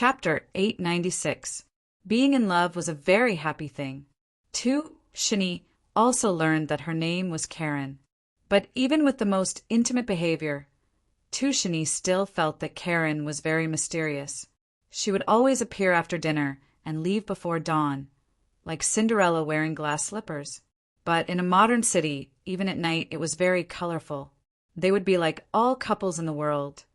Chapter 896. Being in love was a very happy thing. 2. Shani also learned that her name was Karen. But even with the most intimate behavior, Shani still felt that Karen was very mysterious. She would always appear after dinner and leave before dawn, like Cinderella wearing glass slippers. But in a modern city, even at night, it was very colorful. They would be like all couples in the world,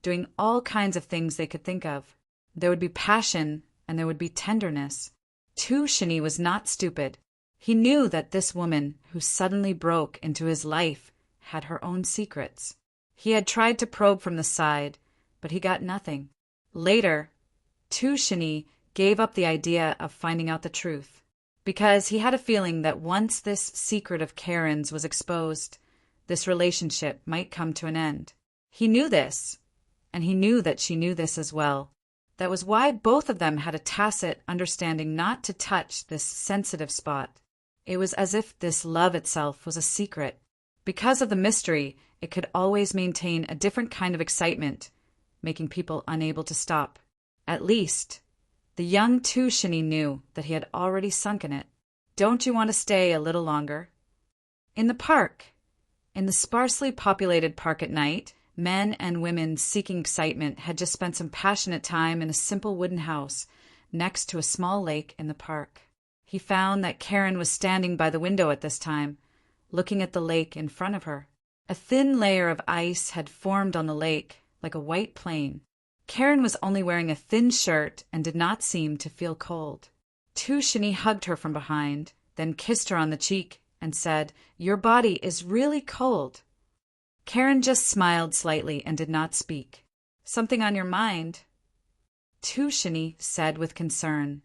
doing all kinds of things they could think of. There would be passion and there would be tenderness. Shani was not stupid. He knew that this woman who suddenly broke into his life had her own secrets. He had tried to probe from the side, but he got nothing. Later, Shani gave up the idea of finding out the truth, because he had a feeling that once this secret of Karen's was exposed, this relationship might come to an end. He knew this, and he knew that she knew this as well. That was why both of them had a tacit understanding not to touch this sensitive spot. It was as if this love itself was a secret. Because of the mystery, it could always maintain a different kind of excitement, making people unable to stop. At least, the young Shani knew that he had already sunk in it. Don't you want to stay a little longer? In the park. In the sparsely populated park at night, men and women seeking excitement had just spent some passionate time in a simple wooden house next to a small lake in the park. He found that Karen was standing by the window at this time, looking at the lake in front of her. A thin layer of ice had formed on the lake, like a white plain. Karen was only wearing a thin shirt and did not seem to feel cold. Shani hugged her from behind, then kissed her on the cheek and said, "Your body is really cold." Karen just smiled slightly and did not speak. "Something on your mind?" Shani said with concern,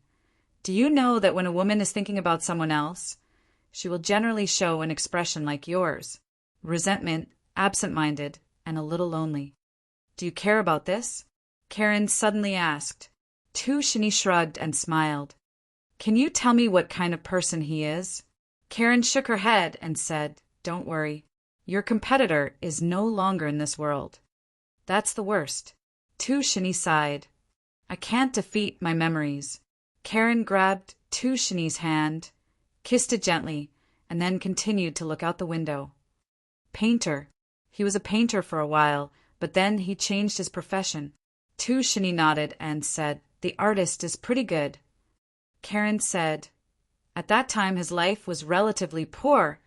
"Do you know that when a woman is thinking about someone else, she will generally show an expression like yours, resentment, absent-minded, and a little lonely. Do you care about this?" Karen suddenly asked. Shani shrugged and smiled. "Can you tell me what kind of person he is?" Karen shook her head and said, "Don't worry. Your competitor is no longer in this world. That's the worst." Shani sighed. "I can't defeat my memories." Karen grabbed Shani's hand, kissed it gently, and then continued to look out the window. Painter. He was a painter for a while, but then he changed his profession. Shani nodded and said, "The artist is pretty good." Karen said, "At that time his life was relatively poor,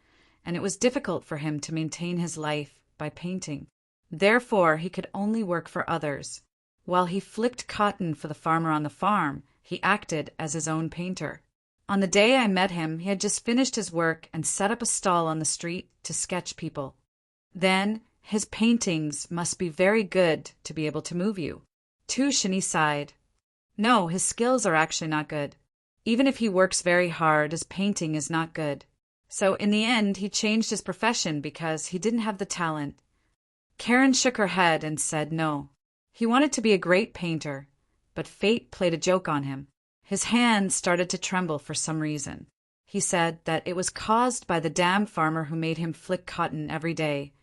and it was difficult for him to maintain his life by painting. Therefore, he could only work for others. While he flicked cotton for the farmer on the farm, he acted as his own painter. On the day I met him, he had just finished his work and set up a stall on the street to sketch people. Then, his paintings must be very good to be able to move you." Shani sighed. "No, his skills are actually not good. Even if he works very hard, his painting is not good. So in the end, he changed his profession because he didn't have the talent." Karen shook her head and said no. He wanted to be a great painter, but fate played a joke on him. His hands started to tremble for some reason. He said that it was caused by the damn farmer who made him flick cotton every day,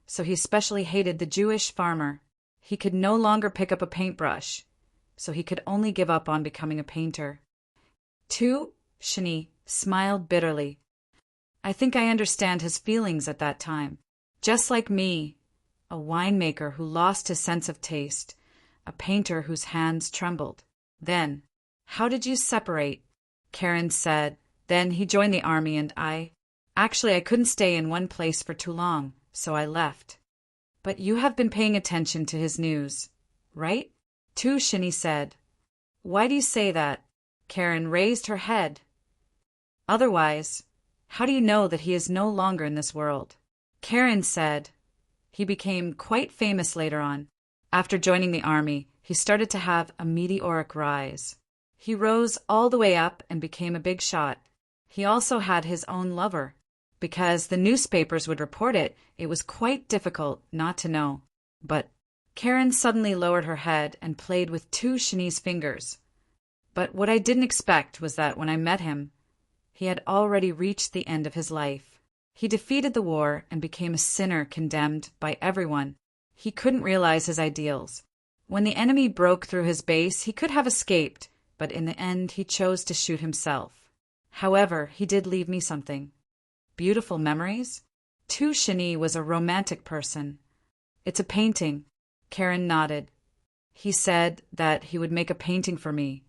so he especially hated the Jewish farmer. He could no longer pick up a paintbrush, so he could only give up on becoming a painter. Shani smiled bitterly. "I think I understand his feelings at that time. Just like me, a winemaker who lost his sense of taste, a painter whose hands trembled. Then, how did you separate?" Karen said, "Then he joined the army and Actually, I couldn't stay in one place for too long, so I left." "But you have been paying attention to his news, right?" Shani said. "Why do you say that?" Karen raised her head. "Otherwise, how do you know that he is no longer in this world?" Karen said, "He became quite famous later on. After joining the army, he started to have a meteoric rise. He rose all the way up and became a big shot. He also had his own lover. Because the newspapers would report it, it was quite difficult not to know. But..." Karen suddenly lowered her head and played with Shani's fingers. "But what I didn't expect was that when I met him, he had already reached the end of his life. He defeated the war and became a sinner condemned by everyone. He couldn't realize his ideals. When the enemy broke through his base, he could have escaped, but in the end he chose to shoot himself. However, he did leave me something. Beautiful memories? Tu Shini was a romantic person. It's a painting. Karen nodded. He said that he would make a painting for me,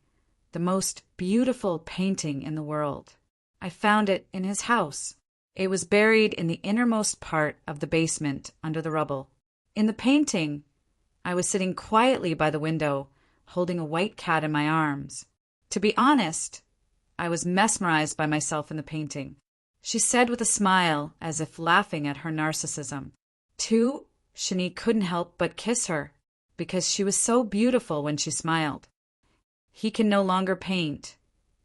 the most beautiful painting in the world. I found it in his house. It was buried in the innermost part of the basement under the rubble. In the painting, I was sitting quietly by the window, holding a white cat in my arms. To be honest, I was mesmerized by myself in the painting. She said with a smile, as if laughing at her narcissism. Tu Shini couldn't help but kiss her, because she was so beautiful when she smiled. He can no longer paint,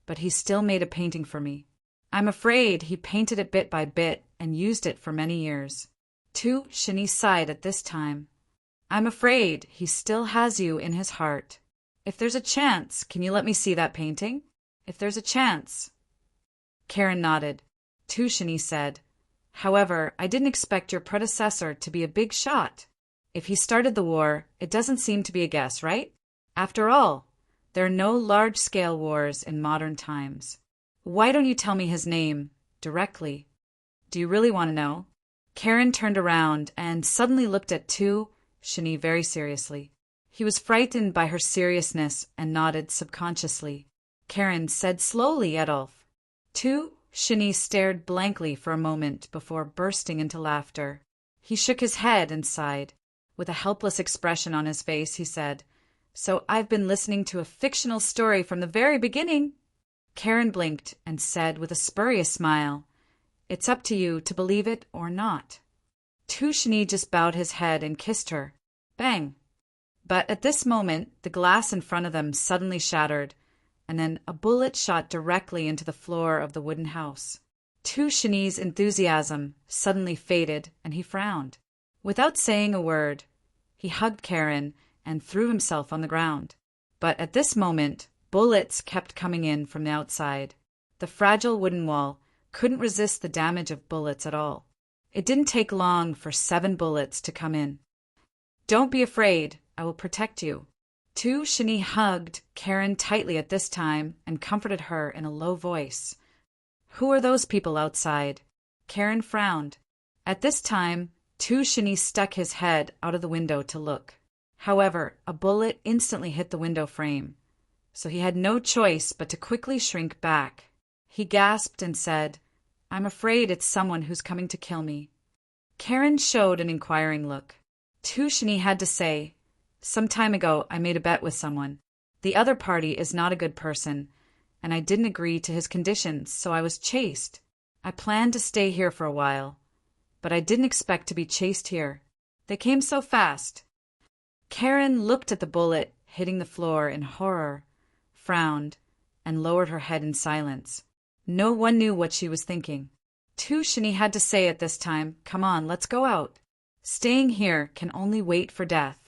but he still made a painting for me. I'm afraid he painted it bit by bit and used it for many years. Tu Shini sighed at this time. I'm afraid he still has you in his heart. If there's a chance, can you let me see that painting? If there's a chance. Karen nodded. Tu Shini said, however, I didn't expect your predecessor to be a big shot. If he started the war, it doesn't seem to be a guess, right? After all, there are no large-scale wars in modern times. Why don't you tell me his name directly? Do you really want to know? Karen turned around and suddenly looked at Tu Shini very seriously. He was frightened by her seriousness and nodded subconsciously. Karen said slowly, Adolf. Tu Shini stared blankly for a moment before bursting into laughter. He shook his head and sighed. With a helpless expression on his face, he said, So I've been listening to a fictional story from the very beginning. Karen blinked and said with a spurious smile, It's up to you to believe it or not. Tu Shini just bowed his head and kissed her. Bang! But at this moment, the glass in front of them suddenly shattered, and then a bullet shot directly into the floor of the wooden house. Tu Shini's enthusiasm suddenly faded, and he frowned. Without saying a word, he hugged Karen and threw himself on the ground. But at this moment, bullets kept coming in from the outside. The fragile wooden wall couldn't resist the damage of bullets at all. It didn't take long for 7 bullets to come in. Don't be afraid, I will protect you. Tu Shini hugged Karen tightly at this time and comforted her in a low voice. Who are those people outside? Karen frowned. At this time, Tu Shini stuck his head out of the window to look. However, a bullet instantly hit the window frame, so he had no choice but to quickly shrink back. He gasped and said, I'm afraid it's someone who's coming to kill me. Karen showed an inquiring look. Tu Shini had to say, Some time ago I made a bet with someone. The other party is not a good person, and I didn't agree to his conditions, so I was chased. I planned to stay here for a while, but I didn't expect to be chased here. They came so fast. Karen looked at the bullet hitting the floor in horror, frowned, and lowered her head in silence. No one knew what she was thinking. Tu Shini had to say at this time, Come on, let's go out. Staying here can only wait for death.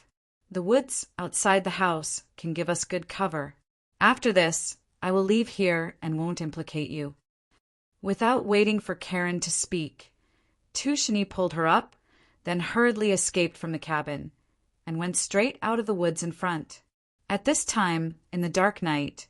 The woods outside the house can give us good cover. After this, I will leave here and won't implicate you. Without waiting for Karen to speak, Tu Shini pulled her up, then hurriedly escaped from the cabin, and went straight out of the woods in front. At this time, in the dark night,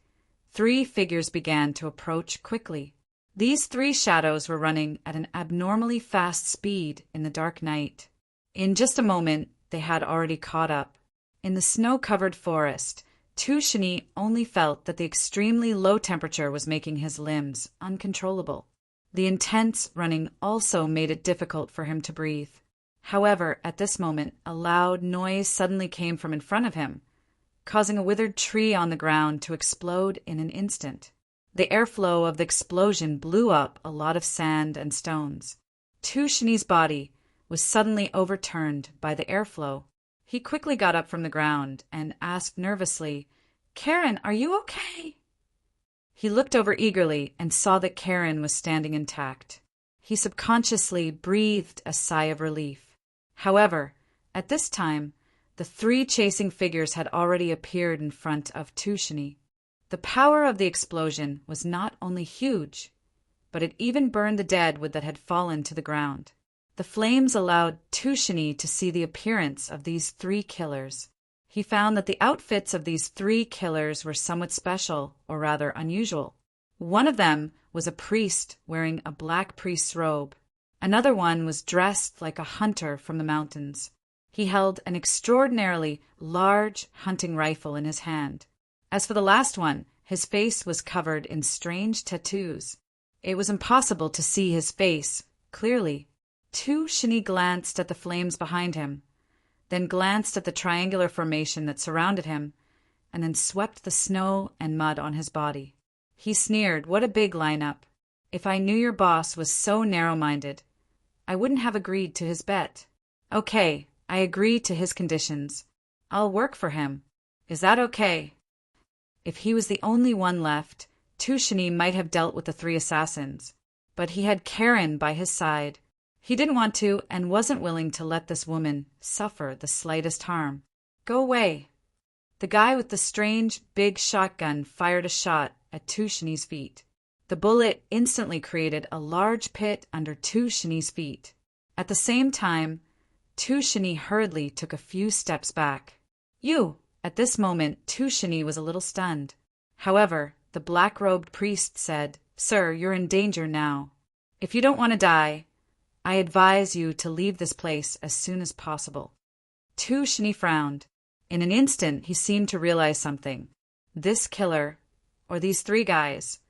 3 figures began to approach quickly. These 3 shadows were running at an abnormally fast speed in the dark night. In just a moment, they had already caught up. In the snow-covered forest, Tu Shini only felt that the extremely low temperature was making his limbs uncontrollable. The intense running also made it difficult for him to breathe. However, at this moment, a loud noise suddenly came from in front of him, causing a withered tree on the ground to explode in an instant. The airflow of the explosion blew up a lot of sand and stones. Tu Shini's body was suddenly overturned by the airflow. He quickly got up from the ground and asked nervously, Karen, are you okay? He looked over eagerly and saw that Karen was standing intact. He subconsciously breathed a sigh of relief. However, at this time, the 3 chasing figures had already appeared in front of Tu Shini. The power of the explosion was not only huge, but it even burned the dead wood that had fallen to the ground. The flames allowed Tu Shini to see the appearance of these 3 killers. He found that the outfits of these three killers were somewhat special, or rather unusual. One of them was a priest wearing a black priest's robe. Another one was dressed like a hunter from the mountains. He held an extraordinarily large hunting rifle in his hand. As for the last one, his face was covered in strange tattoos. It was impossible to see his face clearly. Shini glanced at the flames behind him, then glanced at the triangular formation that surrounded him, and then swept the snow and mud on his body. He sneered, "What a big lineup. If I knew your boss was so narrow-minded, I wouldn't have agreed to his bet. Okay, I agree to his conditions. I'll work for him. Is that okay?" If he was the only one left, Shini might have dealt with the three assassins, but he had Karen by his side. He didn't want to and wasn't willing to let this woman suffer the slightest harm. "Go away." The guy with the strange, big shotgun fired a shot at Shini's feet. The bullet instantly created a large pit under Shini's feet. At the same time, Shini hurriedly took a few steps back. "You!" At this moment, Shini was a little stunned. However, the black-robed priest said, "Sir, you're in danger now. If you don't want to die, I advise you to leave this place as soon as possible." Shini frowned. In an instant, he seemed to realize something. This killer, or these three guys,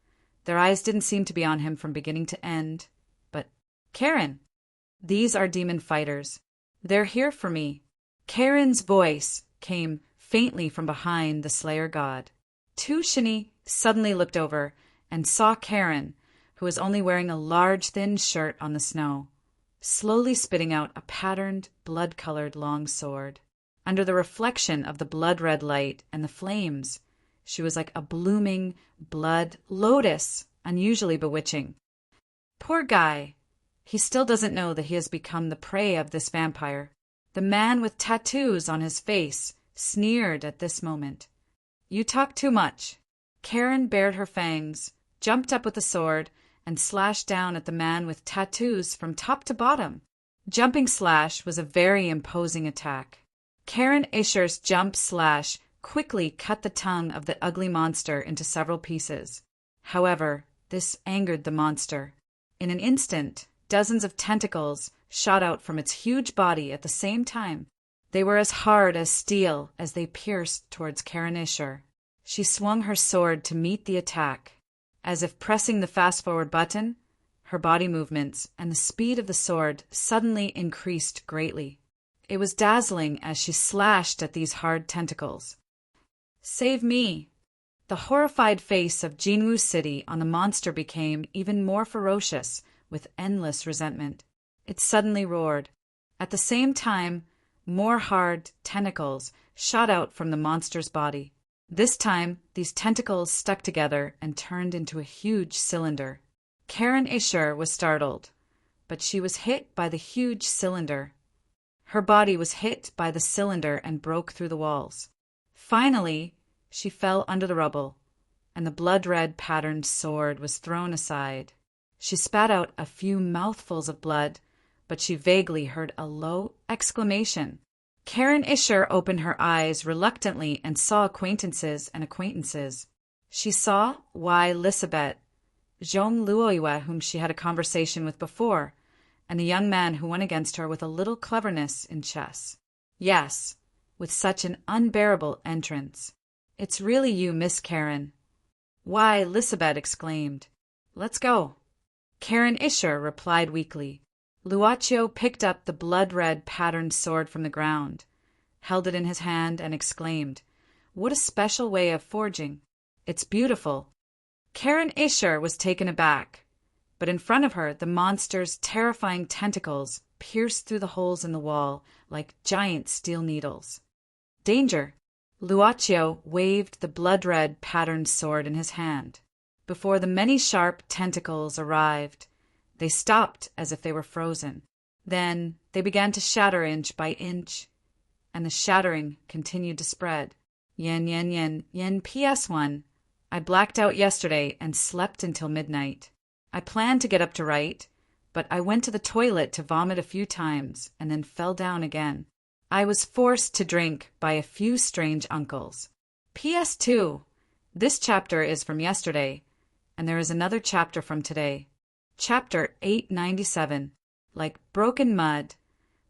their eyes didn't seem to be on him from beginning to end. But Karen! These are demon fighters. They're here for me. Karen's voice came faintly from behind the Slayer god. Shini suddenly looked over and saw Karen, who was only wearing a large thin shirt on the snow, slowly spitting out a patterned, blood-colored long sword. Under the reflection of the blood-red light and the flames, she was like a blooming blood lotus, unusually bewitching. Poor guy. He still doesn't know that he has become the prey of this vampire. The man with tattoos on his face sneered at this moment. "You talk too much." Karen bared her fangs, jumped up with the sword, and slashed down at the man with tattoos from top to bottom. Jumping slash was a very imposing attack. Karen Isher's jump slash quickly cut the tongue of the ugly monster into several pieces. However, this angered the monster. In an instant, dozens of tentacles shot out from its huge body at the same time. They were as hard as steel as they pierced towards Karen Isher. She swung her sword to meet the attack. As if pressing the fast-forward button, her body movements and the speed of the sword suddenly increased greatly. It was dazzling as she slashed at these hard tentacles. "Save me!" The horrified face of Jinwu City on the monster became even more ferocious, with endless resentment. It suddenly roared. At the same time, more hard tentacles shot out from the monster's body. This time, these tentacles stuck together and turned into a huge cylinder. Karen Isher was startled, but she was hit by the huge cylinder. Her body was hit by the cylinder and broke through the walls. Finally, she fell under the rubble, and the blood-red patterned sword was thrown aside. She spat out a few mouthfuls of blood, but she vaguely heard a low exclamation. Karen Isher opened her eyes reluctantly and saw acquaintances and acquaintances. She saw Wai Lisabeth, Zhong Luoyue, whom she had a conversation with before, and the young man who went against her with a little cleverness in chess. Yes, with such an unbearable entrance. "It's really you, Miss Karen." Wai Lisabeth exclaimed. "Let's go." Karen Isher replied weakly. Luaccio picked up the blood-red patterned sword from the ground, held it in his hand, and exclaimed, "What a special way of forging. It's beautiful." Karen Isher was taken aback, but in front of her the monster's terrifying tentacles pierced through the holes in the wall like giant steel needles. "Danger!" Luaccio waved the blood-red patterned sword in his hand. Before the many sharp tentacles arrived, they stopped as if they were frozen. Then they began to shatter inch by inch, and the shattering continued to spread. Yen PS1. I blacked out yesterday and slept until midnight. I planned to get up to write, but I went to the toilet to vomit a few times and then fell down again. I was forced to drink by a few strange uncles. PS2. This chapter is from yesterday, and there is another chapter from today. Chapter 897. Like broken mud,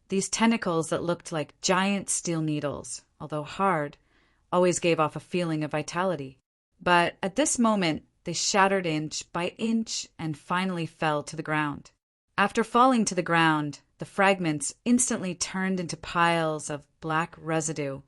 these tentacles that looked like giant steel needles, although hard, always gave off a feeling of vitality. But at this moment, they shattered inch by inch and finally fell to the ground. After falling to the ground, the fragments instantly turned into piles of black residue,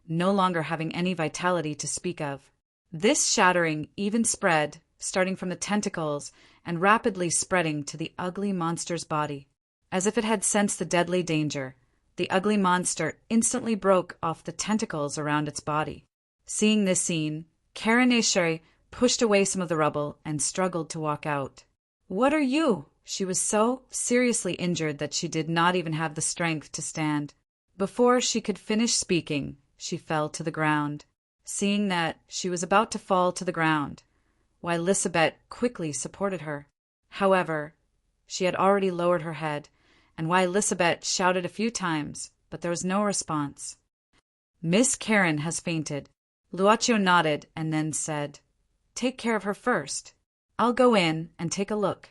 no longer having any vitality to speak of. This shattering even spread, starting from the tentacles and rapidly spreading to the ugly monster's body. As if it had sensed the deadly danger, the ugly monster instantly broke off the tentacles around its body. Seeing this scene, Karen Eshe pushed away some of the rubble and struggled to walk out. "What are you?" She was so seriously injured that she did not even have the strength to stand. Before she could finish speaking, she fell to the ground. Seeing that she was about to fall to the ground, while Lisabeth quickly supported her. However, she had already lowered her head, and while Lisabeth shouted a few times, but there was no response. "Miss Karen has fainted." Luaccio nodded and then said, "Take care of her first. I'll go in and take a look."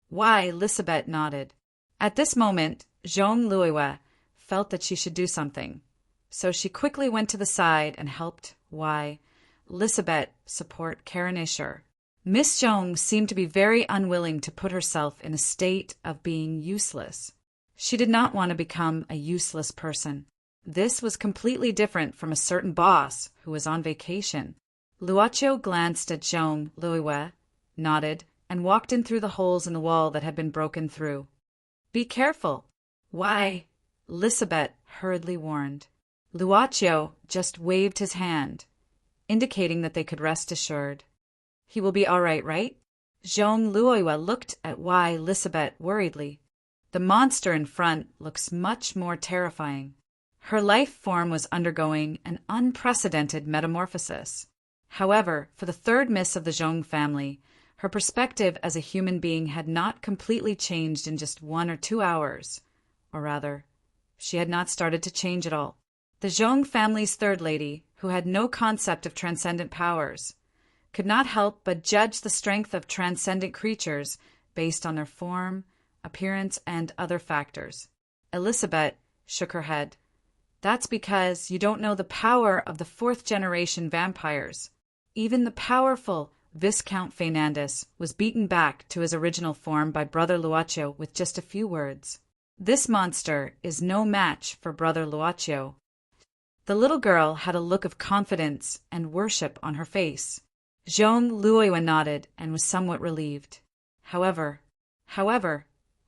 Why, Lisabeth nodded. At this moment, Jean Louis felt that she should do something, so she quickly went to the side and helped Lisabeth support Karen Escher. Miss Jeong seemed to be very unwilling to put herself in a state of being useless. She did not want to become a useless person. This was completely different from a certain boss who was on vacation. Luaccio glanced at Jeong Louis, nodded, and walked in through the holes in the wall that had been broken through. "Be careful." "Why?" Lisabeth hurriedly warned. Luaccio just waved his hand, indicating that they could rest assured. "He will be all right?" Jean Louis looked at Lisabeth worriedly. The monster in front looks much more terrifying. Her life form was undergoing an unprecedented metamorphosis. However, for the third miss of the Jeong family, her perspective as a human being had not completely changed in just 1 or 2 hours. Or rather, she had not started to change at all. The Jeong family's third lady, who had no concept of transcendent powers, could not help but judge the strength of transcendent creatures based on their form, appearance, and other factors. Elizabeth shook her head. "That's because you don't know the power of the fourth-generation vampires. Even the powerful Viscount Fernandez was beaten back to his original form by Brother Luaccio with just a few words. This monster is no match for Brother Luaccio." The little girl had a look of confidence and worship on her face. Jean Louis nodded and was somewhat relieved. However,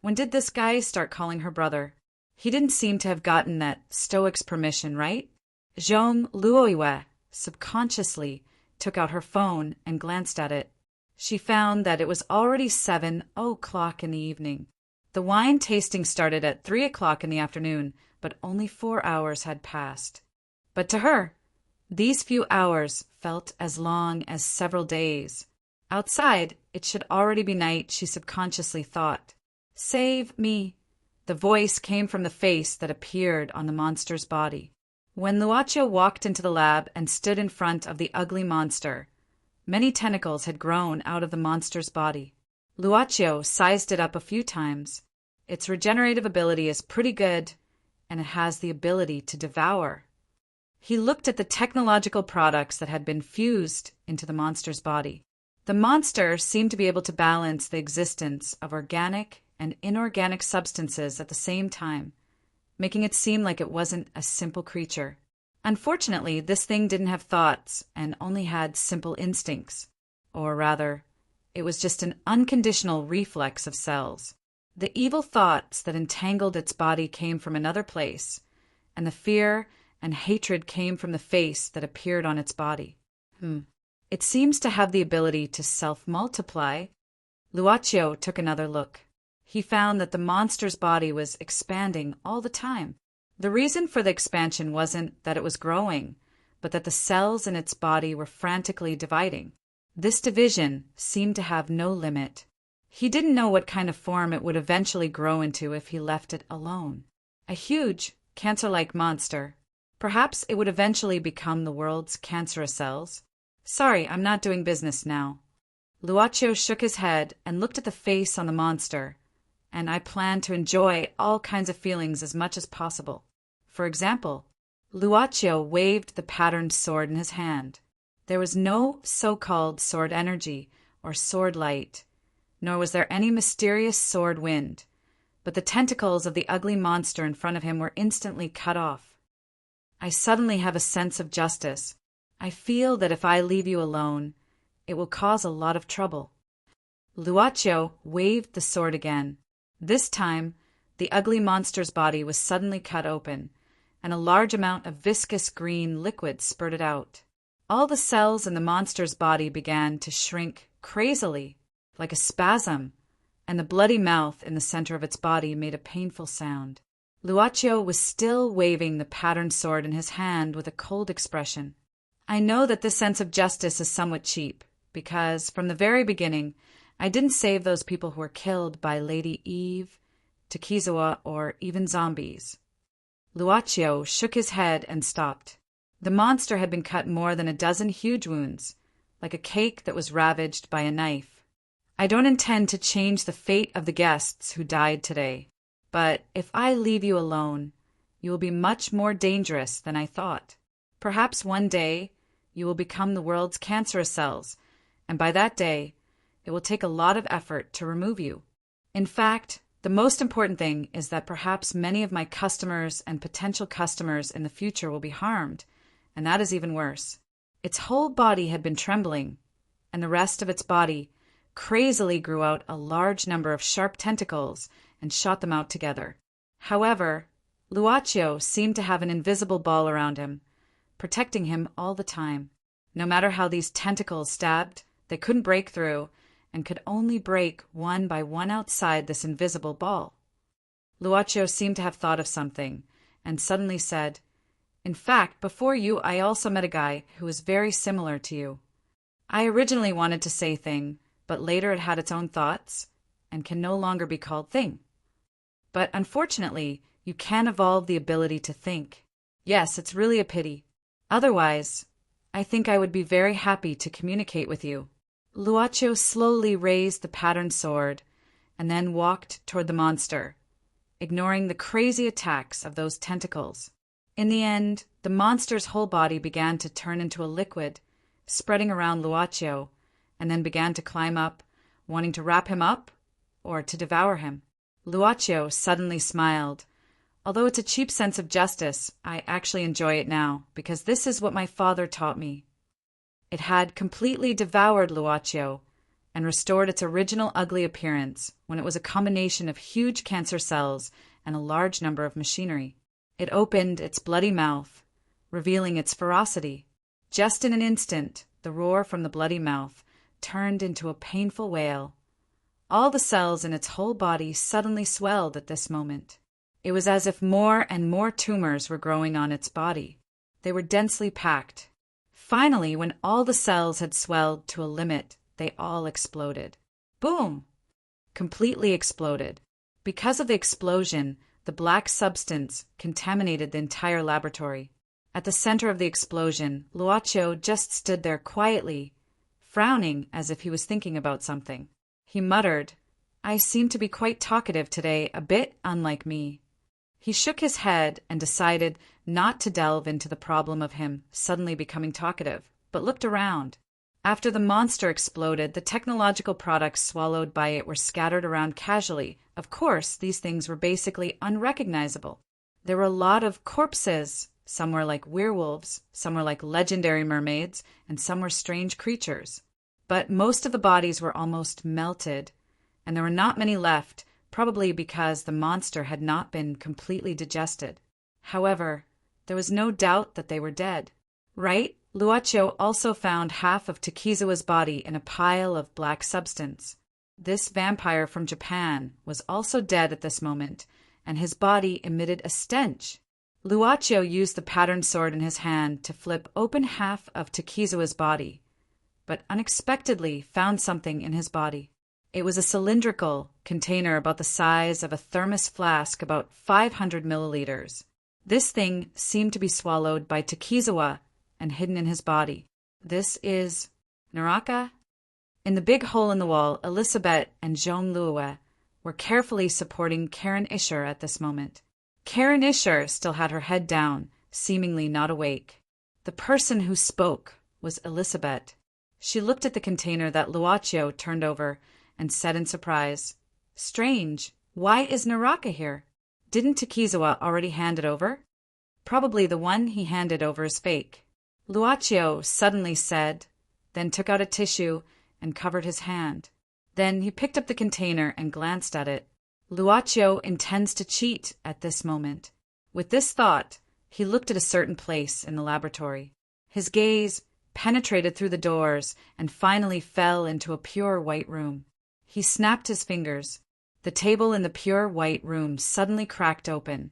when did this guy start calling her brother? He didn't seem to have gotten that stoic's permission, right? Jean Louis subconsciously took out her phone and glanced at it. She found that it was already 7:00 in the evening. The wine tasting started at 3:00 in the afternoon, but only 4 hours had passed. But to her, these few hours felt as long as several days. Outside, it should already be night, she subconsciously thought. "Save me!" The voice came from the face that appeared on the monster's body. When Luaccio walked into the lab and stood in front of the ugly monster, many tentacles had grown out of the monster's body. Luaccio sized it up a few times. Its regenerative ability is pretty good, and it has the ability to devour. He looked at the technological products that had been fused into the monster's body. The monster seemed to be able to balance the existence of organic and inorganic substances at the same time, making it seem like it wasn't a simple creature. Unfortunately, this thing didn't have thoughts and only had simple instincts. Or rather, it was just an unconditional reflex of cells. The evil thoughts that entangled its body came from another place, and the fear and hatred came from the face that appeared on its body. It seems to have the ability to self-multiply. Luaccio took another look. He found that the monster's body was expanding all the time. The reason for the expansion wasn't that it was growing, but that the cells in its body were frantically dividing. This division seemed to have no limit. He didn't know what kind of form it would eventually grow into if he left it alone. A huge, cancer-like monster. Perhaps it would eventually become the world's cancerous cells. Sorry, I'm not doing business now. Luaccio shook his head and looked at the face on the monster, and I plan to enjoy all kinds of feelings as much as possible. For example, Luaccio waved the patterned sword in his hand. There was no so-called sword energy or sword light, nor was there any mysterious sword wind, but the tentacles of the ugly monster in front of him were instantly cut off. I suddenly have a sense of justice. I feel that if I leave you alone, it will cause a lot of trouble. Luaccio waved the sword again. This time, the ugly monster's body was suddenly cut open, and a large amount of viscous green liquid spurted out. All the cells in the monster's body began to shrink crazily, like a spasm, and the bloody mouth in the center of its body made a painful sound. Luaccio was still waving the patterned sword in his hand with a cold expression. I know that this sense of justice is somewhat cheap, because from the very beginning, I didn't save those people who were killed by Lady Eve, Takizawa, or even zombies. Luaccio shook his head and stopped. The monster had been cut more than a dozen huge wounds, like a cake that was ravaged by a knife. I don't intend to change the fate of the guests who died today, but if I leave you alone, you will be much more dangerous than I thought. Perhaps one day you will become the world's cancerous cells, and by that day, it will take a lot of effort to remove you. In fact, the most important thing is that perhaps many of my customers and potential customers in the future will be harmed, and that is even worse. Its whole body had been trembling, and the rest of its body crazily grew out a large number of sharp tentacles and shot them out together. However, Luaccio seemed to have an invisible ball around him, protecting him all the time. No matter how these tentacles stabbed, they couldn't break through, and could only break one by one outside this invisible ball. Luaccio seemed to have thought of something, and suddenly said, "In fact, before you, I also met a guy who was very similar to you. I originally wanted to say thing, but later it had its own thoughts, and can no longer be called thing. But unfortunately, you can evolve the ability to think. Yes, it's really a pity. Otherwise, I think I would be very happy to communicate with you." Luaccio slowly raised the patterned sword and then walked toward the monster, ignoring the crazy attacks of those tentacles. In the end, the monster's whole body began to turn into a liquid, spreading around Luaccio, and then began to climb up, wanting to wrap him up or to devour him. Luaccio suddenly smiled. Although it's a cheap sense of justice, I actually enjoy it now, because this is what my father taught me. It had completely devoured Luaccio and restored its original ugly appearance when it was a combination of huge cancer cells and a large number of machinery. It opened its bloody mouth, revealing its ferocity. Just in an instant, the roar from the bloody mouth turned into a painful wail. All the cells in its whole body suddenly swelled at this moment. It was as if more and more tumors were growing on its body. They were densely packed. Finally, when all the cells had swelled to a limit, they all exploded. Boom! Completely exploded. Because of the explosion, the black substance contaminated the entire laboratory. At the center of the explosion, Luaccio just stood there quietly, frowning as if he was thinking about something. He muttered, "I seem to be quite talkative today, a bit unlike me." He shook his head and decided not to delve into the problem of him suddenly becoming talkative, but looked around. After the monster exploded, the technological products swallowed by it were scattered around casually. Of course, these things were basically unrecognizable. There were a lot of corpses. Some were like werewolves, some were like legendary mermaids, and some were strange creatures. But most of the bodies were almost melted, and there were not many left, probably because the monster had not been completely digested. However, there was no doubt that they were dead. Right? Luaccio also found half of Takizawa's body in a pile of black substance. This vampire from Japan was also dead at this moment, and his body emitted a stench. Luaccio used the patterned sword in his hand to flip open half of Takizawa's body, but unexpectedly found something in his body. It was a cylindrical container about the size of a thermos flask, about 500 milliliters. This thing seemed to be swallowed by Takizawa and hidden in his body. This is Naraka? In the big hole in the wall, Elizabeth and Jean Louis were carefully supporting Karen Isher at this moment. Karen Isher still had her head down, seemingly not awake. The person who spoke was Elizabeth. She looked at the container that Luocio turned over and said in surprise, "Strange, why is Naraka here? Didn't Takizawa already hand it over? Probably the one he handed over is fake." Luocio suddenly said, then took out a tissue and covered his hand. Then he picked up the container and glanced at it. Luocio intends to cheat at this moment. With this thought, he looked at a certain place in the laboratory. His gaze penetrated through the doors and finally fell into a pure white room. He snapped his fingers. The table in the pure white room suddenly cracked open,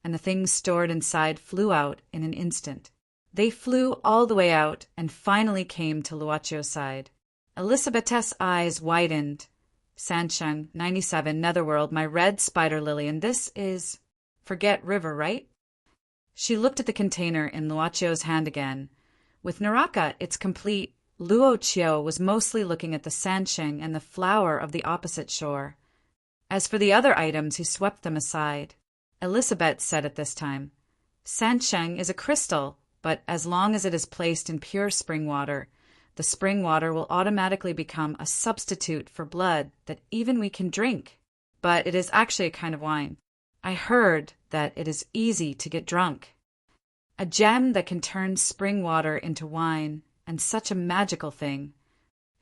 and the things stored inside flew out in an instant. They flew all the way out and finally came to Luocio's side. Elizabeth's eyes widened. "Sansheng, 97, Netherworld, my red spider lily, and this is Forget River, right?" She looked at the container in Luocio's hand again. With Naraka, it's complete. Luocio was mostly looking at the Sansheng and the flower of the opposite shore. As for the other items, he swept them aside. Elizabeth said at this time, "Sansheng is a crystal, but as long as it is placed in pure spring water, the spring water will automatically become a substitute for blood that even we can drink. But it is actually a kind of wine. I heard that it is easy to get drunk. A gem that can turn spring water into wine, and such a magical thing."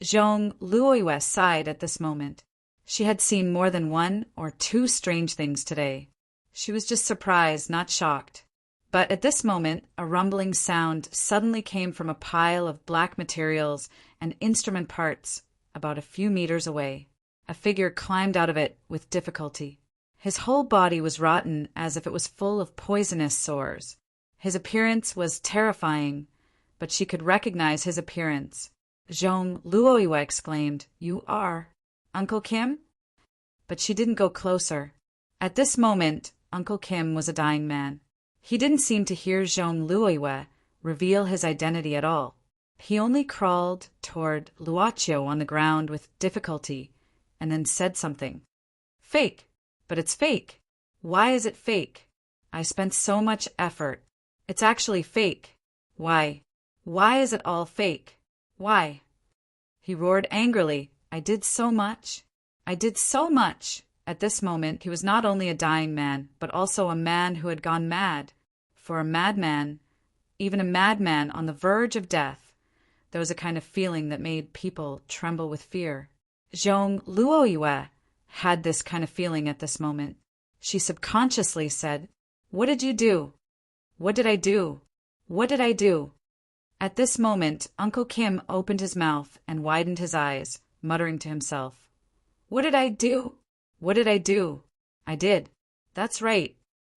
Zhong Luoyue sighed at this moment. She had seen more than one or two strange things today. She was just surprised, not shocked. But at this moment, a rumbling sound suddenly came from a pile of black materials and instrument parts about a few meters away. A figure climbed out of it with difficulty. His whole body was rotten as if it was full of poisonous sores. His appearance was terrifying, but she could recognize his appearance. Zhong Luoyue exclaimed, "You are Uncle Kim?" But she didn't go closer. At this moment, Uncle Kim was a dying man. He didn't seem to hear Zhong Luoyue reveal his identity at all. He only crawled toward Luocio on the ground with difficulty and then said something. "Fake, but it's fake. Why is it fake? I spent so much effort. It's actually fake. Why? Why is it all fake? Why?" He roared angrily, "I did so much. I did so much." At this moment, he was not only a dying man, but also a man who had gone mad. For a madman, even a madman on the verge of death, there was a kind of feeling that made people tremble with fear. Zhong Luoyue had this kind of feeling at this moment. She subconsciously said, "What did you do? What did I do? What did I do?" At this moment, Uncle Kim opened his mouth and widened his eyes, muttering to himself, "What did I do? What did I do? I did. That's right.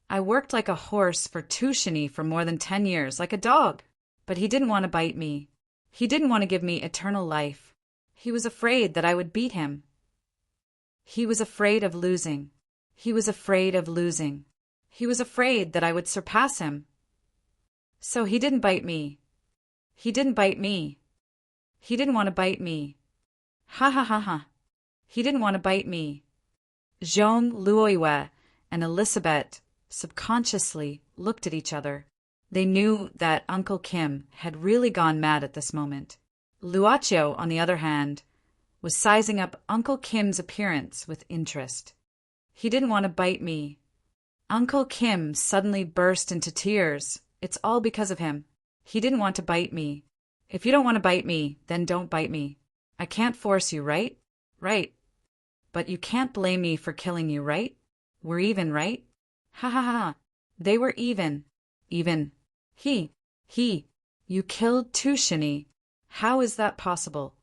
I worked like a horse for Tushini for more than 10 years, like a dog. But he didn't want to bite me. He didn't want to give me eternal life. He was afraid that I would beat him. He was afraid of losing. He was afraid of losing. He was afraid that I would surpass him. So he didn't bite me. He didn't bite me. He didn't want to bite me. Ha ha ha ha. He didn't want to bite me." Zhong Luoyue and Elizabeth subconsciously looked at each other. They knew that Uncle Kim had really gone mad at this moment. Luocio, on the other hand, was sizing up Uncle Kim's appearance with interest. "He didn't want to bite me." Uncle Kim suddenly burst into tears. "It's all because of him. He didn't want to bite me. If you don't want to bite me, then don't bite me. I can't force you, right? Right. But you can't blame me for killing you, right? We're even, right? Ha ha ha. They were even. Even. He. You killed Tushini. How is that possible?"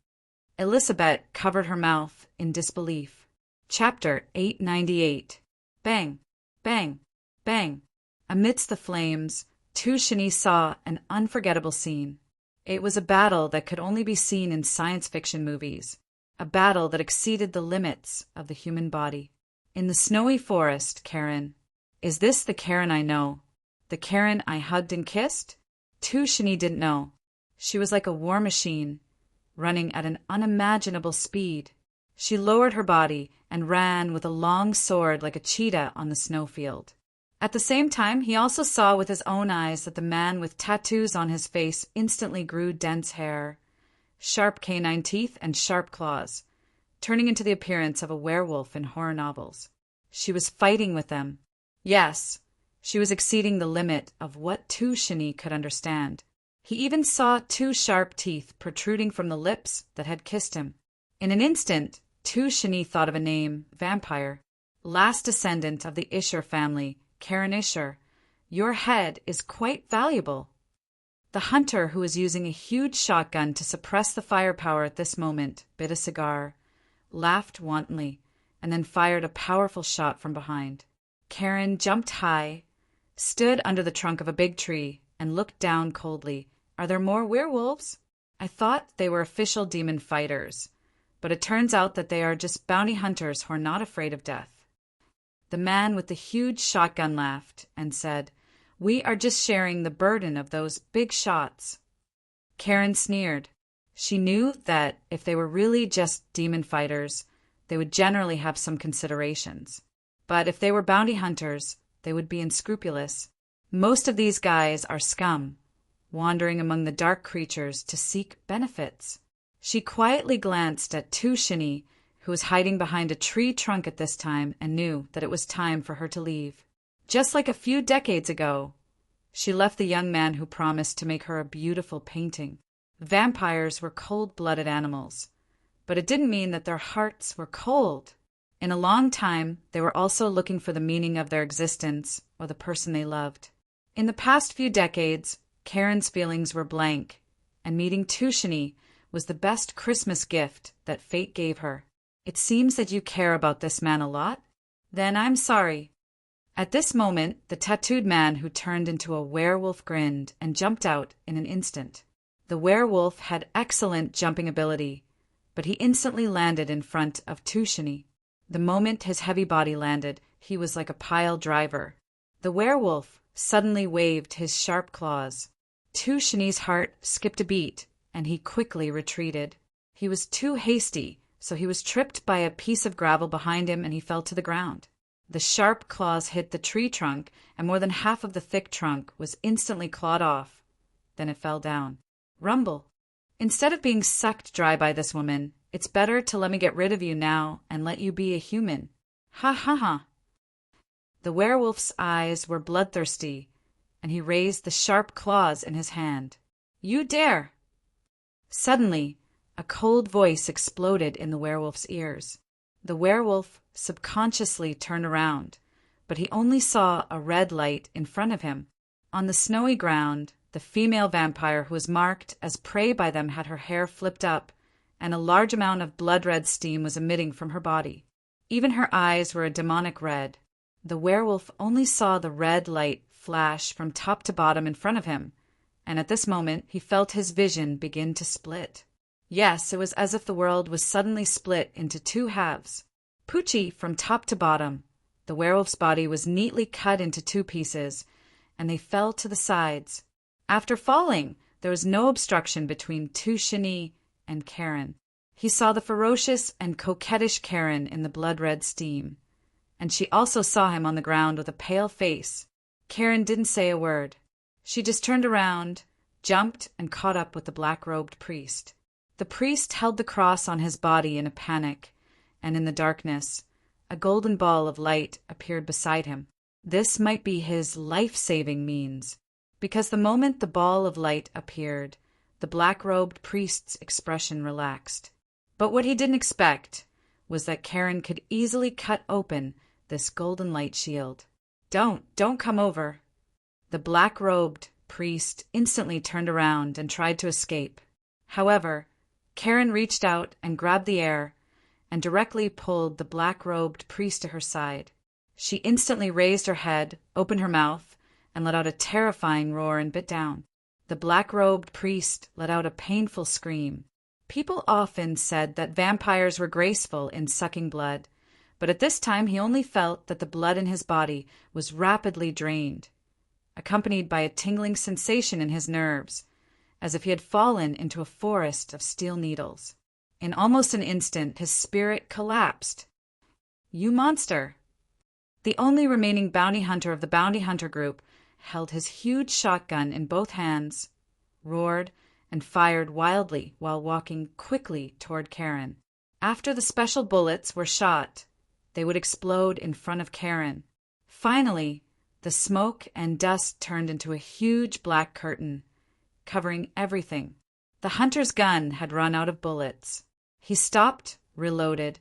Elizabeth covered her mouth in disbelief. Chapter 898. Bang, bang, bang. Amidst the flames, Tushini saw an unforgettable scene. It was a battle that could only be seen in science fiction movies. A battle that exceeded the limits of the human body. In the snowy forest, Karen. Is this the Karen I know? The Karen I hugged and kissed? Shani didn't know. She was like a war machine, running at an unimaginable speed. She lowered her body and ran with a long sword like a cheetah on the snowfield. At the same time, he also saw with his own eyes that the man with tattoos on his face instantly grew dense hair, sharp canine teeth, and sharp claws, turning into the appearance of a werewolf in horror novels. She was fighting with them. Yes, she was exceeding the limit of what Shani could understand. He even saw two sharp teeth protruding from the lips that had kissed him. In an instant, Shani thought of a name, vampire. Last descendant of the Isher family, Karen Isher, your head is quite valuable. The hunter, who was using a huge shotgun to suppress the firepower at this moment, bit a cigar, laughed wantonly, and then fired a powerful shot from behind. Karen jumped high, stood under the trunk of a big tree, and looked down coldly. Are there more werewolves? I thought they were official demon fighters, but it turns out that they are just bounty hunters who are not afraid of death. The man with the huge shotgun laughed and said, We are just sharing the burden of those big shots. Karen sneered. She knew that if they were really just demon fighters, they would generally have some considerations. But if they were bounty hunters, they would be unscrupulous. Most of these guys are scum, wandering among the dark creatures to seek benefits. She quietly glanced at Shani, who was hiding behind a tree trunk at this time, and knew that it was time for her to leave. Just like a few decades ago, she left the young man who promised to make her a beautiful painting. Vampires were cold-blooded animals, but it didn't mean that their hearts were cold. In a long time, they were also looking for the meaning of their existence or the person they loved. In the past few decades, Karen's feelings were blank, and meeting Shani was the best Christmas gift that fate gave her. It seems that you care about this man a lot? Then I'm sorry. At this moment, the tattooed man who turned into a werewolf grinned and jumped out in an instant. The werewolf had excellent jumping ability, but he instantly landed in front of Shani. The moment his heavy body landed, he was like a pile driver. The werewolf suddenly waved his sharp claws. Shani's heart skipped a beat, and he quickly retreated. He was too hasty, so he was tripped by a piece of gravel behind him and he fell to the ground. The sharp claws hit the tree trunk, and more than half of the thick trunk was instantly clawed off. Then it fell down. Rumble. Instead of being sucked dry by this woman, it's better to let me get rid of you now and let you be a human. Ha ha ha. The werewolf's eyes were bloodthirsty, and he raised the sharp claws in his hand. You dare! Suddenly, a cold voice exploded in the werewolf's ears. The werewolf subconsciously turned around, but he only saw a red light in front of him. On the snowy ground, the female vampire who was marked as prey by them had her hair flipped up, and a large amount of blood-red steam was emitting from her body. Even her eyes were a demonic red. The werewolf only saw the red light flash from top to bottom in front of him, and at this moment he felt his vision begin to split. Yes, it was as if the world was suddenly split into two halves. Poochie from top to bottom. The werewolf's body was neatly cut into two pieces, and they fell to the sides. After falling, there was no obstruction between Shani and Karen. He saw the ferocious and coquettish Karen in the blood-red steam, and she also saw him on the ground with a pale face. Karen didn't say a word. She just turned around, jumped, and caught up with the black-robed priest. The priest held the cross on his body in a panic, and in the darkness, a golden ball of light appeared beside him. This might be his life-saving means, because the moment the ball of light appeared, the black-robed priest's expression relaxed. But what he didn't expect was that Karen could easily cut open this golden light shield. Don't come over. The black-robed priest instantly turned around and tried to escape. However, Karen reached out and grabbed the air and directly pulled the black-robed priest to her side. She instantly raised her head, opened her mouth, and let out a terrifying roar and bit down. The black-robed priest let out a painful scream. People often said that vampires were graceful in sucking blood, but at this time he only felt that the blood in his body was rapidly drained. accompanied by a tingling sensation in his nerves, as if he had fallen into a forest of steel needles. In almost an instant, his spirit collapsed. "You monster!" The only remaining bounty hunter of the bounty hunter group held his huge shotgun in both hands, roared, and fired wildly while walking quickly toward Karen. After the special bullets were shot, they would explode in front of Karen. Finally, the smoke and dust turned into a huge black curtain, covering everything. The hunter's gun had run out of bullets. He stopped, reloaded,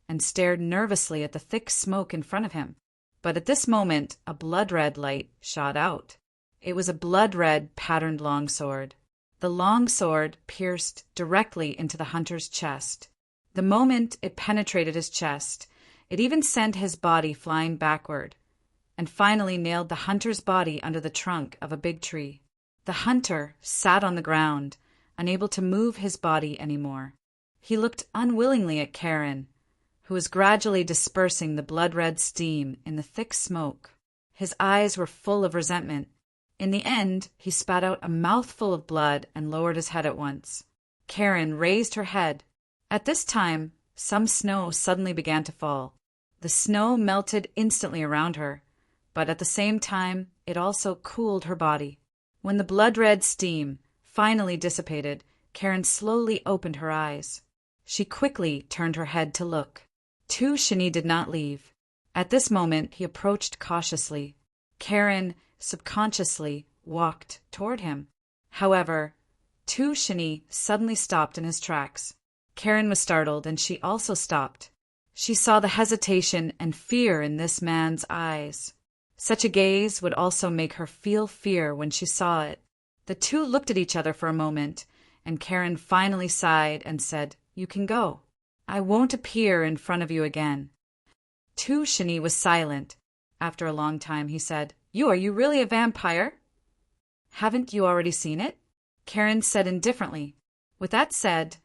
and stared nervously at the thick smoke in front of him. But at this moment, a blood-red light shot out. It was a blood-red patterned longsword. The longsword pierced directly into the hunter's chest. The moment it penetrated his chest, it even sent his body flying backward, and finally nailed the hunter's body under the trunk of a big tree. The hunter sat on the ground, unable to move his body anymore. He looked unwillingly at Karen, who was gradually dispersing the blood-red steam in the thick smoke. His eyes were full of resentment. In the end, he spat out a mouthful of blood and lowered his head at once. Karen raised her head. At this time, some snow suddenly began to fall. The snow melted instantly around her, but at the same time, it also cooled her body. When the blood-red steam finally dissipated, Karen slowly opened her eyes. She quickly turned her head to look. Tu Shini did not leave. At this moment, he approached cautiously. Karen subconsciously walked toward him. However, Tu Shini suddenly stopped in his tracks. Karen was startled, and she also stopped. She saw the hesitation and fear in this man's eyes. Such a gaze would also make her feel fear when she saw it. The two looked at each other for a moment, and Karen finally sighed and said, "You can go. I won't appear in front of you again." Tu Shini was silent. After a long time, he said, Are you really a vampire?" "Haven't you already seen it?" Karen said indifferently. With that said,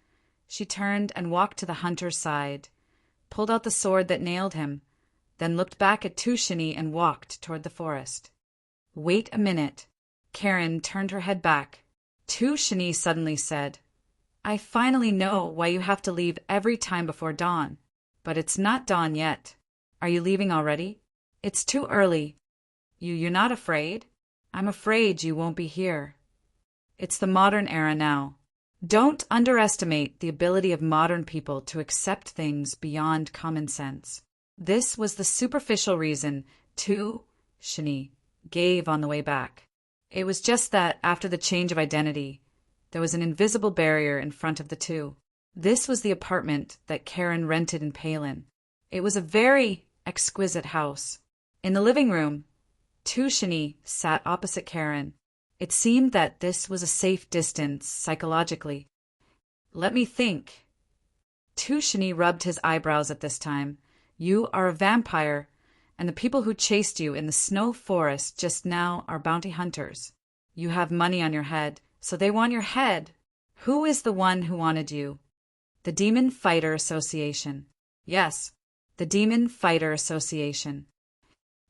she turned and walked to the hunter's side, pulled out the sword that nailed him, then looked back at Tu Shini and walked toward the forest. "Wait a minute." Karen turned her head back. Tu Shini suddenly said, "I finally know why you have to leave every time before dawn. But it's not dawn yet. Are you leaving already?" "It's too early." You're not afraid?" "I'm afraid you won't be here." It's the modern era now. Don't underestimate the ability of modern people to accept things beyond common sense. This was the superficial reason Tu Shini gave on the way back. It was just that, after the change of identity, there was an invisible barrier in front of the two. This was the apartment that Karen rented in Palin. It was a very exquisite house. In the living room, Tu Shini sat opposite Karen. It seemed that this was a safe distance psychologically. "Let me think." Tu Shini rubbed his eyebrows at this time. "You are a vampire, and the people who chased you in the snow forest just now are bounty hunters. You have money on your head, so they want your head. Who is the one who wanted you?" "The Demon Fighter Association." "Yes, the Demon Fighter Association."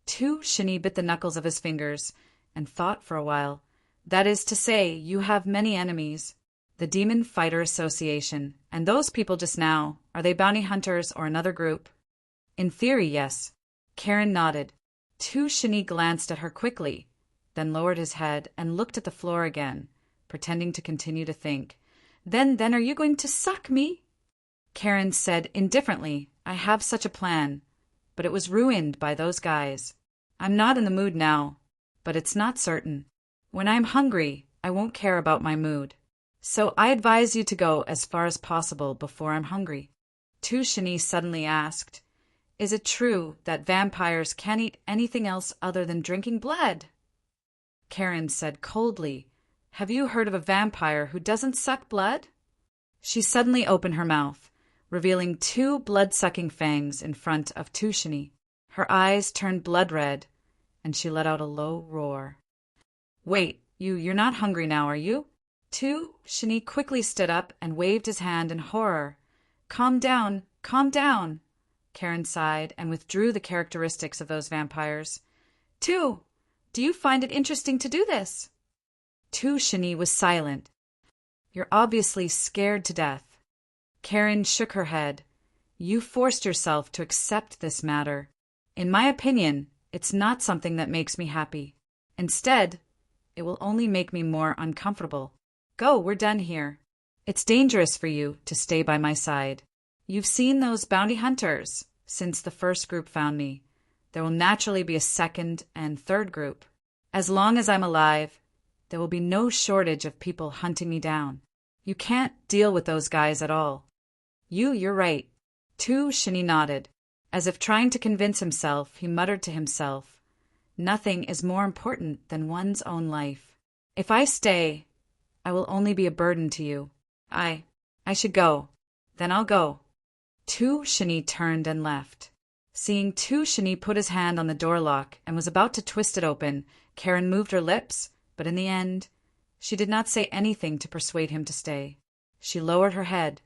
Tu Shini bit the knuckles of his fingers and thought for a while. "That is to say, you have many enemies. The Demon Fighter Association, and those people just now, are they bounty hunters or another group?" "In theory, yes." Karen nodded. Tu Shini glanced at her quickly, then lowered his head and looked at the floor again, pretending to continue to think. Then are you going to suck me?" Karen said indifferently, "I have such a plan, but it was ruined by those guys. I'm not in the mood now, but it's not certain. When I'm hungry, I won't care about my mood. So I advise you to go as far as possible before I'm hungry." Tu Shini suddenly asked, "Is it true that vampires can't eat anything else other than drinking blood?" Karen said coldly, "Have you heard of a vampire who doesn't suck blood?" She suddenly opened her mouth, revealing two blood-sucking fangs in front of Tu Shini. Her eyes turned blood-red, and she let out a low roar. "Wait, you're not hungry now, are you?" Tu Shini quickly stood up and waved his hand in horror. Calm down, Karen sighed and withdrew the characteristics of those vampires. Tu, Do you find it interesting to do this? Shani was silent. You're obviously scared to death. Karen shook her head. You forced yourself to accept this matter. In my opinion, it's not something that makes me happy. Instead, it will only make me more uncomfortable. Go, we're done here. It's dangerous for you to stay by my side. You've seen those bounty hunters since the first group found me. There will naturally be a second and third group. As long as I'm alive, there will be no shortage of people hunting me down. You can't deal with those guys at all. You're right. Shani nodded. As if trying to convince himself, he muttered to himself, nothing is more important than one's own life. If I stay, I will only be a burden to you. I should go. Then I'll go. Shani turned and left. Seeing Shani put his hand on the door lock and was about to twist it open, Karen moved her lips, but in the end, she did not say anything to persuade him to stay. She lowered her head.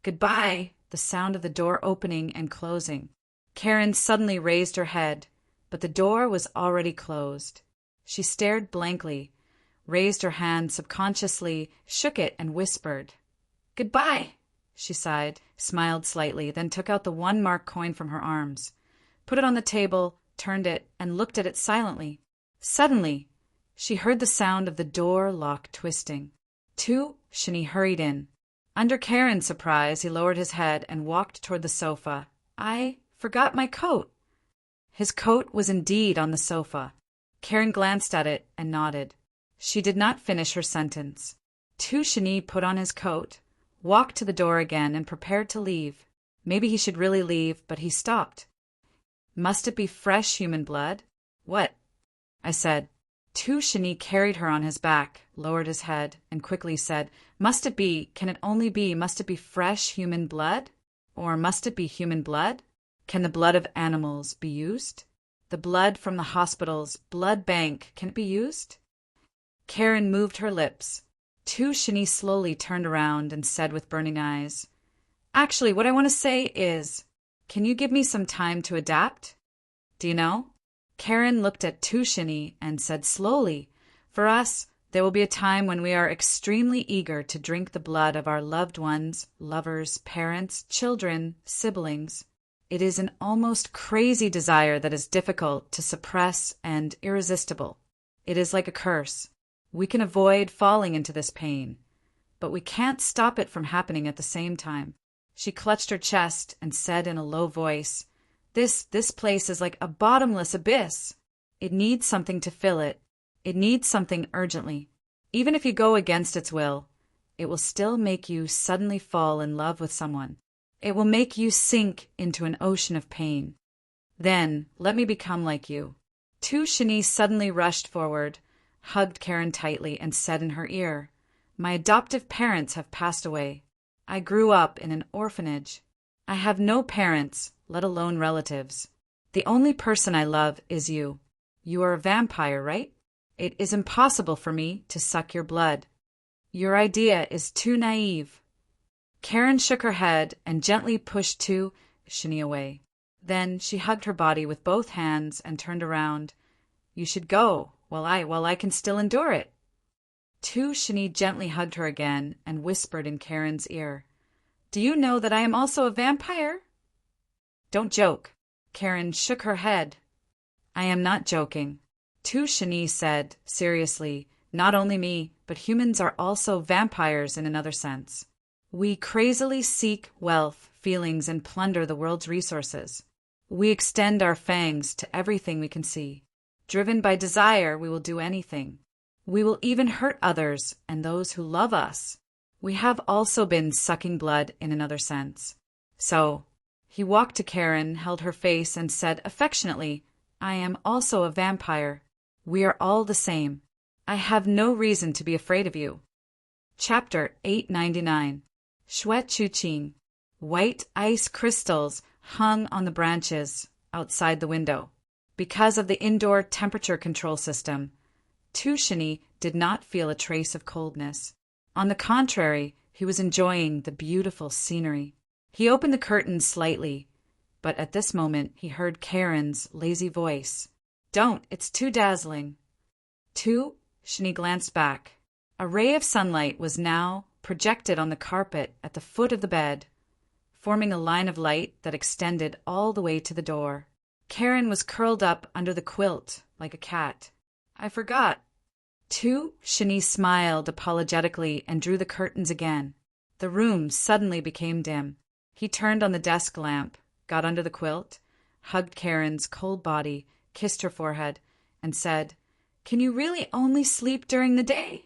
Goodbye, the sound of the door opening and closing. Karen suddenly raised her head, but the door was already closed. She stared blankly, raised her hand subconsciously, shook it, and whispered. Goodbye, she sighed, smiled slightly, then took out the 1-mark coin from her arms, put it on the table, turned it, and looked at it silently. Suddenly, she heard the sound of the door lock twisting. Shani hurried in. Under Karen's surprise, he lowered his head and walked toward the sofa. I forgot my coat. His coat was indeed on the sofa. Karen glanced at it and nodded. She did not finish her sentence. Shani put on his coat, walked to the door again, and prepared to leave. Maybe he should really leave, but he stopped. Must it be fresh human blood? What? I said. Shani carried her on his back, lowered his head, and quickly said, Must it be, can it only be, must it be fresh human blood? Or must it be human blood? Can the blood of animals be used? The blood from the hospital's blood bank, can it be used? Karen moved her lips. Shani slowly turned around and said with burning eyes, Actually, what I want to say is, can you give me some time to adapt? Do you know? Karen looked at Shani and said slowly, For us, there will be a time when we are extremely eager to drink the blood of our loved ones, lovers, parents, children, siblings. It is an almost crazy desire that is difficult to suppress and irresistible. It is like a curse. We can avoid falling into this pain, but we can't stop it from happening at the same time. She clutched her chest and said in a low voice, This place is like a bottomless abyss. It needs something to fill it. It needs something urgently. Even if you go against its will, it will still make you suddenly fall in love with someone. It will make you sink into an ocean of pain. Then let me become like you. Shani suddenly rushed forward, hugged Karen tightly, and said in her ear, My adoptive parents have passed away. I grew up in an orphanage. I have no parents, let alone relatives. The only person I love is you. You are a vampire, right? It is impossible for me to suck your blood. Your idea is too naive. Karen shook her head and gently pushed Shani away. Then she hugged her body with both hands and turned around. You should go, while I can still endure it. Shani gently hugged her again and whispered in Karen's ear, Do you know that I am also a vampire? Don't joke. Karen shook her head. I am not joking. Shani said, seriously, Not only me, but humans are also vampires in another sense. We crazily seek wealth, feelings, and plunder the world's resources. We extend our fangs to everything we can see. Driven by desire, we will do anything. We will even hurt others and those who love us. We have also been sucking blood in another sense. So, he walked to Karen, held her face, and said affectionately, I am also a vampire. We are all the same. I have no reason to be afraid of you. Chapter 899. Shui Chuqing. White ice crystals hung on the branches outside the window. Because of the indoor temperature control system, Shani did not feel a trace of coldness. On the contrary, he was enjoying the beautiful scenery. He opened the curtains slightly, but at this moment he heard Karen's lazy voice. Don't, it's too dazzling. 2. Shani glanced back. A ray of sunlight was now projected on the carpet at the foot of the bed, forming a line of light that extended all the way to the door. Karen was curled up under the quilt like a cat. I forgot. 2. Shani smiled apologetically and drew the curtains again. The room suddenly became dim. He turned on the desk lamp, got under the quilt, hugged Karen's cold body, kissed her forehead, and said, "Can you really only sleep during the day?"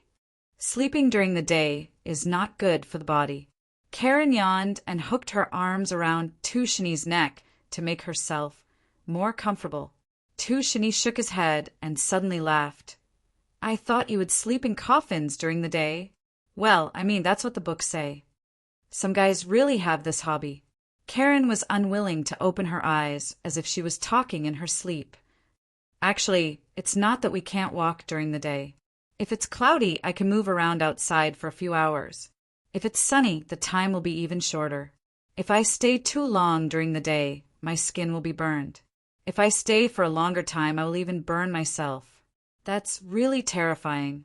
Sleeping during the day is not good for the body. Karen yawned and hooked her arms around Shani's neck to make herself more comfortable. Shani shook his head and suddenly laughed. "I thought you would sleep in coffins during the day." "Well, I mean, that's what the books say. Some guys really have this hobby." Karen was unwilling to open her eyes, as if she was talking in her sleep. "Actually, it's not that we can't walk during the day. If it's cloudy, I can move around outside for a few hours. If it's sunny, the time will be even shorter. If I stay too long during the day, my skin will be burned. If I stay for a longer time, I will even burn myself. That's really terrifying."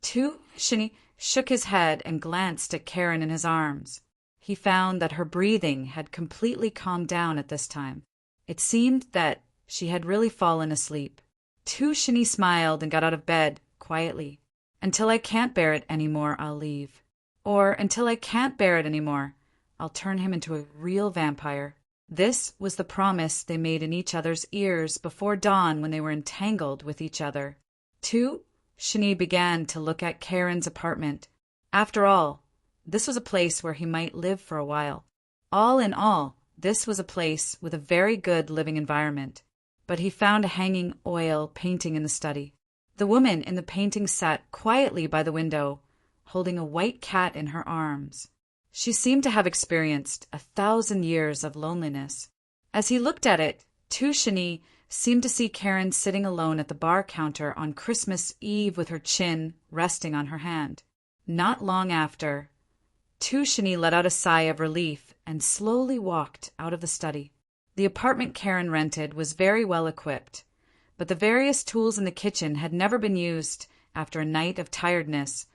Shani shook his head and glanced at Karen in his arms. He found that her breathing had completely calmed down at this time. It seemed that she had really fallen asleep. Shani smiled and got out of bed quietly. "Until I can't bear it anymore, I'll leave. Or until I can't bear it anymore, I'll turn him into a real vampire." This was the promise they made in each other's ears before dawn when they were entangled with each other. Shani began to look at Karen's apartment. After all, this was a place where he might live for a while. All in all, this was a place with a very good living environment. But he found a hanging oil painting in the study. The woman in the painting sat quietly by the window, holding a white cat in her arms. She seemed to have experienced 1,000 years of loneliness. As he looked at it, Shani seemed to see Karen sitting alone at the bar counter on Christmas Eve with her chin resting on her hand. Not long after, Shani let out a sigh of relief and slowly walked out of the study. The apartment Karen rented was very well equipped, but the various tools in the kitchen had never been used after a night of tiredness.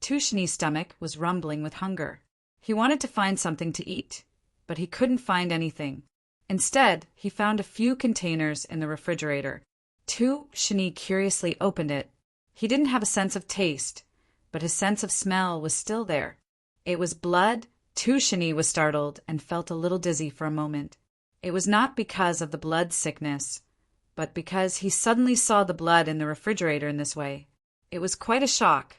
Shani's stomach was rumbling with hunger. He wanted to find something to eat, but he couldn't find anything. Instead, he found a few containers in the refrigerator. Shani curiously opened it. He didn't have a sense of taste, but his sense of smell was still there. It was blood. Shani was startled and felt a little dizzy for a moment. It was not because of the blood sickness, but because he suddenly saw the blood in the refrigerator in this way. It was quite a shock.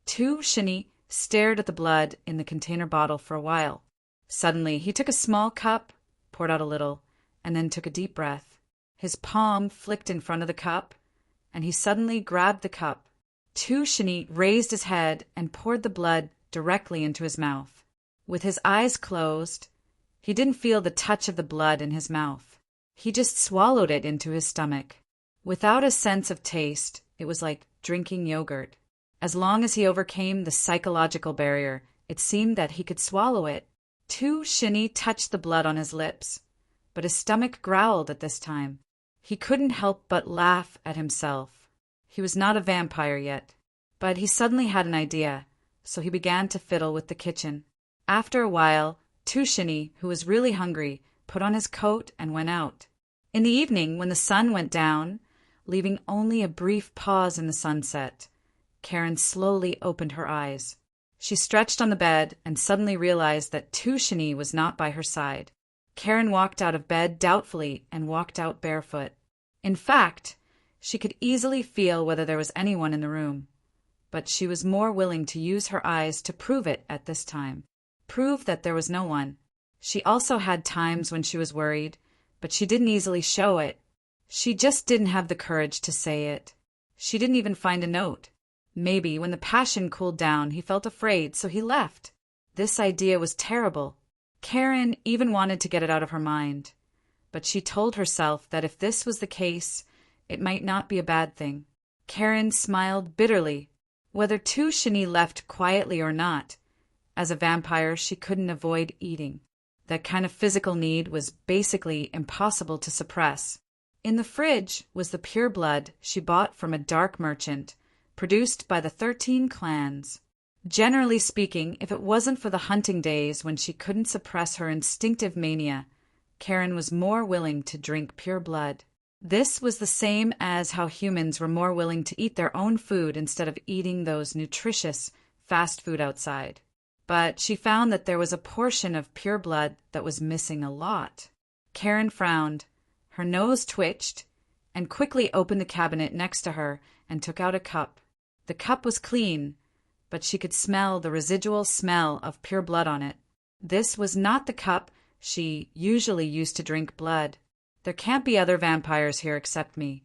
Shani stared at the blood in the container bottle for a while. Suddenly, he took a small cup, poured out a little, and then took a deep breath. His palm flicked in front of the cup, and he suddenly grabbed the cup. Shani raised his head and poured the blood directly into his mouth. With his eyes closed, he didn't feel the touch of the blood in his mouth. He just swallowed it into his stomach. Without a sense of taste, it was like drinking yogurt. As long as he overcame the psychological barrier, it seemed that he could swallow it. Shani touched the blood on his lips, but his stomach growled at this time. He couldn't help but laugh at himself. He was not a vampire yet, but he suddenly had an idea, so he began to fiddle with the kitchen. After a while, Shani, who was really hungry, put on his coat and went out. In the evening, when the sun went down, leaving only a brief pause in the sunset, Karen slowly opened her eyes. She stretched on the bed and suddenly realized that Shani was not by her side. Karen walked out of bed doubtfully and walked out barefoot. In fact, she could easily feel whether there was anyone in the room, but she was more willing to use her eyes to prove it at this time. Prove that there was no one. She also had times when she was worried, but she didn't easily show it. She just didn't have the courage to say it. She didn't even find a note. Maybe when the passion cooled down, he felt afraid, so he left. This idea was terrible. Karen even wanted to get it out of her mind, but she told herself that if this was the case, it might not be a bad thing. Karen smiled bitterly. Whether Shani left quietly or not, as a vampire she couldn't avoid eating. That kind of physical need was basically impossible to suppress. In the fridge was the pure blood she bought from a dark merchant, produced by the 13 clans. Generally speaking, if it wasn't for the hunting days when she couldn't suppress her instinctive mania, Karen was more willing to drink pure blood. This was the same as how humans were more willing to eat their own food instead of eating those nutritious fast food outside. But she found that there was a portion of pure blood that was missing a lot. Karen frowned, her nose twitched, and quickly opened the cabinet next to her and took out a cup. The cup was clean, but she could smell the residual smell of pure blood on it. This was not the cup she usually used to drink blood. There can't be other vampires here except me.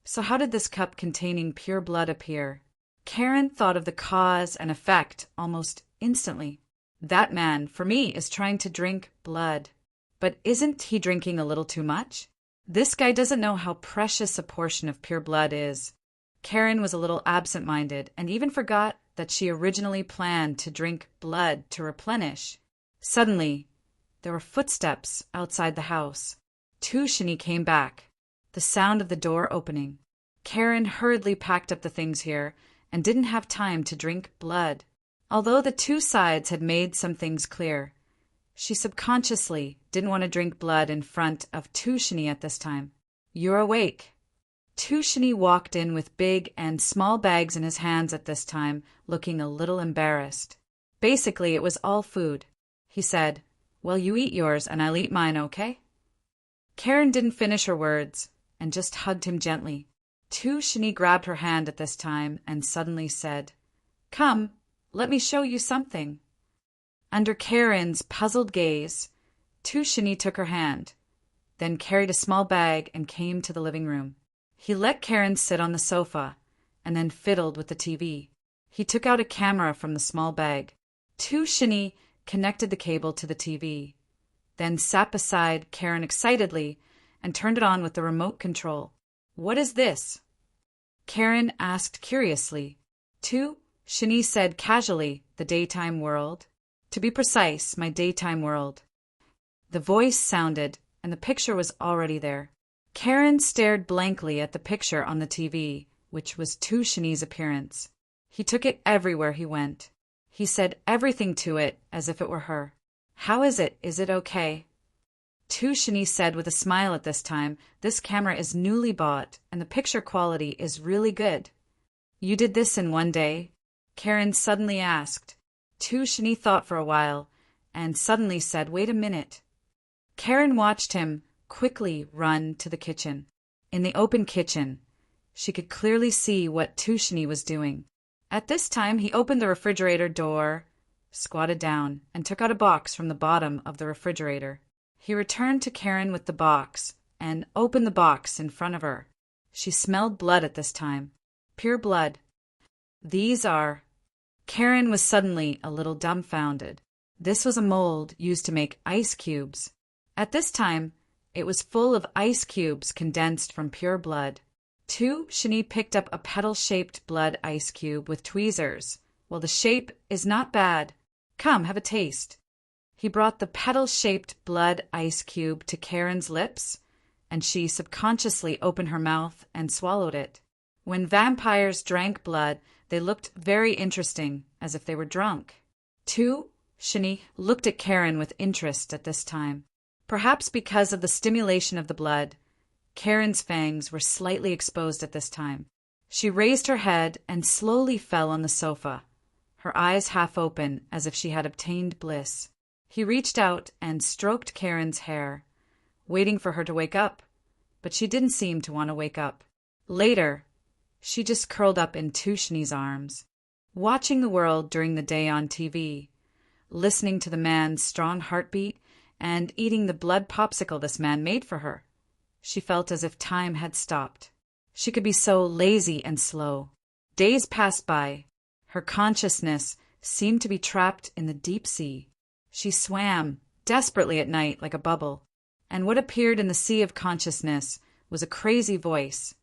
So how did this cup containing pure blood appear? Karen thought of the cause and effect almost instantly. That man, for me, is trying to drink blood. But isn't he drinking a little too much? This guy doesn't know how precious a portion of pure blood is. Karen was a little absent-minded and even forgot that she originally planned to drink blood to replenish. Suddenly, there were footsteps outside the house. Shani came back, the sound of the door opening. Karen hurriedly packed up the things here and didn't have time to drink blood. Although the two sides had made some things clear, she subconsciously didn't want to drink blood in front of Shani at this time. "You're awake." Shani walked in with big and small bags in his hands at this time, looking a little embarrassed. Basically, it was all food. He said, "Well, you eat yours and I'll eat mine, okay?" Karen didn't finish her words and just hugged him gently. Shani grabbed her hand at this time and suddenly said, "Come, let me show you something." Under Karen's puzzled gaze, Shani took her hand, then carried a small bag and came to the living room. He let Karen sit on the sofa and then fiddled with the TV. He took out a camera from the small bag. Shani connected the cable to the TV, then sat beside Karen excitedly and turned it on with the remote control. "What is this?" Karen asked curiously. Shani said casually, "The daytime world. To be precise, my daytime world." The voice sounded, and the picture was already there. Karen stared blankly at the picture on the TV, which was Shani's appearance. He took it everywhere he went. He said everything to it as if it were her. "How is it? Is it okay?" Shani said with a smile at this time, "This camera is newly bought, and the picture quality is really good." "You did this in one day?" Karen suddenly asked. Shani thought for a while, and suddenly said, "Wait a minute." Karen watched him quickly run to the kitchen. In the open kitchen, she could clearly see what Shani was doing. At this time, he opened the refrigerator door, squatted down, and took out a box from the bottom of the refrigerator. He returned to Karen with the box and opened the box in front of her. She smelled blood at this time. Pure blood. "These are..." Karen was suddenly a little dumbfounded. This was a mold used to make ice cubes. At this time, it was full of ice cubes condensed from pure blood. Shani picked up a petal-shaped blood ice cube with tweezers. "Well, the shape is not bad. Come, have a taste." He brought the petal-shaped blood ice cube to Karen's lips, and she subconsciously opened her mouth and swallowed it. When vampires drank blood, they looked very interesting, as if they were drunk. Shani looked at Karen with interest at this time. Perhaps because of the stimulation of the blood, Karen's fangs were slightly exposed at this time. She raised her head and slowly fell on the sofa, her eyes half open as if she had obtained bliss. He reached out and stroked Karen's hair, waiting for her to wake up, but she didn't seem to want to wake up. Later, she just curled up in Shani's arms, watching the world during the day on TV, listening to the man's strong heartbeat and eating the blood popsicle this man made for her. She felt as if time had stopped. She could be so lazy and slow. Days passed by. Her consciousness seemed to be trapped in the deep sea. She swam desperately at night like a bubble, and what appeared in the sea of consciousness was a crazy voice.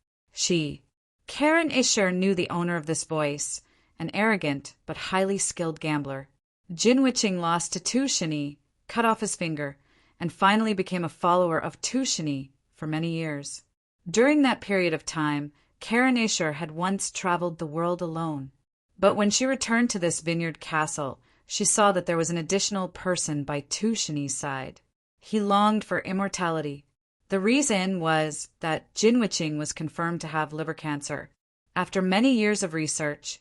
Karen Isher knew the owner of this voice, an arrogant but highly skilled gambler. Jinwiching lost to Shani, cut off his finger, and finally became a follower of Shani for many years. During that period of time, Karen Isher had once traveled the world alone. But when she returned to this vineyard castle, she saw that there was an additional person by Tushini's side. He longed for immortality. The reason was that Jinwiching was confirmed to have liver cancer. After many years of research,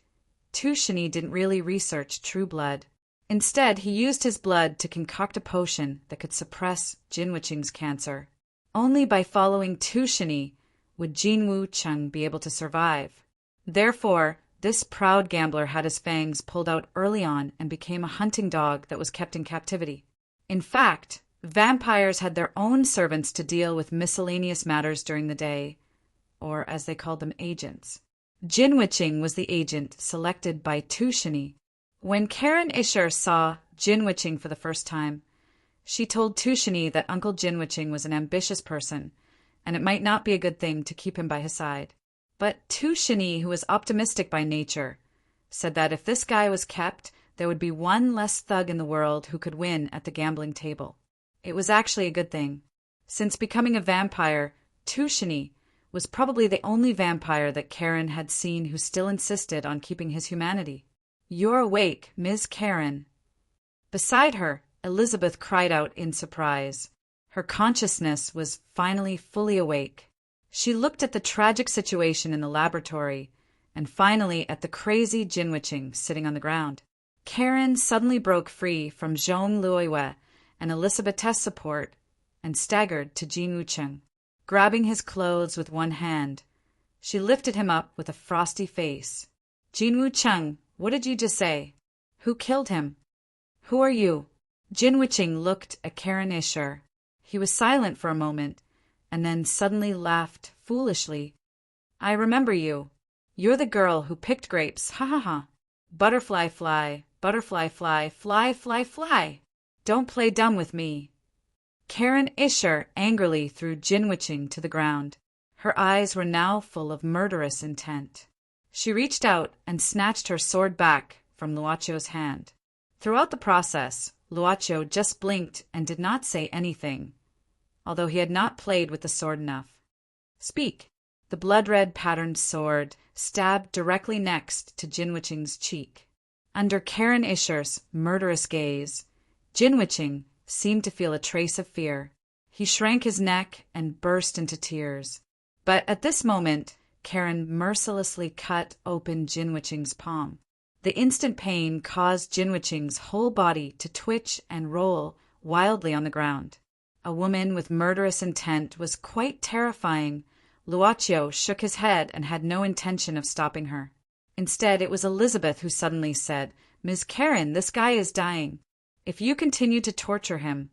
Tushini didn't really research true blood. Instead, he used his blood to concoct a potion that could suppress Jinwiching's cancer. Only by following Tushini would Jinwu Cheng be able to survive. Therefore, this proud gambler had his fangs pulled out early on and became a hunting dog that was kept in captivity. In fact, vampires had their own servants to deal with miscellaneous matters during the day, or as they called them, agents. Jinwiching was the agent selected by Tushini. When Karen Isher saw Jinwiching for the first time, she told Tushini that Uncle Jinwiching was an ambitious person, and it might not be a good thing to keep him by his side. But Tushini, who was optimistic by nature, said that if this guy was kept, there would be one less thug in the world who could win at the gambling table. It was actually a good thing. Since becoming a vampire, Tushini was probably the only vampire that Karen had seen who still insisted on keeping his humanity. "You're awake, Ms. Karen." Beside her, Elizabeth cried out in surprise. Her consciousness was finally fully awake. She looked at the tragic situation in the laboratory, and finally at the crazy Jinwiching sitting on the ground. Karen suddenly broke free from Zhong Luiwe and Elizabeth's support and staggered to Jinwu Cheng. Grabbing his clothes with one hand, she lifted him up with a frosty face. "Jinwu Cheng, what did you just say? Who killed him? Who are you?" Jinwiching looked at Karen Isher. He was silent for a moment, and then suddenly laughed foolishly. "I remember you. You're the girl who picked grapes, ha ha ha. Butterfly fly, fly, fly, fly. Don't play dumb with me." Karen Isher angrily threw Jinwiching to the ground. Her eyes were now full of murderous intent. She reached out and snatched her sword back from Luacio's hand. Throughout the process, Luacio just blinked and did not say anything, although he had not played with the sword enough. "Speak." The blood-red patterned sword stabbed directly next to Jinwiching's cheek. Under Karen Isher's murderous gaze, Jinwiching seemed to feel a trace of fear. He shrank his neck and burst into tears. But at this moment, Karen mercilessly cut open Jinwiching's palm. The instant pain caused Jinwiching's whole body to twitch and roll wildly on the ground. A woman with murderous intent was quite terrifying. Luacio shook his head and had no intention of stopping her. Instead, it was Elizabeth who suddenly said, "Ms. Karen, this guy is dying. If you continue to torture him,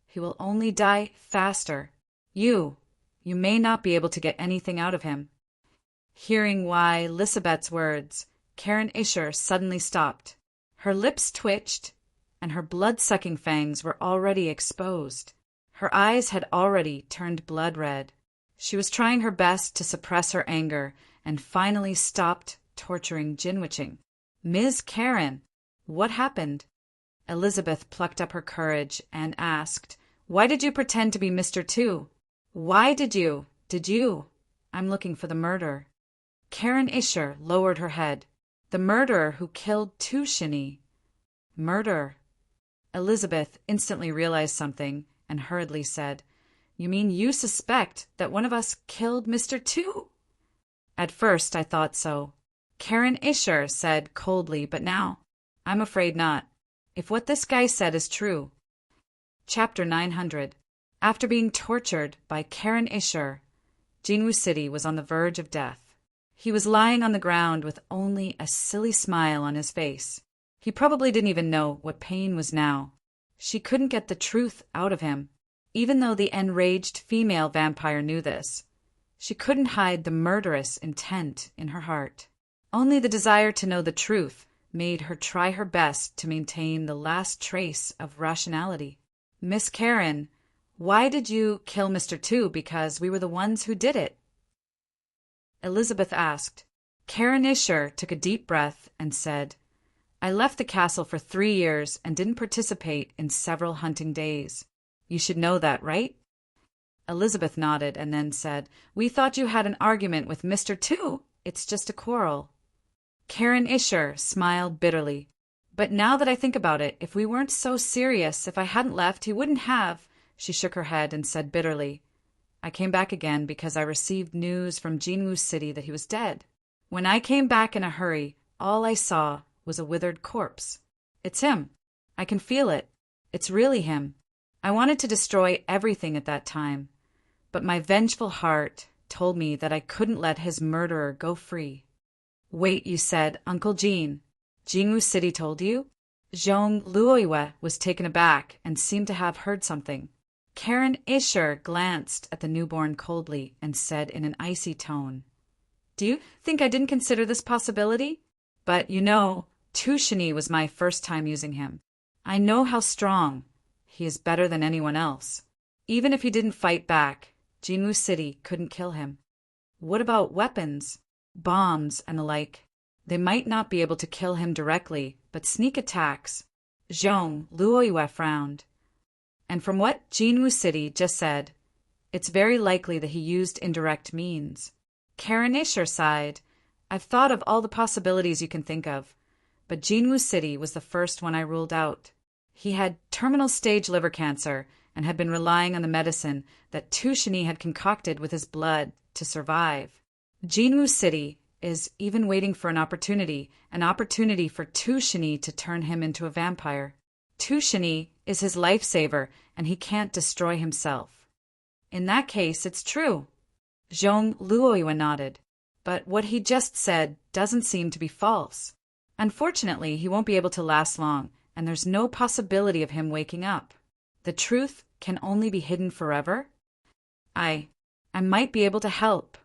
he will only die faster. You may not be able to get anything out of him." Hearing why Elizabeth's words, Karen Isher suddenly stopped. Her lips twitched, and her blood-sucking fangs were already exposed. Her eyes had already turned blood red. She was trying her best to suppress her anger and finally stopped torturing Jinwiching. "Ms. Karen, what happened?" Elizabeth plucked up her courage and asked, "Why did you pretend to be Mr. Tu? Why did you? I'm looking for the murderer." Karen Isher lowered her head. "The murderer who killed Tushini." "Murderer?" Elizabeth instantly realized something and hurriedly said, "You mean you suspect that one of us killed Mr. Tu?" "At first I thought so," Karen Isher said coldly, "but now I'm afraid not. If what this guy said is true." Chapter 900. After being tortured by Karen Isher, Jinwu City was on the verge of death. He was lying on the ground with only a silly smile on his face. He probably didn't even know what pain was now. She couldn't get the truth out of him. Even though the enraged female vampire knew this, she couldn't hide the murderous intent in her heart. Only the desire to know the truth made her try her best to maintain the last trace of rationality. "Miss Karen, why did you kill Mr. Tu? Because we were the ones who did it?" Elizabeth asked. Karen Isher took a deep breath and said, "I left the castle for 3 years and didn't participate in several hunting days. You should know that, right?" Elizabeth nodded and then said, "We thought you had an argument with Mr. Two. It's just a quarrel." Karen Isher smiled bitterly. "But now that I think about it, if we weren't so serious, if I hadn't left, he wouldn't have—" She shook her head and said bitterly, "I came back again because I received news from Jinwoo City that he was dead. When I came back in a hurry, all I saw was a withered corpse. It's him. I can feel it. It's really him. I wanted to destroy everything at that time, but my vengeful heart told me that I couldn't let his murderer go free." "Wait, you said Uncle Jean. Jinwoo City told you?" Zhong Luoyue was taken aback and seemed to have heard something. Karen Isher glanced at the newborn coldly and said in an icy tone, "Do you think I didn't consider this possibility? But you know, Tushini was my first time using him. I know how strong. He is better than anyone else. Even if he didn't fight back, Jinwoo City couldn't kill him. What about weapons? Bombs and the like? They might not be able to kill him directly, but sneak attacks." Zhong Luoyue frowned. "And from what Jinwoo City just said, it's very likely that he used indirect means." Karen Isher sighed. "I've thought of all the possibilities you can think of, but Jinwoo City was the first one I ruled out. He had terminal stage liver cancer and had been relying on the medicine that Tushini had concocted with his blood to survive. Jinwoo City is even waiting for an opportunity for Tushini to turn him into a vampire. Tushini is his lifesaver, and he can't destroy himself." "In that case, it's true." Zhong Luoyue nodded. "But what he just said doesn't seem to be false. Unfortunately, he won't be able to last long, and there's no possibility of him waking up. The truth can only be hidden forever." I might be able to help,"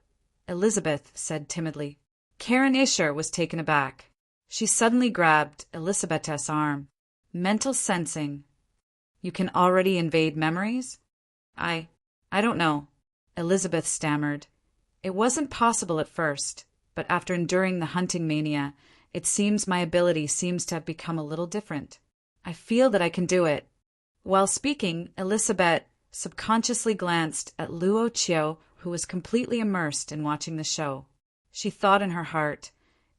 Elizabeth said timidly. Karen Isher was taken aback. She suddenly grabbed Elizabeth's arm. "Mental sensing. You can already invade memories?" I don't know," Elizabeth stammered. "It wasn't possible at first, but after enduring the hunting mania, it seems my ability seems to have become a little different. I feel that I can do it." While speaking, Elizabeth subconsciously glanced at Luo Chiu, who was completely immersed in watching the show. She thought in her heart,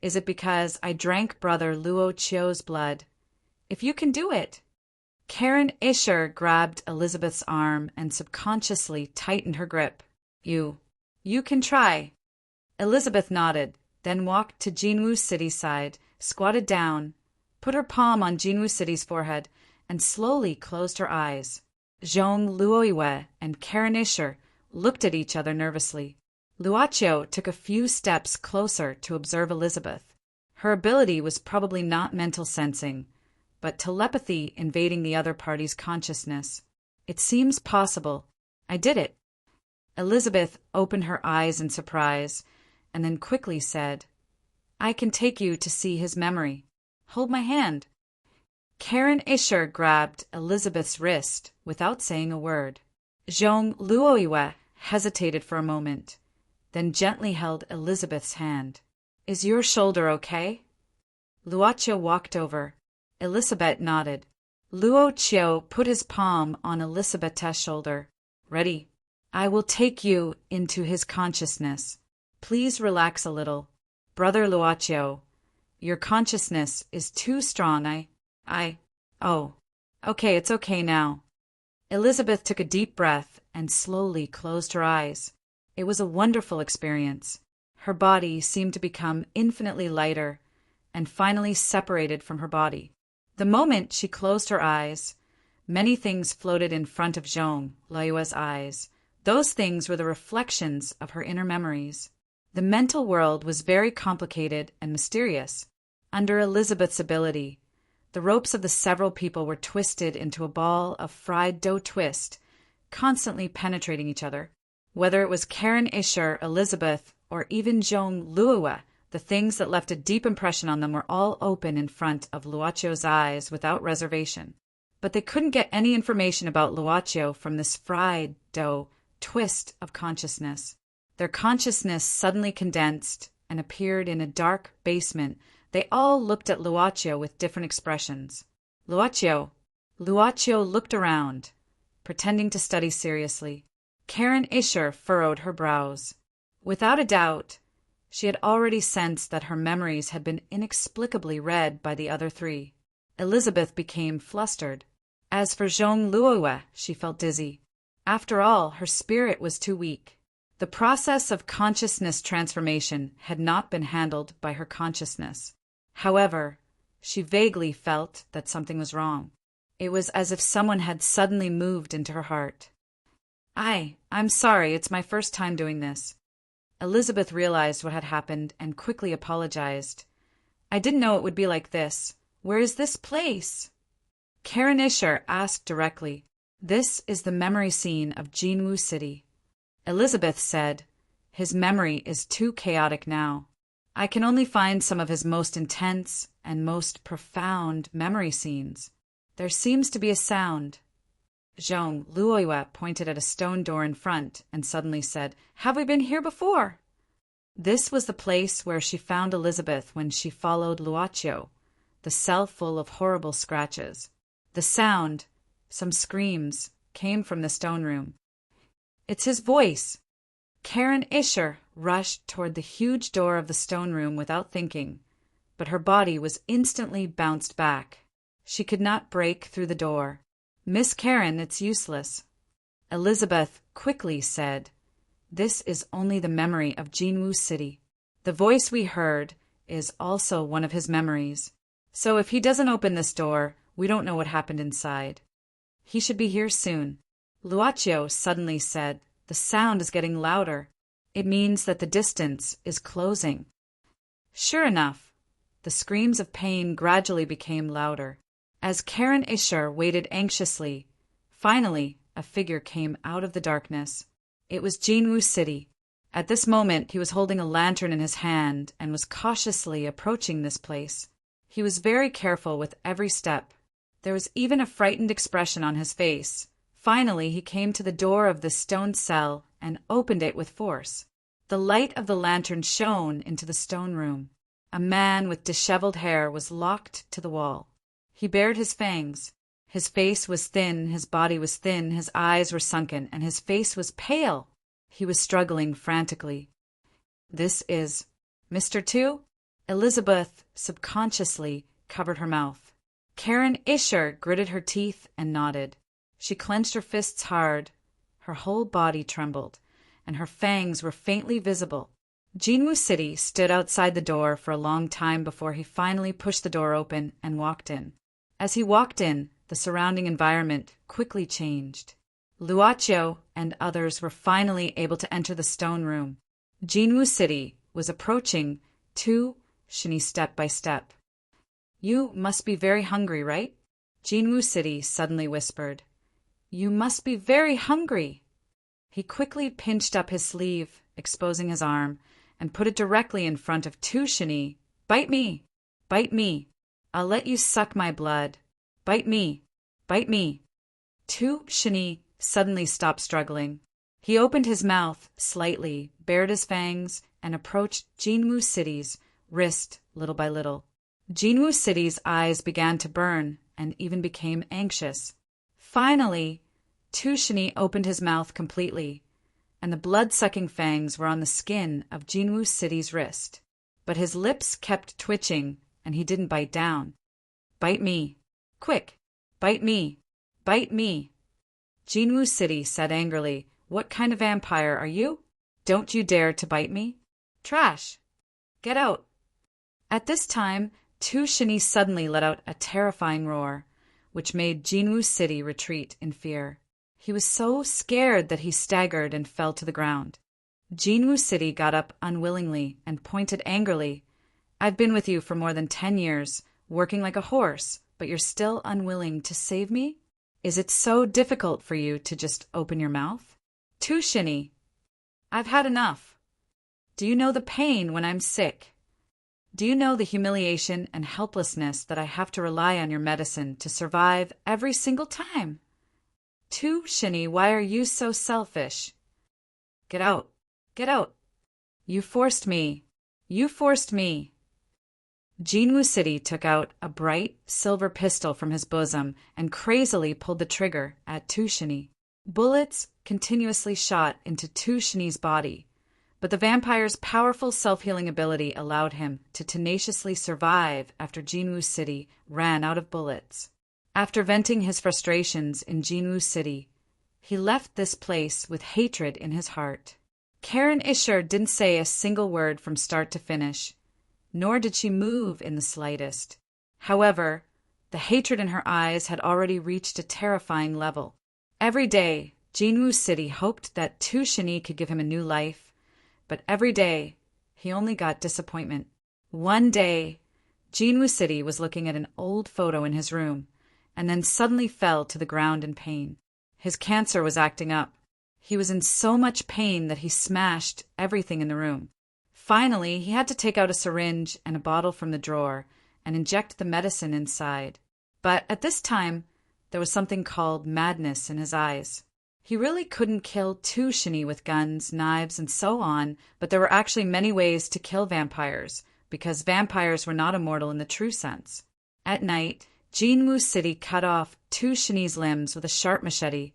"Is it because I drank brother Luo Chiu's blood? If you can do it." Karen Isher grabbed Elizabeth's arm and subconsciously tightened her grip. You can try." Elizabeth nodded, then walked to Jinwoo City's side, squatted down, put her palm on Jinwoo City's forehead, and slowly closed her eyes. Zhong Luoyue and Karen Isher looked at each other nervously. Luochio took a few steps closer to observe Elizabeth. Her ability was probably not mental sensing, but telepathy invading the other party's consciousness. "It seems possible. I did it." Elizabeth opened her eyes in surprise, and then quickly said, "I can take you to see his memory. Hold my hand." Karen Isher grabbed Elizabeth's wrist without saying a word. Zhong Luoyue hesitated for a moment, then gently held Elizabeth's hand. "Is your shoulder okay?" Luochio walked over. Elizabeth nodded. Luochio put his palm on Elizabeth's shoulder. "Ready? I will take you into his consciousness. Please relax a little. Brother Luochio, your consciousness is too strong. Oh, okay, it's okay now." Elizabeth took a deep breath and slowly closed her eyes. It was a wonderful experience. Her body seemed to become infinitely lighter and finally separated from her body. The moment she closed her eyes, many things floated in front of Zhong Luoyue's eyes. Those things were the reflections of her inner memories. The mental world was very complicated and mysterious. Under Elizabeth's ability, the ropes of the several people were twisted into a ball of fried dough twist, constantly penetrating each other. Whether it was Karen Isher, Elizabeth, or even Zhong Luoyue, the things that left a deep impression on them were all open in front of Luochio's eyes without reservation. But they couldn't get any information about Luochio from this fried dough twist of consciousness. Their consciousness suddenly condensed and appeared in a dark basement. They all looked at Luochio with different expressions. Luochio looked around, pretending to study seriously. Karen Isher furrowed her brows. Without a doubt, she had already sensed that her memories had been inexplicably read by the other three. Elizabeth became flustered. As for Zhong Luoyue, she felt dizzy. After all, her spirit was too weak. The process of consciousness transformation had not been handled by her consciousness. However, she vaguely felt that something was wrong. It was as if someone had suddenly moved into her heart. I'm sorry, it's my first time doing this. Elizabeth realized what had happened and quickly apologized. I didn't know it would be like this. Where is this place? Karen Isher asked directly. This is the memory scene of Jinwu City. Elizabeth said, his memory is too chaotic now. I can only find some of his most intense and most profound memory scenes. There seems to be a sound. Zhong Luoyue pointed at a stone door in front and suddenly said, Have we been here before? This was the place where she found Elizabeth when she followed Luochio, the cell full of horrible scratches. The sound, some screams, came from the stone room. It's his voice. Karen Isher rushed toward the huge door of the stone room without thinking, but her body was instantly bounced back. She could not break through the door. Miss Karen, it's useless. Elizabeth quickly said, This is only the memory of Jinwu City. The voice we heard is also one of his memories. So if he doesn't open this door, we don't know what happened inside. He should be here soon. Luochio suddenly said, The sound is getting louder. It means that the distance is closing. Sure enough, the screams of pain gradually became louder. As Karen Isher waited anxiously, finally a figure came out of the darkness. It was Jinwu City. At this moment he was holding a lantern in his hand and was cautiously approaching this place. He was very careful with every step. There was even a frightened expression on his face. Finally he came to the door of the stone cell and opened it with force. The light of the lantern shone into the stone room. A man with disheveled hair was locked to the wall. He bared his fangs. His face was thin, his body was thin, his eyes were sunken, and his face was pale. He was struggling frantically. This is Mr. Two? Elizabeth subconsciously covered her mouth. Karen Isher gritted her teeth and nodded. She clenched her fists hard. Her whole body trembled, and her fangs were faintly visible. Jinwu City stood outside the door for a long time before he finally pushed the door open and walked in. As he walked in, the surrounding environment quickly changed. Luochio and others were finally able to enter the stone room. Jinwu City was approaching Two Shini step by step. You must be very hungry, right? Jinwu City suddenly whispered. You must be very hungry. He quickly pinched up his sleeve, exposing his arm, and put it directly in front of Tu Shini. Bite me! Bite me! I'll let you suck my blood. Bite me! Bite me! Tu Shini suddenly stopped struggling. He opened his mouth slightly, bared his fangs, and approached Jinwu City's wrist little by little. Jinwu City's eyes began to burn and even became anxious. Finally, Tu Shini opened his mouth completely, and the blood-sucking fangs were on the skin of Jinwu City's wrist. But his lips kept twitching, and he didn't bite down. Bite me. Quick! Bite me! Bite me! Jinwu City said angrily, What kind of vampire are you? Don't you dare to bite me? Trash! Get out! At this time, Tu Shini suddenly let out a terrifying roar, which made Jinwu City retreat in fear. He was so scared that he staggered and fell to the ground. Jinwu City got up unwillingly and pointed angrily. I've been with you for more than 10 years, working like a horse, but you're still unwilling to save me? Is it so difficult for you to just open your mouth? Tu Shini, I've had enough. Do you know the pain when I'm sick? Do you know the humiliation and helplessness that I have to rely on your medicine to survive every single time? Tu Shini, why are you so selfish? Get out. Get out. You forced me. You forced me. Jinwu City took out a bright silver pistol from his bosom and crazily pulled the trigger at Tu Shini. Bullets continuously shot into Tu Shini's body, but the vampire's powerful self-healing ability allowed him to tenaciously survive after Jinwu City ran out of bullets. After venting his frustrations in Jinwu City, he left this place with hatred in his heart. Karen Isher didn't say a single word from start to finish, nor did she move in the slightest. However, the hatred in her eyes had already reached a terrifying level. Every day, Jinwu City hoped that Tu Shini could give him a new life, but every day, he only got disappointment. One day, Jinwu City was looking at an old photo in his room, and then suddenly fell to the ground in pain. His cancer was acting up. He was in so much pain that he smashed everything in the room. Finally, he had to take out a syringe and a bottle from the drawer and inject the medicine inside. But at this time, there was something called madness in his eyes. He really couldn't kill Tu Shini with guns, knives, and so on, but there were actually many ways to kill vampires, because vampires were not immortal in the true sense. At night, Jinwu City cut off Tu Shini's limbs with a sharp machete,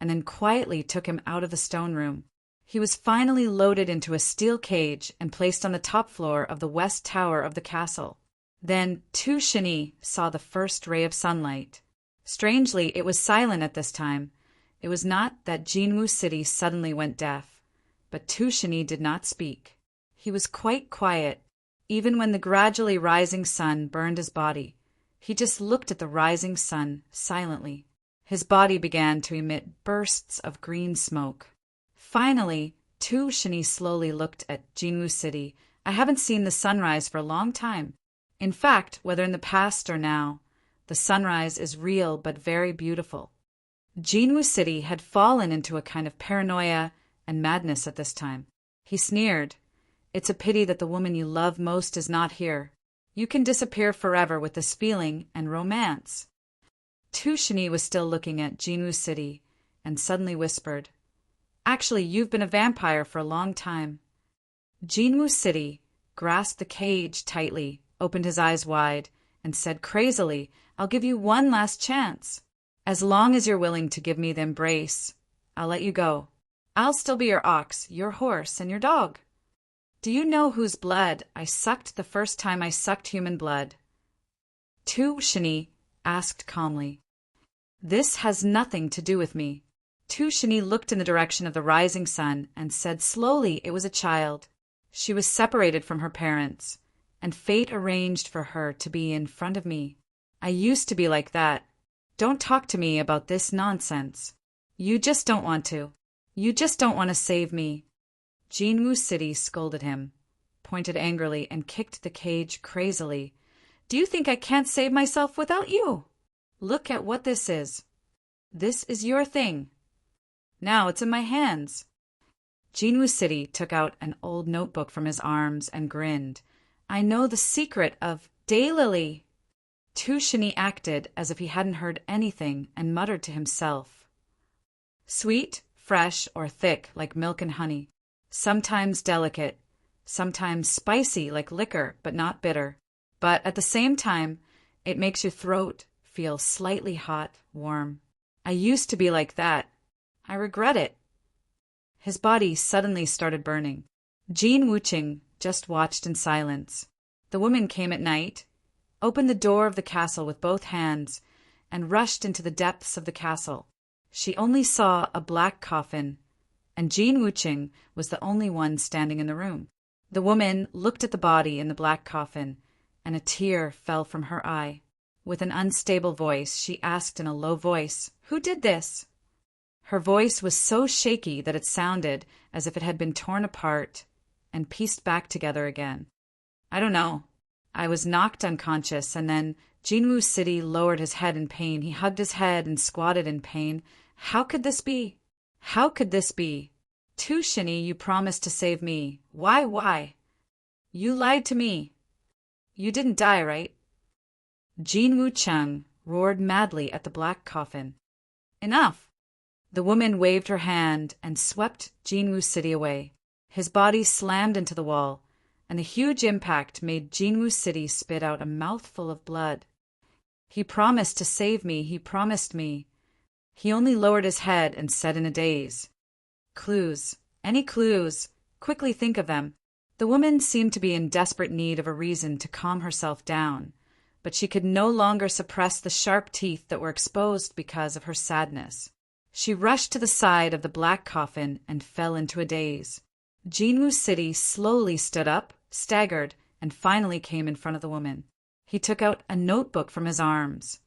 and then quietly took him out of the stone room. He was finally loaded into a steel cage and placed on the top floor of the west tower of the castle. Then Tu Shini saw the first ray of sunlight. Strangely, it was silent at this time. It was not that Jinwu City suddenly went deaf, but Tu Shini did not speak. He was quite quiet, even when the gradually rising sun burned his body. He just looked at the rising sun silently. His body began to emit bursts of green smoke. Finally, Tu Shini slowly looked at Jinwu City. I haven't seen the sunrise for a long time. In fact, whether in the past or now, the sunrise is real but very beautiful. Jinwu City had fallen into a kind of paranoia and madness at this time. He sneered. It's a pity that the woman you love most is not here. You can disappear forever with this feeling and romance. Tu Shini was still looking at Jinwu City and suddenly whispered, Actually, you've been a vampire for a long time. Jinwu City grasped the cage tightly, opened his eyes wide, and said crazily, I'll give you one last chance. As long as you're willing to give me the embrace, I'll let you go. I'll still be your ox, your horse, and your dog. Do you know whose blood I sucked the first time I sucked human blood? Tu Shini asked calmly. This has nothing to do with me. Tu Shini looked in the direction of the rising sun and said slowly it was a child. She was separated from her parents, and fate arranged for her to be in front of me. I used to be like that. Don't talk to me about this nonsense. You just don't want to. You just don't want to save me. Jinwu City scolded him, pointed angrily, and kicked the cage crazily. Do you think I can't save myself without you? Look at what this is. This is your thing. Now it's in my hands. Jinwu City took out an old notebook from his arms and grinned. I know the secret of Daylily. Tu Shini acted as if he hadn't heard anything and muttered to himself. Sweet, fresh, or thick like milk and honey. Sometimes delicate, sometimes spicy like liquor but not bitter. But at the same time, it makes your throat feel slightly hot, warm. I used to be like that. I regret it. His body suddenly started burning. Jin Wuqing just watched in silence. The woman came at night, opened the door of the castle with both hands, and rushed into the depths of the castle. She only saw a black coffin, and Jin Wuqing was the only one standing in the room. The woman looked at the body in the black coffin, and a tear fell from her eye. With an unstable voice, she asked in a low voice, Who did this? Her voice was so shaky that it sounded as if it had been torn apart and pieced back together again. I don't know. I was knocked unconscious, and then Jinwu City lowered his head in pain. He hugged his head and squatted in pain. How could this be? How could this be? Tu Shini, you promised to save me. Why? You lied to me. You didn't die, right? Jin Wucheng roared madly at the black coffin. Enough! The woman waved her hand and swept Jinwu City away. His body slammed into the wall, and the huge impact made Jinwu City spit out a mouthful of blood. He promised to save me, he promised me. He only lowered his head and said in a daze, "Clues. Any clues? Quickly think of them." The woman seemed to be in desperate need of a reason to calm herself down, but she could no longer suppress the sharp teeth that were exposed because of her sadness. She rushed to the side of the black coffin and fell into a daze. Jinwoo City slowly stood up, staggered, and finally came in front of the woman. He took out a notebook from his arms.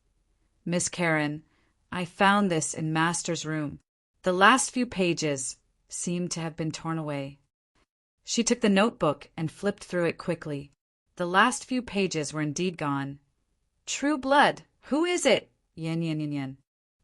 "Miss Karen, I found this in Master's room." The last few pages seemed to have been torn away. She took the notebook and flipped through it quickly. The last few pages were indeed gone. "True blood! Who is it?" Yin yin yin yin.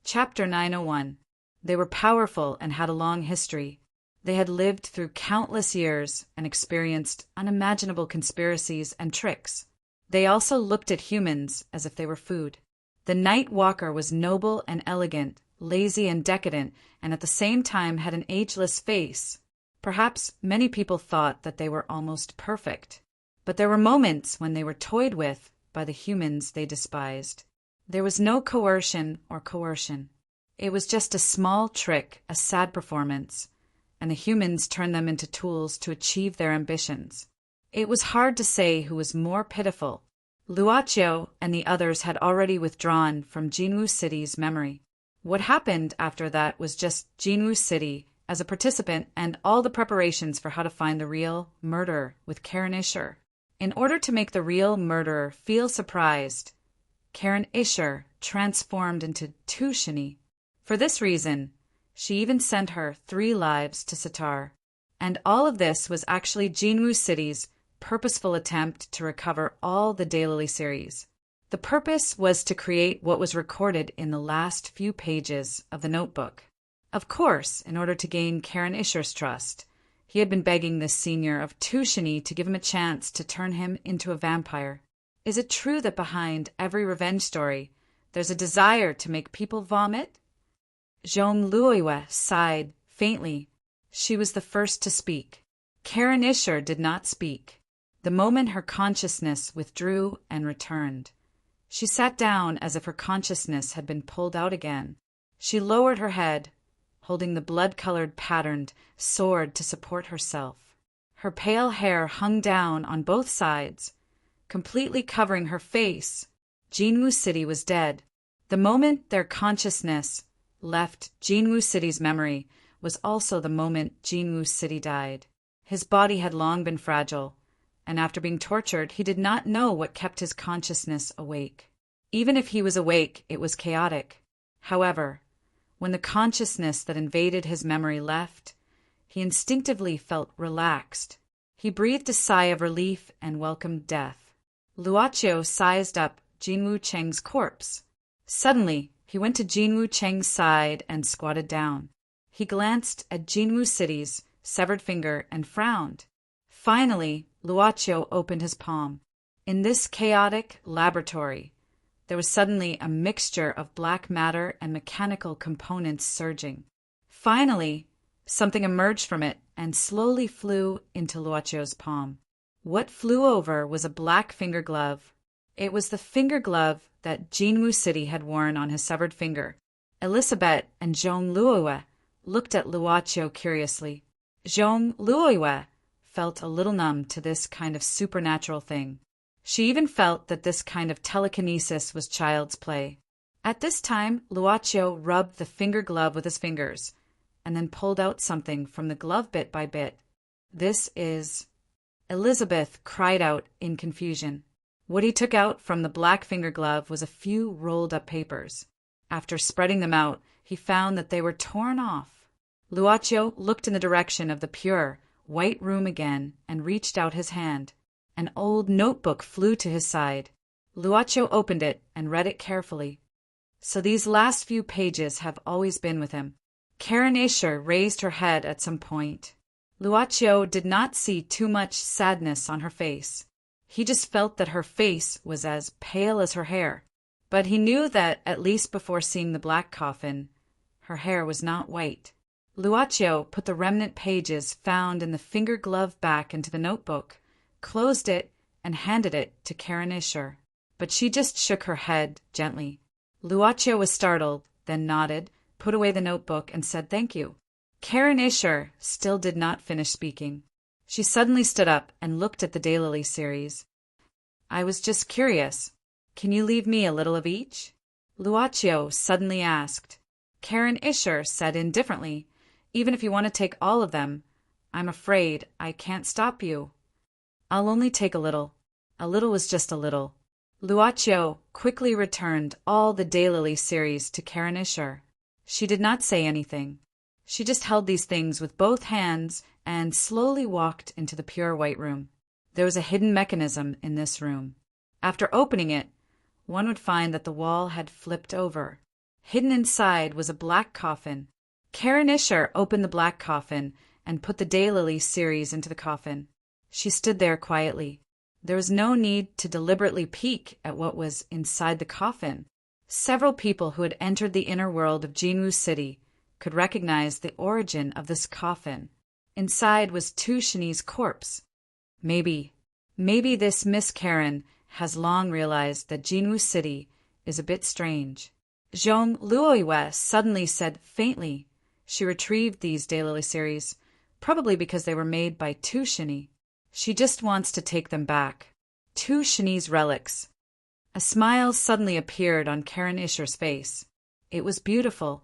Chapter 901. They were powerful and had a long history. They had lived through countless years and experienced unimaginable conspiracies and tricks. They also looked at humans as if they were food. The Night Walker was noble and elegant, lazy and decadent, and at the same time had an ageless face. Perhaps many people thought that they were almost perfect. But there were moments when they were toyed with by the humans they despised. There was no coercion or coercion. It was just a small trick, a sad performance, and the humans turned them into tools to achieve their ambitions. It was hard to say who was more pitiful. Luochio and the others had already withdrawn from Jinwoo City's memory. What happened after that was just Jinwoo City as a participant and all the preparations for how to find the real murderer with Karen Isher. In order to make the real murderer feel surprised, Karen Isher transformed into Tushini. For this reason, she even sent her 3 lives to Sitar. And all of this was actually Jinwoo City's purposeful attempt to recover all the Daylily series. The purpose was to create what was recorded in the last few pages of the notebook. Of course, in order to gain Karen Isher's trust, he had been begging this senior of Tushini to give him a chance to turn him into a vampire. Is it true that behind every revenge story, there's a desire to make people vomit? Zhong Luoyue sighed faintly. She was the first to speak. Karen Isher did not speak. The moment her consciousness withdrew and returned, she sat down as if her consciousness had been pulled out again. She lowered her head, holding the blood-colored patterned sword to support herself. Her pale hair hung down on both sides, completely covering her face. Jinwoo City was dead. The moment their consciousness left Jinwoo City's memory was also the moment Jinwoo City died. His body had long been fragile, and after being tortured, he did not know what kept his consciousness awake. Even if he was awake, it was chaotic. However, when the consciousness that invaded his memory left, he instinctively felt relaxed. He breathed a sigh of relief and welcomed death. Luochio sized up Jinwoo Cheng's corpse. Suddenly, he went to Jinwoo Cheng's side and squatted down. He glanced at Jinwoo City's severed finger and frowned. Finally, Luochio opened his palm. In this chaotic laboratory, there was suddenly a mixture of black matter and mechanical components surging. Finally, something emerged from it and slowly flew into Luochio's palm. What flew over was a black finger glove. It was the finger glove that Jinwoo City had worn on his severed finger. Elizabeth and Zhong Luoyue looked at Luochio curiously. Zhong Luoyue felt a little numb to this kind of supernatural thing. She even felt that this kind of telekinesis was child's play. At this time, Luochio rubbed the finger glove with his fingers, and then pulled out something from the glove bit by bit. "This is—" Elizabeth cried out in confusion. What he took out from the black finger glove was a few rolled-up papers. After spreading them out, he found that they were torn off. Luochio looked in the direction of the pure, white room again and reached out his hand. An old notebook flew to his side. Luochio opened it and read it carefully. So these last few pages have always been with him. Karen Isher raised her head at some point. Luochio did not see too much sadness on her face. He just felt that her face was as pale as her hair. But he knew that, at least before seeing the black coffin, her hair was not white. Luochio put the remnant pages found in the finger glove back into the notebook, closed it, and handed it to Karen Isher. But she just shook her head gently. Luochio was startled, then nodded, put away the notebook, and said thank you. Karen Isher still did not finish speaking. She suddenly stood up and looked at the daylily series. I was just curious. Can you leave me a little of each? Luaccio suddenly asked. Karen Isher said indifferently, even if you want to take all of them, I'm afraid I can't stop you. I'll only take a little. A little was just a little. Luaccio quickly returned all the daylily series to Karen Isher. She did not say anything. She just held these things with both hands and slowly walked into the pure white room. There was a hidden mechanism in this room. After opening it, one would find that the wall had flipped over. Hidden inside was a black coffin. Karen Isher opened the black coffin and put the daylily series into the coffin. She stood there quietly. There was no need to deliberately peek at what was inside the coffin. Several people who had entered the inner world of Jinwu City could recognize the origin of this coffin. Inside was Tu Shini's corpse. Maybe this Miss Karen has long realized that Jinwu City is a bit strange. Zhong Luoyue suddenly said faintly. She retrieved these daylily series, probably because they were made by Tu Shini. She just wants to take them back. Tu Shini's relics. A smile suddenly appeared on Karen Isher's face. It was beautiful.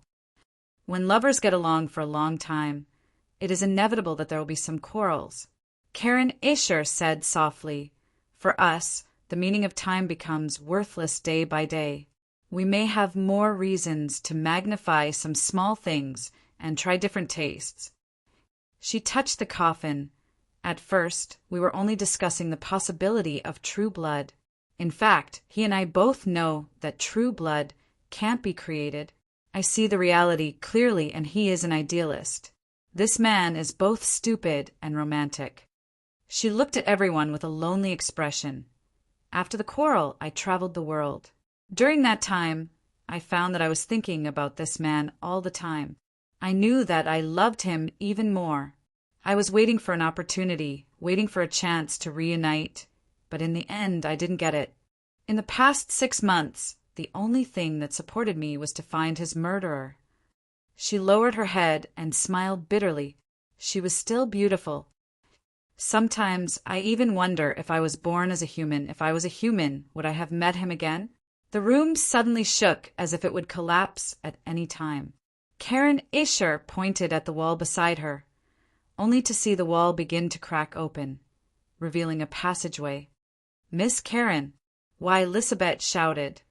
When lovers get along for a long time, it is inevitable that there will be some quarrels. Karen Isher said softly, for us, the meaning of time becomes worthless day by day. We may have more reasons to magnify some small things and try different tastes. She touched the coffin. At first, we were only discussing the possibility of true blood. In fact, he and I both know that true blood can't be created. I see the reality clearly, and he is an idealist. This man is both stupid and romantic. She looked at everyone with a lonely expression. After the quarrel, I traveled the world. During that time, I found that I was thinking about this man all the time. I knew that I loved him even more. I was waiting for an opportunity, waiting for a chance to reunite, but in the end, I didn't get it. In the past 6 months, the only thing that supported me was to find his murderer. She lowered her head and smiled bitterly. She was still beautiful. Sometimes I even wonder if I was born as a human. If I was a human, would I have met him again? The room suddenly shook as if it would collapse at any time. Karen Isher pointed at the wall beside her, only to see the wall begin to crack open, revealing a passageway. Miss Karen! Why, Lisabeth shouted,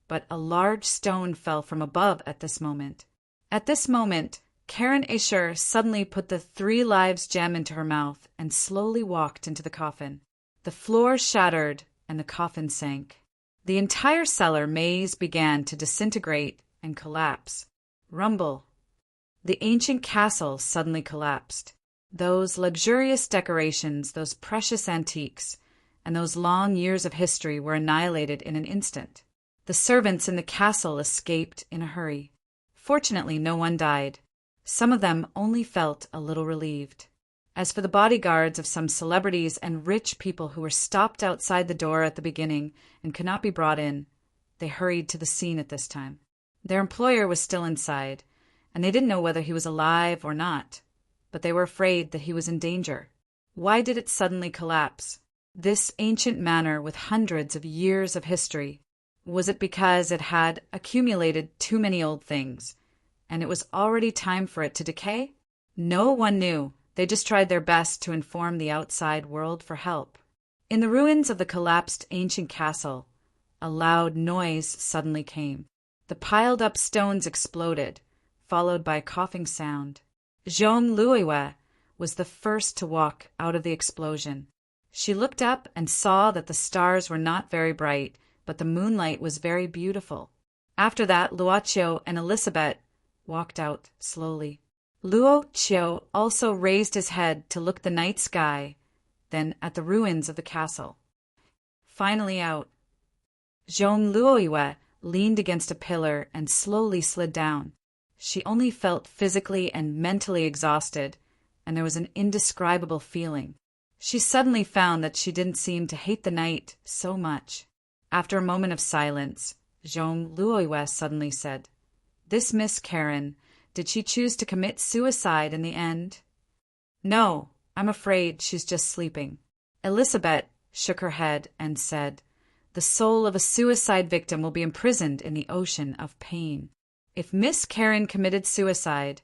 but a large stone fell from above at this moment. At this moment, Karen Isher suddenly put the 3 lives gem into her mouth and slowly walked into the coffin. The floor shattered and the coffin sank. The entire cellar maze began to disintegrate and collapse. Rumble. The ancient castle suddenly collapsed. Those luxurious decorations, those precious antiques, and those long years of history were annihilated in an instant. The servants in the castle escaped in a hurry. Fortunately, no one died. Some of them only felt a little relieved. As for the bodyguards of some celebrities and rich people who were stopped outside the door at the beginning and could not be brought in, they hurried to the scene at this time. Their employer was still inside, and they didn't know whether he was alive or not, but they were afraid that he was in danger. Why did it suddenly collapse? This ancient manor with hundreds of years of history, was it because it had accumulated too many old things, and it was already time for it to decay? No one knew. They just tried their best to inform the outside world for help. In the ruins of the collapsed ancient castle, a loud noise suddenly came. The piled-up stones exploded, followed by a coughing sound. Zhong Luoyue was the first to walk out of the explosion. She looked up and saw that the stars were not very bright, but the moonlight was very beautiful. After that, Luocio and Elizabeth walked out slowly. Luocio also raised his head to look the night sky, then at the ruins of the castle. Finally out. Zhong Luoyue leaned against a pillar and slowly slid down. She only felt physically and mentally exhausted, and there was an indescribable feeling. She suddenly found that she didn't seem to hate the night so much. After a moment of silence, Zhong Luoyue suddenly said, This Miss Karen, did she choose to commit suicide in the end? No, I'm afraid she's just sleeping. Elizabeth shook her head and said, the soul of a suicide victim will be imprisoned in the ocean of pain. If Miss Karen committed suicide,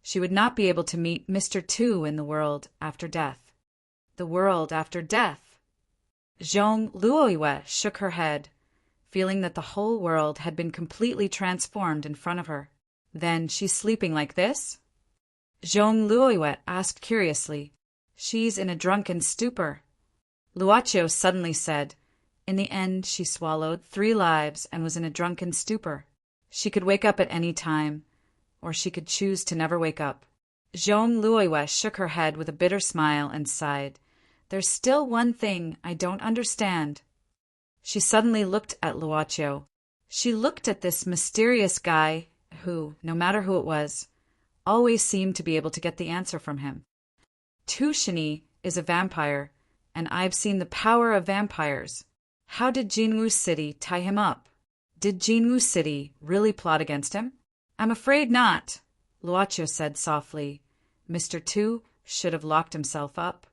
she would not be able to meet Mr. Tu in the world after death. The world after death. Zhong Luoyue shook her head, feeling that the whole world had been completely transformed in front of her. Then she's sleeping like this? Zhong Luoyue asked curiously. She's in a drunken stupor. Luochio suddenly said, in the end she swallowed 3 lives and was in a drunken stupor. She could wake up at any time, or she could choose to never wake up. Zhong Luoyue shook her head with a bitter smile and sighed. There's still one thing I don't understand. She suddenly looked at Luochio. She looked at this mysterious guy who, no matter who it was, always seemed to be able to get the answer from him. Tu Shini is a vampire, and I've seen the power of vampires. How did Jinwu City tie him up? Did Jinwu City really plot against him? I'm afraid not, Luochio said softly. Mr. Tu should have locked himself up.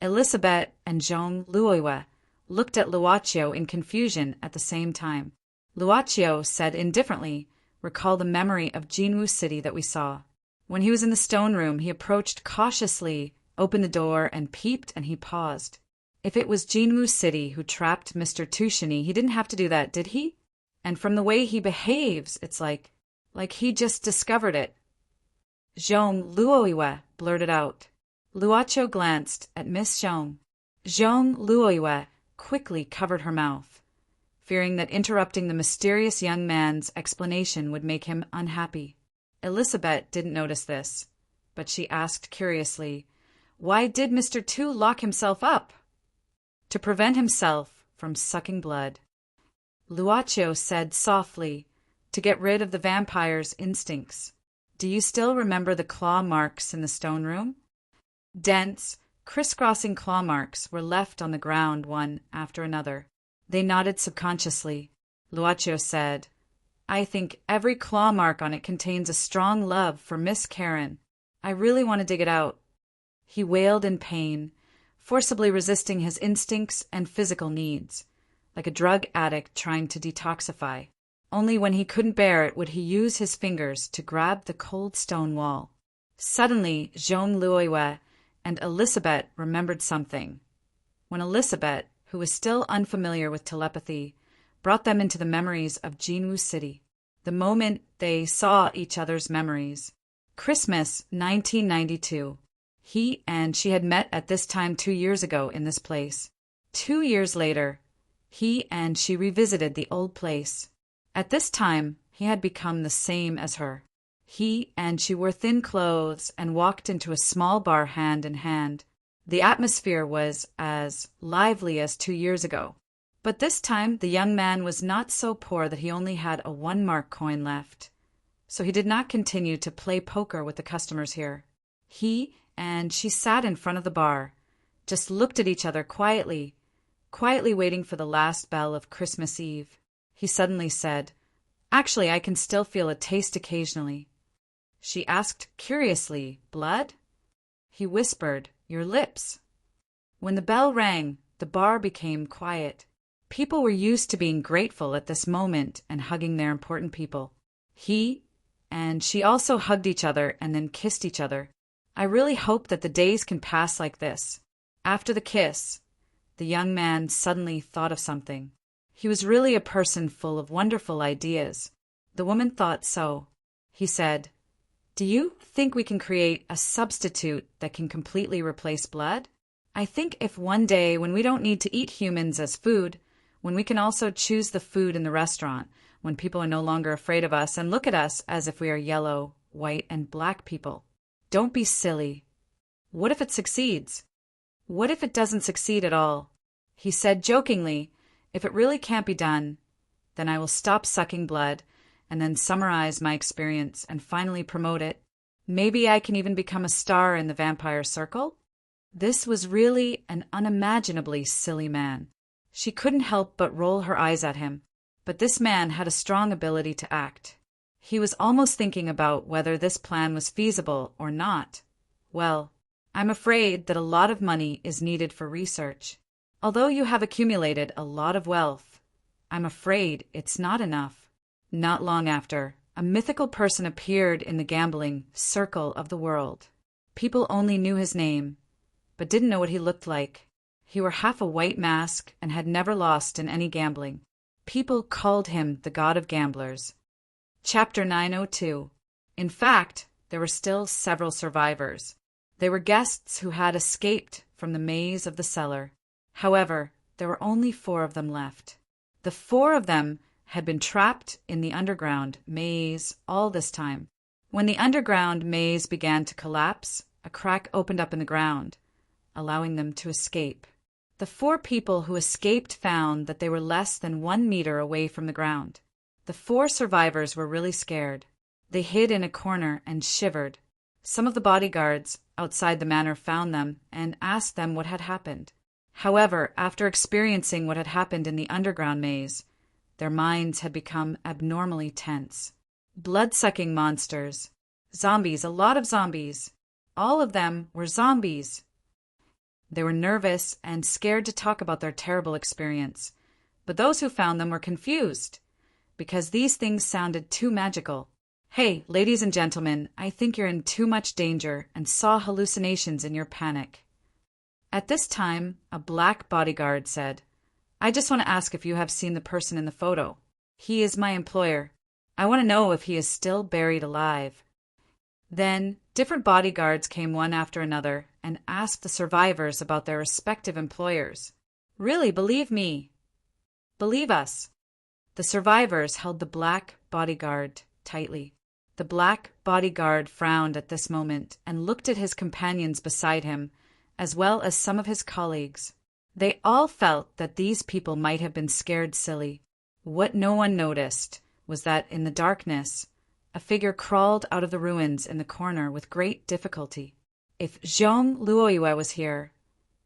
Elizabeth and Zhong Luoyue looked at Luochio in confusion at the same time. Luochio said indifferently, recall the memory of Jinwu City that we saw. When he was in the stone room, he approached cautiously, opened the door, and peeped, and he paused. If it was Jinwu City who trapped Mr. Tushini, he didn't have to do that, did he? And from the way he behaves, it's like he just discovered it. Zhong Luoyue blurted out. Luochio glanced at Miss Zhong. Zhong Luoyue quickly covered her mouth, fearing that interrupting the mysterious young man's explanation would make him unhappy. Elizabeth didn't notice this, but she asked curiously, why did Mr. Tu lock himself up? To prevent himself from sucking blood. Luochio said softly, to get rid of the vampire's instincts. Do you still remember the claw marks in the stone room? Dense, crisscrossing claw marks were left on the ground one after another. They nodded subconsciously. Luochio said, I think every claw mark on it contains a strong love for Miss Karen. I really want to dig it out. He wailed in pain, forcibly resisting his instincts and physical needs, like a drug addict trying to detoxify. Only when he couldn't bear it would he use his fingers to grab the cold stone wall. Suddenly, Zhong Luoyue and Elizabeth remembered something. When Elizabeth, who was still unfamiliar with telepathy, brought them into the memories of Jinwu City. The moment they saw each other's memories. Christmas 1992. He and she had met at this time 2 years ago in this place. 2 years later, he and she revisited the old place. At this time, he had become the same as her. He and she wore thin clothes and walked into a small bar hand in hand. The atmosphere was as lively as 2 years ago. But this time, the young man was not so poor that he only had a 1-mark coin left. So he did not continue to play poker with the customers here. He and she sat in front of the bar, just looked at each other quietly waiting for the last bell of Christmas Eve. He suddenly said, Actually, I can still feel a taste occasionally. She asked curiously, Blood? He whispered, Your lips. When the bell rang, the bar became quiet. People were used to being grateful at this moment and hugging their important people. He and she also hugged each other and then kissed each other. I really hope that the days can pass like this. After the kiss, the young man suddenly thought of something. He was really a person full of wonderful ideas. The woman thought so. He said, Do you think we can create a substitute that can completely replace blood? I think if one day when we don't need to eat humans as food, when we can also choose the food in the restaurant, when people are no longer afraid of us and look at us as if we are yellow, white, and black people. Don't be silly. What if it succeeds? What if it doesn't succeed at all? He said jokingly, If it really can't be done, then I will stop sucking blood and then summarize my experience and finally promote it. Maybe I can even become a star in the vampire circle? This was really an unimaginably silly man. She couldn't help but roll her eyes at him, but this man had a strong ability to act. He was almost thinking about whether this plan was feasible or not. Well, I'm afraid that a lot of money is needed for research. Although you have accumulated a lot of wealth, I'm afraid it's not enough. Not long after, a mythical person appeared in the gambling circle of the world. People only knew his name, but didn't know what he looked like. He wore half a white mask and had never lost in any gambling. People called him the god of gamblers. Chapter 902. In fact, there were still several survivors. They were guests who had escaped from the maze of the cellar. However, there were only 4 of them left. The 4 of them had been trapped in the underground maze all this time. When the underground maze began to collapse, a crack opened up in the ground, allowing them to escape. The 4 people who escaped found that they were less than 1 meter away from the ground. The 4 survivors were really scared. They hid in a corner and shivered. Some of the bodyguards outside the manor found them and asked them what had happened. However, after experiencing what had happened in the underground maze, their minds had become abnormally tense. Blood-sucking monsters. Zombies, a lot of zombies. All of them were zombies. They were nervous and scared to talk about their terrible experience, but those who found them were confused, because these things sounded too magical. Hey, ladies and gentlemen, I think you're in too much danger and saw hallucinations in your panic. At this time, a black bodyguard said, I just want to ask if you have seen the person in the photo. He is my employer. I want to know if he is still buried alive. Then, different bodyguards came one after another and asked the survivors about their respective employers. Really, believe me. Believe us. The survivors held the black bodyguard tightly. The black bodyguard frowned at this moment and looked at his companions beside him, as well as some of his colleagues. They all felt that these people might have been scared silly. What no one noticed was that in the darkness, a figure crawled out of the ruins in the corner with great difficulty. If Zhong Luoyue was here,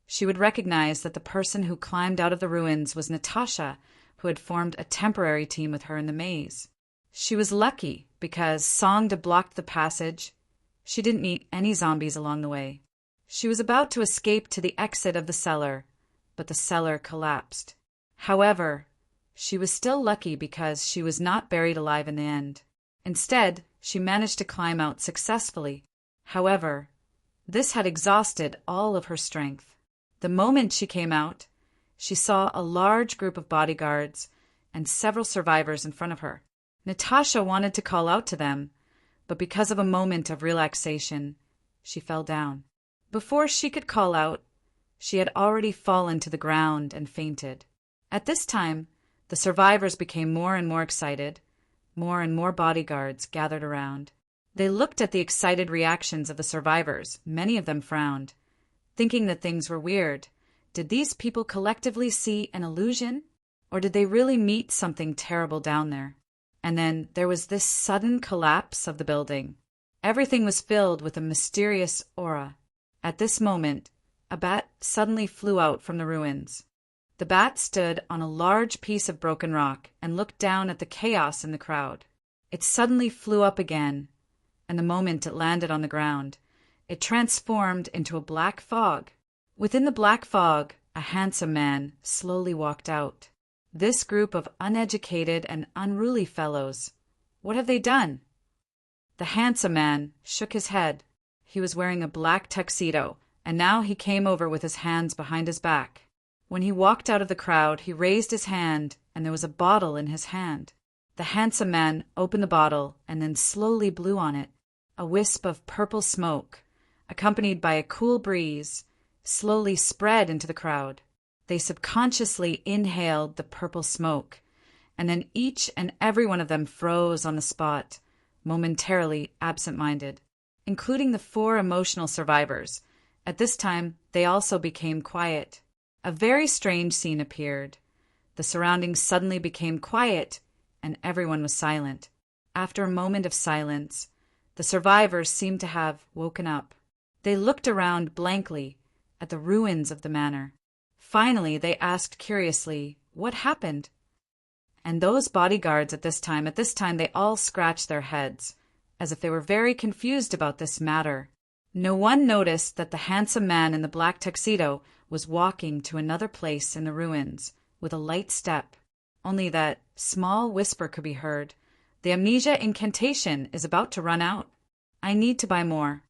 she would recognize that the person who climbed out of the ruins was Natasha, who had formed a temporary team with her in the maze. She was lucky because Songda blocked the passage. She didn't meet any zombies along the way. She was about to escape to the exit of the cellar, but the cellar collapsed. However, she was still lucky because she was not buried alive in the end. Instead, she managed to climb out successfully. However, this had exhausted all of her strength. The moment she came out, she saw a large group of bodyguards and several survivors in front of her. Natasha wanted to call out to them, but because of a moment of relaxation, she fell down. Before she could call out, she had already fallen to the ground and fainted. At this time, the survivors became more and more excited. More and more bodyguards gathered around. They looked at the excited reactions of the survivors. Many of them frowned, thinking that things were weird. Did these people collectively see an illusion? Or did they really meet something terrible down there? And then there was this sudden collapse of the building. Everything was filled with a mysterious aura. At this moment, a bat suddenly flew out from the ruins. The bat stood on a large piece of broken rock and looked down at the chaos in the crowd. It suddenly flew up again, and the moment it landed on the ground, it transformed into a black fog. Within the black fog, a handsome man slowly walked out. This group of uneducated and unruly fellows, what have they done? The handsome man shook his head. He was wearing a black tuxedo, and now he came over with his hands behind his back. When he walked out of the crowd, he raised his hand, and there was a bottle in his hand. The handsome man opened the bottle and then slowly blew on it. A wisp of purple smoke, accompanied by a cool breeze, slowly spread into the crowd. They subconsciously inhaled the purple smoke, and then each and every one of them froze on the spot, momentarily absent-minded, including the 4 emotional survivors. At this time, they also became quiet. A very strange scene appeared. The surroundings suddenly became quiet, and everyone was silent. After a moment of silence, the survivors seemed to have woken up. They looked around blankly at the ruins of the manor. Finally, they asked curiously, "What happened?" And those bodyguards at this time, they all scratched their heads, as if they were very confused about this matter. No one noticed that the handsome man in the black tuxedo was walking to another place in the ruins with a light step, only that small whisper could be heard. The amnesia incantation is about to run out. I need to buy more.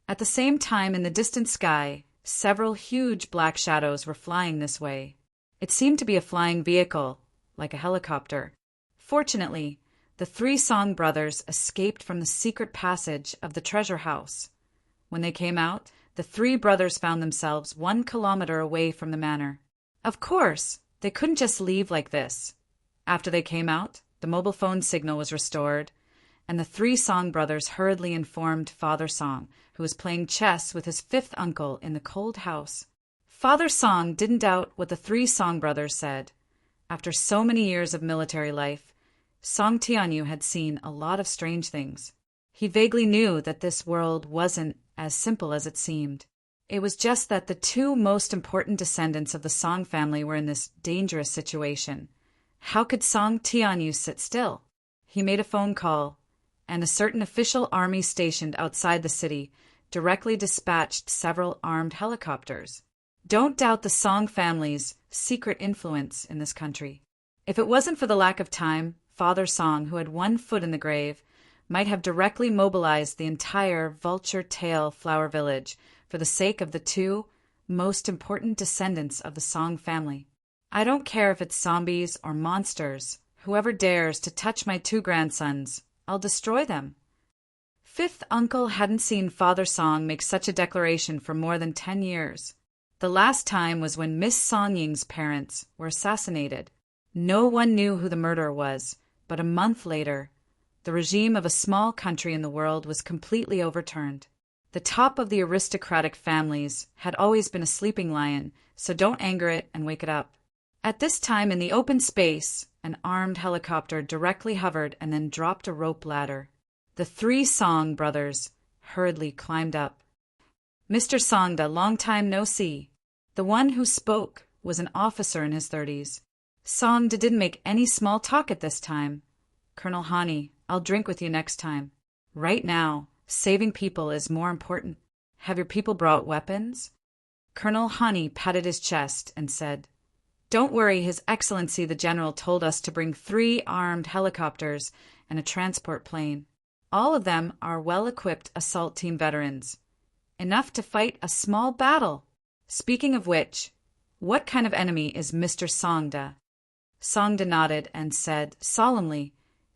At the same time, in the distant sky, several huge black shadows were flying this way. It seemed to be a flying vehicle, like a helicopter. Fortunately, the three Song brothers escaped from the secret passage of the treasure house. When they came out, the three brothers found themselves 1 kilometer away from the manor. Of course, they couldn't just leave like this. After they came out, the mobile phone signal was restored, and the three Song brothers hurriedly informed Father Song, who was playing chess with his fifth uncle in the cold house. Father Song didn't doubt what the three Song brothers said. After so many years of military life, Song Tianyu had seen a lot of strange things. He vaguely knew that this world wasn't as simple as it seemed. It was just that the two most important descendants of the Song family were in this dangerous situation. How could Song Tianyu sit still? He made a phone call, and a certain official army stationed outside the city directly dispatched several armed helicopters. Don't doubt the Song family's secret influence in this country. If it wasn't for the lack of time, Father Song, who had 1 foot in the grave, might have directly mobilized the entire Vulture Tail Flower Village for the sake of the two most important descendants of the Song family. I don't care if it's zombies or monsters. Whoever dares to touch my 2 grandsons, I'll destroy them. Fifth uncle hadn't seen Father Song make such a declaration for more than 10 years. The last time was when Miss Song Ying's parents were assassinated. No one knew who the murderer was, but a month later, the regime of a small country in the world was completely overturned. The top of the aristocratic families had always been a sleeping lion, so don't anger it and wake it up. At this time in the open space, an armed helicopter directly hovered and then dropped a rope ladder. The three Song brothers hurriedly climbed up. Mr. Songda, long time no see. The one who spoke was an officer in his 30s. Songda didn't make any small talk at this time. Colonel Hani, I'll drink with you next time. Right now, saving people is more important. Have your people brought weapons? Colonel Hani patted his chest and said, Don't worry, His Excellency the General told us to bring 3 armed helicopters and a transport plane. All of them are well-equipped assault team veterans. Enough to fight a small battle. Speaking of which, what kind of enemy is Mr. Songda? Songda nodded and said solemnly,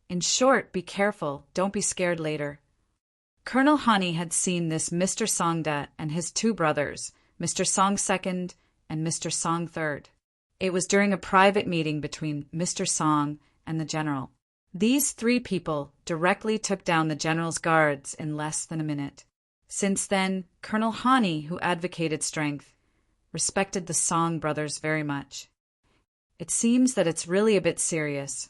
In short, be careful, don't be scared later. Colonel Hani had seen this Mr. Songda and his 2 brothers, Mr. Song II and Mr. Song III. It was during a private meeting between Mr. Song and the general. These 3 people directly took down the general's guards in less than a minute. Since then, Colonel Hani, who advocated strength, respected the Song brothers very much. It seems that it's really a bit serious.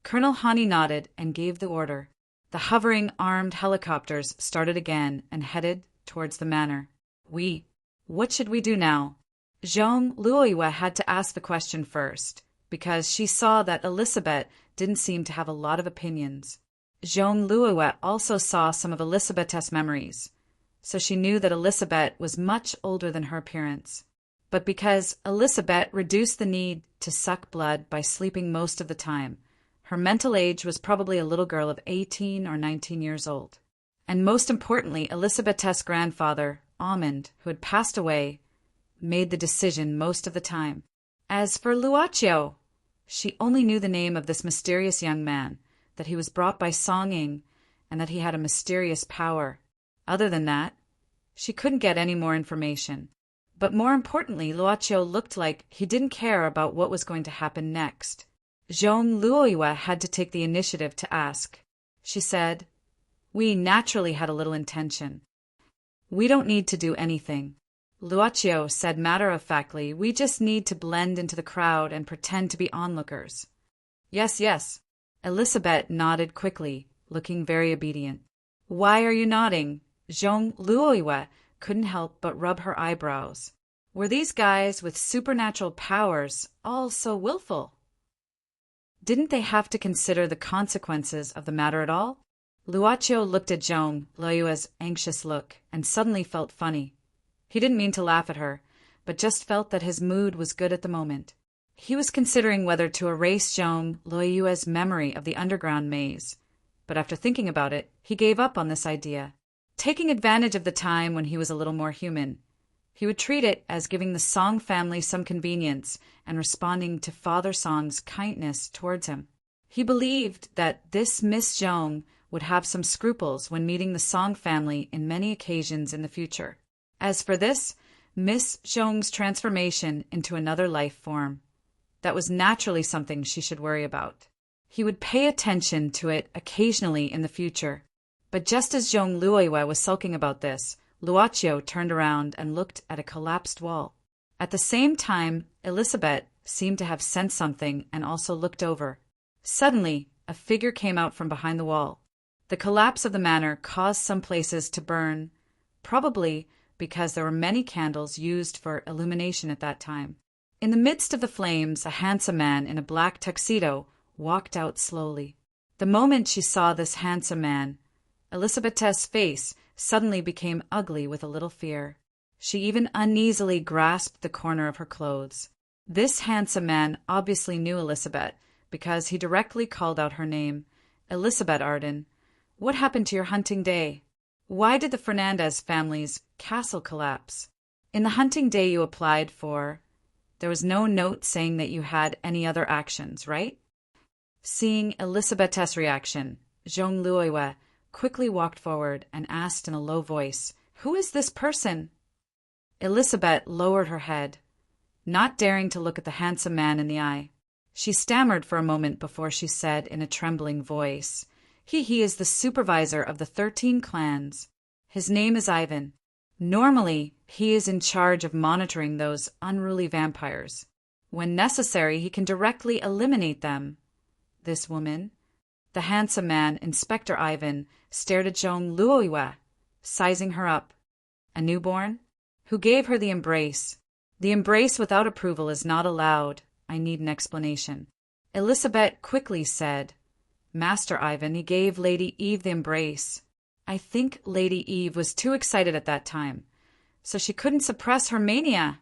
Colonel Hani nodded and gave the order. The hovering armed helicopters started again and headed towards the manor. What should we do now? Zhong Luoyue had to ask the question first, because she saw that Elizabeth didn't seem to have a lot of opinions. Zhong Luoyue also saw some of Elizabeth's memories, so she knew that Elizabeth was much older than her appearance. But because Elizabeth reduced the need to suck blood by sleeping most of the time, her mental age was probably a little girl of 18 or 19 years old. And most importantly, Elizabeth's grandfather, Almond, who had passed away, made the decision most of the time. As for Luochio, she only knew the name of this mysterious young man, that he was brought by Song Ying, and that he had a mysterious power. Other than that, she couldn't get any more information. But more importantly, Luochio looked like he didn't care about what was going to happen next. Zhong Luoyue had to take the initiative to ask. She said, We naturally had a little intention. We don't need to do anything. Luochio said matter-of-factly, We just need to blend into the crowd and pretend to be onlookers. Yes. Elizabeth nodded quickly, looking very obedient. Why are you nodding? Zhong Luoyue couldn't help but rub her eyebrows. Were these guys with supernatural powers all so willful? Didn't they have to consider the consequences of the matter at all? Luocio looked at Zhong Luoyue's anxious look and suddenly felt funny. He didn't mean to laugh at her, but just felt that his mood was good at the moment. He was considering whether to erase Zhong Luoyue's memory of the underground maze, but after thinking about it, he gave up on this idea. Taking advantage of the time when he was a little more human, he would treat it as giving the Song family some convenience and responding to Father Song's kindness towards him. He believed that this Miss Zhong would have some scruples when meeting the Song family in many occasions in the future. As for this, Miss Zhong's transformation into another life form, that was naturally something she should worry about. He would pay attention to it occasionally in the future. But just as Zhong Luoyue was sulking about this, Luocio turned around and looked at a collapsed wall. At the same time, Elizabeth seemed to have sensed something and also looked over. Suddenly, a figure came out from behind the wall. The collapse of the manor caused some places to burn, probably because there were many candles used for illumination at that time. In the midst of the flames, a handsome man in a black tuxedo walked out slowly. The moment she saw this handsome man, Elizabeth's face suddenly became ugly with a little fear. She even uneasily grasped the corner of her clothes. This handsome man obviously knew Elizabeth, because he directly called out her name. Elizabeth Arden, what happened to your hunting day? Why did the Fernandez family's castle collapse? In the hunting day you applied for, there was no note saying that you had any other actions, right? Seeing Elizabeth's reaction, Zhong Luoyue quickly walked forward and asked in a low voice, "Who is this person?" Elizabeth lowered her head, not daring to look at the handsome man in the eye. She stammered for a moment before she said in a trembling voice, He is the supervisor of the 13 clans. His name is Ivan. Normally, he is in charge of monitoring those unruly vampires. When necessary, he can directly eliminate them." This woman, the handsome man, Inspector Ivan, stared at Zhong Luoyue, sizing her up. A newborn? Who gave her the embrace? The embrace without approval is not allowed. I need an explanation. Elizabeth quickly said, "Master Ivan, he gave Lady Eve the embrace." I think Lady Eve was too excited at that time, so she couldn't suppress her mania.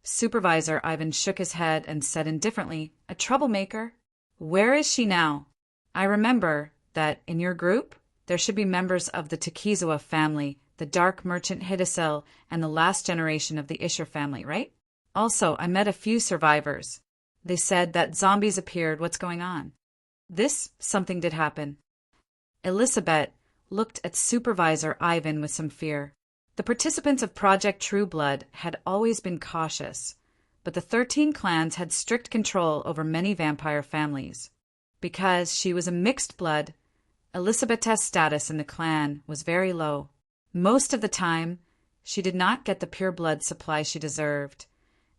Supervisor Ivan shook his head and said indifferently, "A troublemaker." "Where is she now? I remember that in your group, there should be members of the Takizawa family, the dark merchant Hidesel, and the last generation of the Isher family, right? Also, I met a few survivors. They said that zombies appeared. What's going on?" Something did happen. Elizabeth looked at Supervisor Ivan with some fear. The participants of Project True Blood had always been cautious, but the 13 clans had strict control over many vampire families. Because she was a mixed blood, Elizabeth's status in the clan was very low. Most of the time, she did not get the pure blood supply she deserved,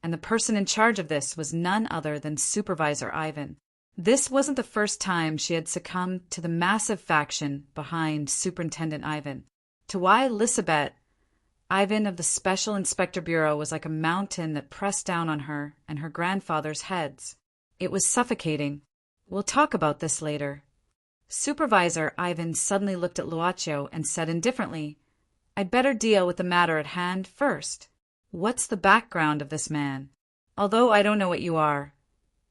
and the person in charge of this was none other than Supervisor Ivan. This wasn't the first time she had succumbed to the massive faction behind Superintendent Ivan. To why Elizabeth, Ivan of the Special Inspector Bureau was like a mountain that pressed down on her and her grandfather's heads. It was suffocating. We'll talk about this later. Supervisor Ivan suddenly looked at Luocio and said indifferently, "I'd better deal with the matter at hand first. What's the background of this man? Although I don't know what you are,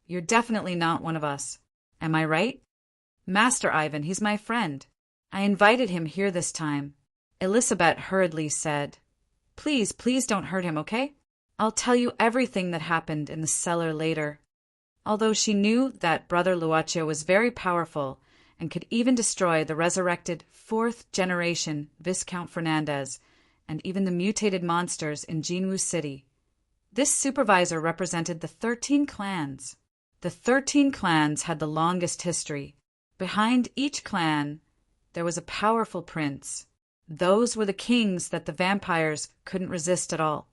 you're definitely not one of us. Am I right?" "Master Ivan, he's my friend. I invited him here this time." Elizabeth hurriedly said, Please don't hurt him, okay? I'll tell you everything that happened in the cellar later." Although she knew that Brother Luocio was very powerful and could even destroy the resurrected 4th generation Viscount Fernandez and even the mutated monsters in Jinwu City, this supervisor represented the 13 clans. The 13 clans had the longest history. Behind each clan, there was a powerful prince. Those were the kings that the vampires couldn't resist at all.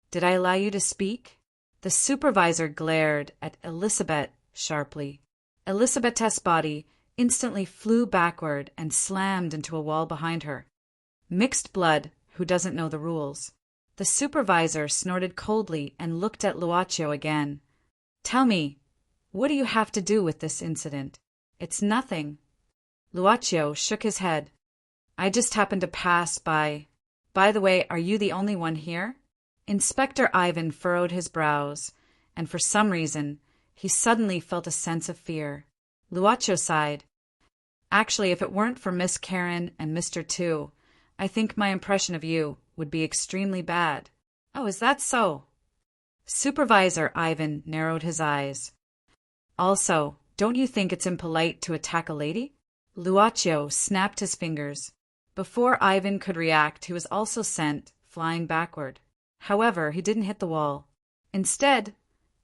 "Did I allow you to speak?" The supervisor glared at Elizabeth sharply. Elizabeth's body instantly flew backward and slammed into a wall behind her. Mixed blood who doesn't know the rules. The supervisor snorted coldly and looked at Luocio again. "Tell me, What do you have to do with this incident? It's nothing. Luaccio shook his head. I just happened to pass by. By the way, are you the only one here? Inspector Ivan furrowed his brows, and for some reason, he suddenly felt a sense of fear. Luaccio sighed. Actually, if it weren't for Miss Karen and Mr. Tu, I think my impression of you would be extremely bad. Oh, is that so? Supervisor Ivan narrowed his eyes. Also, don't you think it's impolite to attack a lady? Luaccio snapped his fingers. Before Ivan could react, he was also sent flying backward. However, he didn't hit the wall. Instead,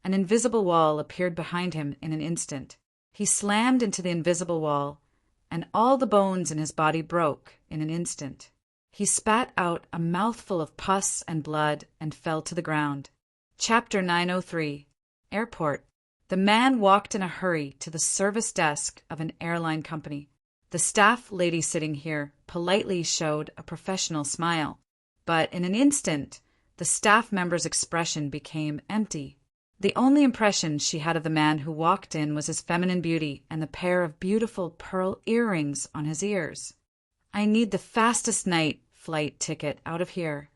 an invisible wall appeared behind him in an instant. He slammed into the invisible wall, and all the bones in his body broke in an instant. He spat out a mouthful of pus and blood and fell to the ground. Chapter 903. Airport. The man walked in a hurry to the service desk of an airline company. The staff lady sitting here politely showed a professional smile, but in an instant, the staff member's expression became empty. The only impression she had of the man who walked in was his feminine beauty and the pair of beautiful pearl earrings on his ears. I need the fastest night flight ticket out of here,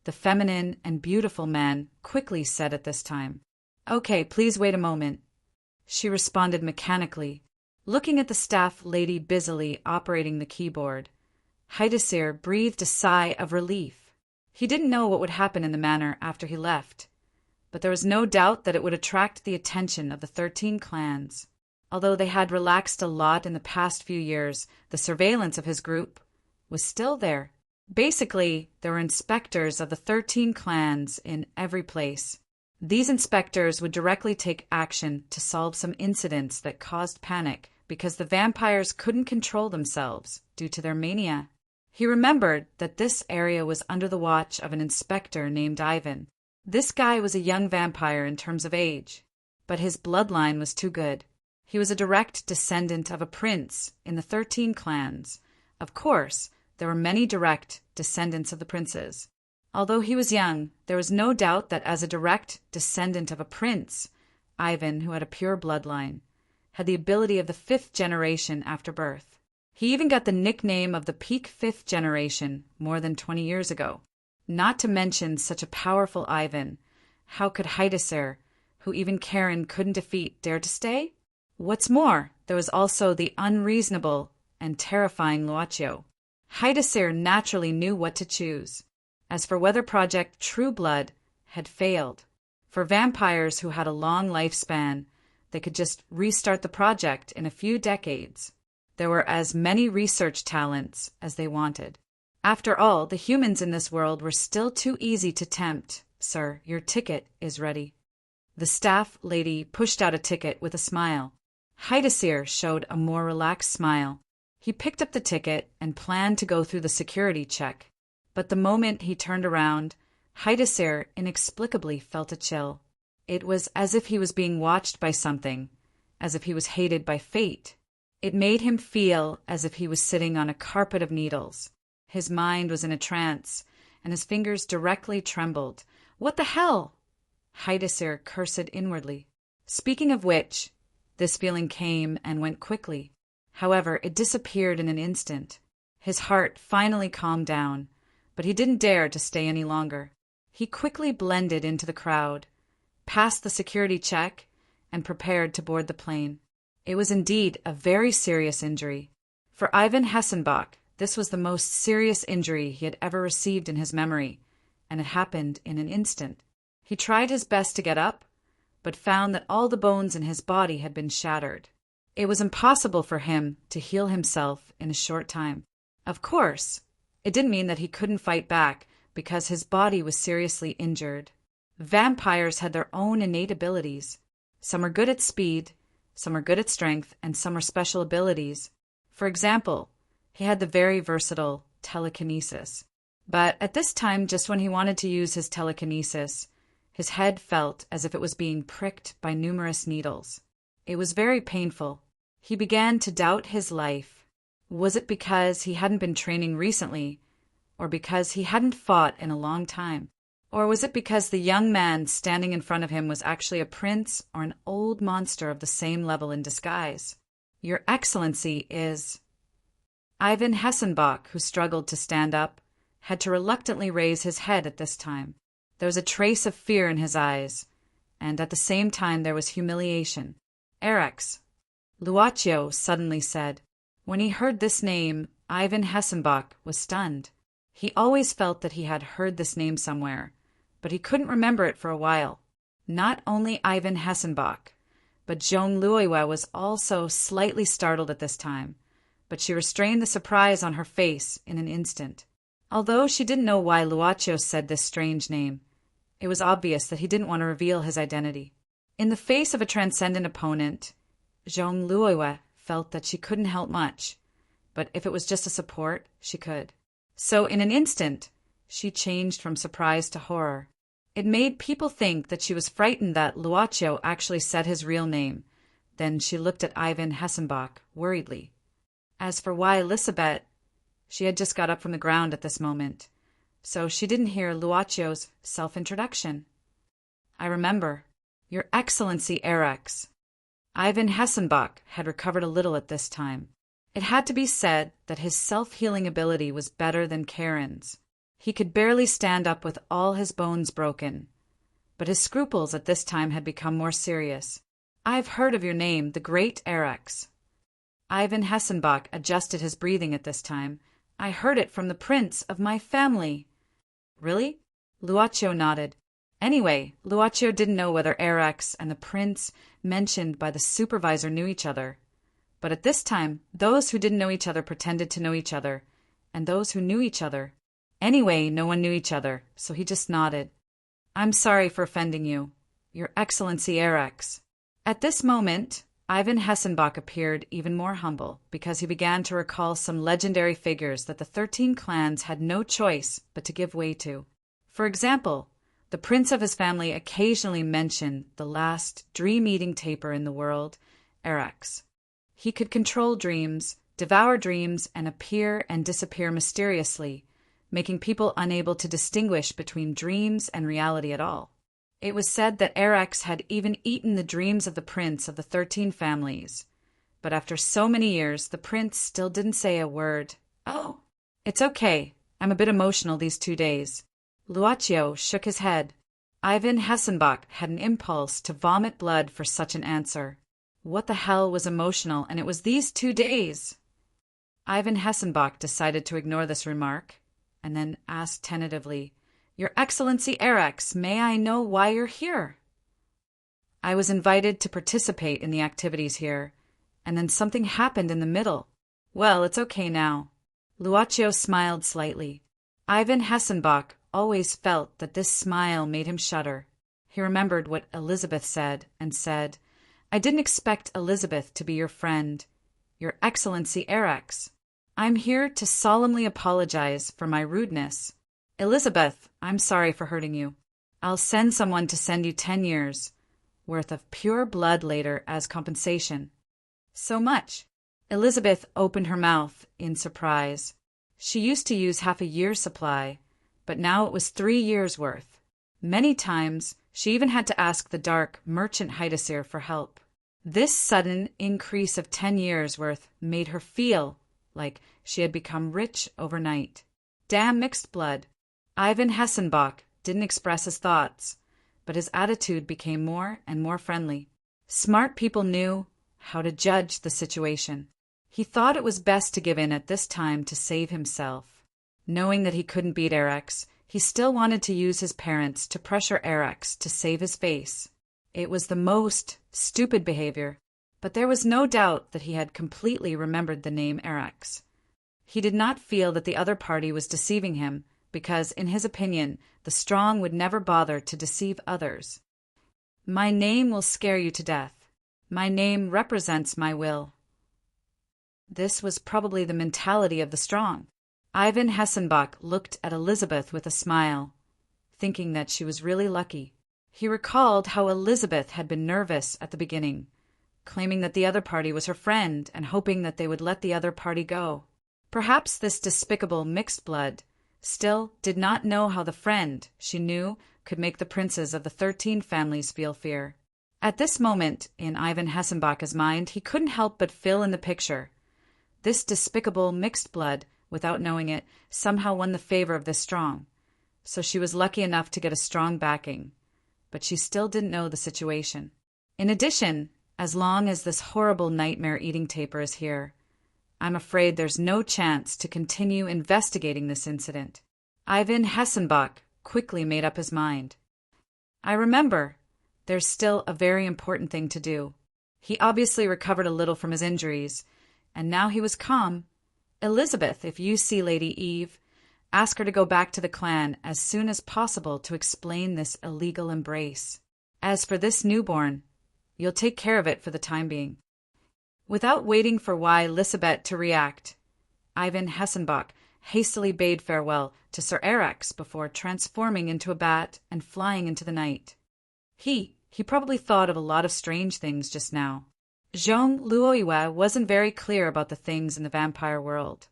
the feminine and beautiful man quickly said at this time. Okay, please wait a moment. She responded mechanically, looking at the staff lady busily operating the keyboard. Haidasir breathed a sigh of relief. He didn't know what would happen in the manor after he left, but there was no doubt that it would attract the attention of the 13 clans. Although they had relaxed a lot in the past few years, the surveillance of his group was still there. Basically, there were inspectors of the 13 clans in every place. These inspectors would directly take action to solve some incidents that caused panic because the vampires couldn't control themselves due to their mania. He remembered that this area was under the watch of an inspector named Ivan. This guy was a young vampire in terms of age, but his bloodline was too good. He was a direct descendant of a prince in the 13 clans. Of course, there were many direct descendants of the princes. Although he was young, there was no doubt that as a direct descendant of a prince, Ivan, who had a pure bloodline, had the ability of the 5th generation after birth. He even got the nickname of the peak 5th generation more than 20 years ago. Not to mention such a powerful Ivan, how could Haidasir, who even Karen couldn't defeat, dare to stay? What's more, there was also the unreasonable and terrifying Luaccio. Haidasir naturally knew what to choose. As for whether Project True Blood had failed, for vampires who had a long lifespan, they could just restart the project in a few decades. There were as many research talents as they wanted. After all, the humans in this world were still too easy to tempt. Sir, your ticket is ready. The staff lady pushed out a ticket with a smile. Haidasir showed a more relaxed smile. He picked up the ticket and planned to go through the security check. But the moment he turned around, Haidasir inexplicably felt a chill. It was as if he was being watched by something, as if he was hated by fate. It made him feel as if he was sitting on a carpet of needles. His mind was in a trance, and his fingers directly trembled. What the hell? Haidasir cursed inwardly. Speaking of which, this feeling came and went quickly. However, it disappeared in an instant. His heart finally calmed down, but he didn't dare to stay any longer. He quickly blended into the crowd, passed the security check, and prepared to board the plane. It was indeed a very serious injury. For Ivan Hessenbach, this was the most serious injury he had ever received in his memory, and it happened in an instant. He tried his best to get up, but found that all the bones in his body had been shattered. It was impossible for him to heal himself in a short time. Of course, it didn't mean that he couldn't fight back because his body was seriously injured. Vampires had their own innate abilities. Some are good at speed, some are good at strength, and some are special abilities. For example, he had the very versatile telekinesis. But at this time, just when he wanted to use his telekinesis, his head felt as if it was being pricked by numerous needles. It was very painful. He began to doubt his life. Was it because he hadn't been training recently, or because he hadn't fought in a long time? Or was it because the young man standing in front of him was actually a prince or an old monster of the same level in disguise? Your Excellency is... Ivan Hessenbach, who struggled to stand up, had to reluctantly raise his head at this time. There was a trace of fear in his eyes, and at the same time there was humiliation. Erex, Luaccio suddenly said. When he heard this name, Ivan Hessenbach was stunned. He always felt that he had heard this name somewhere, but he couldn't remember it for a while. Not only Ivan Hessenbach, but Joan Luoiwa was also slightly startled at this time, but she restrained the surprise on her face in an instant. Although she didn't know why Luaccio said this strange name, it was obvious that he didn't want to reveal his identity. In the face of a transcendent opponent, Joan Luoiwa felt that she couldn't help much, but if it was just a support, she could. So in an instant, she changed from surprise to horror. It made people think that she was frightened that Luaccio actually said his real name. Then she looked at Ivan Hessenbach worriedly. As for why Elisabeth, she had just got up from the ground at this moment, so she didn't hear Luaccio's self-introduction. I remember. Your Excellency Erex. Ivan Hessenbach had recovered a little at this time. It had to be said that his self-healing ability was better than Karen's. He could barely stand up with all his bones broken, but his scruples at this time had become more serious. I've heard of your name, the Great Erex. Ivan Hessenbach adjusted his breathing at this time. I heard it from the prince of my family. Really? Luaccio nodded. Anyway, Luaccio didn't know whether Erex and the prince mentioned by the supervisor knew each other. But at this time, those who didn't know each other pretended to know each other, and those who knew each other. Anyway, no one knew each other, so he just nodded. I'm sorry for offending you. Your Excellency Erex. At this moment, Ivan Hessenbach appeared even more humble, because he began to recall some legendary figures that the 13 clans had no choice but to give way to. For example, the prince of his family occasionally mentioned the last dream-eating tapir in the world, Erex. He could control dreams, devour dreams, and appear and disappear mysteriously, making people unable to distinguish between dreams and reality at all. It was said that Erex had even eaten the dreams of the prince of the 13 families. But after so many years, the prince still didn't say a word. Oh, it's okay. I'm a bit emotional these 2 days. Luaccio shook his head. Ivan Hessenbach had an impulse to vomit blood for such an answer. What the hell was emotional, and it was these 2 days? Ivan Hessenbach decided to ignore this remark, and then asked tentatively, Your Excellency Erex, may I know why you're here? I was invited to participate in the activities here, and then something happened in the middle. Well, it's okay now. Luaccio smiled slightly. Ivan Hessenbach always felt that this smile made him shudder. He remembered what Elizabeth said, and said, I didn't expect Elizabeth to be your friend, Your Excellency Erex. I'm here to solemnly apologize for my rudeness. Elizabeth, I'm sorry for hurting you. I'll send someone to send you 10 years worth of pure blood later as compensation. So much. Elizabeth opened her mouth in surprise. She used to use half a year's supply, but now it was 3 years' worth. Many times, she even had to ask the dark merchant Heideseer for help. This sudden increase of 10 years' worth made her feel like she had become rich overnight. Damn mixed blood. Ivan Hessenbach didn't express his thoughts, but his attitude became more and more friendly. Smart people knew how to judge the situation. He thought it was best to give in at this time to save himself. Knowing that he couldn't beat Erex, he still wanted to use his parents to pressure Erex to save his face. It was the most stupid behavior, but there was no doubt that he had completely remembered the name Erex. He did not feel that the other party was deceiving him, because, in his opinion, the strong would never bother to deceive others. My name will scare you to death. My name represents my will. This was probably the mentality of the strong. Ivan Hessenbach looked at Elizabeth with a smile, thinking that she was really lucky. He recalled how Elizabeth had been nervous at the beginning, claiming that the other party was her friend and hoping that they would let the other party go. Perhaps this despicable mixed blood still did not know how the friend she knew could make the princes of the 13 families feel fear. At this moment, in Ivan Hessenbach's mind, he couldn't help but fill in the picture. This despicable mixed blood, without knowing it, somehow won the favor of this Strong. So she was lucky enough to get a strong backing. But she still didn't know the situation. In addition, as long as this horrible nightmare-eating taper is here, I'm afraid there's no chance to continue investigating this incident. Ivan Hessenbach quickly made up his mind. I remember. There's still a very important thing to do. He obviously recovered a little from his injuries, and now he was calm. Elizabeth, if you see Lady Eve, ask her to go back to the clan as soon as possible to explain this illegal embrace. As for this newborn, you'll take care of it for the time being. Without waiting for Elizabeth to react, Ivan Hessenbach hastily bade farewell to Sir Erex before transforming into a bat and flying into the night. He probably thought of a lot of strange things just now. Zhong Luoyue wasn't very clear about the things in the vampire world,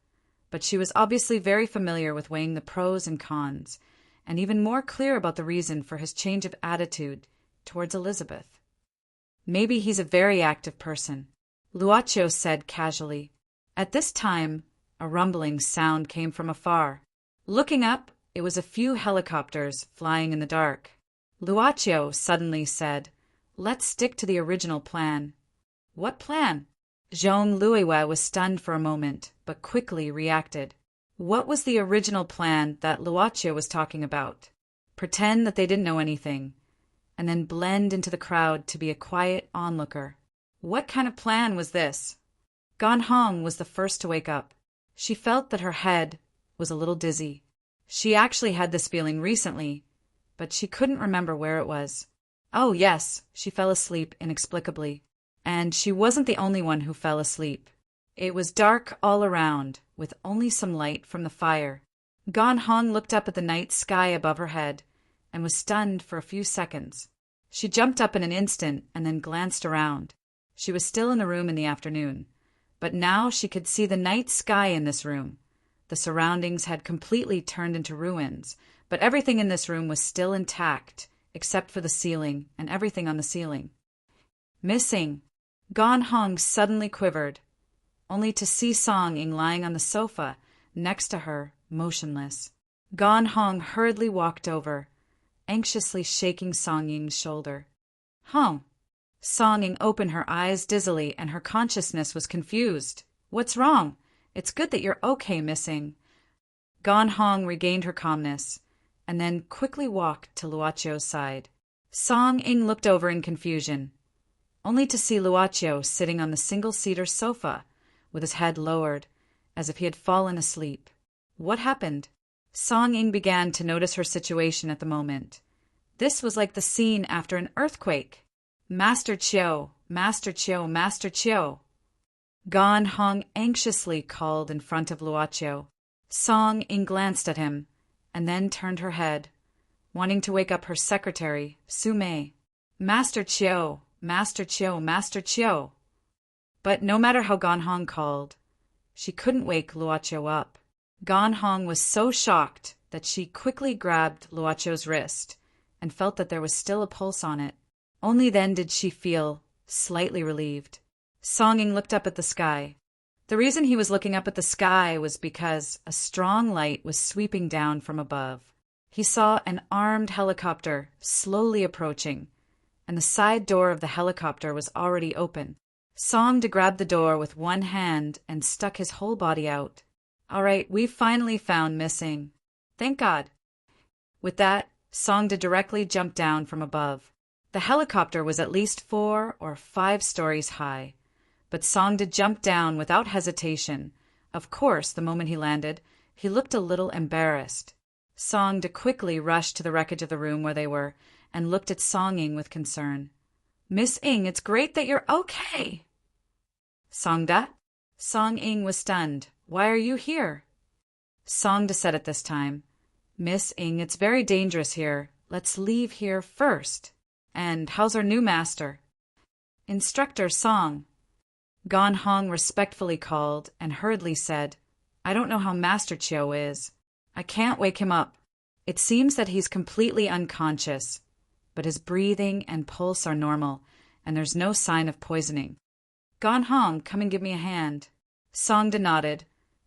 but she was obviously very familiar with weighing the pros and cons, and even more clear about the reason for his change of attitude towards Elizabeth. Maybe he's a very active person, Luocio said casually. At this time, a rumbling sound came from afar. Looking up, it was a few helicopters flying in the dark. Luocio suddenly said, "Let's stick to the original plan." What plan? Zhong Luoyue was stunned for a moment, but quickly reacted. What was the original plan that Luocio was talking about? Pretend that they didn't know anything, and then blend into the crowd to be a quiet onlooker. What kind of plan was this? Gan Hong was the first to wake up. She felt that her head was a little dizzy. She actually had this feeling recently, but she couldn't remember where it was. Oh yes, she fell asleep inexplicably. And she wasn't the only one who fell asleep. It was dark all around, with only some light from the fire. Gan Hong looked up at the night sky above her head, and was stunned for a few seconds. She jumped up in an instant and then glanced around. She was still in the room in the afternoon, but now she could see the night sky in this room. The surroundings had completely turned into ruins, but everything in this room was still intact, except for the ceiling and everything on the ceiling. Missing. Gan Hong suddenly quivered, only to see Song Ying lying on the sofa next to her, motionless. Gan Hong hurriedly walked over, anxiously shaking Song Ying's shoulder. Hong. Song Ying opened her eyes dizzily and her consciousness was confused. What's wrong? It's good that you're okay, Missing. Gan Hong regained her calmness, and then quickly walked to Luocio's side. Song Ying looked over in confusion, only to see Luocio sitting on the single-seater sofa, with his head lowered, as if he had fallen asleep. What happened? Song Ying began to notice her situation at the moment. This was like the scene after an earthquake. Master Chiu, Master Chiu, Master Chiu. Gan Hong anxiously called in front of Luocio. Song Ying glanced at him, and then turned her head, wanting to wake up her secretary, Su Mei. Master Chiu, Master Chiu, Master Chiu. But no matter how Gan Hong called, she couldn't wake Luocio up. Gan Hong was so shocked that she quickly grabbed Luocio's wrist and felt that there was still a pulse on it. Only then did she feel slightly relieved. Song Ying looked up at the sky. The reason he was looking up at the sky was because a strong light was sweeping down from above. He saw an armed helicopter slowly approaching, and the side door of the helicopter was already open. Song grabbed the door with one hand and stuck his whole body out. All right, we've finally found Missing. Thank God. With that, Song directly jumped down from above. The helicopter was at least 4 or 5 stories high, but Song jumped down without hesitation. Of course, the moment he landed, he looked a little embarrassed. Song quickly rushed to the wreckage of the room where they were and looked at Song Ying with concern. Miss Ying, it's great that you're okay. Songda? Song Ying was stunned. Why are you here? Songda said at this time, Miss Ying, it's very dangerous here. Let's leave here first. And how's our new master? Instructor Song. Gan Hong respectfully called and hurriedly said, I don't know how Master Chiu is. I can't wake him up. It seems that he's completely unconscious, but his breathing and pulse are normal, and there's no sign of poisoning. Gone Hong, come and give me a hand. Songda nodded,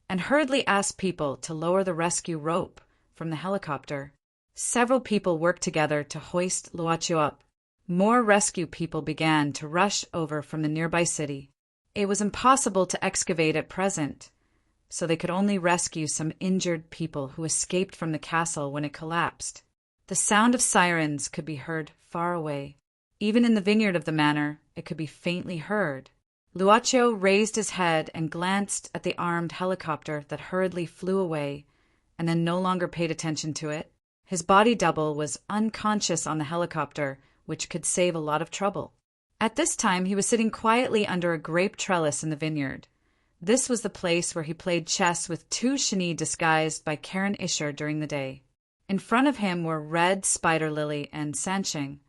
and hurriedly asked people to lower the rescue rope from the helicopter. Several people worked together to hoist Luoqiu up. More rescue people began to rush over from the nearby city. It was impossible to excavate at present, so they could only rescue some injured people who escaped from the castle when it collapsed. The sound of sirens could be heard far away. Even in the vineyard of the manor, it could be faintly heard. Luoqiu raised his head and glanced at the armed helicopter that hurriedly flew away, and then no longer paid attention to it. His body double was unconscious on the helicopter, which could save a lot of trouble. At this time, he was sitting quietly under a grape trellis in the vineyard. This was the place where he played chess with two Shini disguised by Karen Isher during the day. In front of him were Red Spider Lily and Sansheng.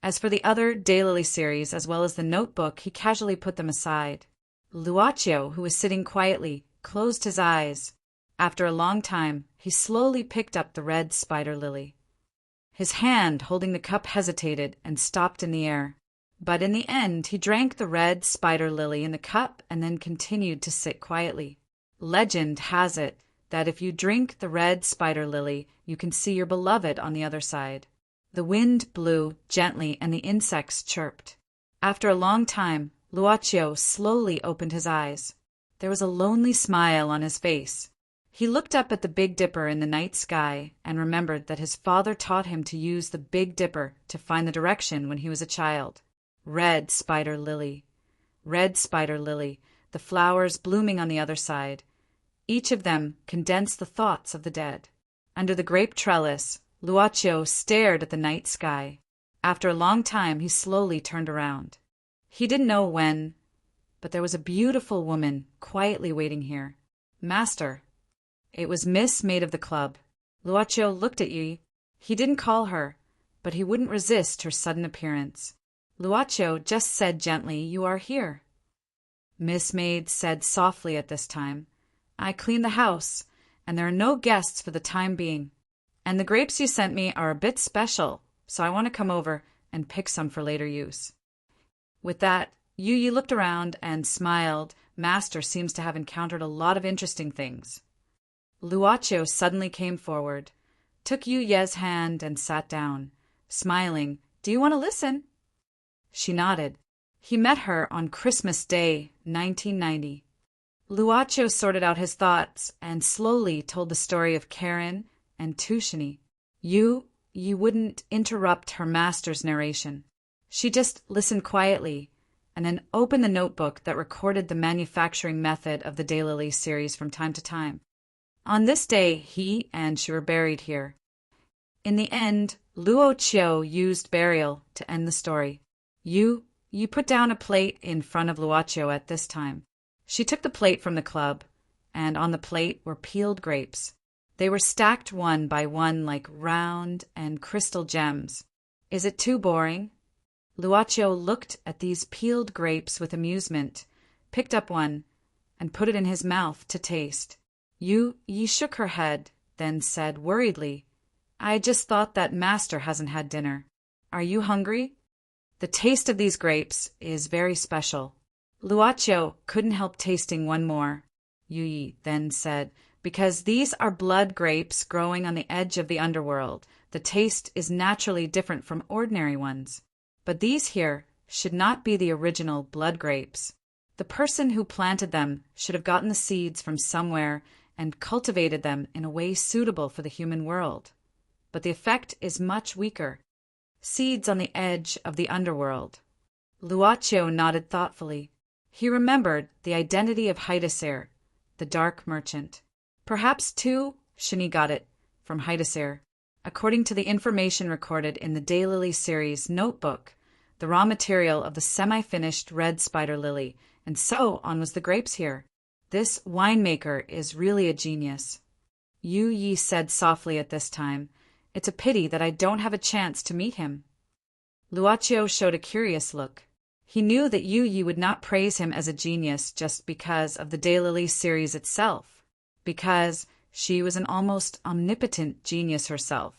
As for the other Daylily series, as well as the notebook, he casually put them aside. Luoqiu, who was sitting quietly, closed his eyes. After a long time, he slowly picked up the Red Spider Lily. His hand holding the cup hesitated and stopped in the air. But in the end, he drank the Red Spider Lily in the cup and then continued to sit quietly. Legend has it that if you drink the Red Spider Lily, you can see your beloved on the other side. The wind blew gently and the insects chirped. After a long time, Luoqiu slowly opened his eyes. There was a lonely smile on his face. He looked up at the Big Dipper in the night sky and remembered that his father taught him to use the Big Dipper to find the direction when he was a child. Red Spider Lily. Red Spider Lily, the flowers blooming on the other side. Each of them condensed the thoughts of the dead. Under the grape trellis, Luoqiu stared at the night sky. After a long time, he slowly turned around. He didn't know when, but there was a beautiful woman quietly waiting here. Master. It was Miss Maid of the club. Luoqiu looked at Yi. He didn't call her, but he wouldn't resist her sudden appearance. Luoqiu just said gently, "You are here." Miss Maid said softly at this time, "I cleaned the house, and there are no guests for the time being. And the grapes you sent me are a bit special, so I want to come over and pick some for later use." With that, Yu Yi looked around and smiled. Master seems to have encountered a lot of interesting things. Luoqiu suddenly came forward, took Yu Ye's hand and sat down, smiling. "Do you want to listen?" She nodded. He met her on Christmas Day, 1990. Luoqiu sorted out his thoughts and slowly told the story of Karen and Tushini. You wouldn't interrupt her master's narration. She just listened quietly and then opened the notebook that recorded the manufacturing method of the Daylily series from time to time. On this day, he and she were buried here. In the end, Luoqiu used burial to end the story. You put down a plate in front of Luoqiu at this time. She took the plate from the club, and on the plate were peeled grapes. They were stacked one by one like round and crystal gems. Is it too boring? Luoqiu looked at these peeled grapes with amusement, picked up one, and put it in his mouth to taste. Yi shook her head, then said worriedly, "I just thought that master hasn't had dinner. Are you hungry? The taste of these grapes is very special." Luoqiu couldn't help tasting one more. Yi then said, "Because these are blood grapes growing on the edge of the underworld, the taste is naturally different from ordinary ones. But these here should not be the original blood grapes. The person who planted them should have gotten the seeds from somewhere and cultivated them in a way suitable for the human world. But the effect is much weaker. Seeds on the edge of the underworld." Luoqiu nodded thoughtfully. He remembered the identity of Haidasir, the dark merchant. Perhaps, too, Shini got it from Haidasir. According to the information recorded in the Daylily series notebook, the raw material of the semi-finished Red Spider Lily, and so on was the grapes here. This winemaker is really a genius. Yu Yi said softly at this time, "It's a pity that I don't have a chance to meet him." Luoqiu showed a curious look. He knew that Yu Yi would not praise him as a genius just because of the Daylily series itself, because She was an almost omnipotent genius herself.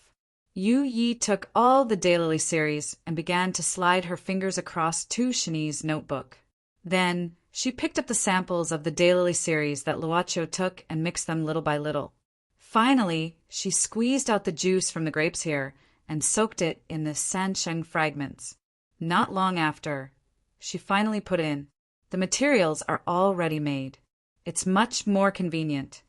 Yu Yi took all the daylily series and began to slide her fingers across Tu Shini's notebook. Then, she picked up the samples of the daylily series that Luocho took and mixed them little by little. Finally, she squeezed out the juice from the grapes here and soaked it in the sansheng fragments. Not long after, she finally put in, "The materials are already made. It's much more convenient."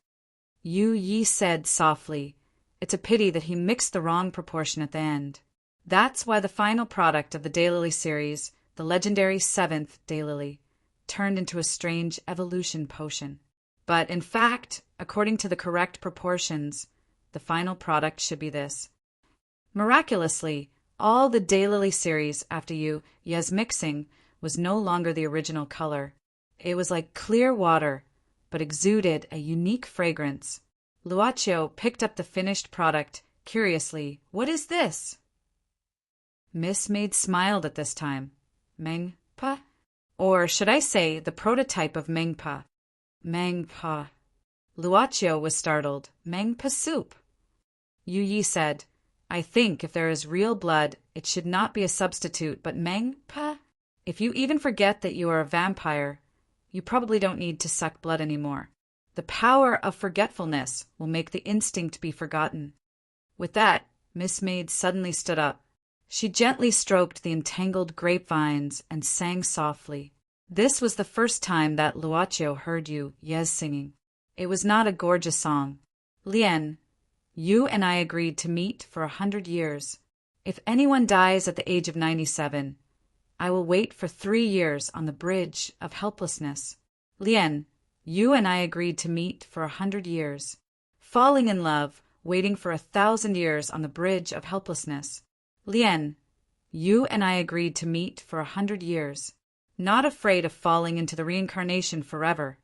Yu Yi said softly, "It's a pity that he mixed the wrong proportion at the end." That's why the final product of the daylily series, the legendary 7th daylily, turned into a strange evolution potion. But in fact, according to the correct proportions, the final product should be this. Miraculously, all the daylily series after Yu Ye's mixing was no longer the original color. It was like clear water, but exuded a unique fragrance. Luocho picked up the finished product curiously. "What is this?" Miss Maid smiled at this time. "Mengpa? Or should I say the prototype of Mengpa?" "Mengpa." Luocho was startled. "Mengpa soup?" Yu Yi said, "I think if there is real blood, it should not be a substitute, but Mengpa? If you even forget that you are a vampire, you probably don't need to suck blood anymore. The power of forgetfulness will make the instinct be forgotten." With that, Miss Maid suddenly stood up. She gently stroked the entangled grapevines and sang softly. This was the first time that Luocho heard Yu Ye's singing. It was not a gorgeous song. "Lien, you and I agreed to meet for 100 years. If anyone dies at the age of 97, I will wait for 3 years on the bridge of helplessness. Lien, you and I agreed to meet for 100 years. Falling in love, waiting for 1,000 years on the bridge of helplessness. Lien, you and I agreed to meet for 100 years. Not afraid of falling into the reincarnation forever,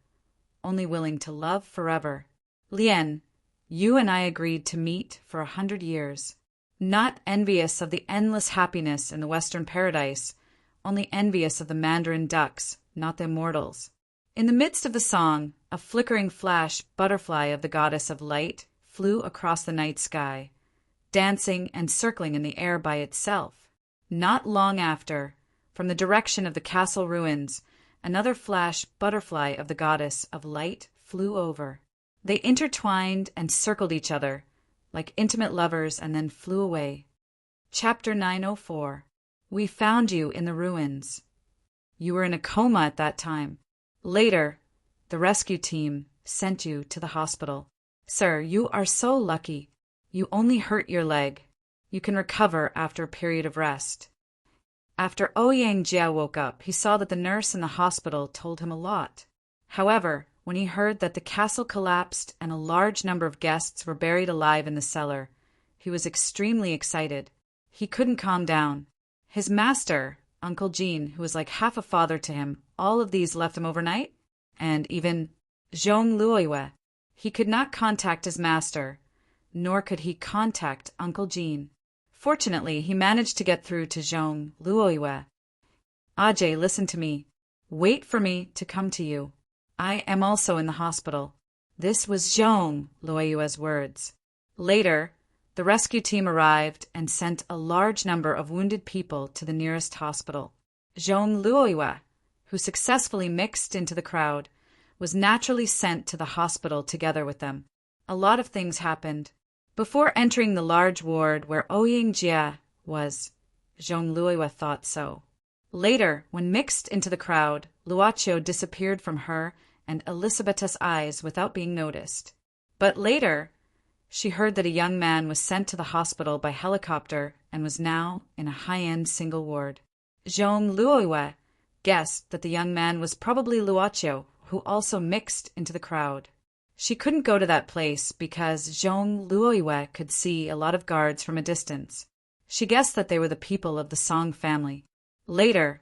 only willing to love forever. Lien, you and I agreed to meet for 100 years. Not envious of the endless happiness in the Western paradise, only envious of the mandarin ducks, not the immortals." In the midst of the song, a flickering flash butterfly of the goddess of light flew across the night sky, dancing and circling in the air by itself. Not long after, from the direction of the castle ruins, another flash butterfly of the goddess of light flew over. They intertwined and circled each other, like intimate lovers, and then flew away. Chapter 904. We found you in the ruins. You were in a coma at that time. Later, the rescue team sent you to the hospital. Sir, you are so lucky. You only hurt your leg. You can recover after a period of rest. After Ouyang Jia woke up, he saw that the nurse in the hospital told him a lot. However, when he heard that the castle collapsed and a large number of guests were buried alive in the cellar, he was extremely excited. He couldn't calm down. His master, Uncle Jean, who was like half a father to him, all of these left him overnight, and even Zhong Luoyue. He could not contact his master, nor could he contact Uncle Jean. Fortunately, he managed to get through to Zhong Luoyue. "Ajay, listen to me. Wait for me to come to you. I am also in the hospital." This was Zhong Luoyue's words. Later, the rescue team arrived and sent a large number of wounded people to the nearest hospital. Zhong Luoyue, who successfully mixed into the crowd, was naturally sent to the hospital together with them. A lot of things happened. Before entering the large ward where Ouyang Jia was, Zhong Luoyue thought so. Later, when mixed into the crowd, Luocho disappeared from her and Elisabeta's eyes without being noticed. But later, she heard that a young man was sent to the hospital by helicopter and was now in a high-end single ward. Zhong Luoyue guessed that the young man was probably Luocho, who also mixed into the crowd. She couldn't go to that place because Zhong Luoyue could see a lot of guards from a distance. She guessed that they were the people of the Song family. Later,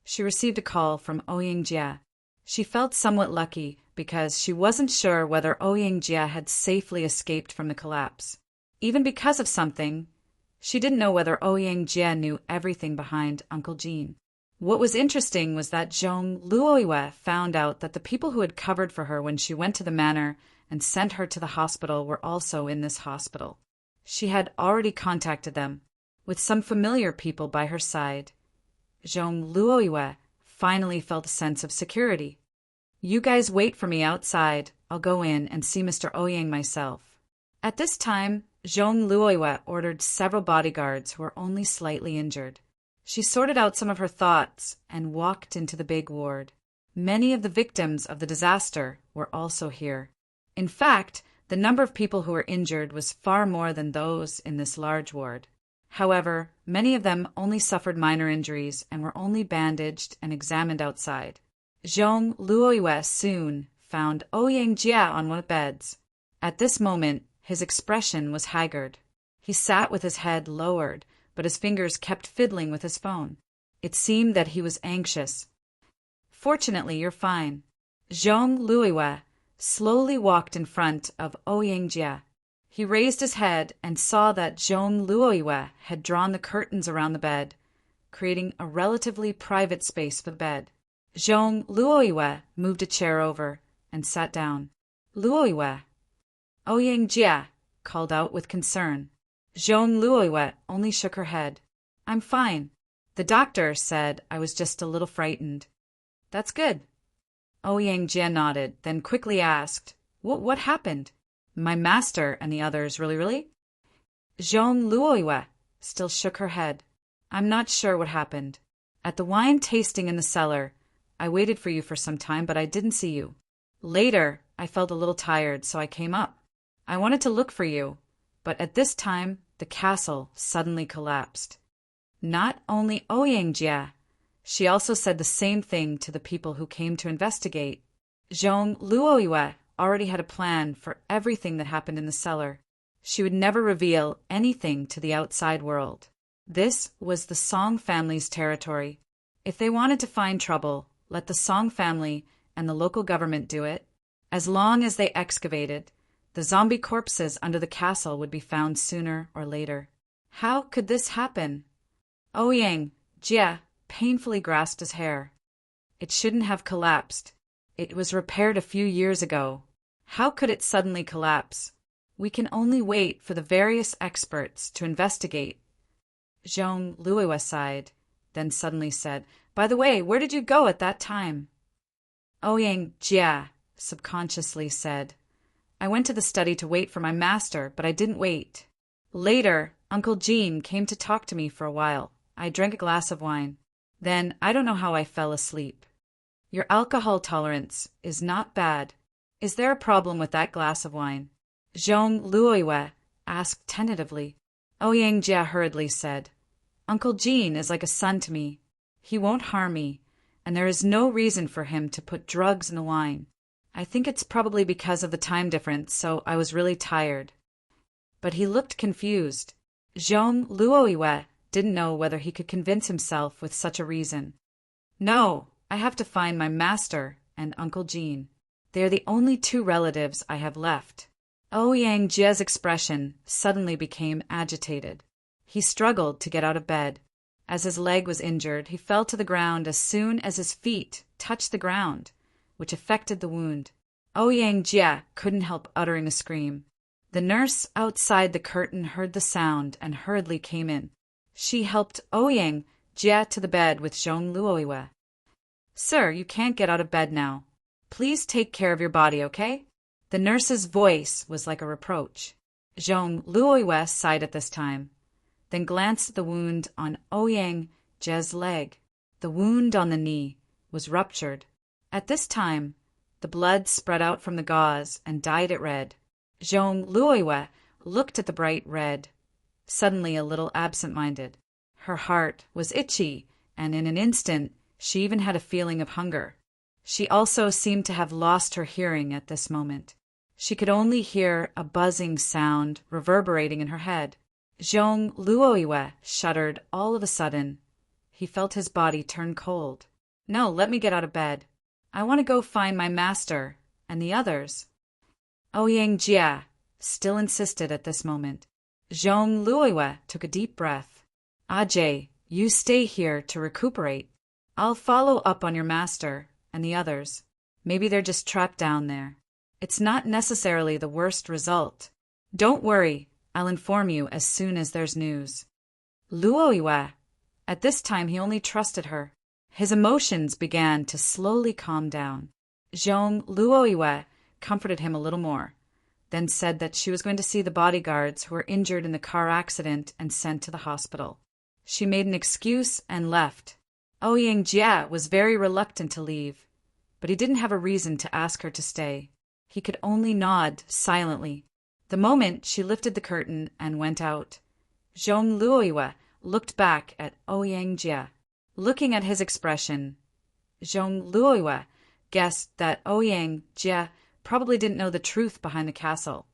she received a call from Ouyang Jia. She felt somewhat lucky because she wasn't sure whether Ouyang Jia had safely escaped from the collapse. Even because of something, she didn't know whether Ouyang Jia knew everything behind Uncle Jean. What was interesting was that Zhong Luoyue found out that the people who had covered for her when she went to the manor and sent her to the hospital were also in this hospital. She had already contacted them, with some familiar people by her side. Zhong Luoyue finally felt a sense of security. You guys wait for me outside. I'll go in and see Mr. Ouyang myself. At this time, Zhong Luoyue ordered several bodyguards who were only slightly injured. She sorted out some of her thoughts and walked into the big ward. Many of the victims of the disaster were also here. In fact, the number of people who were injured was far more than those in this large ward. However, many of them only suffered minor injuries and were only bandaged and examined outside. Zhong Luoyue soon found Ouyang Jia on one of the beds. At this moment, his expression was haggard. He sat with his head lowered, but his fingers kept fiddling with his phone. It seemed that he was anxious. Fortunately, you're fine. Zhong Luoyue slowly walked in front of Ouyang Jia. He raised his head and saw that Zhong Luoyue had drawn the curtains around the bed, creating a relatively private space for the bed. Zhong Luoyue moved a chair over and sat down. Luoyue. Ouyang Jia called out with concern. Zhong Luoyue only shook her head. I'm fine. The doctor said I was just a little frightened. That's good. Ouyang Jia nodded, then quickly asked, What happened? My master and the others really? Zhong Luoyue still shook her head. I'm not sure what happened. At the wine tasting in the cellar, I waited for you for some time, but I didn't see you. Later, I felt a little tired, so I came up. I wanted to look for you, but at this time, the castle suddenly collapsed. Not only Ouyang Jia, she also said the same thing to the people who came to investigate. Zhong Luoyue already had a plan for everything that happened in the cellar. She would never reveal anything to the outside world. This was the Song family's territory. If they wanted to find trouble, let the Song family and the local government do it. As long as they excavated, the zombie corpses under the castle would be found sooner or later. How could this happen? Ouyang Jia painfully grasped his hair. It shouldn't have collapsed. It was repaired a few years ago. How could it suddenly collapse? We can only wait for the various experts to investigate. Zhong Luoyue sighed, then suddenly said, By the way, where did you go at that time? Ouyang Jia subconsciously said, I went to the study to wait for my master, but I didn't wait. Later, Uncle Jean came to talk to me for a while. I drank a glass of wine. Then, I don't know how I fell asleep. Your alcohol tolerance is not bad. Is there a problem with that glass of wine? Zhong Luoyue asked tentatively. Ouyang Jia hurriedly said, Uncle Jean is like a son to me. He won't harm me, and there is no reason for him to put drugs in the wine. I think it's probably because of the time difference, so I was really tired. But he looked confused. Zhong Luoyue didn't know whether he could convince himself with such a reason. No, I have to find my master and Uncle Jean. They are the only two relatives I have left. Ouyang Jia's expression suddenly became agitated. He struggled to get out of bed. As his leg was injured, he fell to the ground as soon as his feet touched the ground, which affected the wound. Ouyang Jia couldn't help uttering a scream. The nurse outside the curtain heard the sound and hurriedly came in. She helped Ouyang Jia to the bed with Zhong Luoyue. Sir, you can't get out of bed now. Please take care of your body, okay? The nurse's voice was like a reproach. Zhong Luoyue sighed at this time, then glanced at the wound on Ouyang Jia's leg. The wound on the knee was ruptured. At this time, the blood spread out from the gauze and dyed it red. Zhong Luoyue looked at the bright red, suddenly a little absent-minded. Her heart was itchy, and in an instant she even had a feeling of hunger. She also seemed to have lost her hearing at this moment. She could only hear a buzzing sound reverberating in her head. Zhong Luoyue shuddered all of a sudden. He felt his body turn cold. No, let me get out of bed. I want to go find my master and the others. Ouyang Jia still insisted at this moment. Zhong Luoyue took a deep breath. Ajay, you stay here to recuperate. I'll follow up on your master and the others. Maybe they're just trapped down there. It's not necessarily the worst result. Don't worry, I'll inform you as soon as there's news. Luoiwa. At this time he only trusted her. His emotions began to slowly calm down. Zhong Luoiwa comforted him a little more, then said that she was going to see the bodyguards who were injured in the car accident and sent to the hospital. She made an excuse and left. Ouyang Jia was very reluctant to leave, but he didn't have a reason to ask her to stay. He could only nod silently. The moment she lifted the curtain and went out, Zhong Luoiwa looked back at Ouyang Jia. Looking at his expression, Zhong Luoiwa guessed that Ouyang Jia probably didn't know the truth behind the castle,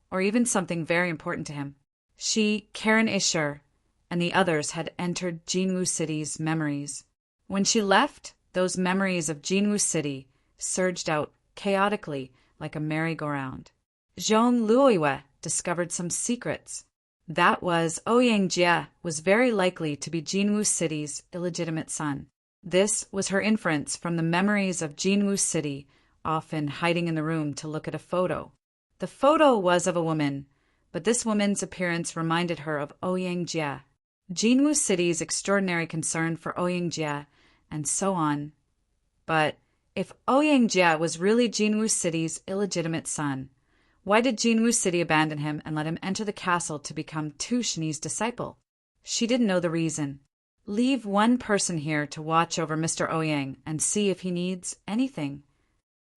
or even something very important to him. She, Karen Isher, and the others had entered Jinwu City's memories. When she left, those memories of Jinwu City surged out chaotically like a merry-go-round. Zhong Luoiwa discovered some secrets. That was, Ouyang Jia was very likely to be Jinwu City's illegitimate son. This was her inference from the memories of Jinwu City, often hiding in the room to look at a photo. The photo was of a woman, but this woman's appearance reminded her of Ouyang Jia. Jinwu City's extraordinary concern for Ouyang Jia, and so on. But if Ouyang Jia was really Jinwu City's illegitimate son, why did Jinwu City abandon him and let him enter the castle to become Tu Shini's disciple? She didn't know the reason. Leave one person here to watch over Mr. Ouyang and see if he needs anything.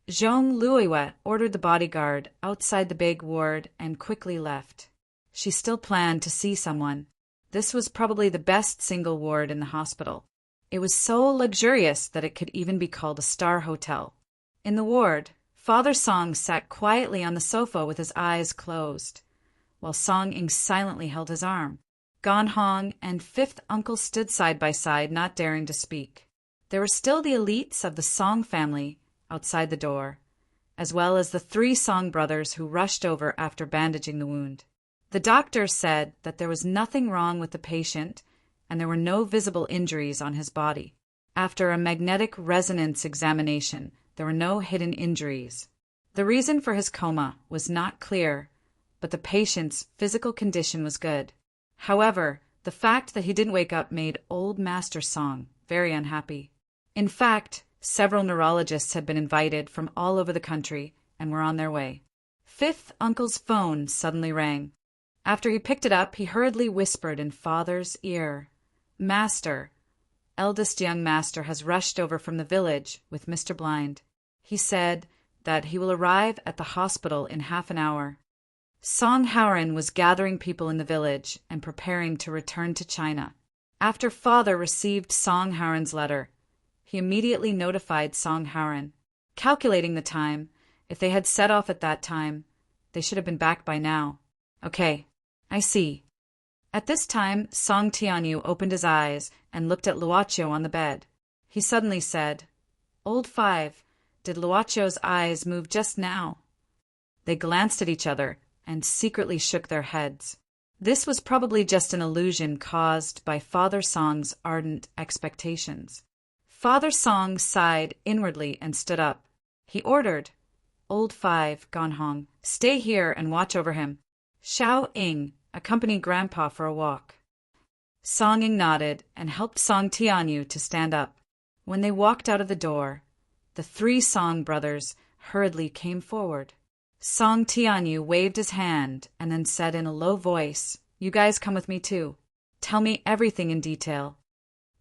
Zhong Luoiwa ordered the bodyguard outside the big ward and quickly left. She still planned to see someone. This was probably the best single ward in the hospital. It was so luxurious that it could even be called a star hotel. In the ward, Father Song sat quietly on the sofa with his eyes closed, while Song Ying silently held his arm. Gan Hong and fifth uncle stood side by side, not daring to speak. There were still the elites of the Song family outside the door, as well as the 3 Song brothers who rushed over after bandaging the wound. The doctor said that there was nothing wrong with the patient and there were no visible injuries on his body. After a magnetic resonance examination, there were no hidden injuries. The reason for his coma was not clear, but the patient's physical condition was good. However, the fact that he didn't wake up made old Master Song very unhappy. In fact, several neurologists had been invited from all over the country and were on their way. Fifth uncle's phone suddenly rang. After he picked it up, he hurriedly whispered in Father's ear, "Master, eldest young master has rushed over from the village with Mr. Blind. He said that he will arrive at the hospital in half an hour." Song Haoran was gathering people in the village and preparing to return to China. After Father received Song Haoran's letter, he immediately notified Song Haoran. Calculating the time, if they had set off at that time, they should have been back by now. "Okay, I see." At this time, Song Tianyu opened his eyes and looked at Luochio on the bed. He suddenly said, "Old Five, did Luochio's eyes move just now?" They glanced at each other and secretly shook their heads. This was probably just an illusion caused by Father Song's ardent expectations. Father Song sighed inwardly and stood up. He ordered, "Old Five, Ganhong, stay here and watch over him. Xiao Ying, accompany Grandpa for a walk." Song Ying nodded and helped Song Tianyu to stand up. When they walked out of the door, the 3 Song brothers hurriedly came forward. Song Tianyu waved his hand and then said in a low voice, "You guys come with me too. Tell me everything in detail."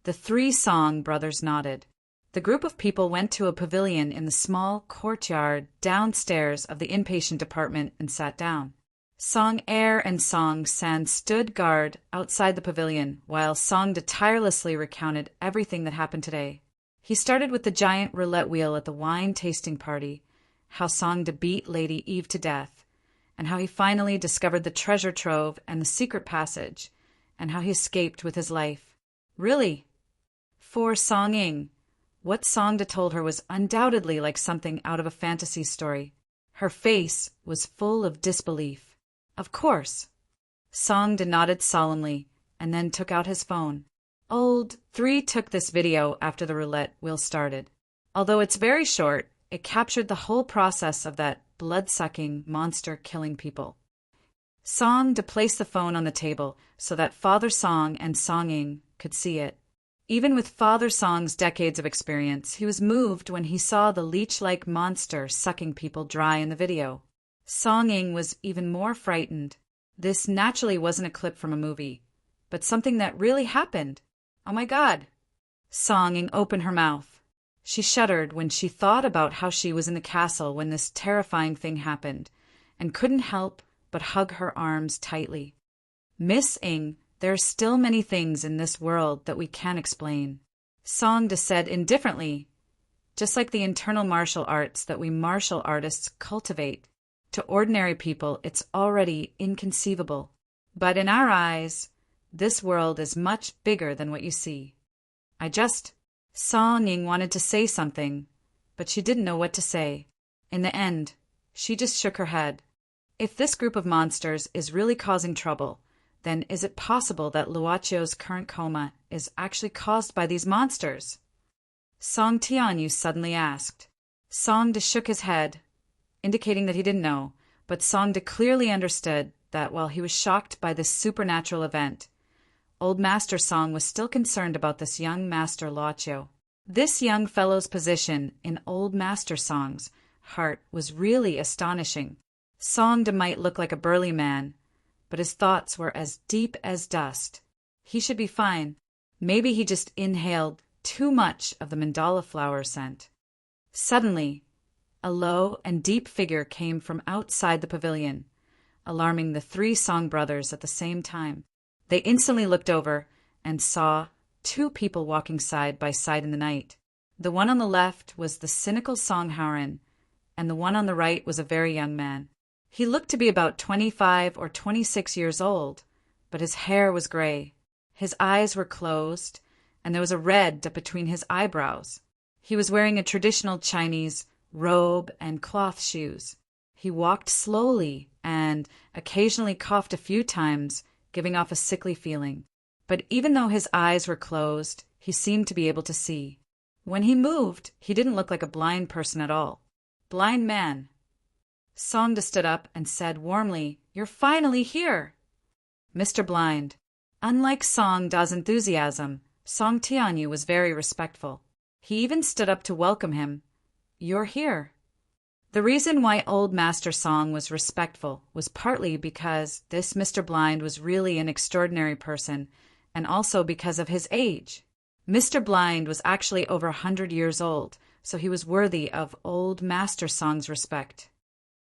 The 3 Song brothers nodded. The group of people went to a pavilion in the small courtyard downstairs of the inpatient department and sat down. Song Air and Song San stood guard outside the pavilion while Song De tirelessly recounted everything that happened today. He started with the giant roulette wheel at the wine tasting party, how Song De beat Lady Eve to death, and how he finally discovered the treasure trove and the secret passage, and how he escaped with his life. Really? For Song Ying, what Song De told her was undoubtedly like something out of a fantasy story. Her face was full of disbelief. Of course. Song De nodded solemnly and then took out his phone. Old 3 took this video after the roulette wheel started. Although it's very short, it captured the whole process of that blood-sucking monster killing people. Song placed the phone on the table so that Father Song and Song Ying could see it. Even with Father Song's decades of experience, he was moved when he saw the leech-like monster sucking people dry in the video. Song Ying was even more frightened. This naturally wasn't a clip from a movie, but something that really happened. Oh my God! Song Ying opened her mouth. She shuddered when she thought about how she was in the castle when this terrifying thing happened, and couldn't help but hug her arms tightly. Miss Ying, there are still many things in this world that we can't explain. Song said indifferently, just like the internal martial arts that we martial artists cultivate. To ordinary people, it's already inconceivable. But in our eyes, this world is much bigger than what you see. Song Ying wanted to say something, but she didn't know what to say. In the end, she just shook her head. If this group of monsters is really causing trouble, then is it possible that Luochio's current coma is actually caused by these monsters? Song Tianyu suddenly asked. Song shook his head, indicating that he didn't know, but Song clearly understood that while he was shocked by this supernatural event, Old Master Song was still concerned about this young Master Luochio. This young fellow's position in Old Master Song's heart was really astonishing. Song might look like a burly man, but his thoughts were as deep as dust. He should be fine. Maybe he just inhaled too much of the mandala flower scent. Suddenly, a low and deep figure came from outside the pavilion, alarming the three Song brothers at the same time. They instantly looked over and saw two people walking side by side in the night. The one on the left was the cynical Song Haoran, and the one on the right was a very young man. He looked to be about 25 or 26 years old, but his hair was gray. His eyes were closed, and there was a red between his eyebrows. He was wearing a traditional Chinese robe and cloth shoes. He walked slowly and occasionally coughed a few times, giving off a sickly feeling. But even though his eyes were closed, he seemed to be able to see. When he moved, he didn't look like a blind person at all. Blind man. Song stood up and said warmly, "You're finally here!" Mr. Blind. Unlike Song's enthusiasm, Song Tianyu was very respectful. He even stood up to welcome him. "You're here." The reason why Old Master Song was respectful was partly because this Mr. Blind was really an extraordinary person, and also because of his age. Mr. Blind was actually over 100 years old, so he was worthy of Old Master Song's respect.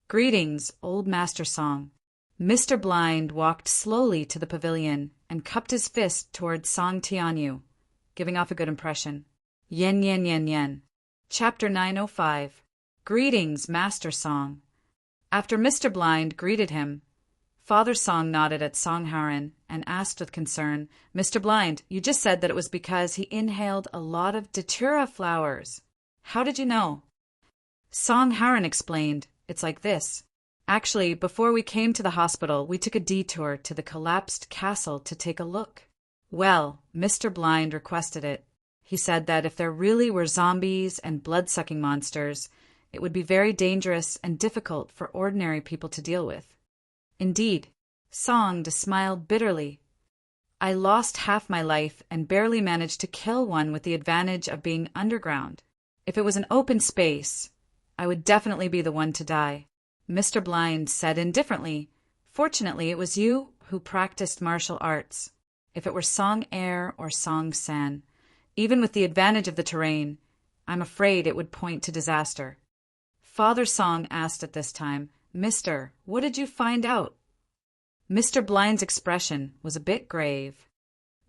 "Greetings, Old Master Song." Mr. Blind walked slowly to the pavilion and cupped his fist toward Song Tianyu, giving off a good impression. Yen yen yen yen. Chapter 905. Greetings, Master Song. After Mr. Blind greeted him, Father Song nodded at Song Haoran and asked with concern, "Mr. Blind, you just said that it was because he inhaled a lot of datura flowers. How did you know?" Song Haoran explained, "It's like this. Actually, before we came to the hospital, we took a detour to the collapsed castle to take a look. Well, Mr. Blind requested it. He said that if there really were zombies and blood-sucking monsters, it would be very dangerous and difficult for ordinary people to deal with." Indeed, Song smiled bitterly. "I lost half my life and barely managed to kill one with the advantage of being underground. If it was an open space, I would definitely be the one to die." Mr. Blind said indifferently, "Fortunately, it was you who practiced martial arts. If it were Song Air or Song San, even with the advantage of the terrain, I'm afraid it would point to disaster." Father Song asked at this time, "Mister, what did you find out?" Mr. Blind's expression was a bit grave.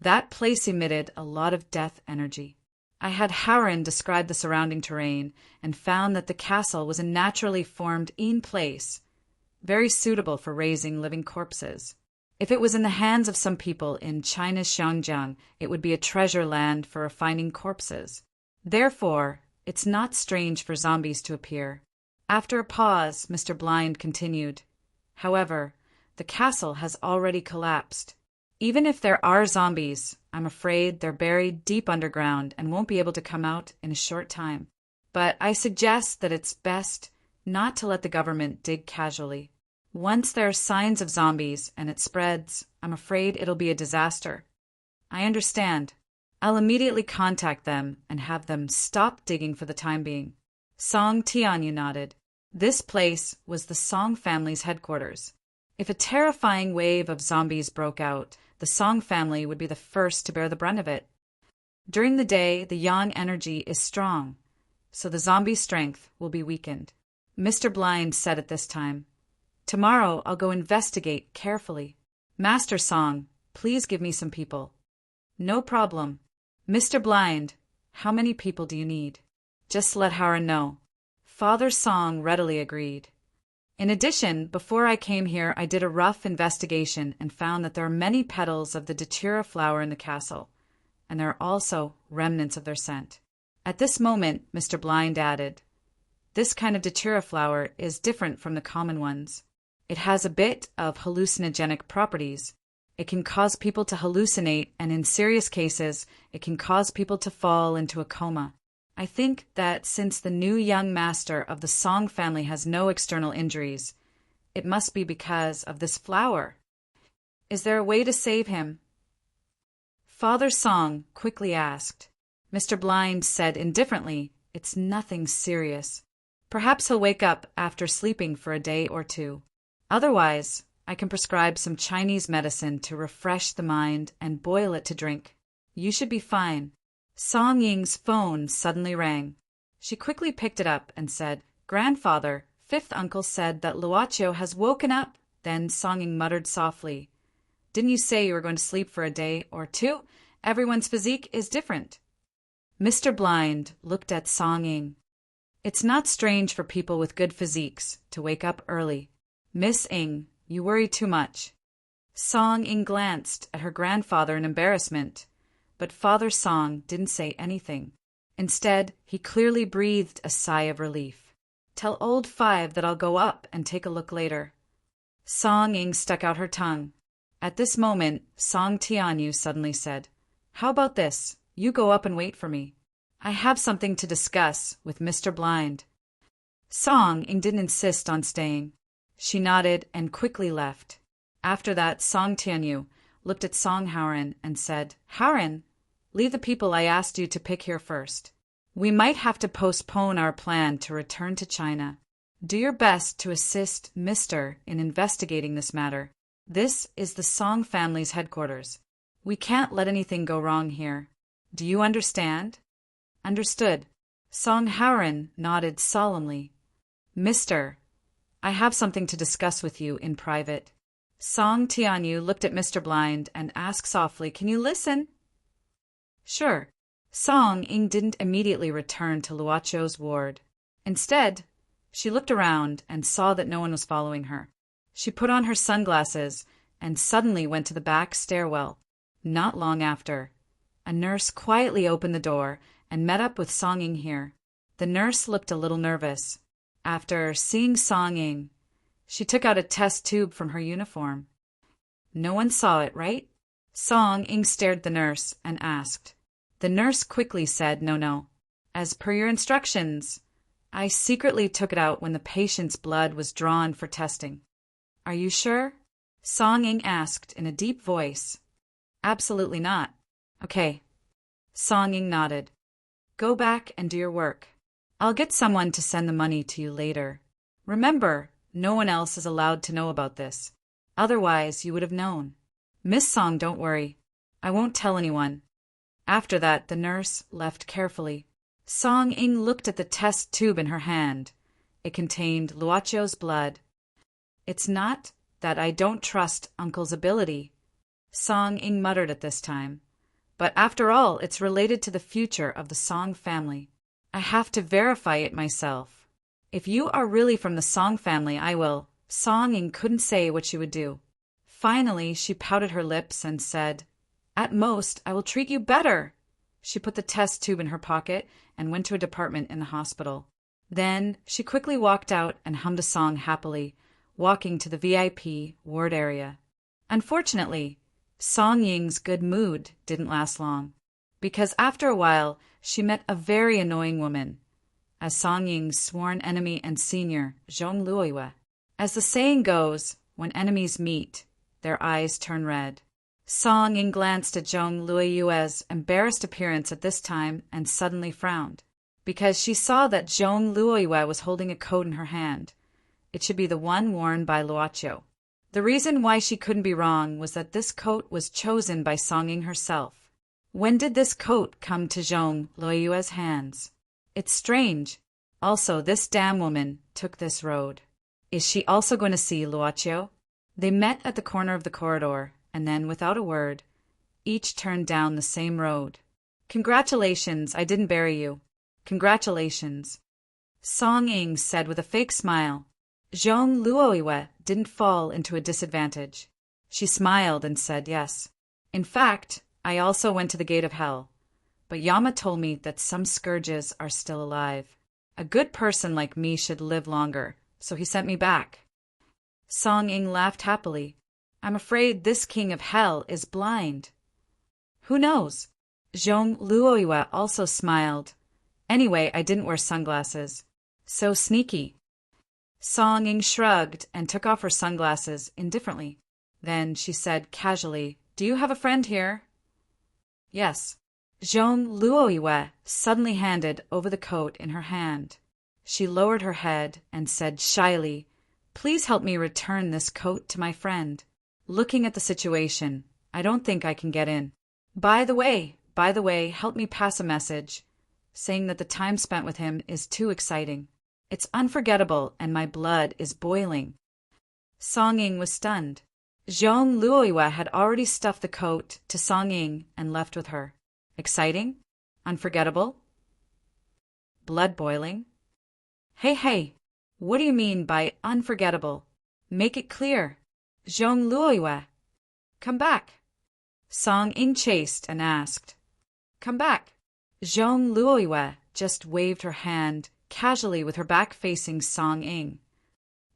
"That place emitted a lot of death energy. I had Haoran describe the surrounding terrain and found that the castle was a naturally formed place, very suitable for raising living corpses. If it was in the hands of some people in China's Xiangjiang, it would be a treasure land for refining corpses. Therefore, it's not strange for zombies to appear." After a pause, Mr. Blind continued, "However, the castle has already collapsed. Even if there are zombies, I'm afraid they're buried deep underground and won't be able to come out in a short time. But I suggest that it's best not to let the government dig casually. Once there are signs of zombies and it spreads, I'm afraid it'll be a disaster. I understand. I'll immediately contact them and have them stop digging for the time being. Song Tianyu nodded. This place was the Song family's headquarters. If a terrifying wave of zombies broke out, the Song family would be the first to bear the brunt of it. During the day, the yang energy is strong, so the zombie strength will be weakened. Mr. Blind said at this time, "Tomorrow I'll go investigate carefully. Master Song, please give me some people." "No problem. Mr. Blind, how many people do you need? Just let Haren know." Father Song readily agreed. In addition, before I came here, I did a rough investigation and found that there are many petals of the datura flower in the castle, and there are also remnants of their scent. At this moment, Mr. Blind added, "This kind of datura flower is different from the common ones. It has a bit of hallucinogenic properties. It can cause people to hallucinate, and in serious cases, it can cause people to fall into a coma. I think that since the new young master of the Song family has no external injuries, it must be because of this flower. Is there a way to save him?" Father Song quickly asked. Mr. Blind said indifferently, "It's nothing serious. Perhaps he'll wake up after sleeping for a day or two. Otherwise, I can prescribe some Chinese medicine to refresh the mind and boil it to drink. You should be fine." Song Ying's phone suddenly rang. She quickly picked it up and said, "Grandfather, fifth uncle said that Luocho has woken up." Then Song Ying muttered softly, "Didn't you say you were going to sleep for a day or two? Everyone's physique is different." Mr. Blind looked at Song Ying. "It's not strange for people with good physiques to wake up early. Miss Ying, you worry too much." Song Ying glanced at her grandfather in embarrassment, but Father Song didn't say anything. Instead, he clearly breathed a sigh of relief. "Tell old Five that I'll go up and take a look later." Song Ying stuck out her tongue. At this moment, Song Tianyu suddenly said, "How about this? You go up and wait for me. I have something to discuss with Mr. Blind." Song Ying didn't insist on staying. She nodded and quickly left. After that, Song Tianyu looked at Song Haren and said, "Haren, leave the people I asked you to pick here first. We might have to postpone our plan to return to China. Do your best to assist Mr. in investigating this matter. This is the Song family's headquarters. We can't let anything go wrong here. Do you understand?" "Understood." Song Haren nodded solemnly. "Mister, I have something to discuss with you in private." Song Tianyu looked at Mr. Blind and asked softly, "Can you listen?" "Sure." Song Ying didn't immediately return to Luocho's ward. Instead, she looked around and saw that no one was following her. She put on her sunglasses and suddenly went to the back stairwell. Not long after, a nurse quietly opened the door and met up with Song Ying here. The nurse looked a little nervous. After seeing Song Ying, she took out a test tube from her uniform. "No one saw it, right?" Song Ying stared at the nurse and asked. The nurse quickly said, No. As per your instructions, I secretly took it out when the patient's blood was drawn for testing." "Are you sure?" Song Ying asked in a deep voice. "Absolutely not." "Okay." Song Ying nodded. "Go back and do your work. I'll get someone to send the money to you later. Remember, no one else is allowed to know about this. Otherwise, you would have known. Miss Song, don't worry. I won't tell anyone." After that, the nurse left carefully. Song Ying looked at the test tube in her hand. It contained Luocho's blood. "It's not that I don't trust Uncle's ability," Song Ying muttered at this time. "But after all, it's related to the future of the Song family. I have to verify it myself. If you are really from the Song family, I will." Song Ying couldn't say what she would do. Finally, she pouted her lips and said, "At most, I will treat you better." She put the test tube in her pocket and went to a department in the hospital. Then she quickly walked out and hummed a song happily, walking to the VIP ward area. Unfortunately, Song Ying's good mood didn't last long, because after a while she met a very annoying woman. as Song Ying's sworn enemy and senior, Zhong Luoyue. As the saying goes, when enemies meet, their eyes turn red. Song Ying glanced at Zhong Luoyue's embarrassed appearance at this time and suddenly frowned, because she saw that Zhong Luoyue was holding a coat in her hand. It should be the one worn by Luoqiu. The reason why she couldn't be wrong was that this coat was chosen by Song Ying herself. When did this coat come to Zhong Luoyue's hands? It's strange. Also, this damn woman took this road. Is she also going to see Luoqiu? They met at the corner of the corridor, and then, without a word, each turned down the same road. Congratulations, I didn't bury you. Congratulations, Song Ying said with a fake smile. Zhong Luoyue didn't fall into a disadvantage. She smiled and said yes. In fact, I also went to the gate of hell. But Yama told me that some scourges are still alive. A good person like me should live longer, so he sent me back. Song Ying laughed happily. I'm afraid this king of hell is blind. Who knows? Zhong Luoyue also smiled. Anyway, I didn't wear sunglasses. So sneaky. Song Ying shrugged and took off her sunglasses indifferently. Then she said casually, Do you have a friend here? Yes. Zhong Luoyue suddenly handed over the coat in her hand. She lowered her head and said shyly, Please help me return this coat to my friend. Looking at the situation, I don't think I can get in. By the way, help me pass a message, saying that the time spent with him is too exciting. It's unforgettable and my blood is boiling. Song Ying was stunned. Zhong Luoyue had already stuffed the coat to Song Ying and left with her. Exciting? Unforgettable? Blood boiling? Hey, what do you mean by unforgettable? Make it clear. Zhong Luoyue. Come back. Song Ying chased and asked. Come back. Zhong Luoyue just waved her hand casually with her back facing Song Ying.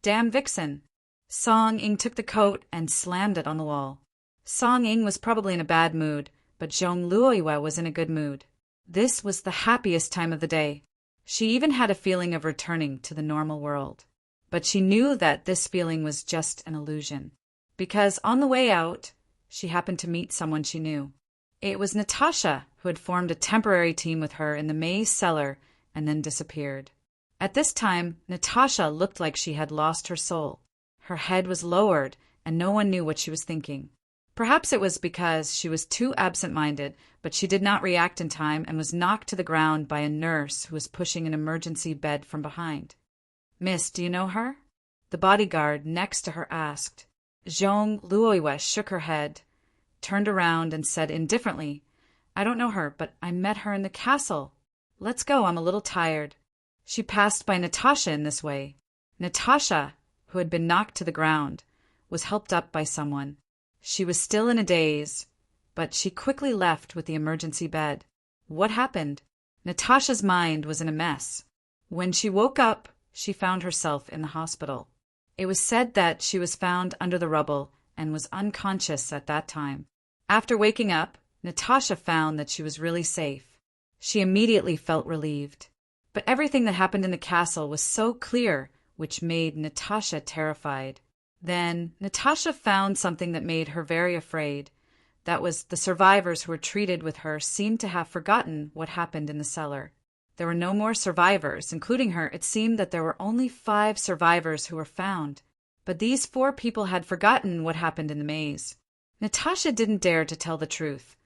Damn vixen. Song Ying took the coat and slammed it on the wall. Song Ying was probably in a bad mood, but Zhong Luoyue was in a good mood. This was the happiest time of the day. She even had a feeling of returning to the normal world. But she knew that this feeling was just an illusion, because on the way out, she happened to meet someone she knew. It was Natasha, who had formed a temporary team with her in the maze cellar and then disappeared. At this time, Natasha looked like she had lost her soul. Her head was lowered, and no one knew what she was thinking. Perhaps it was because she was too absent-minded, but she did not react in time and was knocked to the ground by a nurse who was pushing an emergency bed from behind. Miss, do you know her? The bodyguard next to her asked. Zhong Luoyue shook her head, turned around and said indifferently, I don't know her, but I met her in the castle. Let's go, I'm a little tired. She passed by Natasha in this way. Natasha, who had been knocked to the ground, was helped up by someone. She was still in a daze, but she quickly left with the emergency bed. What happened? Natasha's mind was in a mess. When she woke up, she found herself in the hospital. It was said that she was found under the rubble and was unconscious at that time. After waking up, Natasha found that she was really safe. She immediately felt relieved. But everything that happened in the castle was so clear, which made Natasha terrified. Then Natasha found something that made her very afraid. That was the survivors who were treated with her seemed to have forgotten what happened in the cellar. There were no more survivors, including her. It seemed that there were only 5 survivors who were found. But these 4 people had forgotten what happened in the maze. Natasha didn't dare to tell the truth,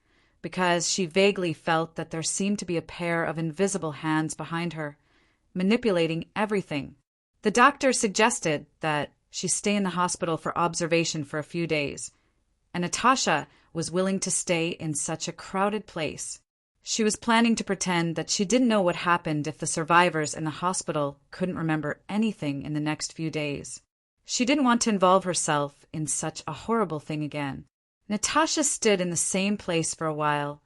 because she vaguely felt that there seemed to be a pair of invisible hands behind her, manipulating everything. The doctor suggested that she stay in the hospital for observation for a few days, and Natasha was willing to stay in such a crowded place. She was planning to pretend that she didn't know what happened if the survivors in the hospital couldn't remember anything in the next few days. She didn't want to involve herself in such a horrible thing again. Natasha stood in the same place for a while,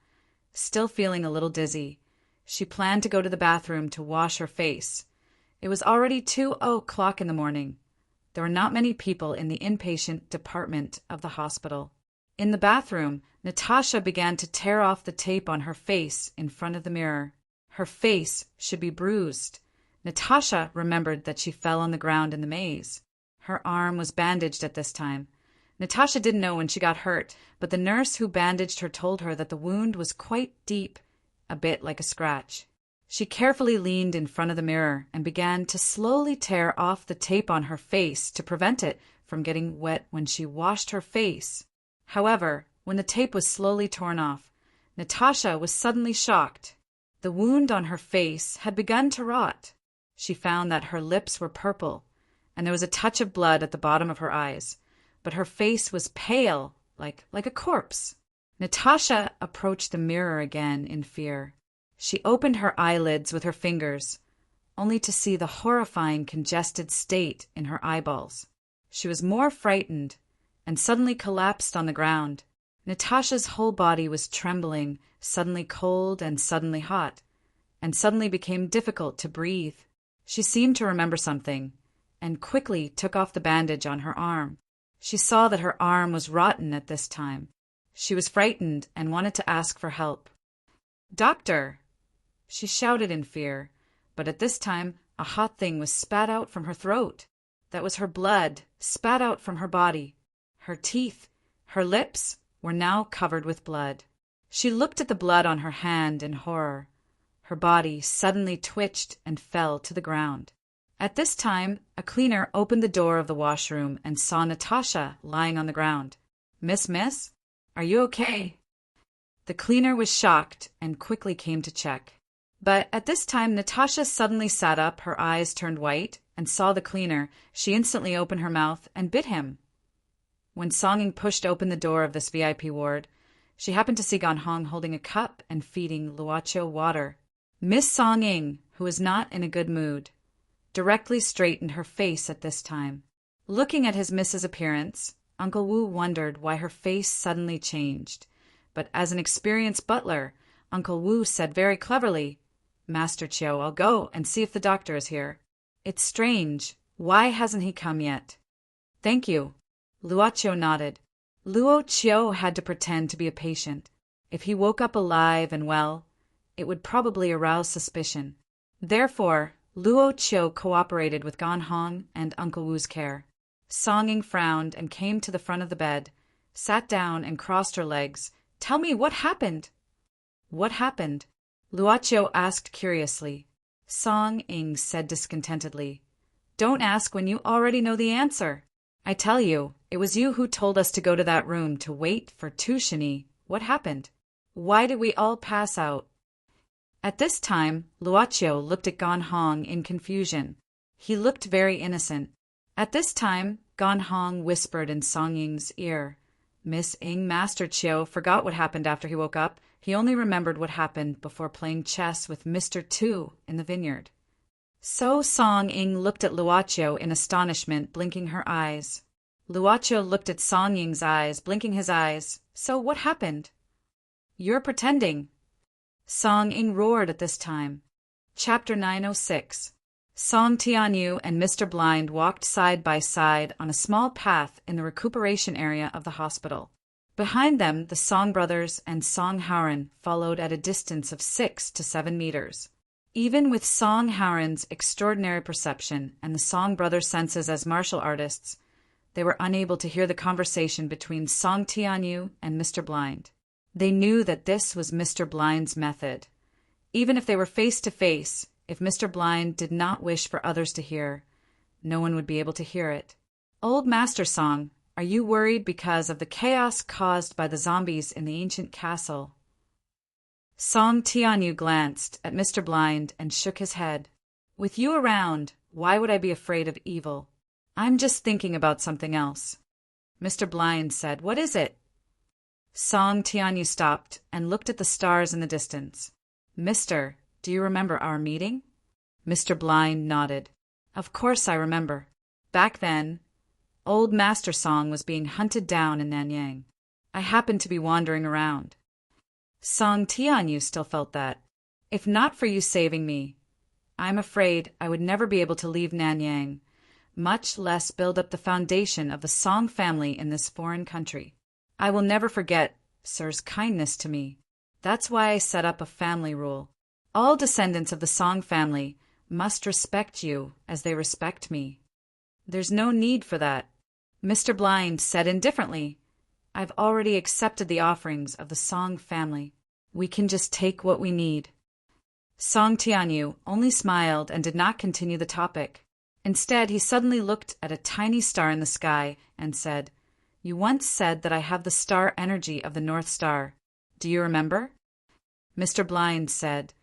still feeling a little dizzy. She planned to go to the bathroom to wash her face. It was already 2:00 in the morning. There were not many people in the inpatient department of the hospital. In the bathroom, Natasha began to tear off the tape on her face in front of the mirror. Her face should be bruised, Natasha remembered that she fell on the ground in the maze. Her arm was bandaged at this time. Natasha didn't know when she got hurt, but the nurse who bandaged her told her that the wound was quite deep, a bit like a scratch. She carefully leaned in front of the mirror and began to slowly tear off the tape on her face to prevent it from getting wet when she washed her face. However, when the tape was slowly torn off, Natasha was suddenly shocked. The wound on her face had begun to rot. She found that her lips were purple, and there was a touch of blood at the bottom of her eyes, but her face was pale, like a corpse. Natasha approached the mirror again in fear. She opened her eyelids with her fingers, only to see the horrifying congested state in her eyeballs. She was more frightened and suddenly collapsed on the ground. Natasha's whole body was trembling, suddenly cold and suddenly hot, and suddenly became difficult to breathe. She seemed to remember something, and quickly took off the bandage on her arm. She saw that her arm was rotten at this time. She was frightened and wanted to ask for help. "Doctor!" She shouted in fear, but at this time a hot thing was spat out from her throat. That was her blood, spat out from her body. Her teeth, her lips, were now covered with blood. She looked at the blood on her hand in horror. Her body suddenly twitched and fell to the ground. At this time, a cleaner opened the door of the washroom and saw Natasha lying on the ground. Miss, are you okay?" The cleaner was shocked and quickly came to check. But at this time, Natasha suddenly sat up, her eyes turned white, and saw the cleaner. She instantly opened her mouth and bit him. When Song-ing pushed open the door of this VIP ward, she happened to see Gan-hong holding a cup and feeding Luocho water. Miss Song-ing, who was not in a good mood, directly straightened her face at this time. Looking at his miss's appearance, Uncle Wu wondered why her face suddenly changed. But as an experienced butler, Uncle Wu said very cleverly, "Master Chiu, I'll go and see if the doctor is here. It's strange. Why hasn't he come yet?" "Thank you." Luocho nodded. Luocho had to pretend to be a patient. If he woke up alive and well, it would probably arouse suspicion. Therefore, Luocho cooperated with Gan-hong and Uncle Wu's care. Song-ing frowned and came to the front of the bed, sat down and crossed her legs. "Tell me what happened." "What happened?" Luocho asked curiously. Song-ing said discontentedly, "Don't ask when you already know the answer. I tell you, it was you who told us to go to that room to wait for Tushini. What happened? Why did we all pass out?" At this time, Luocho looked at Gan-hong in confusion. He looked very innocent. At this time, Gan-hong whispered in Song-ing's ear, "Miss Ing, Master Chiu forgot what happened after he woke up. He only remembered what happened before playing chess with Mr. Tu in the vineyard." So Song-ing looked at Luocho in astonishment, blinking her eyes. Luocho looked at Song-ing's eyes, blinking his eyes. "So what happened?" "You're pretending." Song-ing roared at this time. Chapter 906. Song Tianyu and Mr. Blind walked side by side on a small path in the recuperation area of the hospital. Behind them, the Song brothers and Song Haoran followed at a distance of 6 to 7 meters. Even with Song Haoran's extraordinary perception and the Song brothers' senses as martial artists, they were unable to hear the conversation between Song Tianyu and Mr. Blind. They knew that this was Mr. Blind's method. Even if they were face to face, if Mr. Blind did not wish for others to hear, no one would be able to hear it. "Old Master Song, are you worried because of the chaos caused by the zombies in the ancient castle?" Song Tianyu glanced at Mr. Blind and shook his head. "With you around, why would I be afraid of evil? I'm just thinking about something else." Mr. Blind said, "What is it?" Song Tianyu stopped and looked at the stars in the distance. "Mister, do you remember our meeting?" Mr. Blind nodded. "Of course I remember. Back then, old Master Song was being hunted down in Nanyang. I happened to be wandering around." Song Tianyu still felt that. "If not for you saving me, I'm afraid I would never be able to leave Nanyang, much less build up the foundation of the Song family in this foreign country. I will never forget Sir's kindness to me. That's why I set up a family rule. All descendants of the Song family must respect you as they respect me. There's no need for that. Mr. Blind said indifferently, I've already accepted the offerings of the Song family. We can just take what we need. Song Tianyu only smiled and did not continue the topic. Instead, he suddenly looked at a tiny star in the sky and said, You once said that I have the star energy of the North Star. Do you remember? Mr. Blind said,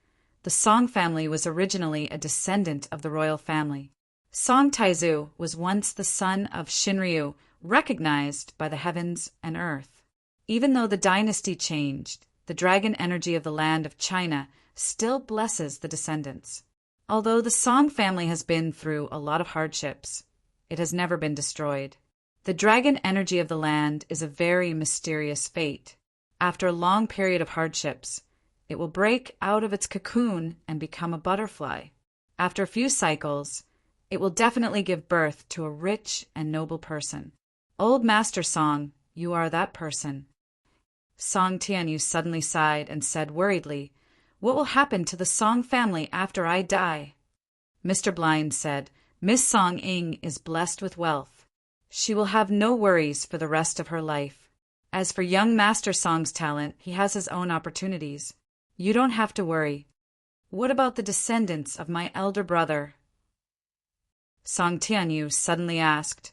The Song family was originally a descendant of the royal family. Song Taizu was once the son of Shinryu, recognized by the heavens and earth. Even though the dynasty changed, the dragon energy of the land of China still blesses the descendants. Although the Song family has been through a lot of hardships, it has never been destroyed. The dragon energy of the land is a very mysterious fate. After a long period of hardships, it will break out of its cocoon and become a butterfly. After a few cycles, it will definitely give birth to a rich and noble person. Old Master Song, you are that person. Song Tianyu suddenly sighed and said worriedly, What will happen to the Song family after I die? Mr. Blind said, Miss Song Ying is blessed with wealth. She will have no worries for the rest of her life. As for young Master Song's talent, he has his own opportunities. You don't have to worry. What about the descendants of my elder brother? Song Tianyu suddenly asked,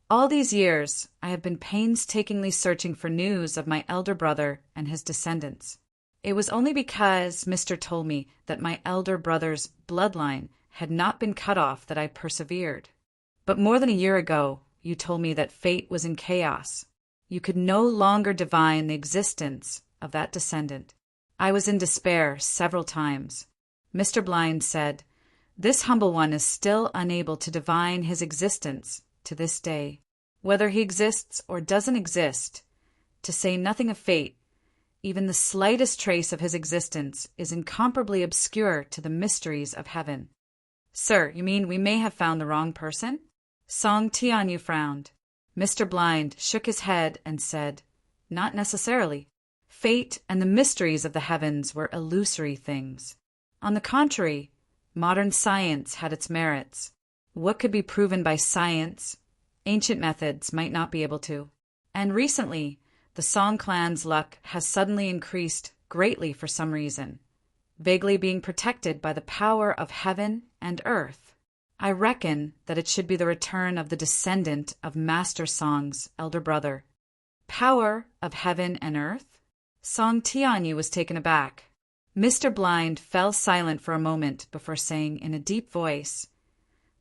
All these years, I have been painstakingly searching for news of my elder brother and his descendants. It was only because Mr. told me that my elder brother's bloodline had not been cut off that I persevered. But more than a year ago, you told me that fate was in chaos. You could no longer divine the existence of that descendant. I was in despair several times. Mr. Blind said, This humble one is still unable to divine his existence to this day. Whether he exists or doesn't exist, to say nothing of fate, even the slightest trace of his existence is incomparably obscure to the mysteries of heaven. Sir, you mean we may have found the wrong person? Song Tianyu frowned. Mr. Blind shook his head and said, Not necessarily. Fate and the mysteries of the heavens were illusory things. On the contrary, modern science had its merits. What could be proven by science, ancient methods might not be able to. And recently, the Song clan's luck has suddenly increased greatly for some reason, vaguely being protected by the power of heaven and earth. I reckon that it should be the return of the descendant of Master Song's elder brother. Power of heaven and earth? Song Tianyu was taken aback. Mr. Blind fell silent for a moment before saying in a deep voice,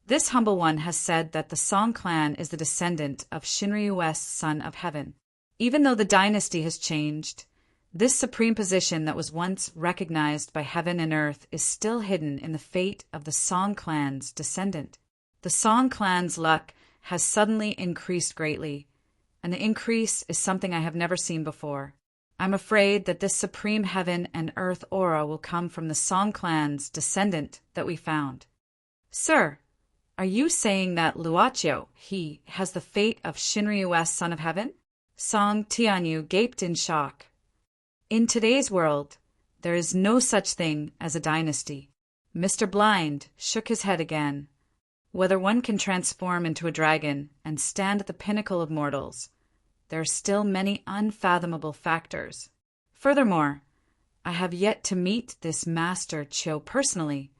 This humble one has said that the Song clan is the descendant of Shinryu West's son of heaven. Even though the dynasty has changed, this supreme position that was once recognized by heaven and earth is still hidden in the fate of the Song clan's descendant. The Song clan's luck has suddenly increased greatly, and the increase is something I have never seen before. I'm afraid that this supreme heaven and earth aura will come from the Song clan's descendant that we found. Sir, are you saying that Luochio, he, has the fate of Shinryu West's son of heaven? Song Tianyu gaped in shock. In today's world, there is no such thing as a dynasty. Mr. Blind shook his head again. Whether one can transform into a dragon and stand at the pinnacle of mortals, there are still many unfathomable factors. Furthermore, I have yet to meet this Master Chiu personally,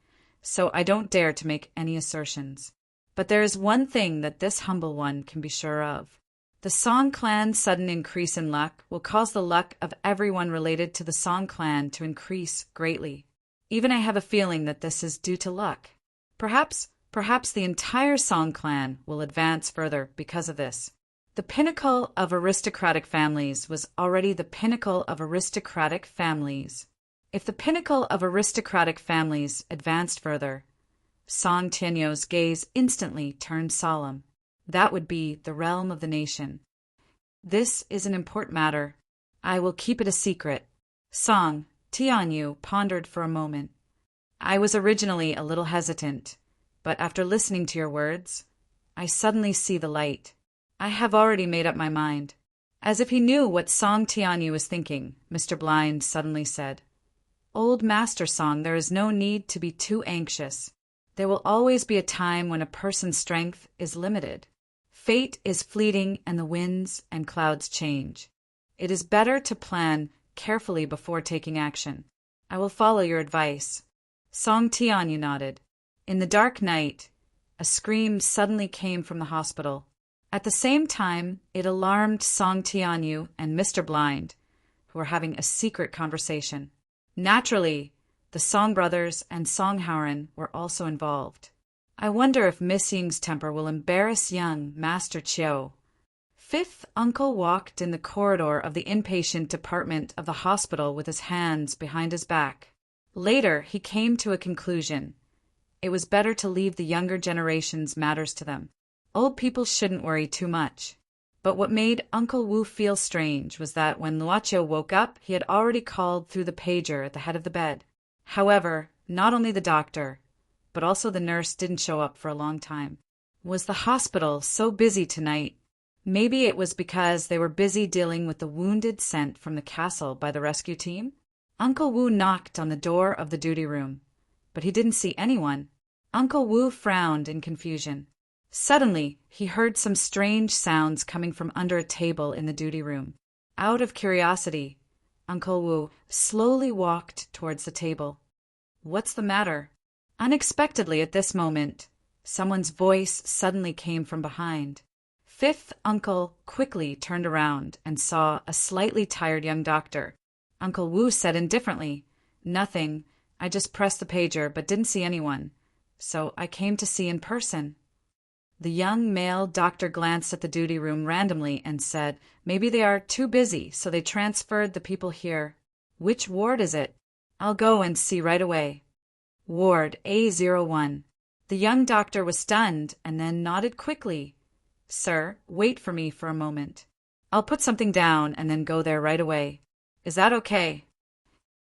so I don't dare to make any assertions. But there is one thing that this humble one can be sure of. The Song clan's sudden increase in luck will cause the luck of everyone related to the Song clan to increase greatly. Even I have a feeling that this is due to luck. Perhaps the entire Song clan will advance further because of this. The pinnacle of aristocratic families was already the pinnacle of aristocratic families. If the pinnacle of aristocratic families advanced further, Song Tianyu's gaze instantly turned solemn. That would be the realm of the nation. This is an important matter. I will keep it a secret. Song Tianyu pondered for a moment. I was originally a little hesitant, but after listening to your words, I suddenly see the light. I have already made up my mind. As if he knew what Song Tianyu was thinking, Mr. Blind suddenly said, Old Master Song, there is no need to be too anxious. There will always be a time when a person's strength is limited. Fate is fleeting and the winds and clouds change. It is better to plan carefully before taking action. I will follow your advice. Song Tianyu nodded. In the dark night, a scream suddenly came from the hospital. At the same time, it alarmed Song Tianyu and Mr. Blind, who were having a secret conversation. Naturally, the Song brothers and Song Haren were also involved. I wonder if Miss Ying's temper will embarrass young Master Chiu. Fifth uncle walked in the corridor of the inpatient department of the hospital with his hands behind his back. Later, he came to a conclusion. It was better to leave the younger generation's matters to them. Old people shouldn't worry too much. But what made Uncle Wu feel strange was that when Luoqiu woke up, he had already called through the pager at the head of the bed. However, not only the doctor, but also the nurse didn't show up for a long time. Was the hospital so busy tonight? Maybe it was because they were busy dealing with the wounded sent from the castle by the rescue team? Uncle Wu knocked on the door of the duty room, but he didn't see anyone. Uncle Wu frowned in confusion. Suddenly, he heard some strange sounds coming from under a table in the duty room. Out of curiosity, Uncle Wu slowly walked towards the table. What's the matter? Unexpectedly at this moment, someone's voice suddenly came from behind. Fifth uncle quickly turned around and saw a slightly tired young doctor. Uncle Wu said indifferently, "Nothing. I just pressed the pager but didn't see anyone. So I came to see in person." The young male doctor glanced at the duty room randomly and said, "Maybe they are too busy, so they transferred the people here. Which ward is it? I'll go and see right away." "Ward A01. The young doctor was stunned and then nodded quickly. "Sir, wait for me for a moment. I'll put something down and then go there right away. Is that okay?"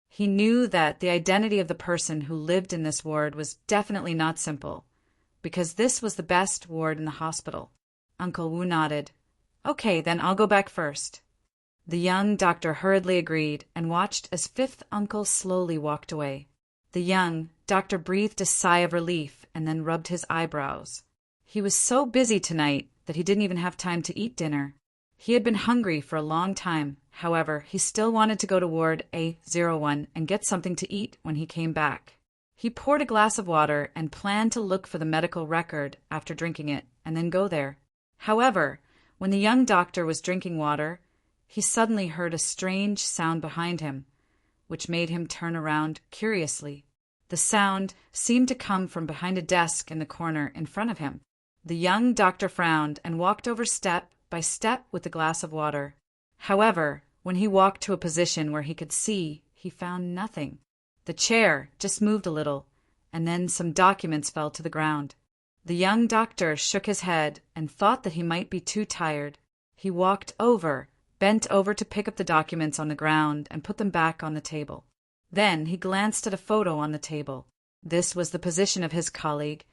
He knew that the identity of the person who lived in this ward was definitely not simple, because this was the best ward in the hospital. Uncle Wu nodded. "Okay, then I'll go back first." The young doctor hurriedly agreed and watched as fifth uncle slowly walked away. The young doctor breathed a sigh of relief and then rubbed his eyebrows. He was so busy tonight that he didn't even have time to eat dinner. He had been hungry for a long time. However, he still wanted to go to Ward A01 and get something to eat when he came back. He poured a glass of water and planned to look for the medical record after drinking it and then go there. However, when the young doctor was drinking water, he suddenly heard a strange sound behind him, which made him turn around curiously. The sound seemed to come from behind a desk in the corner in front of him. The young doctor frowned and walked over step by step with the glass of water. However, when he walked to a position where he could see, he found nothing. The chair just moved a little, and then some documents fell to the ground. The young doctor shook his head and thought that he might be too tired. He walked over, bent over to pick up the documents on the ground and put them back on the table. Then he glanced at a photo on the table. This was the position of his colleague,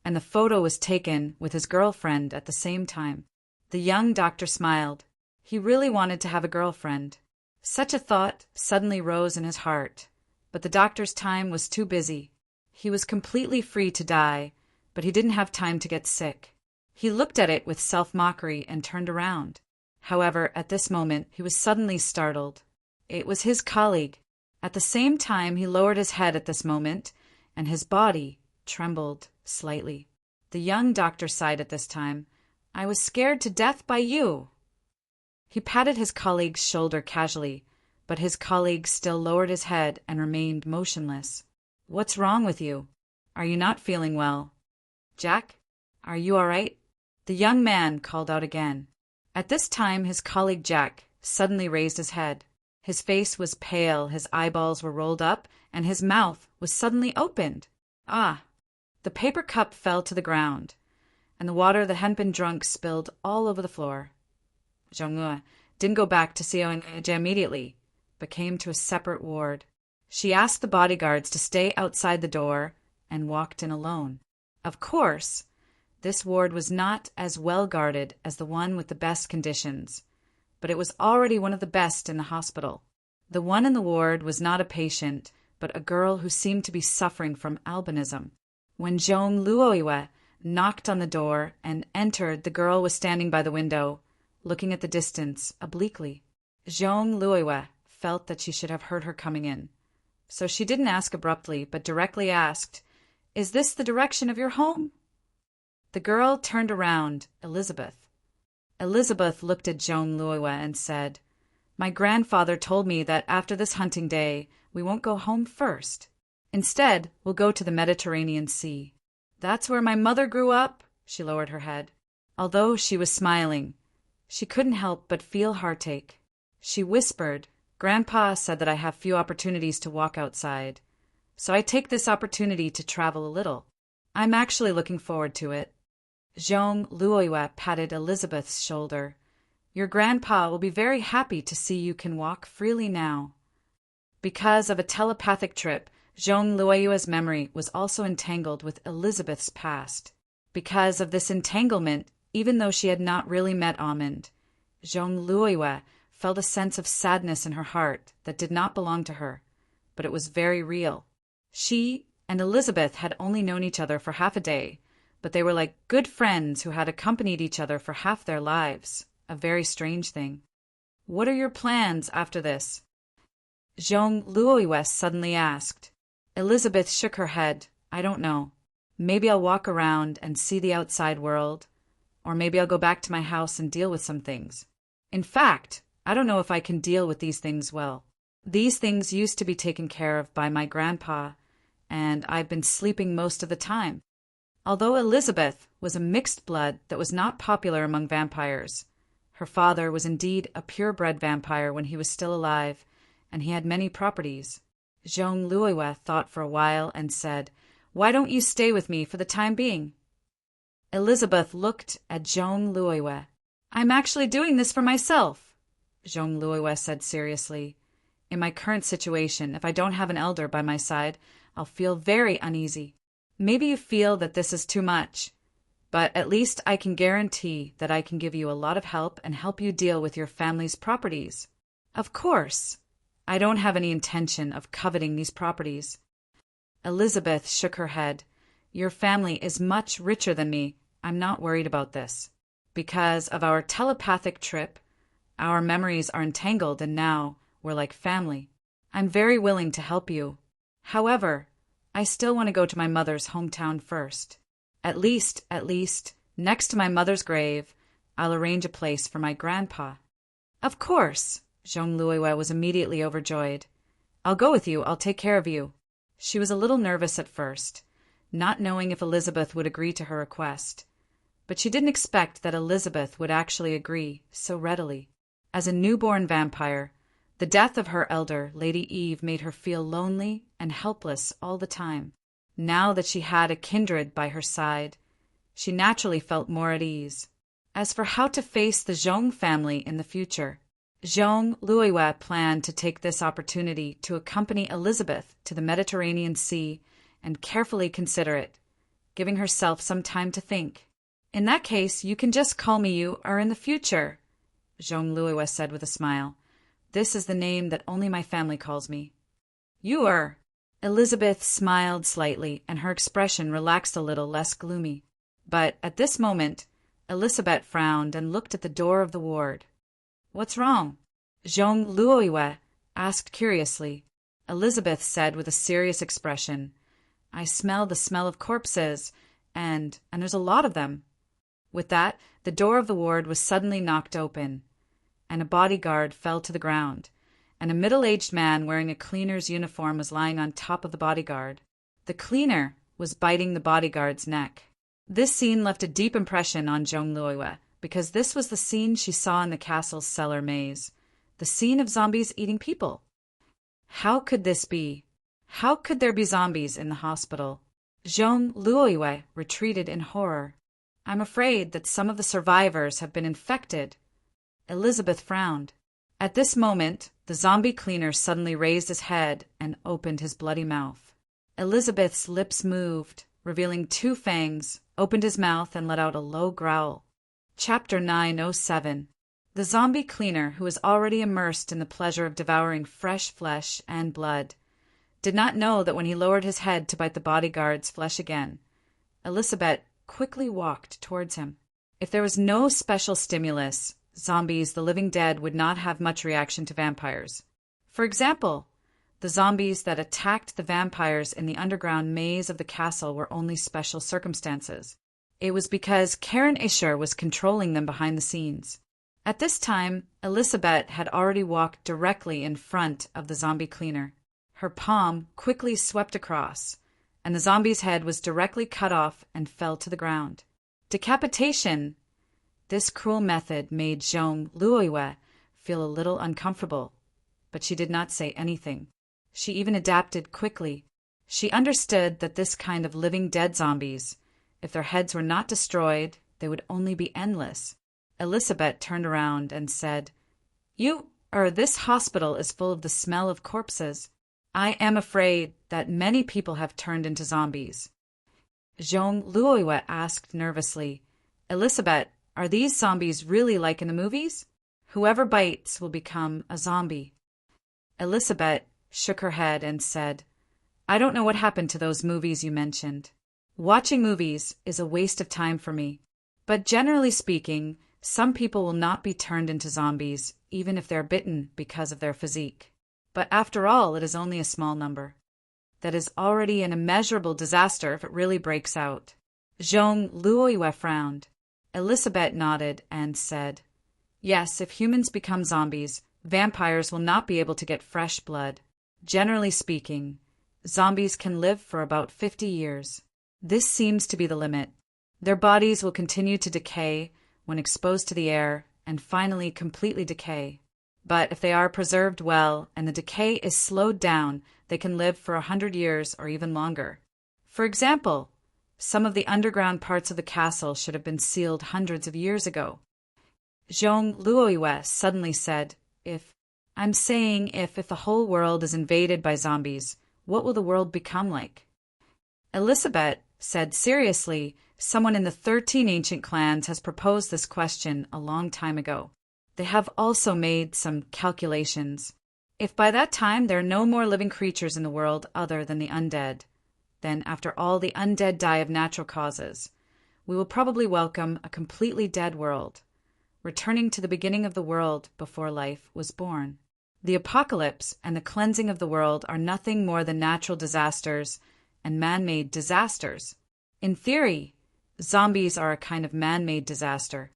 and the photo was taken with his girlfriend at the same time. The young doctor smiled. He really wanted to have a girlfriend. Such a thought suddenly rose in his heart, but the doctor's time was too busy. He was completely free to die, but he didn't have time to get sick. He looked at it with self-mockery and turned around. However, at this moment, he was suddenly startled. It was his colleague. At the same time, he lowered his head at this moment, and his body trembled slightly. The young doctor sighed at this time. "I was scared to death by you." He patted his colleague's shoulder casually, but his colleague still lowered his head and remained motionless. "What's wrong with you? Are you not feeling well? Jack, are you all right?" The young man called out again. At this time, his colleague Jack suddenly raised his head. His face was pale, his eyeballs were rolled up, and his mouth was suddenly opened. Ah! The paper cup fell to the ground, and the water that hadn't been drunk spilled all over the floor. Zhong'e didn't go back to Xiaoying immediately, but came to a separate ward. She asked the bodyguards to stay outside the door and walked in alone. Of course, this ward was not as well guarded as the one with the best conditions, but it was already one of the best in the hospital. The one in the ward was not a patient, but a girl who seemed to be suffering from albinism. When Zhong Luoyue knocked on the door and entered, the girl was standing by the window, looking at the distance obliquely. Zhong Luoyue felt that she should have heard her coming in, so she didn't ask abruptly, but directly asked, "Is this the direction of your home?" The girl turned around, Elizabeth. Elizabeth looked at Zhong Luoyue and said, "My grandfather told me that after this hunting day, we won't go home first. Instead, we'll go to the Mediterranean Sea. That's where my mother grew up." She lowered her head. Although she was smiling, she couldn't help but feel heartache. She whispered, "Grandpa said that I have few opportunities to walk outside, so I take this opportunity to travel a little. I'm actually looking forward to it." Zhong Luoyue patted Elizabeth's shoulder. "Your grandpa will be very happy to see you can walk freely now." Because of a telepathic trip, Zhong Luoyue's memory was also entangled with Elizabeth's past. Because of this entanglement, even though she had not really met Amand, Zhong Luoyue felt a sense of sadness in her heart that did not belong to her, but it was very real. She and Elizabeth had only known each other for half a day, but they were like good friends who had accompanied each other for half their lives, a very strange thing. "What are your plans after this?" Zhong Luoyue suddenly asked. Elizabeth shook her head. "I don't know. Maybe I'll walk around and see the outside world, or maybe I'll go back to my house and deal with some things. In fact, I don't know if I can deal with these things well. These things used to be taken care of by my grandpa, and I've been sleeping most of the time." Although Elizabeth was a mixed blood that was not popular among vampires, her father was indeed a purebred vampire when he was still alive, and he had many properties. Zhong Luoyue thought for a while and said, "Why don't you stay with me for the time being?" Elizabeth looked at Zhong Luoyue. "I'm actually doing this for myself," Zhong Luoyue said seriously. "In my current situation, if I don't have an elder by my side, I'll feel very uneasy. Maybe you feel that this is too much, but at least I can guarantee that I can give you a lot of help and help you deal with your family's properties. Of course, I don't have any intention of coveting these properties." Elizabeth shook her head. "Your family is much richer than me. I'm not worried about this. Because of our telepathic trip, our memories are entangled and now we're like family. I'm very willing to help you. However, I still want to go to my mother's hometown first. At least, next to my mother's grave, I'll arrange a place for my grandpa." "Of course," Zhong Luoyue was immediately overjoyed. "I'll go with you. I'll take care of you." She was a little nervous at first, not knowing if Elizabeth would agree to her request. But she didn't expect that Elizabeth would actually agree so readily. As a newborn vampire, the death of her elder, Lady Eve, made her feel lonely and helpless all the time. Now that she had a kindred by her side, she naturally felt more at ease. As for how to face the Zhong family in the future, Zhong Luoyue planned to take this opportunity to accompany Elizabeth to the Mediterranean Sea and carefully consider it, giving herself some time to think. "In that case, you can just call me you are in the future," Zhong Luoyue said with a smile. "This is the name that only my family calls me." "You are." Elizabeth smiled slightly, and her expression relaxed a little, less gloomy. But at this moment, Elizabeth frowned and looked at the door of the ward. "What's wrong?" Zhong Luoyue asked curiously. Elizabeth said with a serious expression, "I smell the smell of corpses, and there's a lot of them." With that, the door of the ward was suddenly knocked open, and a bodyguard fell to the ground, and a middle-aged man wearing a cleaner's uniform was lying on top of the bodyguard. The cleaner was biting the bodyguard's neck. This scene left a deep impression on Zhong Luoyue, because this was the scene she saw in the castle's cellar maze, the scene of zombies eating people. How could this be? How could there be zombies in the hospital? Zhong Luoyue retreated in horror. "I'm afraid that some of the survivors have been infected." Elizabeth frowned. At this moment, the zombie cleaner suddenly raised his head and opened his bloody mouth. Elizabeth's lips moved, revealing two fangs, opened his mouth and let out a low growl. Chapter 907. The zombie cleaner, who was already immersed in the pleasure of devouring fresh flesh and blood, did not know that when he lowered his head to bite the bodyguard's flesh again, Elizabeth quickly walked towards him. If there was no special stimulus, zombies, the living dead, would not have much reaction to vampires. For example, the zombies that attacked the vampires in the underground maze of the castle were only special circumstances. It was because Karen Isher was controlling them behind the scenes. At this time, Elizabeth had already walked directly in front of the zombie cleaner. Her palm quickly swept across, and the zombie's head was directly cut off and fell to the ground. Decapitation! This cruel method made Zhong Luoyue feel a little uncomfortable, but she did not say anything. She even adapted quickly. She understood that this kind of living dead zombies, if their heads were not destroyed, they would only be endless. Elizabeth turned around and said, This hospital is full of the smell of corpses. I am afraid that many people have turned into zombies. Zhong Luoyue asked nervously, Elizabeth, are these zombies really like in the movies? Whoever bites will become a zombie. Elizabeth shook her head and said, I don't know what happened to those movies you mentioned. Watching movies is a waste of time for me. But generally speaking, some people will not be turned into zombies, even if they're bitten because of their physique. But after all, it is only a small number. That is already an immeasurable disaster if it really breaks out. Zhong Luoyue frowned. Elizabeth nodded and said, Yes, if humans become zombies, vampires will not be able to get fresh blood. Generally speaking, zombies can live for about 50 years. This seems to be the limit. Their bodies will continue to decay when exposed to the air and finally completely decay. But if they are preserved well and the decay is slowed down, they can live for 100 years or even longer. For example, some of the underground parts of the castle should have been sealed hundreds of years ago. Zhong Luoyue suddenly said, If the whole world is invaded by zombies, what will the world become like? Elizabeth said seriously, Someone in the 13 ancient clans has proposed this question a long time ago. They have also made some calculations. If by that time there are no more living creatures in the world other than the undead, then after all the undead die of natural causes, we will probably welcome a completely dead world, returning to the beginning of the world before life was born. The apocalypse and the cleansing of the world are nothing more than natural disasters and man-made disasters. In theory, zombies are a kind of man-made disaster.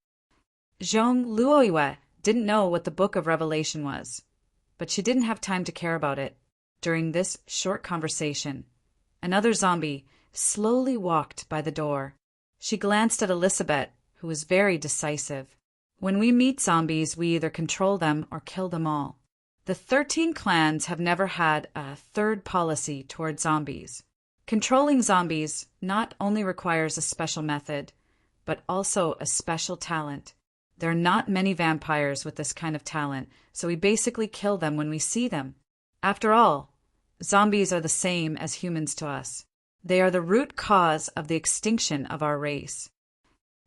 Zhong Luoyue didn't know what the Book of Revelation was, but she didn't have time to care about it. During this short conversation, another zombie slowly walked by the door. She glanced at Elizabeth, who was very decisive. When we meet zombies, we either control them or kill them all. The 13 clans have never had a third policy toward zombies. Controlling zombies not only requires a special method, but also a special talent. There are not many vampires with this kind of talent, so we basically kill them when we see them. After all, zombies are the same as humans to us. They are the root cause of the extinction of our race.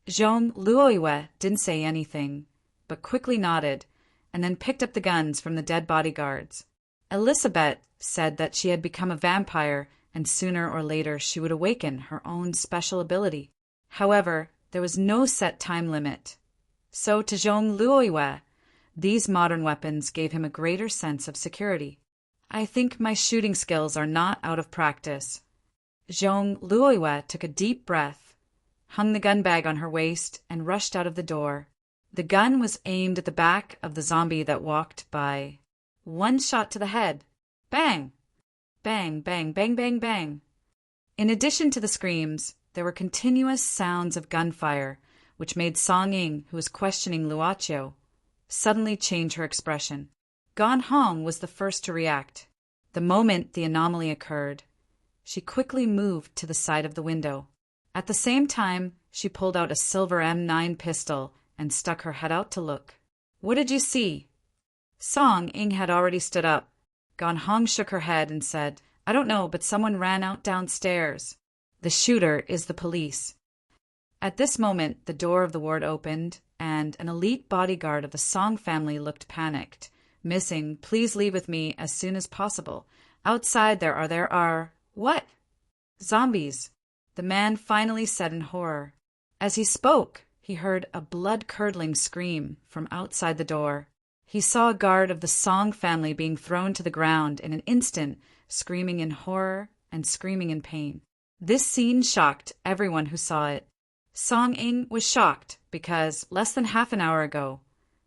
Zhong Luoyue didn't say anything, but quickly nodded, and then picked up the guns from the dead bodyguards. Elizabeth said that she had become a vampire, and sooner or later she would awaken her own special ability. However, there was no set time limit. So to Zhong Luoyue, these modern weapons gave him a greater sense of security. I think my shooting skills are not out of practice. Zhong Luoyue took a deep breath, hung the gun bag on her waist, and rushed out of the door. The gun was aimed at the back of the zombie that walked by. One shot to the head. Bang! Bang, bang, bang, bang, bang. In addition to the screams, there were continuous sounds of gunfire, which made Song Ying, who was questioning Luochio, suddenly change her expression. Gan Hong was the first to react. The moment the anomaly occurred, she quickly moved to the side of the window. At the same time, she pulled out a silver M9 pistol and stuck her head out to look. What did you see? Song Ying had already stood up. Gan Hong shook her head and said, I don't know, but someone ran out downstairs. The shooter is the police. At this moment, the door of the ward opened, and an elite bodyguard of the Song family looked panicked. Missing, please leave with me as soon as possible. Outside there are, what? Zombies. the man finally said in horror. As he spoke, he heard a blood-curdling scream from outside the door. He saw a guard of the Song family being thrown to the ground in an instant, screaming in horror and screaming in pain. This scene shocked everyone who saw it. Song Ing was shocked because, less than half an hour ago,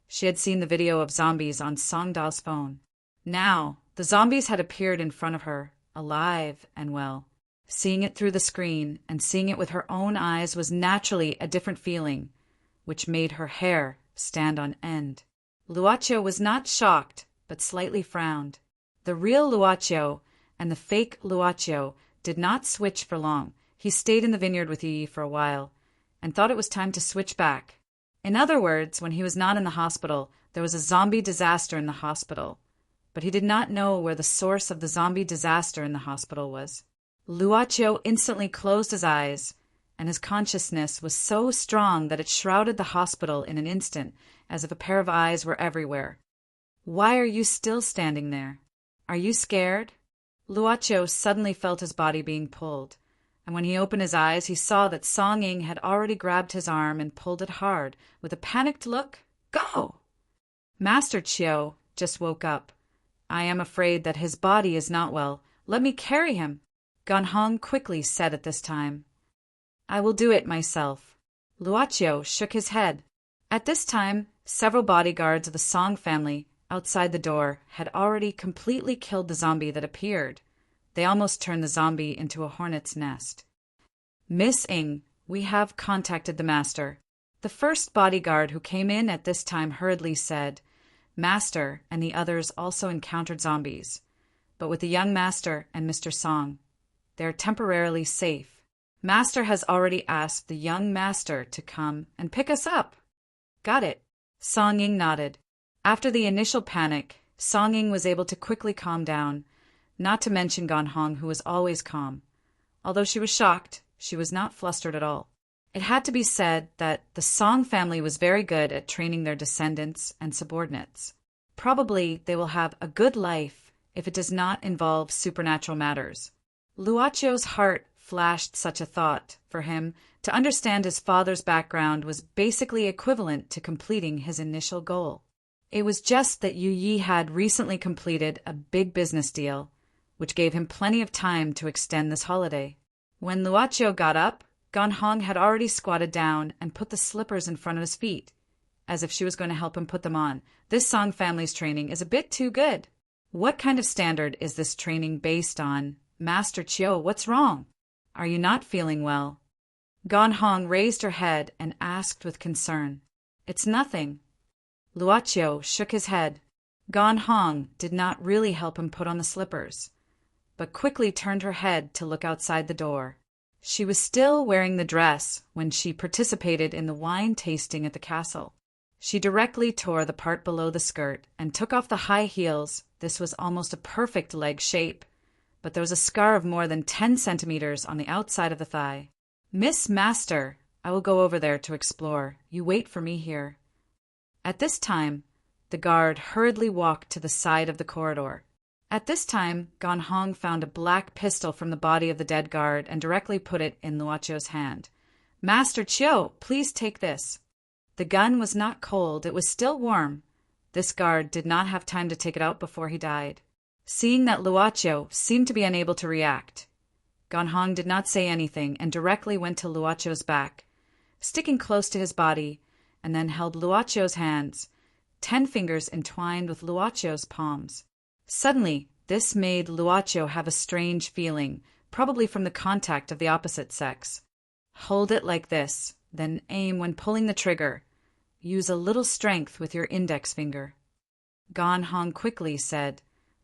she had seen the video of zombies on Song Da's phone. Now, the zombies had appeared in front of her, alive and well. Seeing it through the screen and seeing it with her own eyes was naturally a different feeling, which made her hair stand on end. Luocio was not shocked, but slightly frowned. The real Luocio and the fake Luocio did not switch for long. He stayed in the vineyard with Yi for a while, and thought it was time to switch back. In other words, when he was not in the hospital, there was a zombie disaster in the hospital, but he did not know where the source of the zombie disaster in the hospital was. Luocio instantly closed his eyes, and his consciousness was so strong that it shrouded the hospital in an instant, as if a pair of eyes were everywhere. "Why are you still standing there? Are you scared?" Luocio suddenly felt his body being pulled, and when he opened his eyes, he saw that Song Ing had already grabbed his arm and pulled it hard. With a panicked look, "Go!" Master Chiu just woke up. "I am afraid that his body is not well. Let me carry him," Ganhong quickly said at this time. "I will do it myself." Luocio shook his head. At this time, several bodyguards of the Song family outside the door had already completely killed the zombie that appeared. They almost turned the zombie into a hornet's nest. "Miss Ing, we have contacted the master." The first bodyguard who came in at this time hurriedly said, "Master and the others also encountered zombies, but with the young master and Mr. Song, they are temporarily safe. Master has already asked the young master to come and pick us up." "Got it." Song Ing nodded. After the initial panic, Song Ing was able to quickly calm down, not to mention Ganhong, who was always calm. Although she was shocked, she was not flustered at all. It had to be said that the Song family was very good at training their descendants and subordinates. Probably they will have a good life if it does not involve supernatural matters. Luocio's heart flashed such a thought. For him, to understand his father's background was basically equivalent to completing his initial goal. It was just that Yu Yi had recently completed a big business deal, which gave him plenty of time to extend this holiday. When Luocio got up, Ganhong had already squatted down and put the slippers in front of his feet, as if she was going to help him put them on. This Song family's training is a bit too good. What kind of standard is this training based on? Master Chiu, what's wrong? Are you not feeling well? Ganhong raised her head and asked with concern. "It's nothing." Luocio shook his head. Ganhong did not really help him put on the slippers, but quickly turned her head to look outside the door. She was still wearing the dress when she participated in the wine tasting at the castle. She directly tore the part below the skirt and took off the high heels. This was almost a perfect leg shape, but there was a scar of more than 10 centimeters on the outside of the thigh. "Miss Master, I will go over there to explore. You wait for me here." At this time, the guard hurriedly walked to the side of the corridor. At this time, Ganhong found a black pistol from the body of the dead guard and directly put it in Luocio's hand. "Master Chiu, please take this." The gun was not cold, it was still warm. This guard did not have time to take it out before he died. Seeing that Luocio seemed to be unable to react, Ganhong did not say anything and directly went to Luocio's back, sticking close to his body, and then held Luocio's hands, 10 fingers entwined with Luocio's palms. Suddenly, this made Luocio have a strange feeling, probably from the contact of the opposite sex. "Hold it like this, then aim when pulling the trigger. Use a little strength with your index finger." Ganhong quickly said,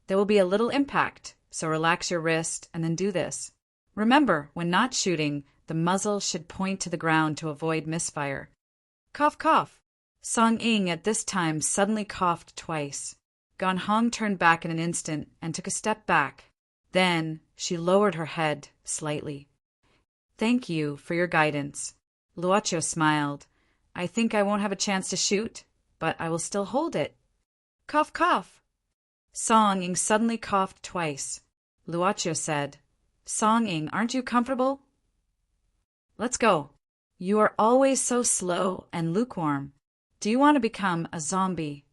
"There will be a little impact, so relax your wrist and then do this. Remember, when not shooting, the muzzle should point to the ground to avoid misfire." Cough, cough. Song Ing at this time suddenly coughed twice. Ganhong turned back in an instant and took a step back. Then she lowered her head slightly. "Thank you for your guidance." Luocio smiled. "I think I won't have a chance to shoot, but I will still hold it." Cough, cough. Song Ing suddenly coughed twice. Luocio said, "Song Ing, aren't you comfortable?" Let's go. You are always so slow and lukewarm. Do you want to become a zombie?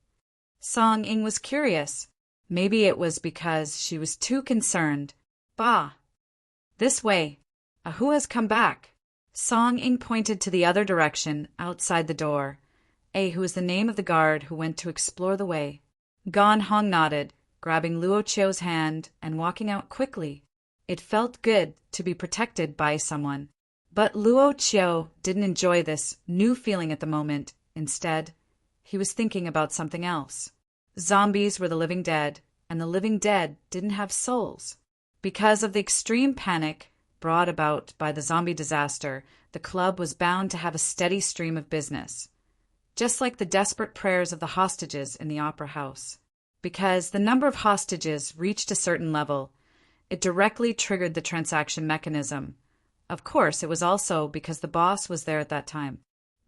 Song Ing was curious. Maybe it was because she was too concerned. Bah! This way. Who has come back? Song Ing pointed to the other direction, outside the door. Who is the name of the guard who went to explore the way. Gan Hong nodded, grabbing Luo Chio's hand and walking out quickly. It felt good to be protected by someone. But Luo Chio didn't enjoy this new feeling at the moment. Instead, he was thinking about something else. Zombies were the living dead, and the living dead didn't have souls. Because of the extreme panic brought about by the zombie disaster, the club was bound to have a steady stream of business. Just like the desperate prayers of the hostages in the opera house. Because the number of hostages reached a certain level, it directly triggered the transaction mechanism. Of course, it was also because the boss was there at that time.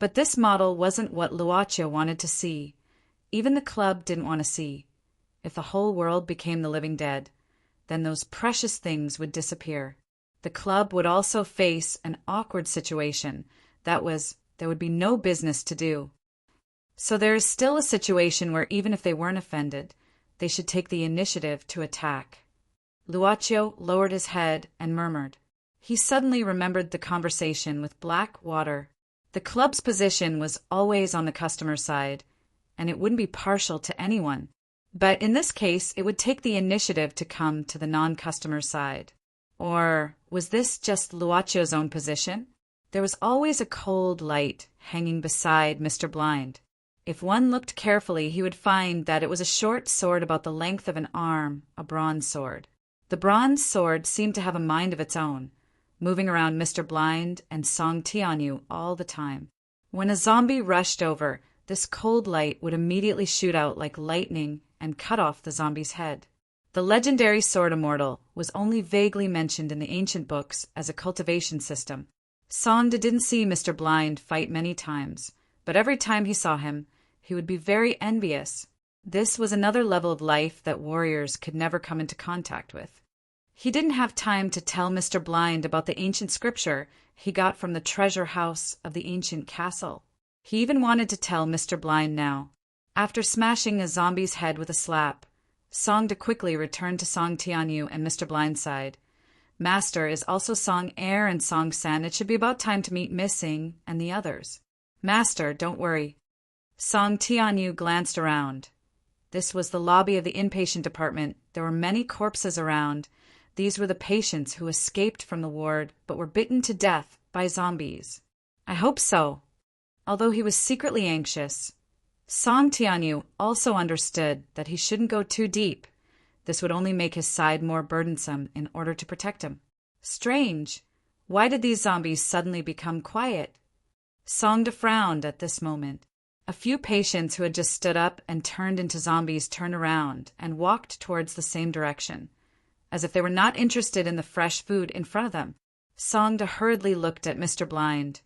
But this model wasn't what Luochio wanted to see. Even the club didn't want to see. If the whole world became the living dead, then those precious things would disappear. The club would also face an awkward situation. That was, there would be no business to do. So there is still a situation where even if they weren't offended, they should take the initiative to attack. Luochio lowered his head and murmured. He suddenly remembered the conversation with Blackwater. The club's position was always on the customer's side, and it wouldn't be partial to anyone. But in this case, it would take the initiative to come to the non-customer's side. Or was this just Luochio's own position? There was always a cold light hanging beside Mr. Blind. If one looked carefully, he would find that it was a short sword about the length of an arm, a bronze sword. The bronze sword seemed to have a mind of its own, moving around Mr. Blind and Song Tianyu all the time. When a zombie rushed over, this cold light would immediately shoot out like lightning and cut off the zombie's head. The legendary sword immortal was only vaguely mentioned in the ancient books as a cultivation system. Songda didn't see Mr. Blind fight many times, but every time he saw him, he would be very envious. This was another level of life that warriors could never come into contact with. He didn't have time to tell Mr. Blind about the ancient scripture he got from the treasure house of the ancient castle. He even wanted to tell Mr. Blind now. After smashing a zombie's head with a slap, Songda quickly returned to Song Tianyu and Mr. Blind's side. Master is also Song Air and Song San. It should be about time to meet Missing and the others. Master, don't worry. Song Tianyu glanced around. This was the lobby of the inpatient department. There were many corpses around. These were the patients who escaped from the ward but were bitten to death by zombies. I hope so. Although he was secretly anxious, Song Tianyu also understood that he shouldn't go too deep. This would only make his side more burdensome in order to protect him. Strange. Why did these zombies suddenly become quiet? Songda frowned at this moment. A few patients who had just stood up and turned into zombies turned around and walked towards the same direction, as if they were not interested in the fresh food in front of them. Songda hurriedly looked at Mr. Blind,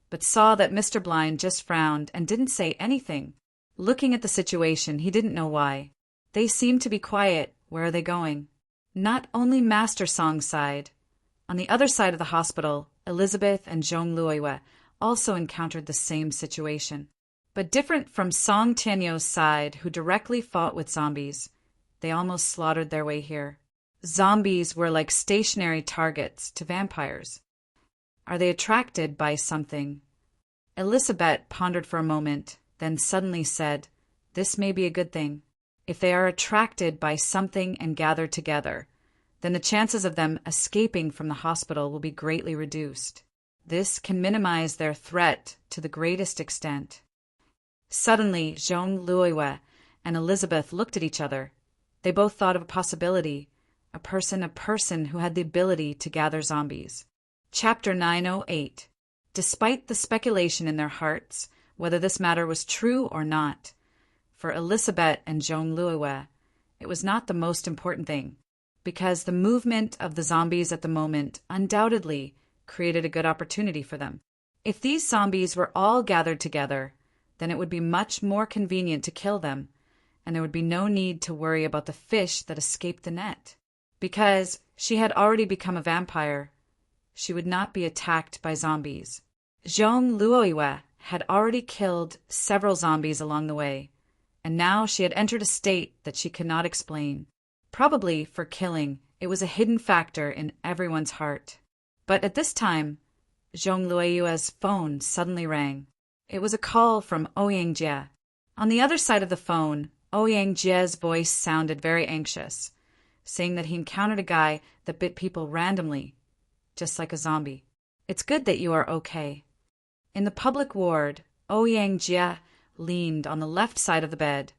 but saw that Mr. Blind just frowned and didn't say anything. Looking at the situation, he didn't know why. They seemed to be quiet. Where are they going? Not only Master Song sighed. On the other side of the hospital, Elizabeth and Zhong Luoyue also encountered the same situation. But different from Song Tianyu's side, who directly fought with zombies, they almost slaughtered their way here. Zombies were like stationary targets to vampires. Are they attracted by something? Elizabeth pondered for a moment, then suddenly said, "This may be a good thing. If they are attracted by something and gather together, then the chances of them escaping from the hospital will be greatly reduced. This can minimize their threat to the greatest extent." Suddenly, Zhong Luoyue and Elizabeth looked at each other. They both thought of a possibility, a person who had the ability to gather zombies. Chapter 908. Despite the speculation in their hearts, whether this matter was true or not, for Elizabeth and Zhong Luoyue, it was not the most important thing, because the movement of the zombies at the moment undoubtedly created a good opportunity for them. If these zombies were all gathered together, then it would be much more convenient to kill them, and there would be no need to worry about the fish that escaped the net. Because she had already become a vampire, she would not be attacked by zombies. Zhong Luoyue had already killed several zombies along the way, and now she had entered a state that she could not explain. Probably for killing, it was a hidden factor in everyone's heart. But at this time, Zhong Luoyue's phone suddenly rang. It was a call from Ouyang Jie. On the other side of the phone, Ouyang Jie's voice sounded very anxious, saying that he encountered a guy that bit people randomly, just like a zombie. It's good that you are okay. In the public ward, Ouyang Jie leaned on the left side of the bed,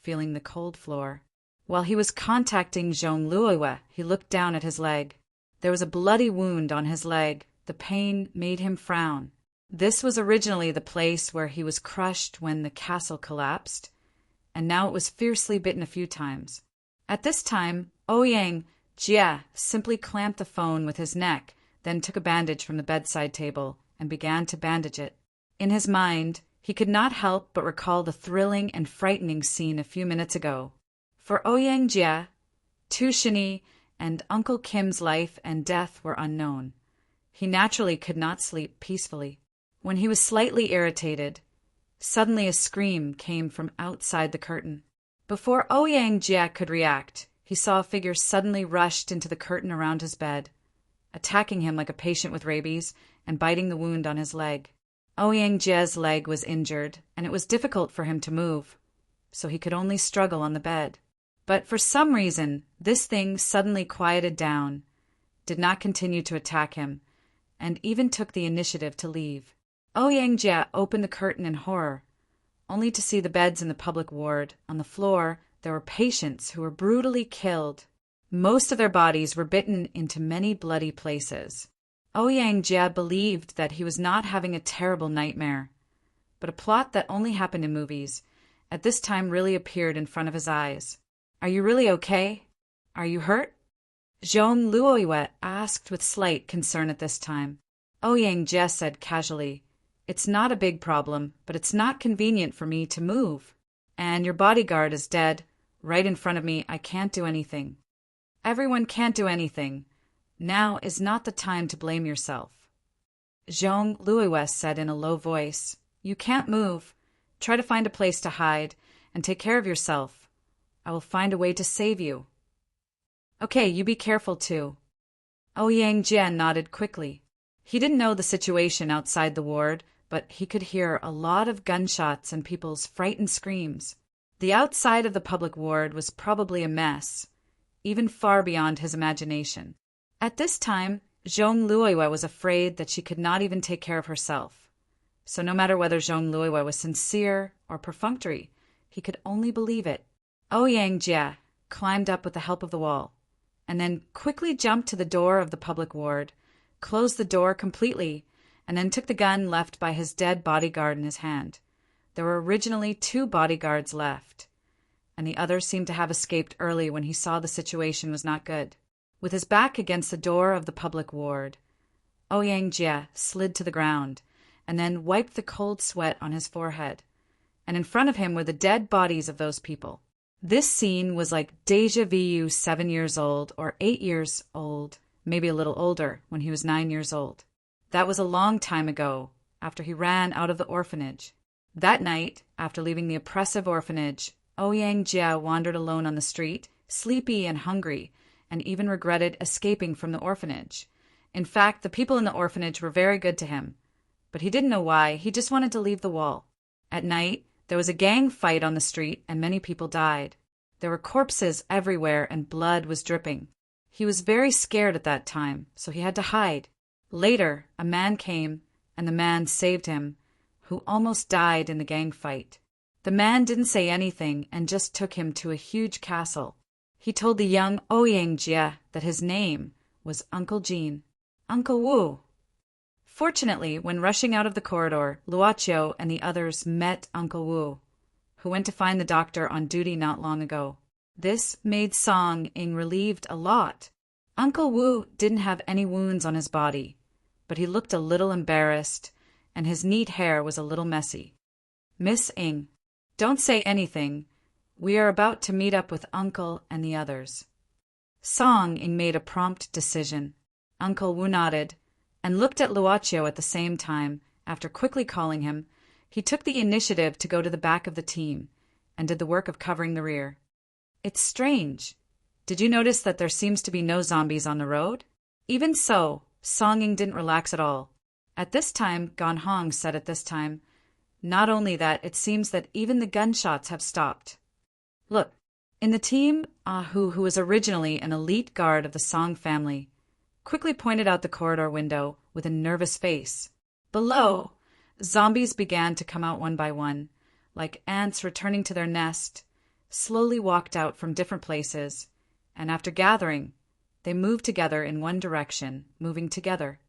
feeling the cold floor. While he was contacting Zhong Luoyue, he looked down at his leg. There was a bloody wound on his leg. The pain made him frown. This was originally the place where he was crushed when the castle collapsed, and now it was fiercely bitten a few times. At this time, Ouyang Jie simply clamped the phone with his neck, then took a bandage from the bedside table and began to bandage it. In his mind, he could not help but recall the thrilling and frightening scene a few minutes ago. For Ouyang Jie, Tu Shini and Uncle Kim's life and death were unknown. He naturally could not sleep peacefully. When he was slightly irritated, suddenly a scream came from outside the curtain. Before Ouyang Jie could react, he saw a figure suddenly rushed into the curtain around his bed, attacking him like a patient with rabies and biting the wound on his leg. Ouyang Jie's leg was injured, and it was difficult for him to move, so he could only struggle on the bed. But for some reason, this thing suddenly quieted down, did not continue to attack him, and even took the initiative to leave. Ouyang Jie opened the curtain in horror, only to see the beds in the public ward. On the floor, there were patients who were brutally killed. Most of their bodies were bitten into many bloody places. Ouyang Jie believed that he was not having a terrible nightmare, but a plot that only happened in movies at this time really appeared in front of his eyes. Are you really okay? Are you hurt? Zhong Luoyue asked with slight concern at this time. Ouyang Jie said casually, It's not a big problem, but it's not convenient for me to move. And your bodyguard is dead. Right in front of me, I can't do anything. Everyone can't do anything. Now is not the time to blame yourself. Zhong Luoyue said in a low voice, You can't move. Try to find a place to hide and take care of yourself. I will find a way to save you. Okay, you be careful too. Ouyang Jie nodded quickly. He didn't know the situation outside the ward, but he could hear a lot of gunshots and people's frightened screams. The outside of the public ward was probably a mess, even far beyond his imagination. At this time, Zhong Luoyue was afraid that she could not even take care of herself. So no matter whether Zhong Luoyue was sincere or perfunctory, he could only believe it. Ouyang Jie climbed up with the help of the wall, and then quickly jumped to the door of the public ward, closed the door completely, and then took the gun left by his dead bodyguard in his hand. There were originally 2 bodyguards left, and the other seemed to have escaped early when he saw the situation was not good. With his back against the door of the public ward, Ouyang Jie slid to the ground, and then wiped the cold sweat on his forehead, and in front of him were the dead bodies of those people. This scene was like déjà vu 7 years old or 8 years old, maybe a little older, when he was 9 years old. That was a long time ago, after he ran out of the orphanage. That night, after leaving the oppressive orphanage, Ouyang Jie wandered alone on the street, sleepy and hungry, and even regretted escaping from the orphanage. In fact, the people in the orphanage were very good to him, but he didn't know why. He just wanted to leave the wall. At night, there was a gang fight on the street, and many people died. There were corpses everywhere, and blood was dripping. He was very scared at that time, so he had to hide. Later, a man came, and the man saved him, who almost died in the gang fight. The man didn't say anything and just took him to a huge castle. He told the young Ouyang Jie that his name was Uncle Jean. Uncle Wu. Fortunately, when rushing out of the corridor, Luoqiu and the others met Uncle Wu, who went to find the doctor on duty not long ago. This made Song Ying relieved a lot. Uncle Wu didn't have any wounds on his body, but he looked a little embarrassed, and his neat hair was a little messy. Miss Ying, don't say anything. We are about to meet up with Uncle and the others. Song Ying made a prompt decision. Uncle Wu nodded, and looked at Luaccio at the same time. After quickly calling him, he took the initiative to go to the back of the team and did the work of covering the rear. It's strange. Did you notice that there seems to be no zombies on the road? Even so, Song Ying didn't relax at all. At this time, Gan Hong said at this time, not only that, it seems that even the gunshots have stopped. Look, in the team, Ahu, who was originally an elite guard of the Song family, quickly pointed out the corridor window with a nervous face. Below, zombies began to come out one by one, like ants returning to their nest, slowly walked out from different places, and after gathering, they moved together in one direction, moving together.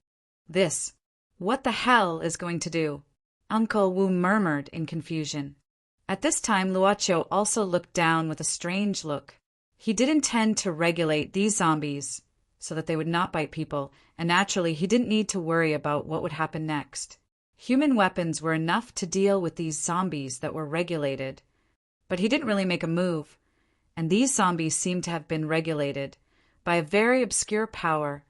This, what the hell is going to do? Uncle Wu murmured in confusion. At this time, Luaccio also looked down with a strange look. He did intend to regulate these zombies so that they would not bite people, and naturally he didn't need to worry about what would happen next. Human weapons were enough to deal with these zombies that were regulated, but he didn't really make a move, and these zombies seemed to have been regulated by a very obscure power,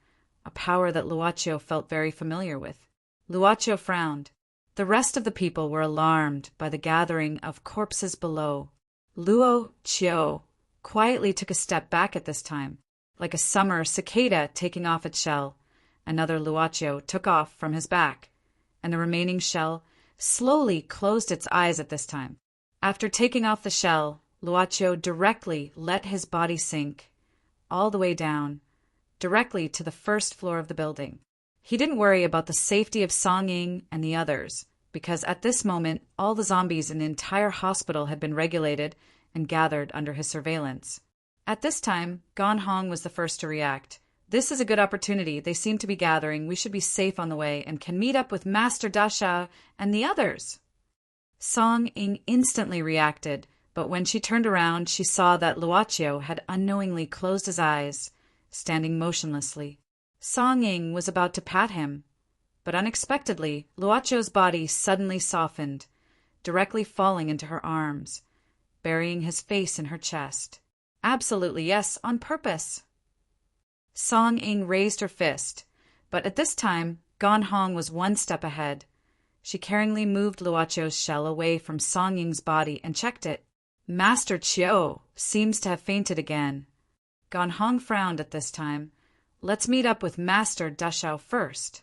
a power that Luaccio felt very familiar with. Luaccio frowned. The rest of the people were alarmed by the gathering of corpses below. Luo-Chio quietly took a step back at this time, like a summer cicada taking off its shell. Another Luaccio took off from his back, and the remaining shell slowly closed its eyes at this time. After taking off the shell, Luaccio directly let his body sink, all the way down, directly to the first floor of the building. He didn't worry about the safety of Song Ying and the others, because at this moment all the zombies in the entire hospital had been regulated and gathered under his surveillance. At this time, Gan Hong was the first to react. This is a good opportunity. They seem to be gathering. We should be safe on the way and can meet up with Master Dasha and the others. Song Ying instantly reacted, but when she turned around, she saw that Luaccio had unknowingly closed his eyes, standing motionlessly. Song Ying was about to pat him, but unexpectedly, Luaccio's body suddenly softened, directly falling into her arms, burying his face in her chest. Absolutely, yes, on purpose. Song Ying raised her fist, but at this time, Gan Hong was one step ahead. She caringly moved Luaccio's shell away from Song Ying's body and checked it. Master Chio seems to have fainted again. Gan Hong frowned at this time. Let's meet up with Master Dashao first.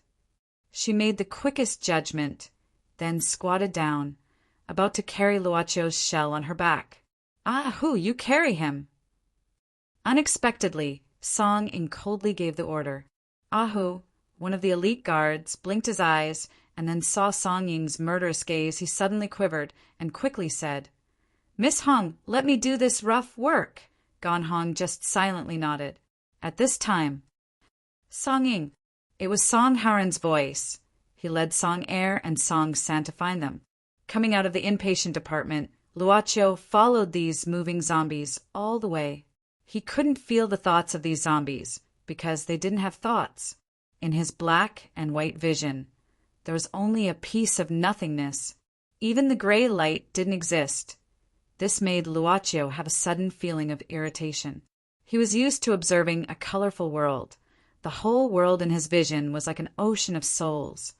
She made the quickest judgment, then squatted down, about to carry Luaccio's shell on her back. Ahu, you carry him. Unexpectedly, Song Ying coldly gave the order. Ahu, one of the elite guards, blinked his eyes and then saw Song Ying's murderous gaze. He suddenly quivered and quickly said, Miss Hong, let me do this rough work. Gan Hong just silently nodded. At this time, Song Ying. It was Song Haren's voice. He led Song Air and Song San to find them. Coming out of the inpatient department, Luaccio followed these moving zombies all the way. He couldn't feel the thoughts of these zombies because they didn't have thoughts. In his black and white vision, there was only a piece of nothingness. Even the gray light didn't exist. This made Luaccio have a sudden feeling of irritation. He was used to observing a colorful world. The whole world in his vision was like an ocean of souls,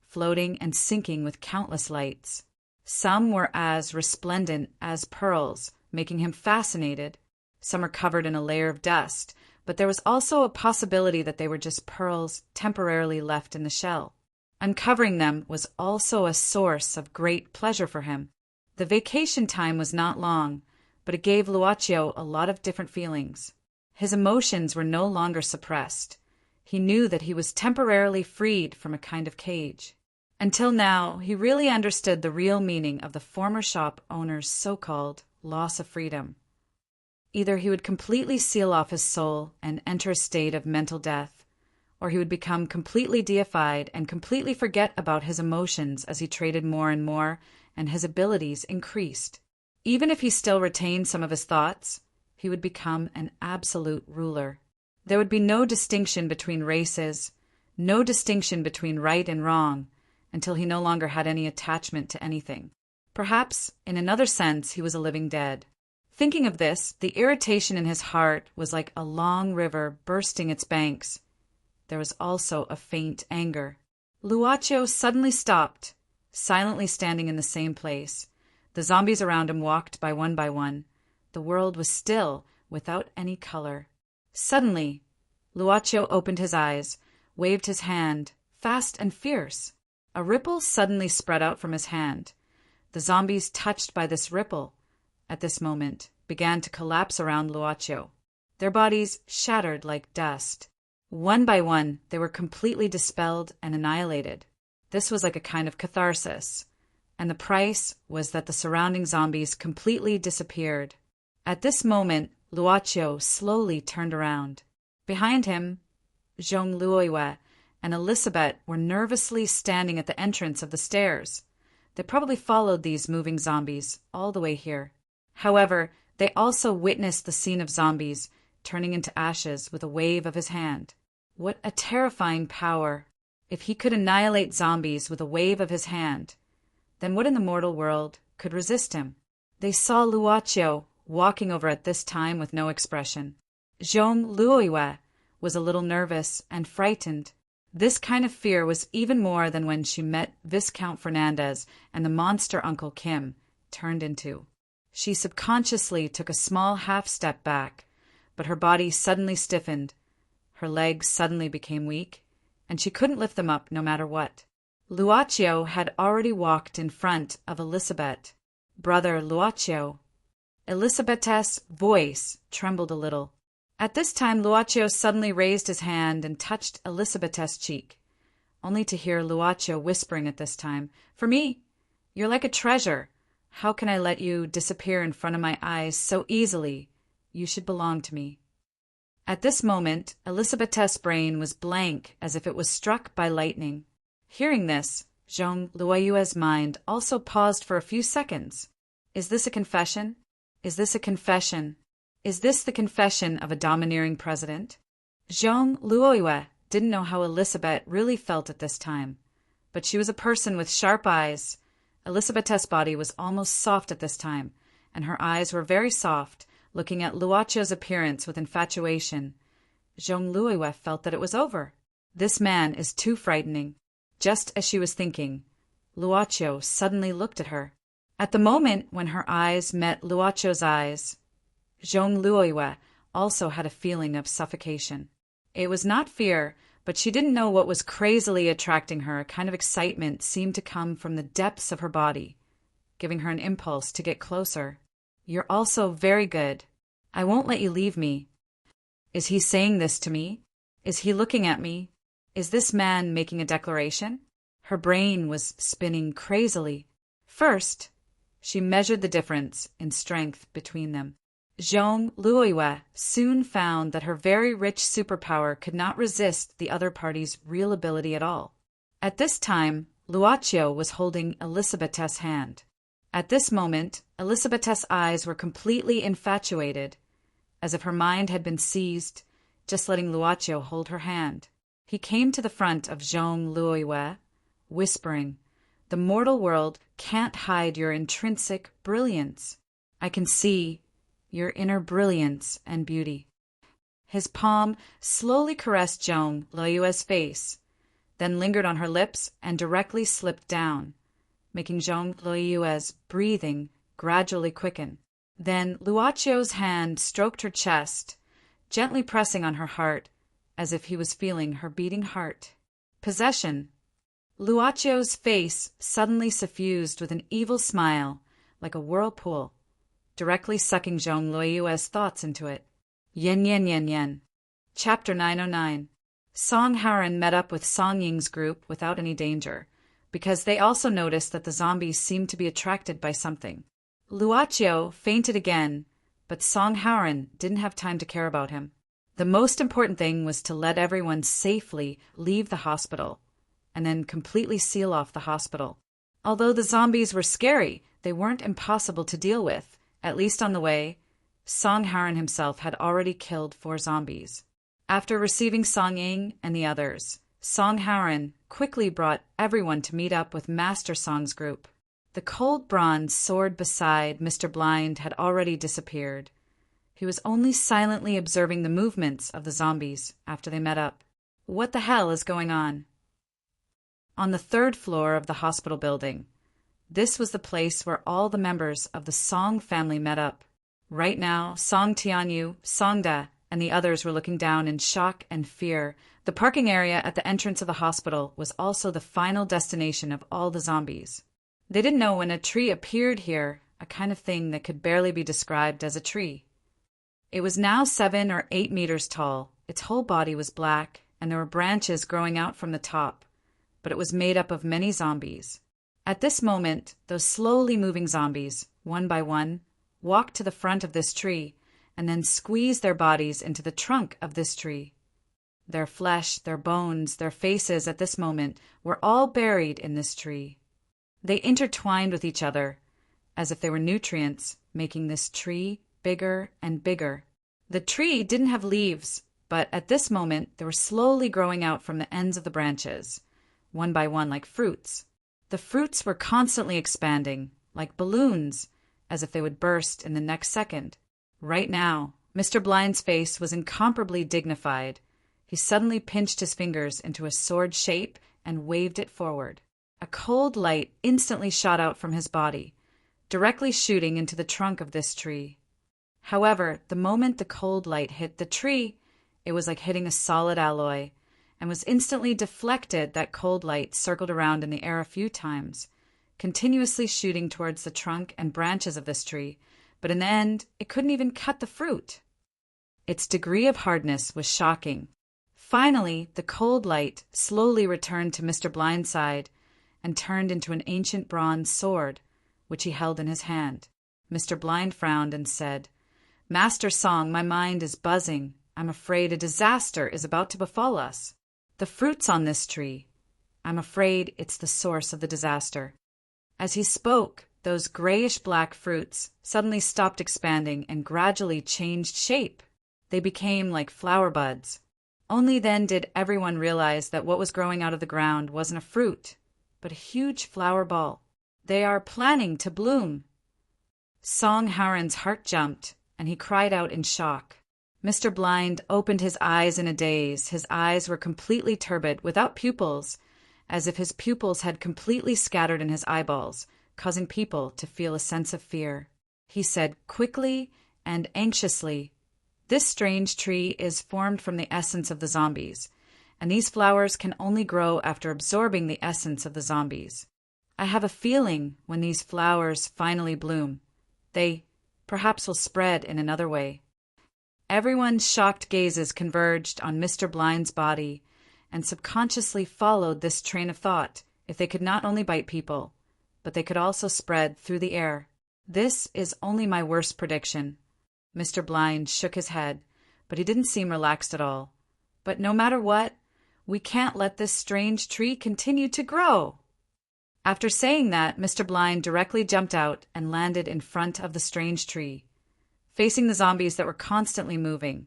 floating and sinking with countless lights. Some were as resplendent as pearls, making him fascinated. Some were covered in a layer of dust, but there was also a possibility that they were just pearls temporarily left in the shell. Uncovering them was also a source of great pleasure for him. The vacation time was not long, but it gave Luaccio a lot of different feelings. His emotions were no longer suppressed. He knew that he was temporarily freed from a kind of cage. Until now, he really understood the real meaning of the former shop owner's so-called loss of freedom. Either he would completely seal off his soul and enter a state of mental death, or he would become completely deified and completely forget about his emotions as he traded more and more and his abilities increased. Even if he still retained some of his thoughts, he would become an absolute ruler. There would be no distinction between races, no distinction between right and wrong, until he no longer had any attachment to anything. Perhaps, in another sense, he was a living dead. Thinking of this, the irritation in his heart was like a long river bursting its banks. there was also a faint anger. Luaccio suddenly stopped, silently standing in the same place. The zombies around him walked by one by one. The world was still, without any color. Suddenly, Luaccio opened his eyes, waved his hand, fast and fierce. A ripple suddenly spread out from his hand. The zombies, touched by this ripple, at this moment, began to collapse around Luaccio. Their bodies shattered like dust. One by one, they were completely dispelled and annihilated. This was like a kind of catharsis, and the price was that the surrounding zombies completely disappeared. At this moment, Luaccio slowly turned around. Behind him, Zhong Luoyue and Elisabeth were nervously standing at the entrance of the stairs. They probably followed these moving zombies all the way here. However, they also witnessed the scene of zombies turning into ashes with a wave of his hand. What a terrifying power! If he could annihilate zombies with a wave of his hand, then what in the mortal world could resist him? They saw Luaccio walking over at this time with no expression. Zhong Luoyue was a little nervous and frightened. This kind of fear was even more than when she met Viscount Fernandez and the monster Uncle Kim turned into. She subconsciously took a small half-step back, but her body suddenly stiffened. Her legs suddenly became weak, and she couldn't lift them up no matter what. Luaccio had already walked in front of Elisabeth. Brother Luaccio. Elisabeth's voice trembled a little. At this time, Luaccio suddenly raised his hand and touched Elisabeth's cheek, only to hear Luaccio whispering at this time, "For me, you're like a treasure. How can I let you disappear in front of my eyes so easily? You should belong to me." At this moment, Elisabeth's brain was blank as if it was struck by lightning. Hearing this, Zhong Luoyue's mind also paused for a few seconds. Is this a confession? Is this a confession? Is this the confession of a domineering president? Zhong Luoyue didn't know how Elisabeth really felt at this time, but she was a person with sharp eyes. Elisabeth's body was almost soft at this time, and her eyes were very soft, looking at Luaccio's appearance with infatuation. Zhong Luoyue felt that it was over. This man is too frightening. Just as she was thinking, Luaccio suddenly looked at her. At the moment when her eyes met Luaccio's eyes, Zhong Luoyue also had a feeling of suffocation. It was not fear, but she didn't know what was crazily attracting her. A kind of excitement seemed to come from the depths of her body, giving her an impulse to get closer. "You're also very good. I won't let you leave me." Is he saying this to me? Is he looking at me? Is this man making a declaration? Her brain was spinning crazily. First, she measured the difference in strength between them. Zhong Luoyue soon found that her very rich superpower could not resist the other party's real ability at all. At this time, Luaccio was holding Elisabeth's hand. At this moment, Elisabeth's eyes were completely infatuated, as if her mind had been seized, just letting Luaccio hold her hand. He came to the front of Zhong Luoyue, whispering, "The mortal world can't hide your intrinsic brilliance. I can see your inner brilliance and beauty." His palm slowly caressed Zhong Luoyue's face, then lingered on her lips and directly slipped down, making Zhong Luoyue's breathing gradually quicken. Then Luaccio's hand stroked her chest, gently pressing on her heart, as if he was feeling her beating heart. Possession. Luaccio's face suddenly suffused with an evil smile, like a whirlpool, directly sucking Zhong Luoyue's thoughts into it. Yen Yen Yen Yen. Chapter 909. Song Haran met up with Song Ying's group without any danger, because they also noticed that the zombies seemed to be attracted by something. Luaccio fainted again, but Song Haran didn't have time to care about him. The most important thing was to let everyone safely leave the hospital, and then completely seal off the hospital. Although the zombies were scary, they weren't impossible to deal with. At least on the way, Song Haran himself had already killed 4 zombies. After receiving Song Ying and the others, Song Haran quickly brought everyone to meet up with Master Song's group. The cold bronze sword beside Mr. Blind had already disappeared. He was only silently observing the movements of the zombies after they met up. What the hell is going on? On the third floor of the hospital building. This was the place where all the members of the Song family met up. Right now, Song Tianyu, Songda, and the others were looking down in shock and fear. The parking area at the entrance of the hospital was also the final destination of all the zombies. They didn't know when a tree appeared here, a kind of thing that could barely be described as a tree. It was now 7 or 8 meters tall. Its whole body was black, and there were branches growing out from the top, but it was made up of many zombies. At this moment, those slowly moving zombies, one by one, walked to the front of this tree and then squeezed their bodies into the trunk of this tree. Their flesh, their bones, their faces at this moment were all buried in this tree. They intertwined with each other as if they were nutrients, making this tree bigger and bigger. The tree didn't have leaves, but at this moment they were slowly growing out from the ends of the branches, one by one like fruits. The fruits were constantly expanding, like balloons, as if they would burst in the next second. Right now, Mr. Blind's face was incomparably dignified. He suddenly pinched his fingers into a sword shape and waved it forward. A cold light instantly shot out from his body, directly shooting into the trunk of this tree. However, the moment the cold light hit the tree, it was like hitting a solid alloy, and was instantly deflected. That cold light circled around in the air a few times, continuously shooting towards the trunk and branches of this tree, but in the end, it couldn't even cut the fruit. Its degree of hardness was shocking. Finally, the cold light slowly returned to Mr. Blind's side and turned into an ancient bronze sword, which he held in his hand. Mr. Blind frowned and said, "Master Song, my mind is buzzing. I'm afraid a disaster is about to befall us. The fruits on this tree. I'm afraid it's the source of the disaster." As he spoke, those grayish-black fruits suddenly stopped expanding and gradually changed shape. They became like flower buds. Only then did everyone realize that what was growing out of the ground wasn't a fruit, but a huge flower ball. "They are planning to bloom." Song Haren's heart jumped, and he cried out in shock. Mr. Blind opened his eyes in a daze. His eyes were completely turbid, without pupils, as if his pupils had completely scattered in his eyeballs, causing people to feel a sense of fear. He said quickly and anxiously, "This strange tree is formed from the essence of the zombies, and these flowers can only grow after absorbing the essence of the zombies. I have a feeling when these flowers finally bloom, they perhaps will spread in another way." Everyone's shocked gazes converged on Mr. Blind's body and subconsciously followed this train of thought. If they could not only bite people, but they could also spread through the air. "This is only my worst prediction." Mr. Blind shook his head, but he didn't seem relaxed at all. "But no matter what, we can't let this strange tree continue to grow." After saying that, Mr. Blind directly jumped out and landed in front of the strange tree, facing the zombies that were constantly moving.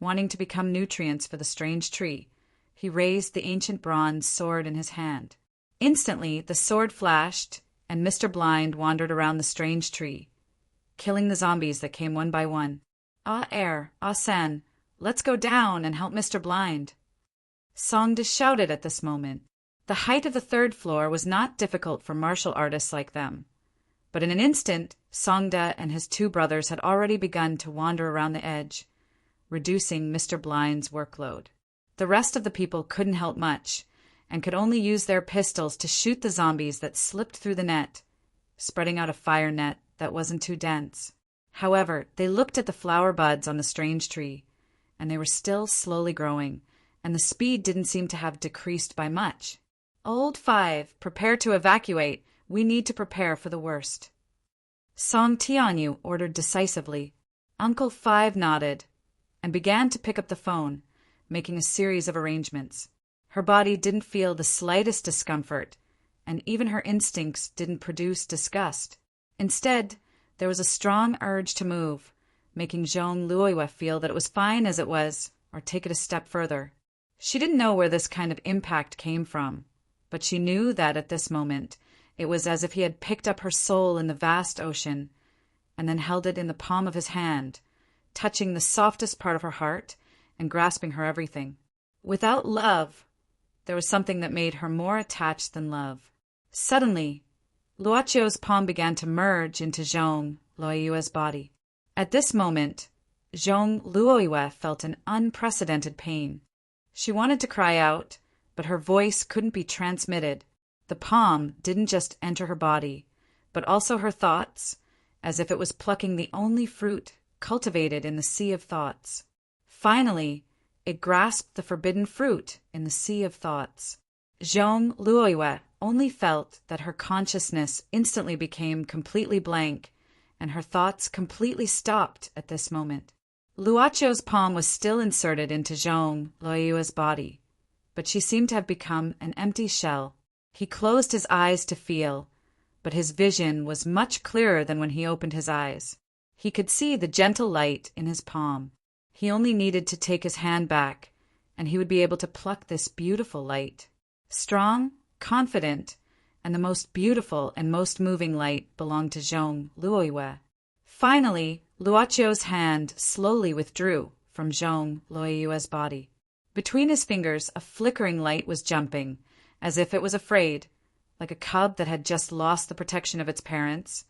Wanting to become nutrients for the strange tree, he raised the ancient bronze sword in his hand. Instantly, the sword flashed, and Mr. Blind wandered around the strange tree, killing the zombies that came one by one. Ah San, let's go down and help Mr. Blind." Songda shouted at this moment. The height of the third floor was not difficult for martial artists like them. But in an instant, Songda and his 2 brothers had already begun to wander around the edge, reducing Mr. Blind's workload. The rest of the people couldn't help much, and could only use their pistols to shoot the zombies that slipped through the net, spreading out a fire net that wasn't too dense. However, they looked at the flower buds on the strange tree, and they were still slowly growing, and the speed didn't seem to have decreased by much. "Old 5, prepare to evacuate. We need to prepare for the worst." Song Tianyu ordered decisively. Uncle 5 nodded, and began to pick up the phone, making a series of arrangements. Her body didn't feel the slightest discomfort, and even her instincts didn't produce disgust. Instead, there was a strong urge to move, making Zhong Luoyue feel that it was fine as it was, or take it a step further. She didn't know where this kind of impact came from, but she knew that at this moment it was as if he had picked up her soul in the vast ocean and then held it in the palm of his hand, touching the softest part of her heart and grasping her everything. Without love, there was something that made her more attached than love. Suddenly, Luocio's palm began to merge into Zhong Luoyue's body. At this moment, Zhong Luoyue felt an unprecedented pain. She wanted to cry out, but her voice couldn't be transmitted. The palm didn't just enter her body, but also her thoughts, as if it was plucking the only fruit cultivated in the sea of thoughts. Finally, it grasped the forbidden fruit in the sea of thoughts. Zhong Luoyue only felt that her consciousness instantly became completely blank, and her thoughts completely stopped at this moment. Luocio's palm was still inserted into Zhong Luoyue's body, but she seemed to have become an empty shell. He closed his eyes to feel, but his vision was much clearer than when he opened his eyes. He could see the gentle light in his palm. He only needed to take his hand back, and he would be able to pluck this beautiful light. Strong, confident, and the most beautiful and most moving light belonged to Zhong Luoyue. Finally, Luocio's hand slowly withdrew from Zhong Luoyue's body. Between his fingers, a flickering light was jumping, as if it was afraid, like a cub that had just lost the protection of its parents,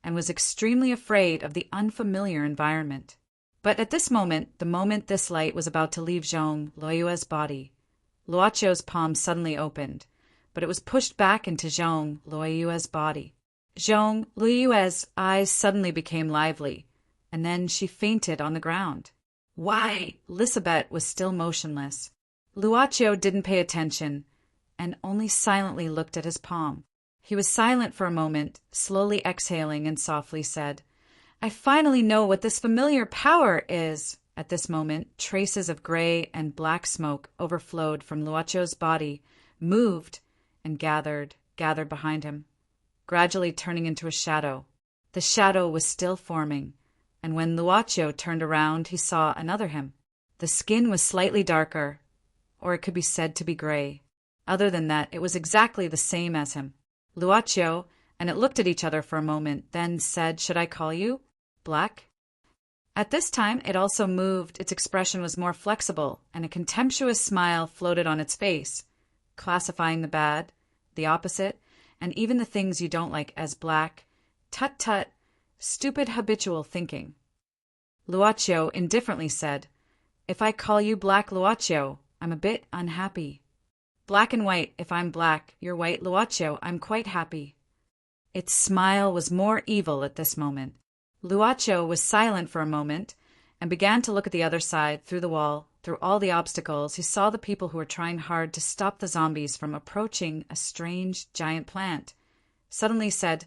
and was extremely afraid of the unfamiliar environment. But at this moment, the moment this light was about to leave Zhong Luoyue's body, Luocio's palm suddenly opened, but it was pushed back into Zhong Luoyue's body. Zhong Luoyue's eyes suddenly became lively, and then she fainted on the ground. Why? Lisabeth was still motionless. Luocio didn't pay attention, and only silently looked at his palm. He was silent for a moment, slowly exhaling, and softly said, "I finally know what this familiar power is." At this moment, traces of gray and black smoke overflowed from Luocio's body, moved, and gathered behind him, gradually turning into a shadow. The shadow was still forming, and when Luocio turned around, he saw another him. The skin was slightly darker, or it could be said to be gray. Other than that, it was exactly the same as him. Luocio and it looked at each other for a moment, then said, "Should I call you Black?" At this time, it also moved. Its expression was more flexible, and a contemptuous smile floated on its face, classifying the bad, the opposite, and even the things you don't like as black. Tut tut, stupid habitual thinking. Luocio indifferently said, "If I call you Black Luocio, I'm a bit unhappy." "Black and white, if I'm black, you're white Luocio, I'm quite happy." Its smile was more evil at this moment. Luocio was silent for a moment and began to look at the other side, through the wall, through all the obstacles. He saw the people who were trying hard to stop the zombies from approaching a strange giant plant. Suddenly said,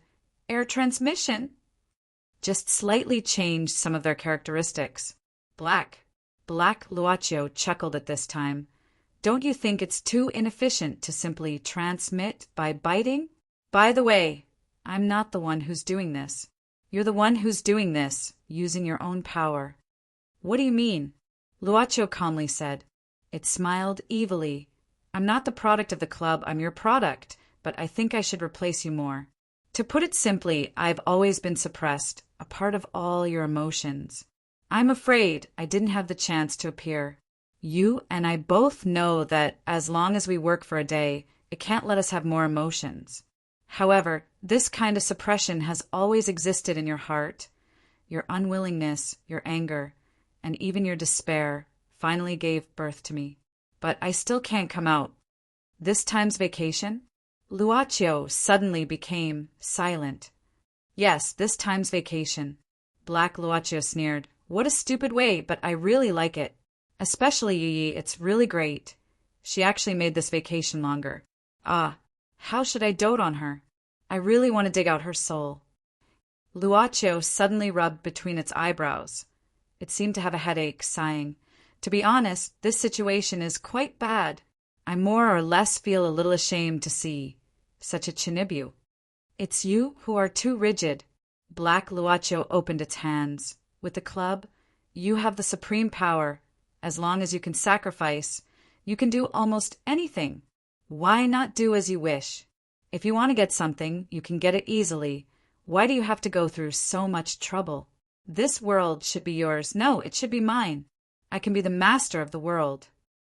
"Air transmission." Just slightly changed some of their characteristics. Black Luocio chuckled at this time. "Don't you think it's too inefficient to simply transmit by biting? By the way, I'm not the one who's doing this. You're the one who's doing this, using your own power." "What do you mean?" Luocio calmly said. It smiled evilly. "I'm not the product of the club, I'm your product, but I think I should replace you more. To put it simply, I've always been suppressed, a part of all your emotions. I'm afraid I didn't have the chance to appear. You and I both know that as long as we work for a day, it can't let us have more emotions. However, this kind of suppression has always existed in your heart. Your unwillingness, your anger, and even your despair finally gave birth to me. But I still can't come out. This time's vacation?" Luocio suddenly became silent. "Yes, this time's vacation." Black Luocio sneered. "What a stupid way, but I really like it. Especially Yi, it's really great. She actually made this vacation longer. Ah, how should I dote on her? I really want to dig out her soul." Luocio suddenly rubbed between its eyebrows. It seemed to have a headache, sighing. "To be honest, this situation is quite bad. I more or less feel a little ashamed to see such a chinibu. It's you who are too rigid." Black Luocio opened its hands. "With the club, you have the supreme power. As long as you can sacrifice, you can do almost anything. Why not do as you wish? If you want to get something, you can get it easily. Why do you have to go through so much trouble? This world should be yours. No, it should be mine. I can be the master of the world."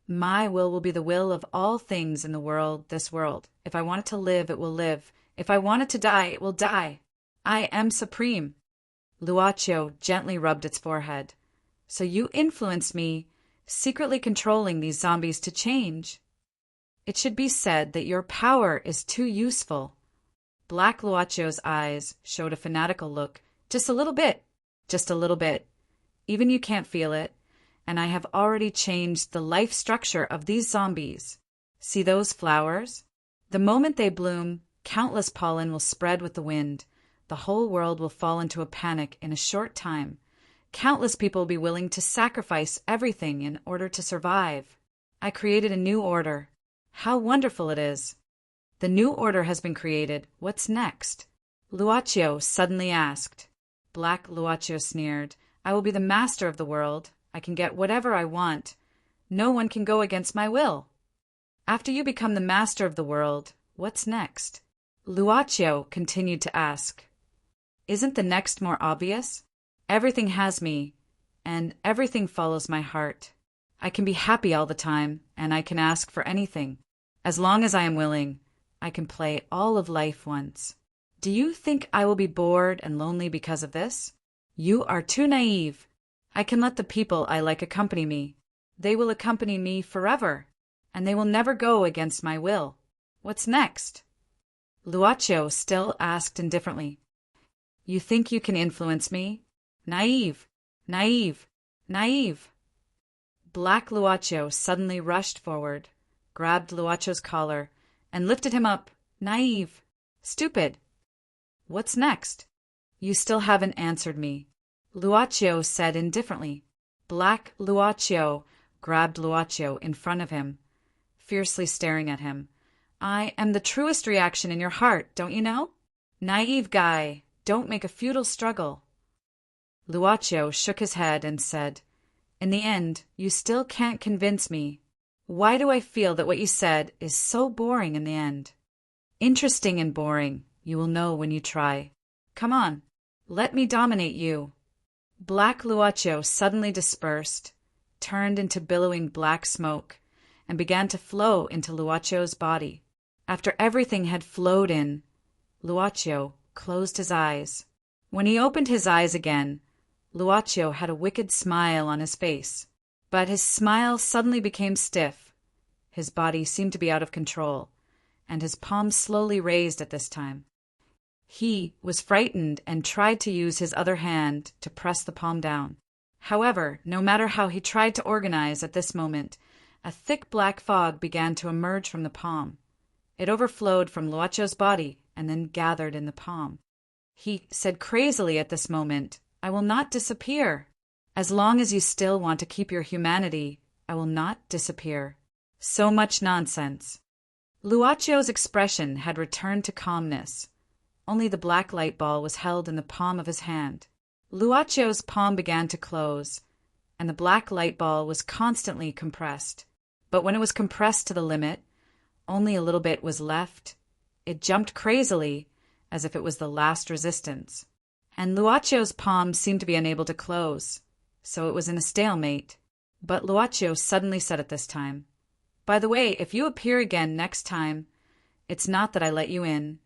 My will be the will of all things in the world, this world. If I want it to live, it will live. If I want it to die, it will die. I am supreme. Luaccio gently rubbed its forehead. So you influenced me, secretly controlling these zombies to change. It should be said that your power is too useful. Black Luaccio's eyes showed a fanatical look. Just a little bit. Just a little bit. Even you can't feel it. And I have already changed the life structure of these zombies. See those flowers? The moment they bloom, countless pollen will spread with the wind. The whole world will fall into a panic in a short time. Countless people will be willing to sacrifice everything in order to survive. I created a new order. How wonderful it is. The new order has been created. What's next? Luaccio suddenly asked. Black Luaccio sneered. I will be the master of the world. I can get whatever I want. No one can go against my will. After you become the master of the world, what's next? Luaccio continued to ask. Isn't the next more obvious? Everything has me, and everything follows my heart. I can be happy all the time, and I can ask for anything. As long as I am willing, I can play all of life once. Do you think I will be bored and lonely because of this? You are too naive. I can let the people I like accompany me. They will accompany me forever, and they will never go against my will. What's next? Luaccio still asked indifferently. You think you can influence me? Naive, naive, naive. Black Luaccio suddenly rushed forward, grabbed Luaccio's collar, and lifted him up. Naive. Stupid. What's next? You still haven't answered me. Luaccio said indifferently. Black Luaccio grabbed Luaccio in front of him, fiercely staring at him. I am the truest reaction in your heart, don't you know? Naive guy, don't make a futile struggle. Luaccio shook his head and said, In the end, you still can't convince me. Why do I feel that what you said is so boring in the end? Interesting and boring, you will know when you try. Come on, let me dominate you. Black Luaccio suddenly dispersed, turned into billowing black smoke, and began to flow into Luaccio's body. After everything had flowed in, Luaccio closed his eyes. When he opened his eyes again, Luaccio had a wicked smile on his face, but his smile suddenly became stiff. His body seemed to be out of control, and his palm slowly raised at this time. He was frightened and tried to use his other hand to press the palm down. However, no matter how he tried to organize at this moment, a thick black fog began to emerge from the palm. It overflowed from Luaccio's body and then gathered in the palm. He said crazily at this moment, I will not disappear. As long as you still want to keep your humanity, I will not disappear. So much nonsense. Luaccio's expression had returned to calmness. Only the black light ball was held in the palm of his hand. Luaccio's palm began to close, and the black light ball was constantly compressed. But when it was compressed to the limit, only a little bit was left. It jumped crazily, as if it was the last resistance. And Luaccio's palm seemed to be unable to close, so it was in a stalemate. But Luaccio suddenly said at this time, By the way, if you appear again next time, it's not that I let you in,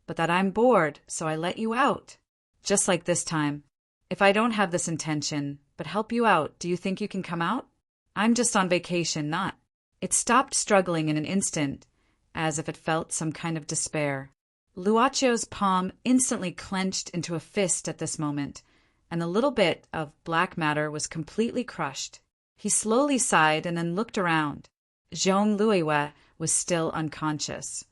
but that I'm bored, so I let you out. Just like this time. If I don't have this intention, but help you out, do you think you can come out? I'm just on vacation, not. It stopped struggling in an instant, as if it felt some kind of despair. Luaccio's palm instantly clenched into a fist at this moment, and the little bit of black matter was completely crushed. He slowly sighed and then looked around. Jean Louis was still unconscious,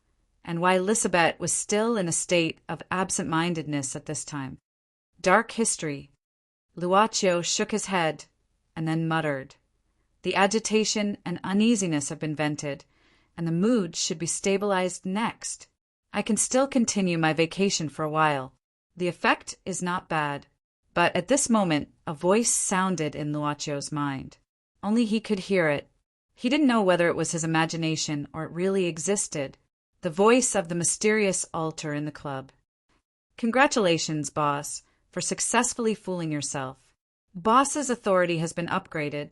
and why Lisabeth was still in a state of absent-mindedness at this time. Dark history. Luaccio shook his head and then muttered, The agitation and uneasiness have been vented, and the mood should be stabilized next. I can still continue my vacation for a while. The effect is not bad. But at this moment, a voice sounded in Luaccio's mind. Only he could hear it. He didn't know whether it was his imagination or it really existed. The voice of the mysterious altar in the club. Congratulations, boss, for successfully fooling yourself. Boss's authority has been upgraded,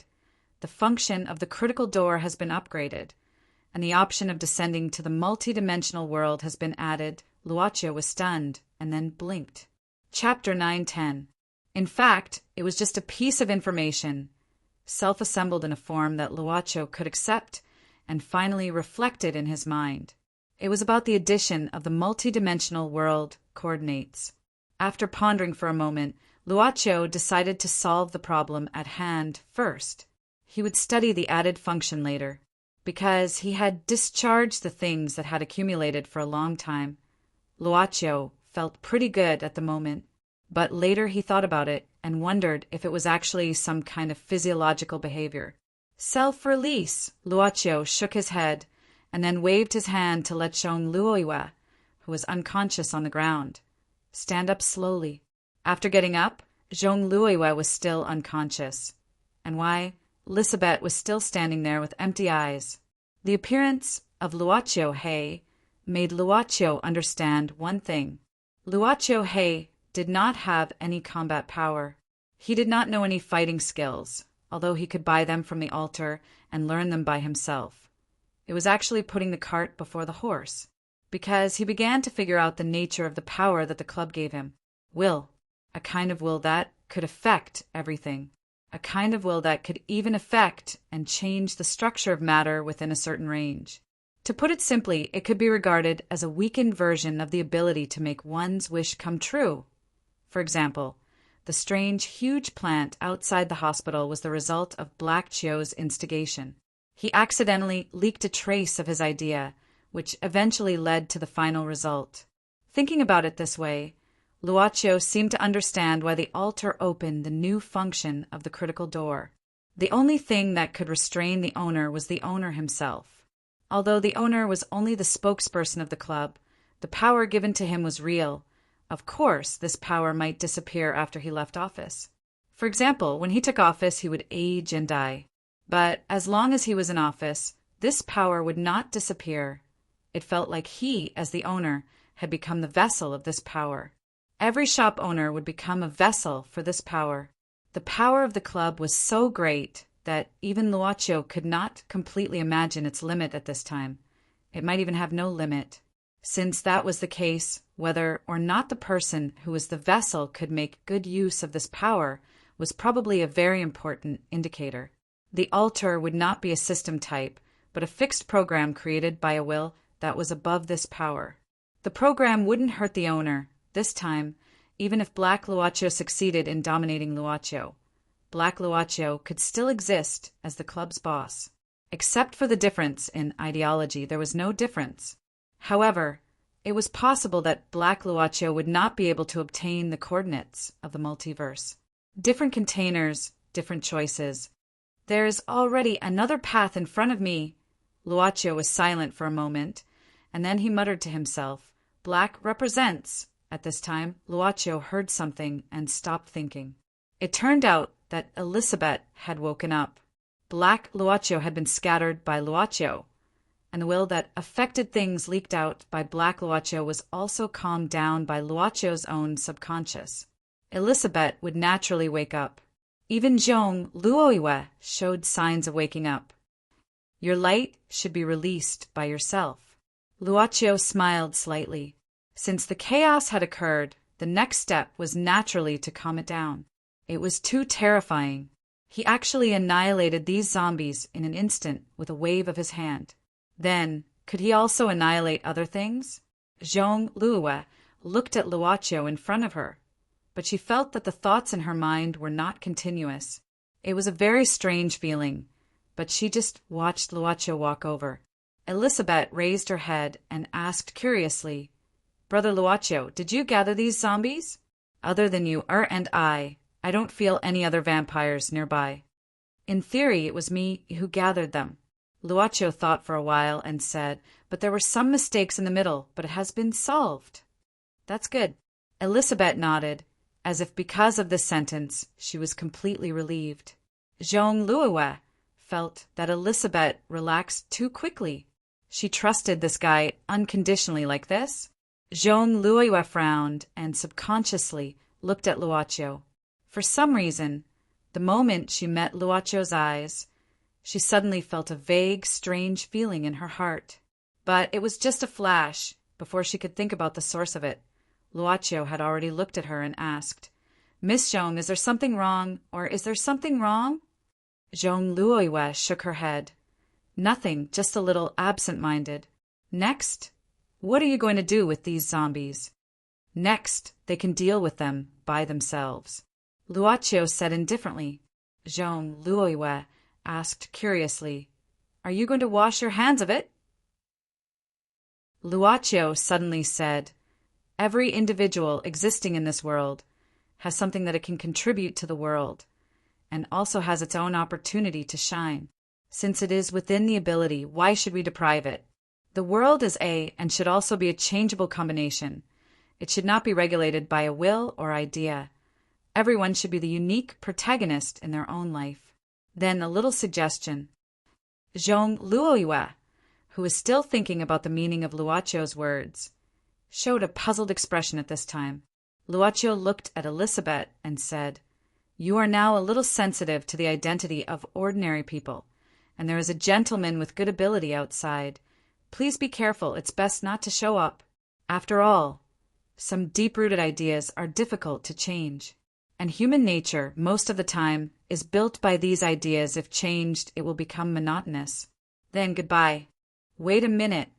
The function of the critical door has been upgraded, and the option of descending to the multi-dimensional world has been added. Luocio was stunned and then blinked. Chapter 9:10. In fact, it was just a piece of information, self-assembled in a form that Luocio could accept and finally reflected in his mind. It was about the addition of the multi-dimensional world coordinates. After pondering for a moment, Luocio decided to solve the problem at hand first. He would study the added function later, because he had discharged the things that had accumulated for a long time. Luocio felt pretty good at the moment, but later he thought about it and wondered if it was actually some kind of physiological behavior. Self-release! Luocio shook his head and then waved his hand to let Zhong Luoyue, who was unconscious on the ground, stand up slowly. After getting up, Zhong Luoyue was still unconscious. And why? Lisabeth was still standing there with empty eyes. The appearance of Luocio He made Luocio understand one thing. Luocio He did not have any combat power. He did not know any fighting skills, although he could buy them from the altar and learn them by himself. It was actually putting the cart before the horse, because he began to figure out the nature of the power that the club gave him. Will, a kind of will that could affect everything, a kind of will that could even affect and change the structure of matter within a certain range. To put it simply, it could be regarded as a weakened version of the ability to make one's wish come true. For example, the strange, huge plant outside the hospital was the result of Black Chio's instigation. He accidentally leaked a trace of his idea, which eventually led to the final result. Thinking about it this way, Luocio seemed to understand why the altar opened the new function of the critical door. The only thing that could restrain the owner was the owner himself. Although the owner was only the spokesperson of the club, the power given to him was real. Of course, this power might disappear after he left office. For example, when he took office, he would age and die. But as long as he was in office, this power would not disappear. It felt like he, as the owner, had become the vessel of this power. Every shop owner would become a vessel for this power. The power of the club was so great that even Luocio could not completely imagine its limit at this time. It might even have no limit. Since that was the case, whether or not the person who was the vessel could make good use of this power was probably a very important indicator. The altar would not be a system type, but a fixed program created by a will that was above this power. The program wouldn't hurt the owner, this time, even if Black Luocio succeeded in dominating Luocio. Black Luocio could still exist as the club's boss. Except for the difference in ideology, there was no difference. However, it was possible that Black Luocio would not be able to obtain the coordinates of the multiverse. Different containers, different choices. There's already another path in front of me. Luocio was silent for a moment, and then he muttered to himself, Black represents. At this time, Luocio heard something and stopped thinking. It turned out that Elizabeth had woken up. Black Luocio had been scattered by Luocio, and the will that affected things leaked out by Black Luocio was also calmed down by Luocio's own subconscious. Elizabeth would naturally wake up. Even Zhong Luoyue showed signs of waking up. Your light should be released by yourself. Luocio smiled slightly. Since the chaos had occurred, the next step was naturally to calm it down. It was too terrifying. He actually annihilated these zombies in an instant with a wave of his hand. Then, could he also annihilate other things? Zhong Luoyue looked at Luocio in front of her, but she felt that the thoughts in her mind were not continuous. It was a very strange feeling, but she just watched Luocio walk over. Elizabeth raised her head and asked curiously, Brother Luocio, did you gather these zombies? Other than you and I don't feel any other vampires nearby. In theory, it was me who gathered them. Luocio thought for a while and said, but there were some mistakes in the middle, but it has been solved. That's good. Elizabeth nodded, as if because of this sentence, she was completely relieved. Zhong Luoyue felt that Elizabeth relaxed too quickly. She trusted this guy unconditionally like this? Zhong Luoyue frowned and subconsciously looked at Luocio. For some reason, the moment she met Luocio's eyes, She suddenly felt a vague, strange feeling in her heart. But it was just a flash. Before she could think about the source of it, Luocio had already looked at her and asked, "Miss Zhong, is there something wrong, or is there something wrong?" Zhong Luoyue shook her head. "Nothing, just a little absent-minded." "Next? What are you going to do with these zombies?" "Next, they can deal with them by themselves," Luocio said indifferently. Zhong Luoyue asked curiously, "Are you going to wash your hands of it?" Luocio suddenly said, "Every individual existing in this world has something that it can contribute to the world, and also has its own opportunity to shine. Since it is within the ability, why should we deprive it? The world is and should also be a changeable combination. It should not be regulated by a will or idea. Everyone should be the unique protagonist in their own life." Then a little suggestion. Zhong Luoyue, who was still thinking about the meaning of Luocio's words, showed a puzzled expression at this time. Luocio looked at Elizabeth and said, "You are now a little sensitive to the identity of ordinary people, and there is a gentleman with good ability outside. Please be careful, it's best not to show up. After all, some deep-rooted ideas are difficult to change. And human nature, most of the time, is built by these ideas. If changed, it will become monotonous. Then goodbye." "Wait a minute."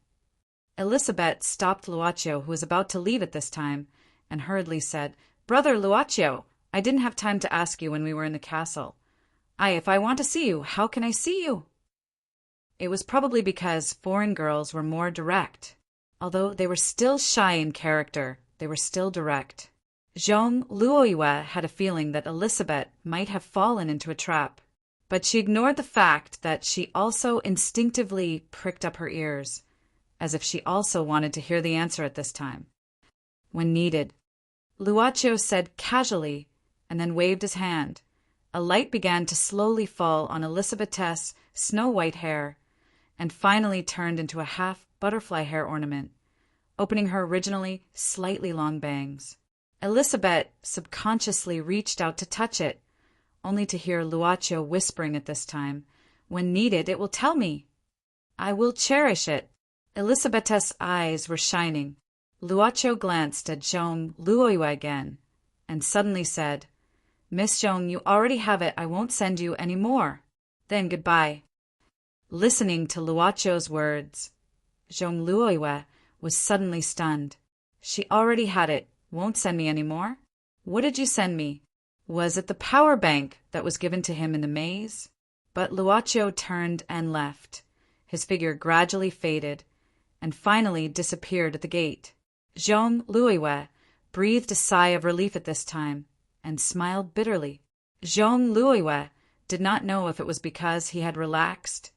Elizabeth stopped Luocio, who was about to leave at this time, and hurriedly said, "Brother Luocio, I didn't have time to ask you when we were in the castle. If I want to see you, how can I see you?" It was probably because foreign girls were more direct. Although they were still shy in character, they were still direct. Zhong Luoyue had a feeling that Elizabeth might have fallen into a trap, but she ignored the fact that she also instinctively pricked up her ears, as if she also wanted to hear the answer at this time. When needed, Luocio said casually, and then waved his hand. A light began to slowly fall on Elizabeth's snow-white hair, and finally turned into a half-butterfly hair ornament, opening her originally slightly long bangs. Elizabeth subconsciously reached out to touch it, only to hear Luocio whispering at this time, "When needed, it will tell me. I will cherish it." Elizabeth's eyes were shining. Luocio glanced at Zhong Luoyue again, and suddenly said, "Miss Zhong, you already have it. I won't send you any more. Then goodbye." Listening to Luocio's words, Zhong Luoyue was suddenly stunned. She already had it. Won't send me any more? What did you send me? Was it the power bank that was given to him in the maze? But Luocio turned and left. His figure gradually faded, and finally disappeared at the gate. Zhong Luoyue breathed a sigh of relief at this time, and smiled bitterly. Zhong Luoyue did not know if it was because he had relaxed,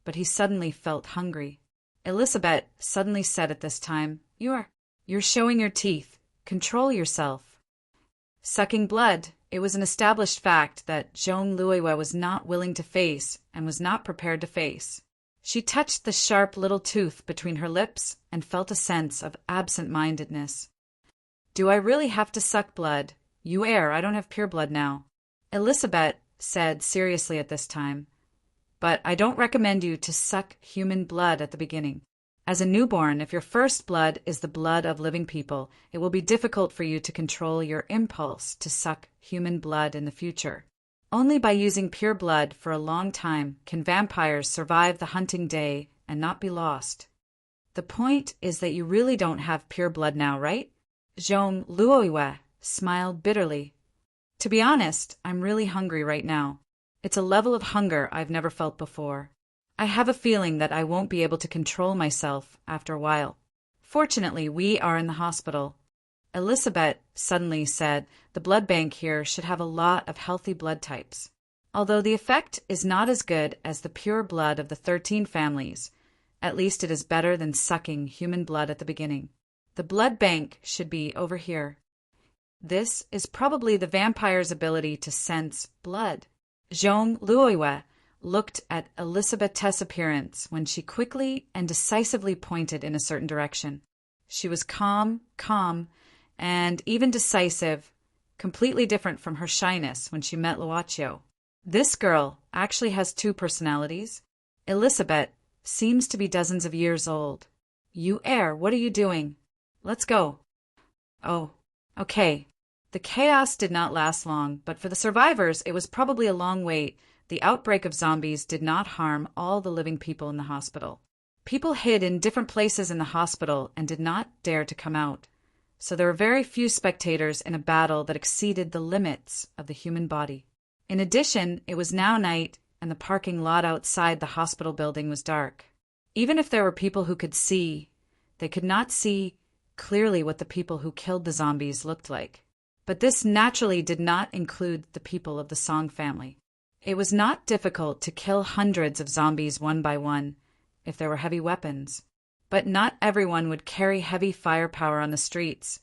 but he suddenly felt hungry. Elizabeth suddenly said at this time, You're showing your teeth. Control yourself." Sucking blood, it was an established fact that Zhong Luoyue was not willing to face and was not prepared to face. She touched the sharp little tooth between her lips and felt a sense of absent-mindedness. "Do I really have to suck blood? I don't have pure blood now," Elizabeth said seriously at this time. "But I don't recommend you to suck human blood at the beginning. As a newborn, if your first blood is the blood of living people, it will be difficult for you to control your impulse to suck human blood in the future. Only by using pure blood for a long time can vampires survive the hunting day and not be lost. The point is that you really don't have pure blood now, right?" Zhong Luoyue smiled bitterly. "To be honest, I'm really hungry right now. It's a level of hunger I've never felt before. I have a feeling that I won't be able to control myself after a while. Fortunately, we are in the hospital." Elizabeth suddenly said the blood bank here should have a lot of healthy blood types. Although the effect is not as good as the pure blood of the 13 families, at least it is better than sucking human blood at the beginning. The blood bank should be over here. This is probably the vampire's ability to sense blood. Zhong Luoyue looked at Elizabeth's appearance when she quickly and decisively pointed in a certain direction. She was calm, and even decisive, completely different from her shyness when she met Luocio. This girl actually has two personalities. Elizabeth seems to be dozens of years old. You air, what are you doing? Let's go. Oh, okay. The chaos did not last long, but for the survivors, it was probably a long wait. The outbreak of zombies did not harm all the living people in the hospital. People hid in different places in the hospital and did not dare to come out. So there were very few spectators in a battle that exceeded the limits of the human body. In addition, it was now night, and the parking lot outside the hospital building was dark. Even if there were people who could see, they could not see clearly what the people who killed the zombies looked like. But this naturally did not include the people of the Song family. It was not difficult to kill hundreds of zombies one by one if there were heavy weapons. But not everyone would carry heavy firepower on the streets,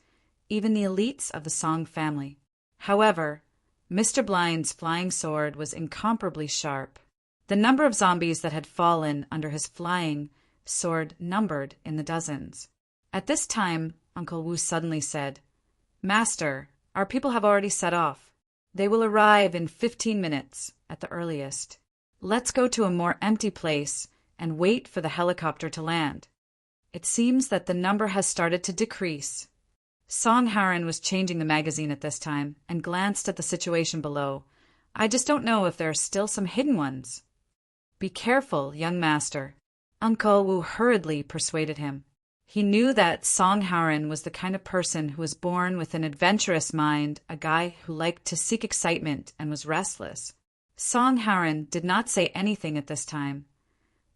even the elites of the Song family. However, Mr. Blind's flying sword was incomparably sharp. The number of zombies that had fallen under his flying sword numbered in the dozens. At this time, Uncle Wu suddenly said, "Master, our people have already set off. They will arrive in 15 minutes at the earliest. Let's go to a more empty place and wait for the helicopter to land. It seems that the number has started to decrease." Song Haran was changing the magazine at this time and glanced at the situation below. "I just don't know if there are still some hidden ones." "Be careful, young master," Uncle Wu hurriedly persuaded him. He knew that Song Haran was the kind of person who was born with an adventurous mind, a guy who liked to seek excitement and was restless. Song Haran did not say anything at this time,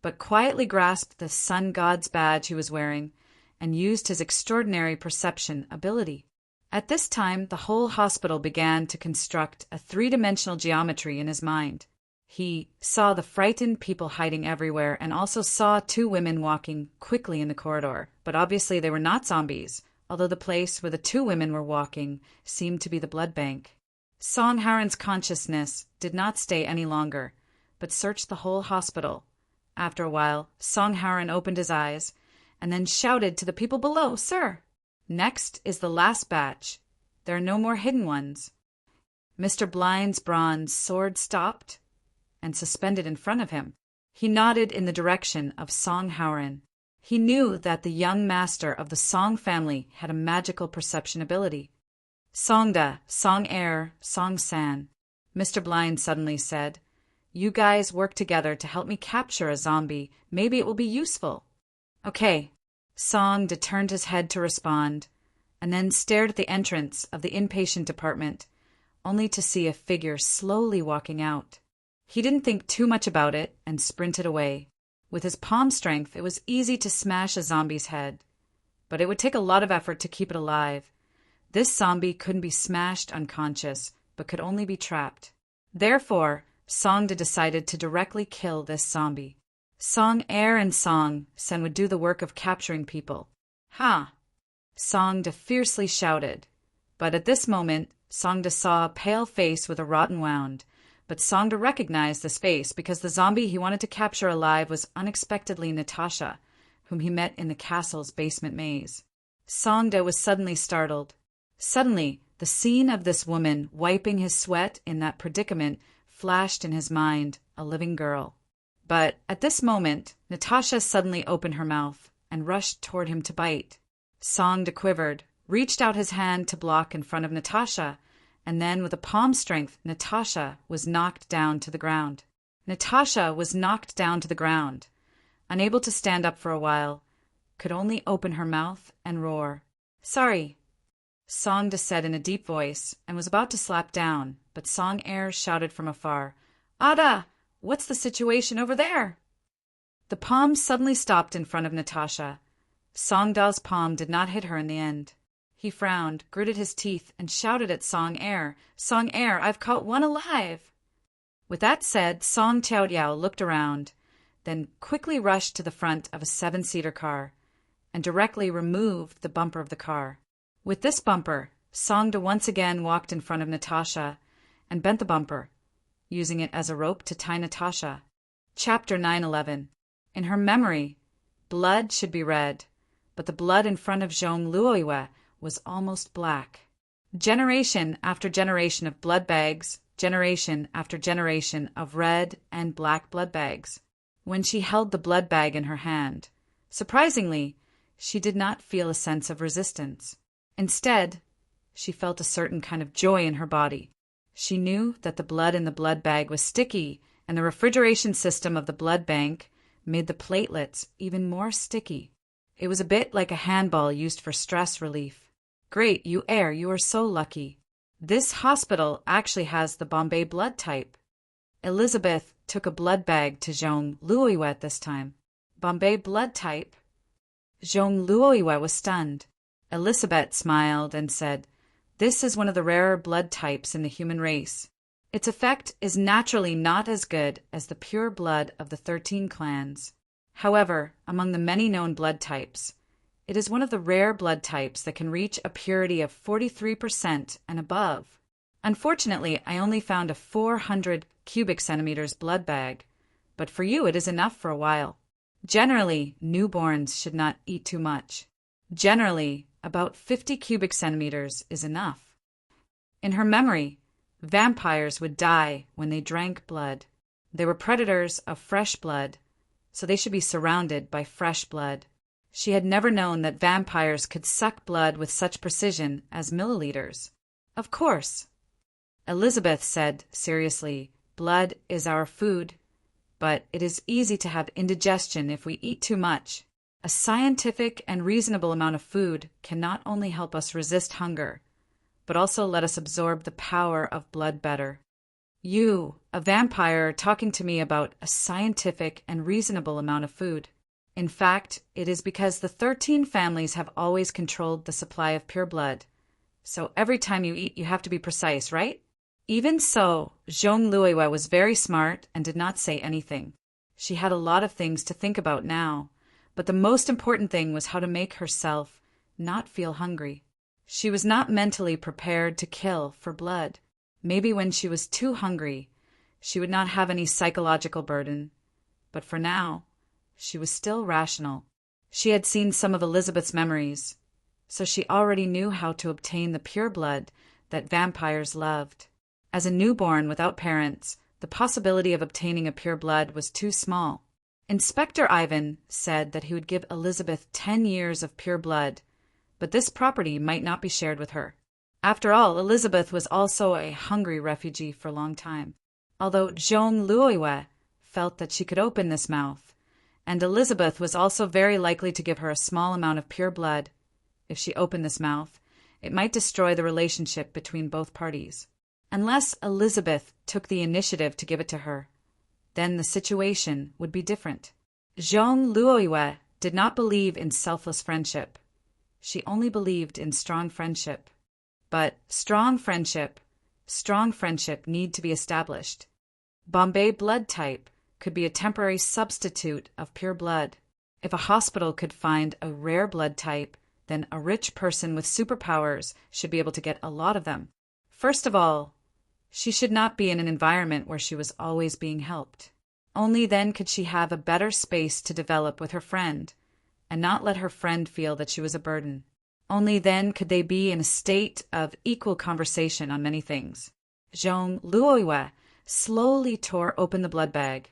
but quietly grasped the sun god's badge he was wearing and used his extraordinary perception ability. At this time, the whole hospital began to construct a three-dimensional geometry in his mind. He saw the frightened people hiding everywhere and also saw two women walking quickly in the corridor, but obviously they were not zombies, although the place where the two women were walking seemed to be the blood bank. Song Haran's consciousness did not stay any longer, but searched the whole hospital. After a while, Song Haran opened his eyes and then shouted to the people below, "Sir, next is the last batch. There are no more hidden ones." Mr. Blind's bronze sword stopped and suspended in front of him. He nodded in the direction of Song Haran. He knew that the young master of the Song family had a magical perception ability. "Songda, Song Air, Song San," Mr. Blind suddenly said. "You guys work together to help me capture a zombie. Maybe it will be useful." "Okay." Song turned his head to respond, and then stared at the entrance of the inpatient department, only to see a figure slowly walking out. He didn't think too much about it and sprinted away. With his palm strength, it was easy to smash a zombie's head, but it would take a lot of effort to keep it alive. This zombie couldn't be smashed unconscious, but could only be trapped. Therefore, Songda decided to directly kill this zombie. Song Air and Song Sen would do the work of capturing people. "Ha!" Songda fiercely shouted. But at this moment, Songda saw a pale face with a rotten wound. But Songda recognized this face because the zombie he wanted to capture alive was unexpectedly Natasha, whom he met in the castle's basement maze. Songda was suddenly startled. Suddenly, the scene of this woman wiping his sweat in that predicament flashed in his mind, a living girl. But at this moment, Natasha suddenly opened her mouth and rushed toward him to bite. Songda quivered, reached out his hand to block in front of Natasha, and then with a palm strength, Natasha was knocked down to the ground. Unable to stand up for a while, could only open her mouth and roar. "Sorry," Songda said in a deep voice, and was about to slap down, but Song Air shouted from afar, "Ada! What's the situation over there?" The palm suddenly stopped in front of Natasha. Songda's palm did not hit her in the end. He frowned, gritted his teeth, and shouted at Song Air, "Song Air, I've caught one alive!" With that said, Song Tiaotiao looked around, then quickly rushed to the front of a 7-seater car, and directly removed the bumper of the car. With this bumper, Songda once again walked in front of Natasha and bent the bumper, using it as a rope to tie Natasha. Chapter 911. In her memory, blood should be red, but the blood in front of Zhong Luoyue was almost black. Generation after generation of blood bags, generation after generation of red and black blood bags. When she held the blood bag in her hand, surprisingly, she did not feel a sense of resistance. Instead, she felt a certain kind of joy in her body. She knew that the blood in the blood bag was sticky, and the refrigeration system of the blood bank made the platelets even more sticky. It was a bit like a handball used for stress relief. Great, you are so lucky. This hospital actually has the Bombay blood type. Elizabeth took a blood bag to Zhong Luoyue this time. Bombay blood type? Zhong Luoyue was stunned. Elizabeth smiled and said, "This is one of the rarer blood types in the human race. Its effect is naturally not as good as the pure blood of the 13 clans. However, among the many known blood types, it is one of the rare blood types that can reach a purity of 43% and above. Unfortunately, I only found a 400 cubic centimeters blood bag, but for you it is enough for a while. Generally, newborns should not eat too much. Generally, about 50 cubic centimeters is enough." In her memory, vampires would die when they drank blood. They were predators of fresh blood, so they should be surrounded by fresh blood. She had never known that vampires could suck blood with such precision as milliliters. "Of course," Elizabeth said seriously, "blood is our food, but it is easy to have indigestion if we eat too much. A scientific and reasonable amount of food can not only help us resist hunger, but also let us absorb the power of blood better." You, a vampire, are talking to me about a scientific and reasonable amount of food. In fact, it is because the 13 families have always controlled the supply of pure blood. So every time you eat, you have to be precise, right? Even so, Zhong Luoyue was very smart and did not say anything. She had a lot of things to think about now, but the most important thing was how to make herself not feel hungry. She was not mentally prepared to kill for blood. Maybe when she was too hungry, she would not have any psychological burden. But for now, she was still rational. She had seen some of Elizabeth's memories, so she already knew how to obtain the pure blood that vampires loved. As a newborn without parents, the possibility of obtaining a pure blood was too small. Inspector Ivan said that he would give Elizabeth 10 years of pure blood, but this property might not be shared with her. After all, Elizabeth was also a hungry refugee for a long time. Although Zhong Luoyue felt that she could open this mouth, and Elizabeth was also very likely to give her a small amount of pure blood. If she opened this mouth, it might destroy the relationship between both parties. Unless Elizabeth took the initiative to give it to her, then the situation would be different. Zhong Luoyue did not believe in selfless friendship. She only believed in strong friendship. But strong friendship need to be established. Bombay blood type could be a temporary substitute of pure blood. If a hospital could find a rare blood type, then a rich person with superpowers should be able to get a lot of them. First of all, she should not be in an environment where she was always being helped. Only then could she have a better space to develop with her friend, and not let her friend feel that she was a burden. Only then could they be in a state of equal conversation on many things. Zhong Luoyue slowly tore open the blood bag,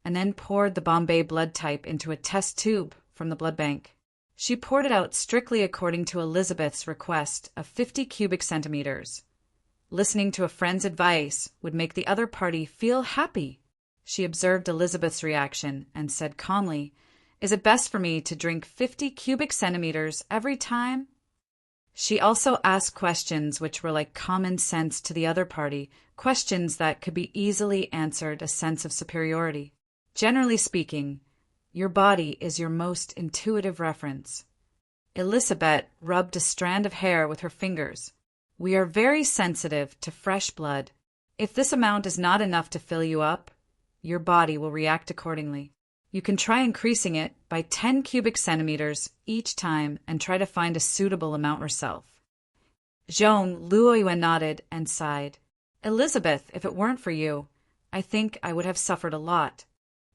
and then poured the Bombay blood type into a test tube from the blood bank. She poured it out strictly according to Elizabeth's request of 50 cubic centimeters. Listening to a friend's advice would make the other party feel happy. She observed Elizabeth's reaction and said calmly, "Is it best for me to drink 50 cubic centimeters every time?" She also asked questions which were like common sense to the other party, questions that could be easily answered a sense of superiority. Generally speaking, your body is your most intuitive reference. Elizabeth rubbed a strand of hair with her fingers. "We are very sensitive to fresh blood. If this amount is not enough to fill you up, your body will react accordingly. You can try increasing it by 10 cubic centimeters each time and try to find a suitable amount yourself." Zhong Luoyue nodded and sighed. "Elizabeth, if it weren't for you, I think I would have suffered a lot."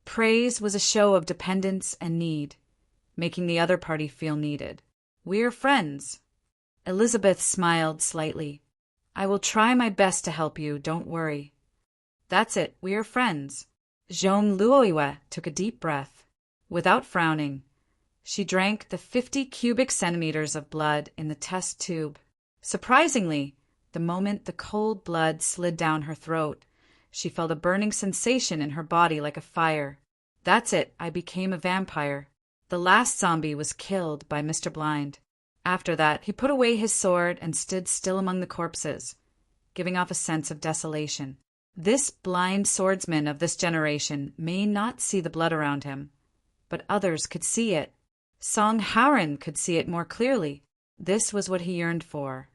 Praise was a show of dependence and need, making the other party feel needed. "We're friends." Elizabeth smiled slightly. I will try my best to help you, don't worry. That's it, we are friends. Jean Luoiwa took a deep breath. Without frowning, she drank the 50 cubic centimeters of blood in the test tube. Surprisingly, the moment the cold blood slid down her throat, she felt a burning sensation in her body like a fire. That's it, I became a vampire. The last zombie was killed by Mr. Blind. After that, he put away his sword and stood still among the corpses, giving off a sense of desolation. This blind swordsman of this generation may not see the blood around him, but others could see it. Song Howren could see it more clearly. This was what he yearned for.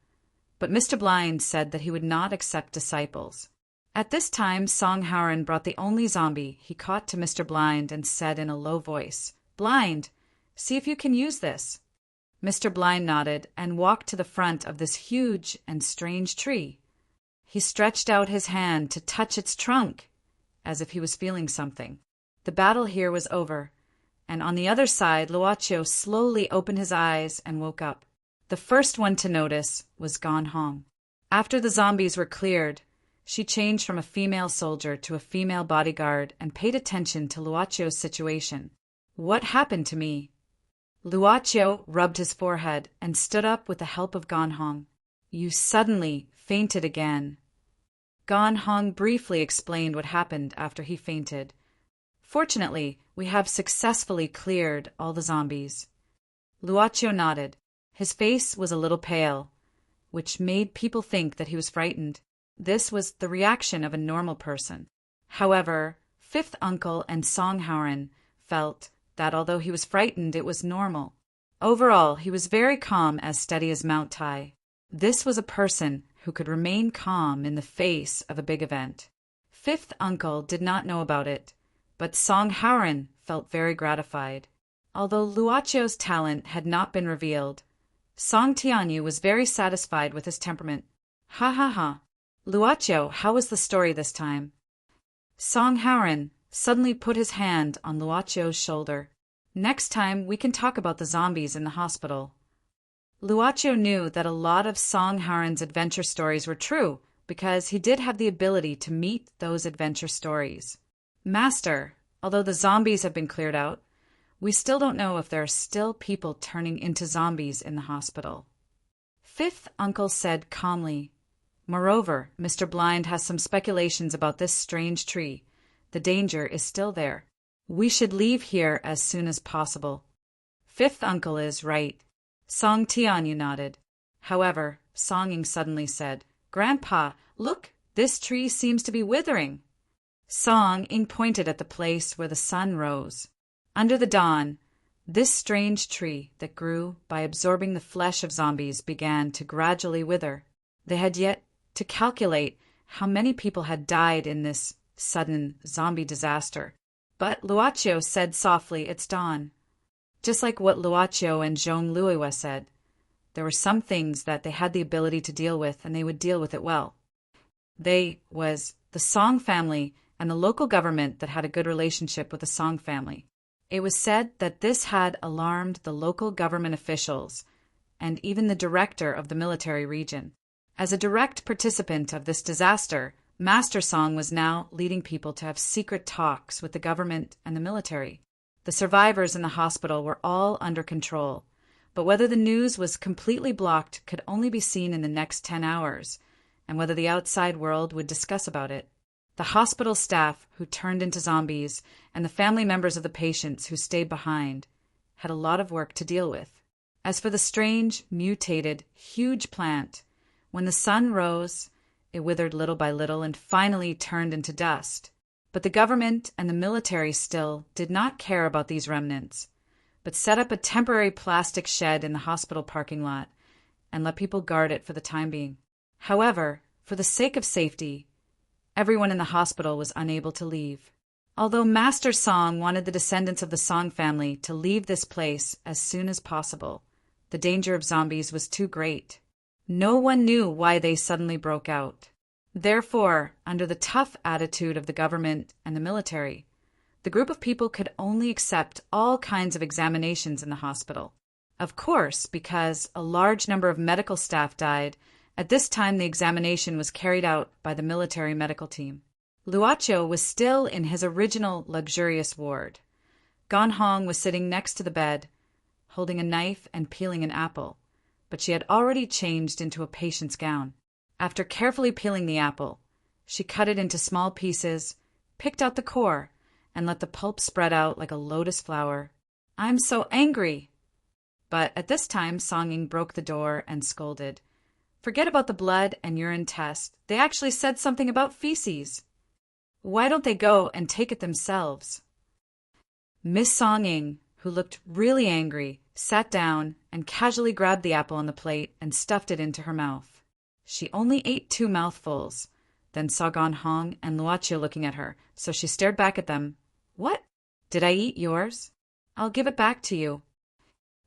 But Mr. Blind said that he would not accept disciples. At this time, Song Howren brought the only zombie he caught to Mr. Blind and said in a low voice, "Blind, see if you can use this." Mr. Blind nodded and walked to the front of this huge and strange tree. He stretched out his hand to touch its trunk, as if he was feeling something. The battle here was over, and on the other side, Luocio slowly opened his eyes and woke up. The first one to notice was Gan Hong. After the zombies were cleared, she changed from a female soldier to a female bodyguard and paid attention to Luocio's situation. What happened to me? Luocio rubbed his forehead and stood up with the help of Gan Hong. You suddenly fainted again. Gan Hong briefly explained what happened after he fainted. Fortunately, we have successfully cleared all the zombies. Luocio nodded. His face was a little pale, which made people think that he was frightened. This was the reaction of a normal person. However, Fifth Uncle and Song Howren felt that although he was frightened, it was normal. Overall, he was very calm, as steady as Mount Tai. This was a person who could remain calm in the face of a big event. Fifth Uncle did not know about it, but Song Howren felt very gratified. Although Luocio's talent had not been revealed, Song Tianyu was very satisfied with his temperament. Ha ha ha. Luocio, how was the story this time? Song Howren suddenly put his hand on Luocio's shoulder. Next time, we can talk about the zombies in the hospital. Luocio knew that a lot of Song Howren's adventure stories were true because he did have the ability to meet those adventure stories. Master, although the zombies have been cleared out, we still don't know if there are still people turning into zombies in the hospital. Fifth Uncle said calmly, Moreover, Mr. Blind has some speculations about this strange tree. The danger is still there. We should leave here as soon as possible. Fifth Uncle is right. Song Tianyu nodded. However, Songing suddenly said, Grandpa, look, this tree seems to be withering. Song-ing pointed at the place where the sun rose. Under the dawn, this strange tree that grew by absorbing the flesh of zombies began to gradually wither. They had yet to calculate how many people had died in this sudden zombie disaster. But Luocio said softly, it's dawn. Just like what Luocio and Zhong Luiwa said, there were some things that they had the ability to deal with, and they would deal with it well. They was the Song family and the local government that had a good relationship with the Song family. It was said that this had alarmed the local government officials and even the director of the military region. As a direct participant of this disaster, Master Song was now leading people to have secret talks with the government and the military. The survivors in the hospital were all under control, but whether the news was completely blocked could only be seen in the next 10 hours, and whether the outside world would discuss about it. The hospital staff who turned into zombies and the family members of the patients who stayed behind had a lot of work to deal with. As for the strange, mutated, huge plant, when the sun rose, it withered little by little and finally turned into dust. But the government and the military still did not care about these remnants, but set up a temporary plastic shed in the hospital parking lot and let people guard it for the time being. However, for the sake of safety, everyone in the hospital was unable to leave. Although Master Song wanted the descendants of the Song family to leave this place as soon as possible, the danger of zombies was too great. No one knew why they suddenly broke out. Therefore, under the tough attitude of the government and the military, the group of people could only accept all kinds of examinations in the hospital. Of course, because a large number of medical staff died At this time, the examination was carried out by the military medical team. Luocho was still in his original luxurious ward. Gan Hong was sitting next to the bed, holding a knife and peeling an apple, but she had already changed into a patient's gown. After carefully peeling the apple, she cut it into small pieces, picked out the core, and let the pulp spread out like a lotus flower. "I'm so angry!" But at this time, Song Ying broke the door and scolded. "Forget about the blood and urine test. They actually said something about feces. Why don't they go and take it themselves?" Miss Song Ying, who looked really angry, sat down and casually grabbed the apple on the plate and stuffed it into her mouth. She only ate 2 mouthfuls, then saw Gan Hong and Luocho looking at her, so she stared back at them. "What? Did I eat yours? I'll give it back to you."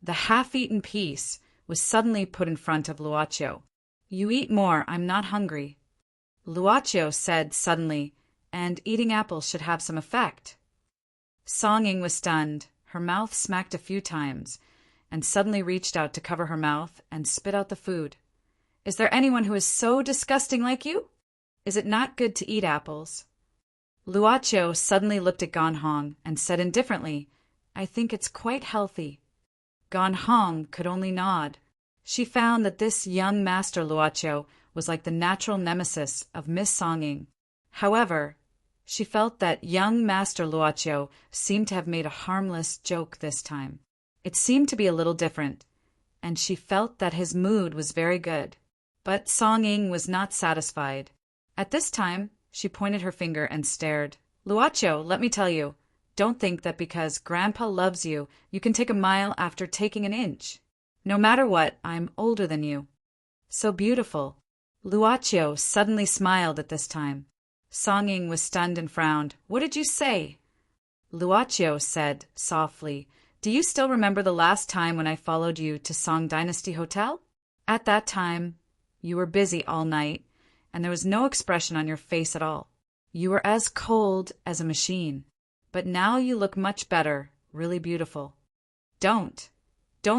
The half-eaten piece was suddenly put in front of Luocho. "You eat more, I'm not hungry," Luocho said suddenly, and eating apples should have some effect. Song Ying was stunned. Her mouth smacked a few times, and suddenly reached out to cover her mouth and spit out the food. "Is there anyone who is so disgusting like you? Is it not good to eat apples?" Luocho suddenly looked at Gan Hong and said indifferently, "I think it's quite healthy." Gan Hong could only nod. She found that this young master Luocho was like the natural nemesis of Miss Song Ying. However, she felt that young Master Luocho seemed to have made a harmless joke this time. It seemed to be a little different, and she felt that his mood was very good. But Song Ying was not satisfied. At this time, she pointed her finger and stared. "Luocho, let me tell you, don't think that because Grandpa loves you, you can take a mile after taking an inch. No matter what, I'm older than you." "So beautiful." Luocho suddenly smiled at this time. Song Ying was stunned and frowned. "What did you say?" Luocho said softly, "Do you still remember the last time when I followed you to Song Dynasty Hotel? At that time, you were busy all night, and there was no expression on your face at all. You were as cold as a machine. But now you look much better, really beautiful. Don't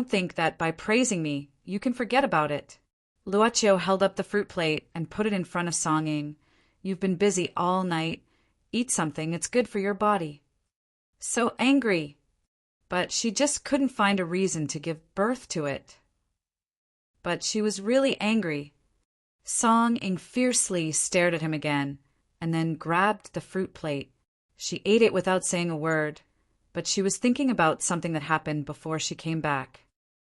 think that by praising me, you can forget about it." Luocho held up the fruit plate and put it in front of Song Ying. "You've been busy all night. Eat something, it's good for your body." "So angry." But she just couldn't find a reason to give birth to it. But she was really angry. Song Ying fiercely stared at him again, and then grabbed the fruit plate. She ate it without saying a word, but she was thinking about something that happened before she came back.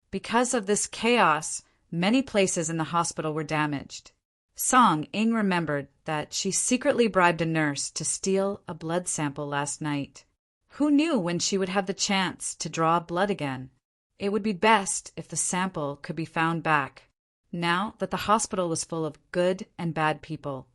Because of this chaos, many places in the hospital were damaged. Song Ying remembered that she secretly bribed a nurse to steal a blood sample last night. Who knew when she would have the chance to draw blood again? It would be best if the sample could be found back, now that the hospital was full of good and bad people.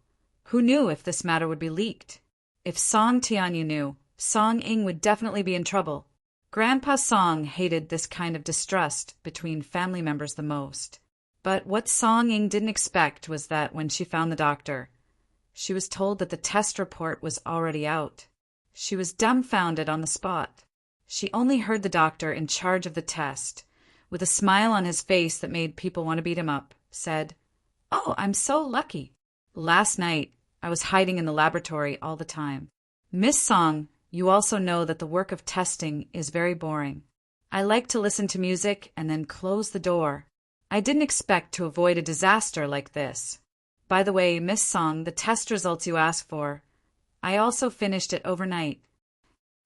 Who knew if this matter would be leaked? If Song Tianyu knew, Song Ying would definitely be in trouble. Grandpa Song hated this kind of distrust between family members the most. But what Song Ying didn't expect was that when she found the doctor, she was told that the test report was already out. She was dumbfounded on the spot. She only heard the doctor in charge of the test, with a smile on his face that made people want to beat him up, said, "Oh, I'm so lucky. Last night, I was hiding in the laboratory all the time. Miss Song, you also know that the work of testing is very boring. I like to listen to music and then close the door. I didn't expect to avoid a disaster like this. By the way, Miss Song, the test results you asked for, I also finished it overnight."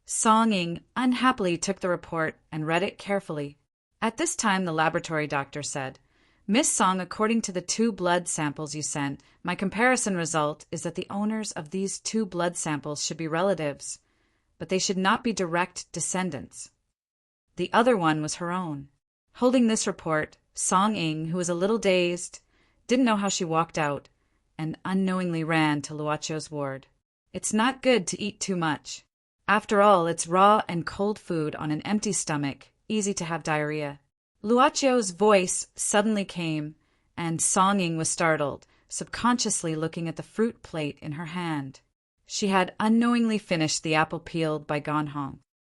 Song Ying unhappily took the report and read it carefully. At this time, the laboratory doctor said, "Miss Song, according to the 2 blood samples you sent, my comparison result is that the owners of these 2 blood samples should be relatives, but they should not be direct descendants. The other one was her own." Holding this report, Song Ying, who was a little dazed, didn't know how she walked out, and unknowingly ran to Luocho's ward. It's not good to eat too much. After all, it's raw and cold food on an empty stomach, easy to have diarrhea. Luocho's voice suddenly came, and Song Ying was startled, subconsciously looking at the fruit plate in her hand. She had unknowingly finished the apple peeled by Gan Hong.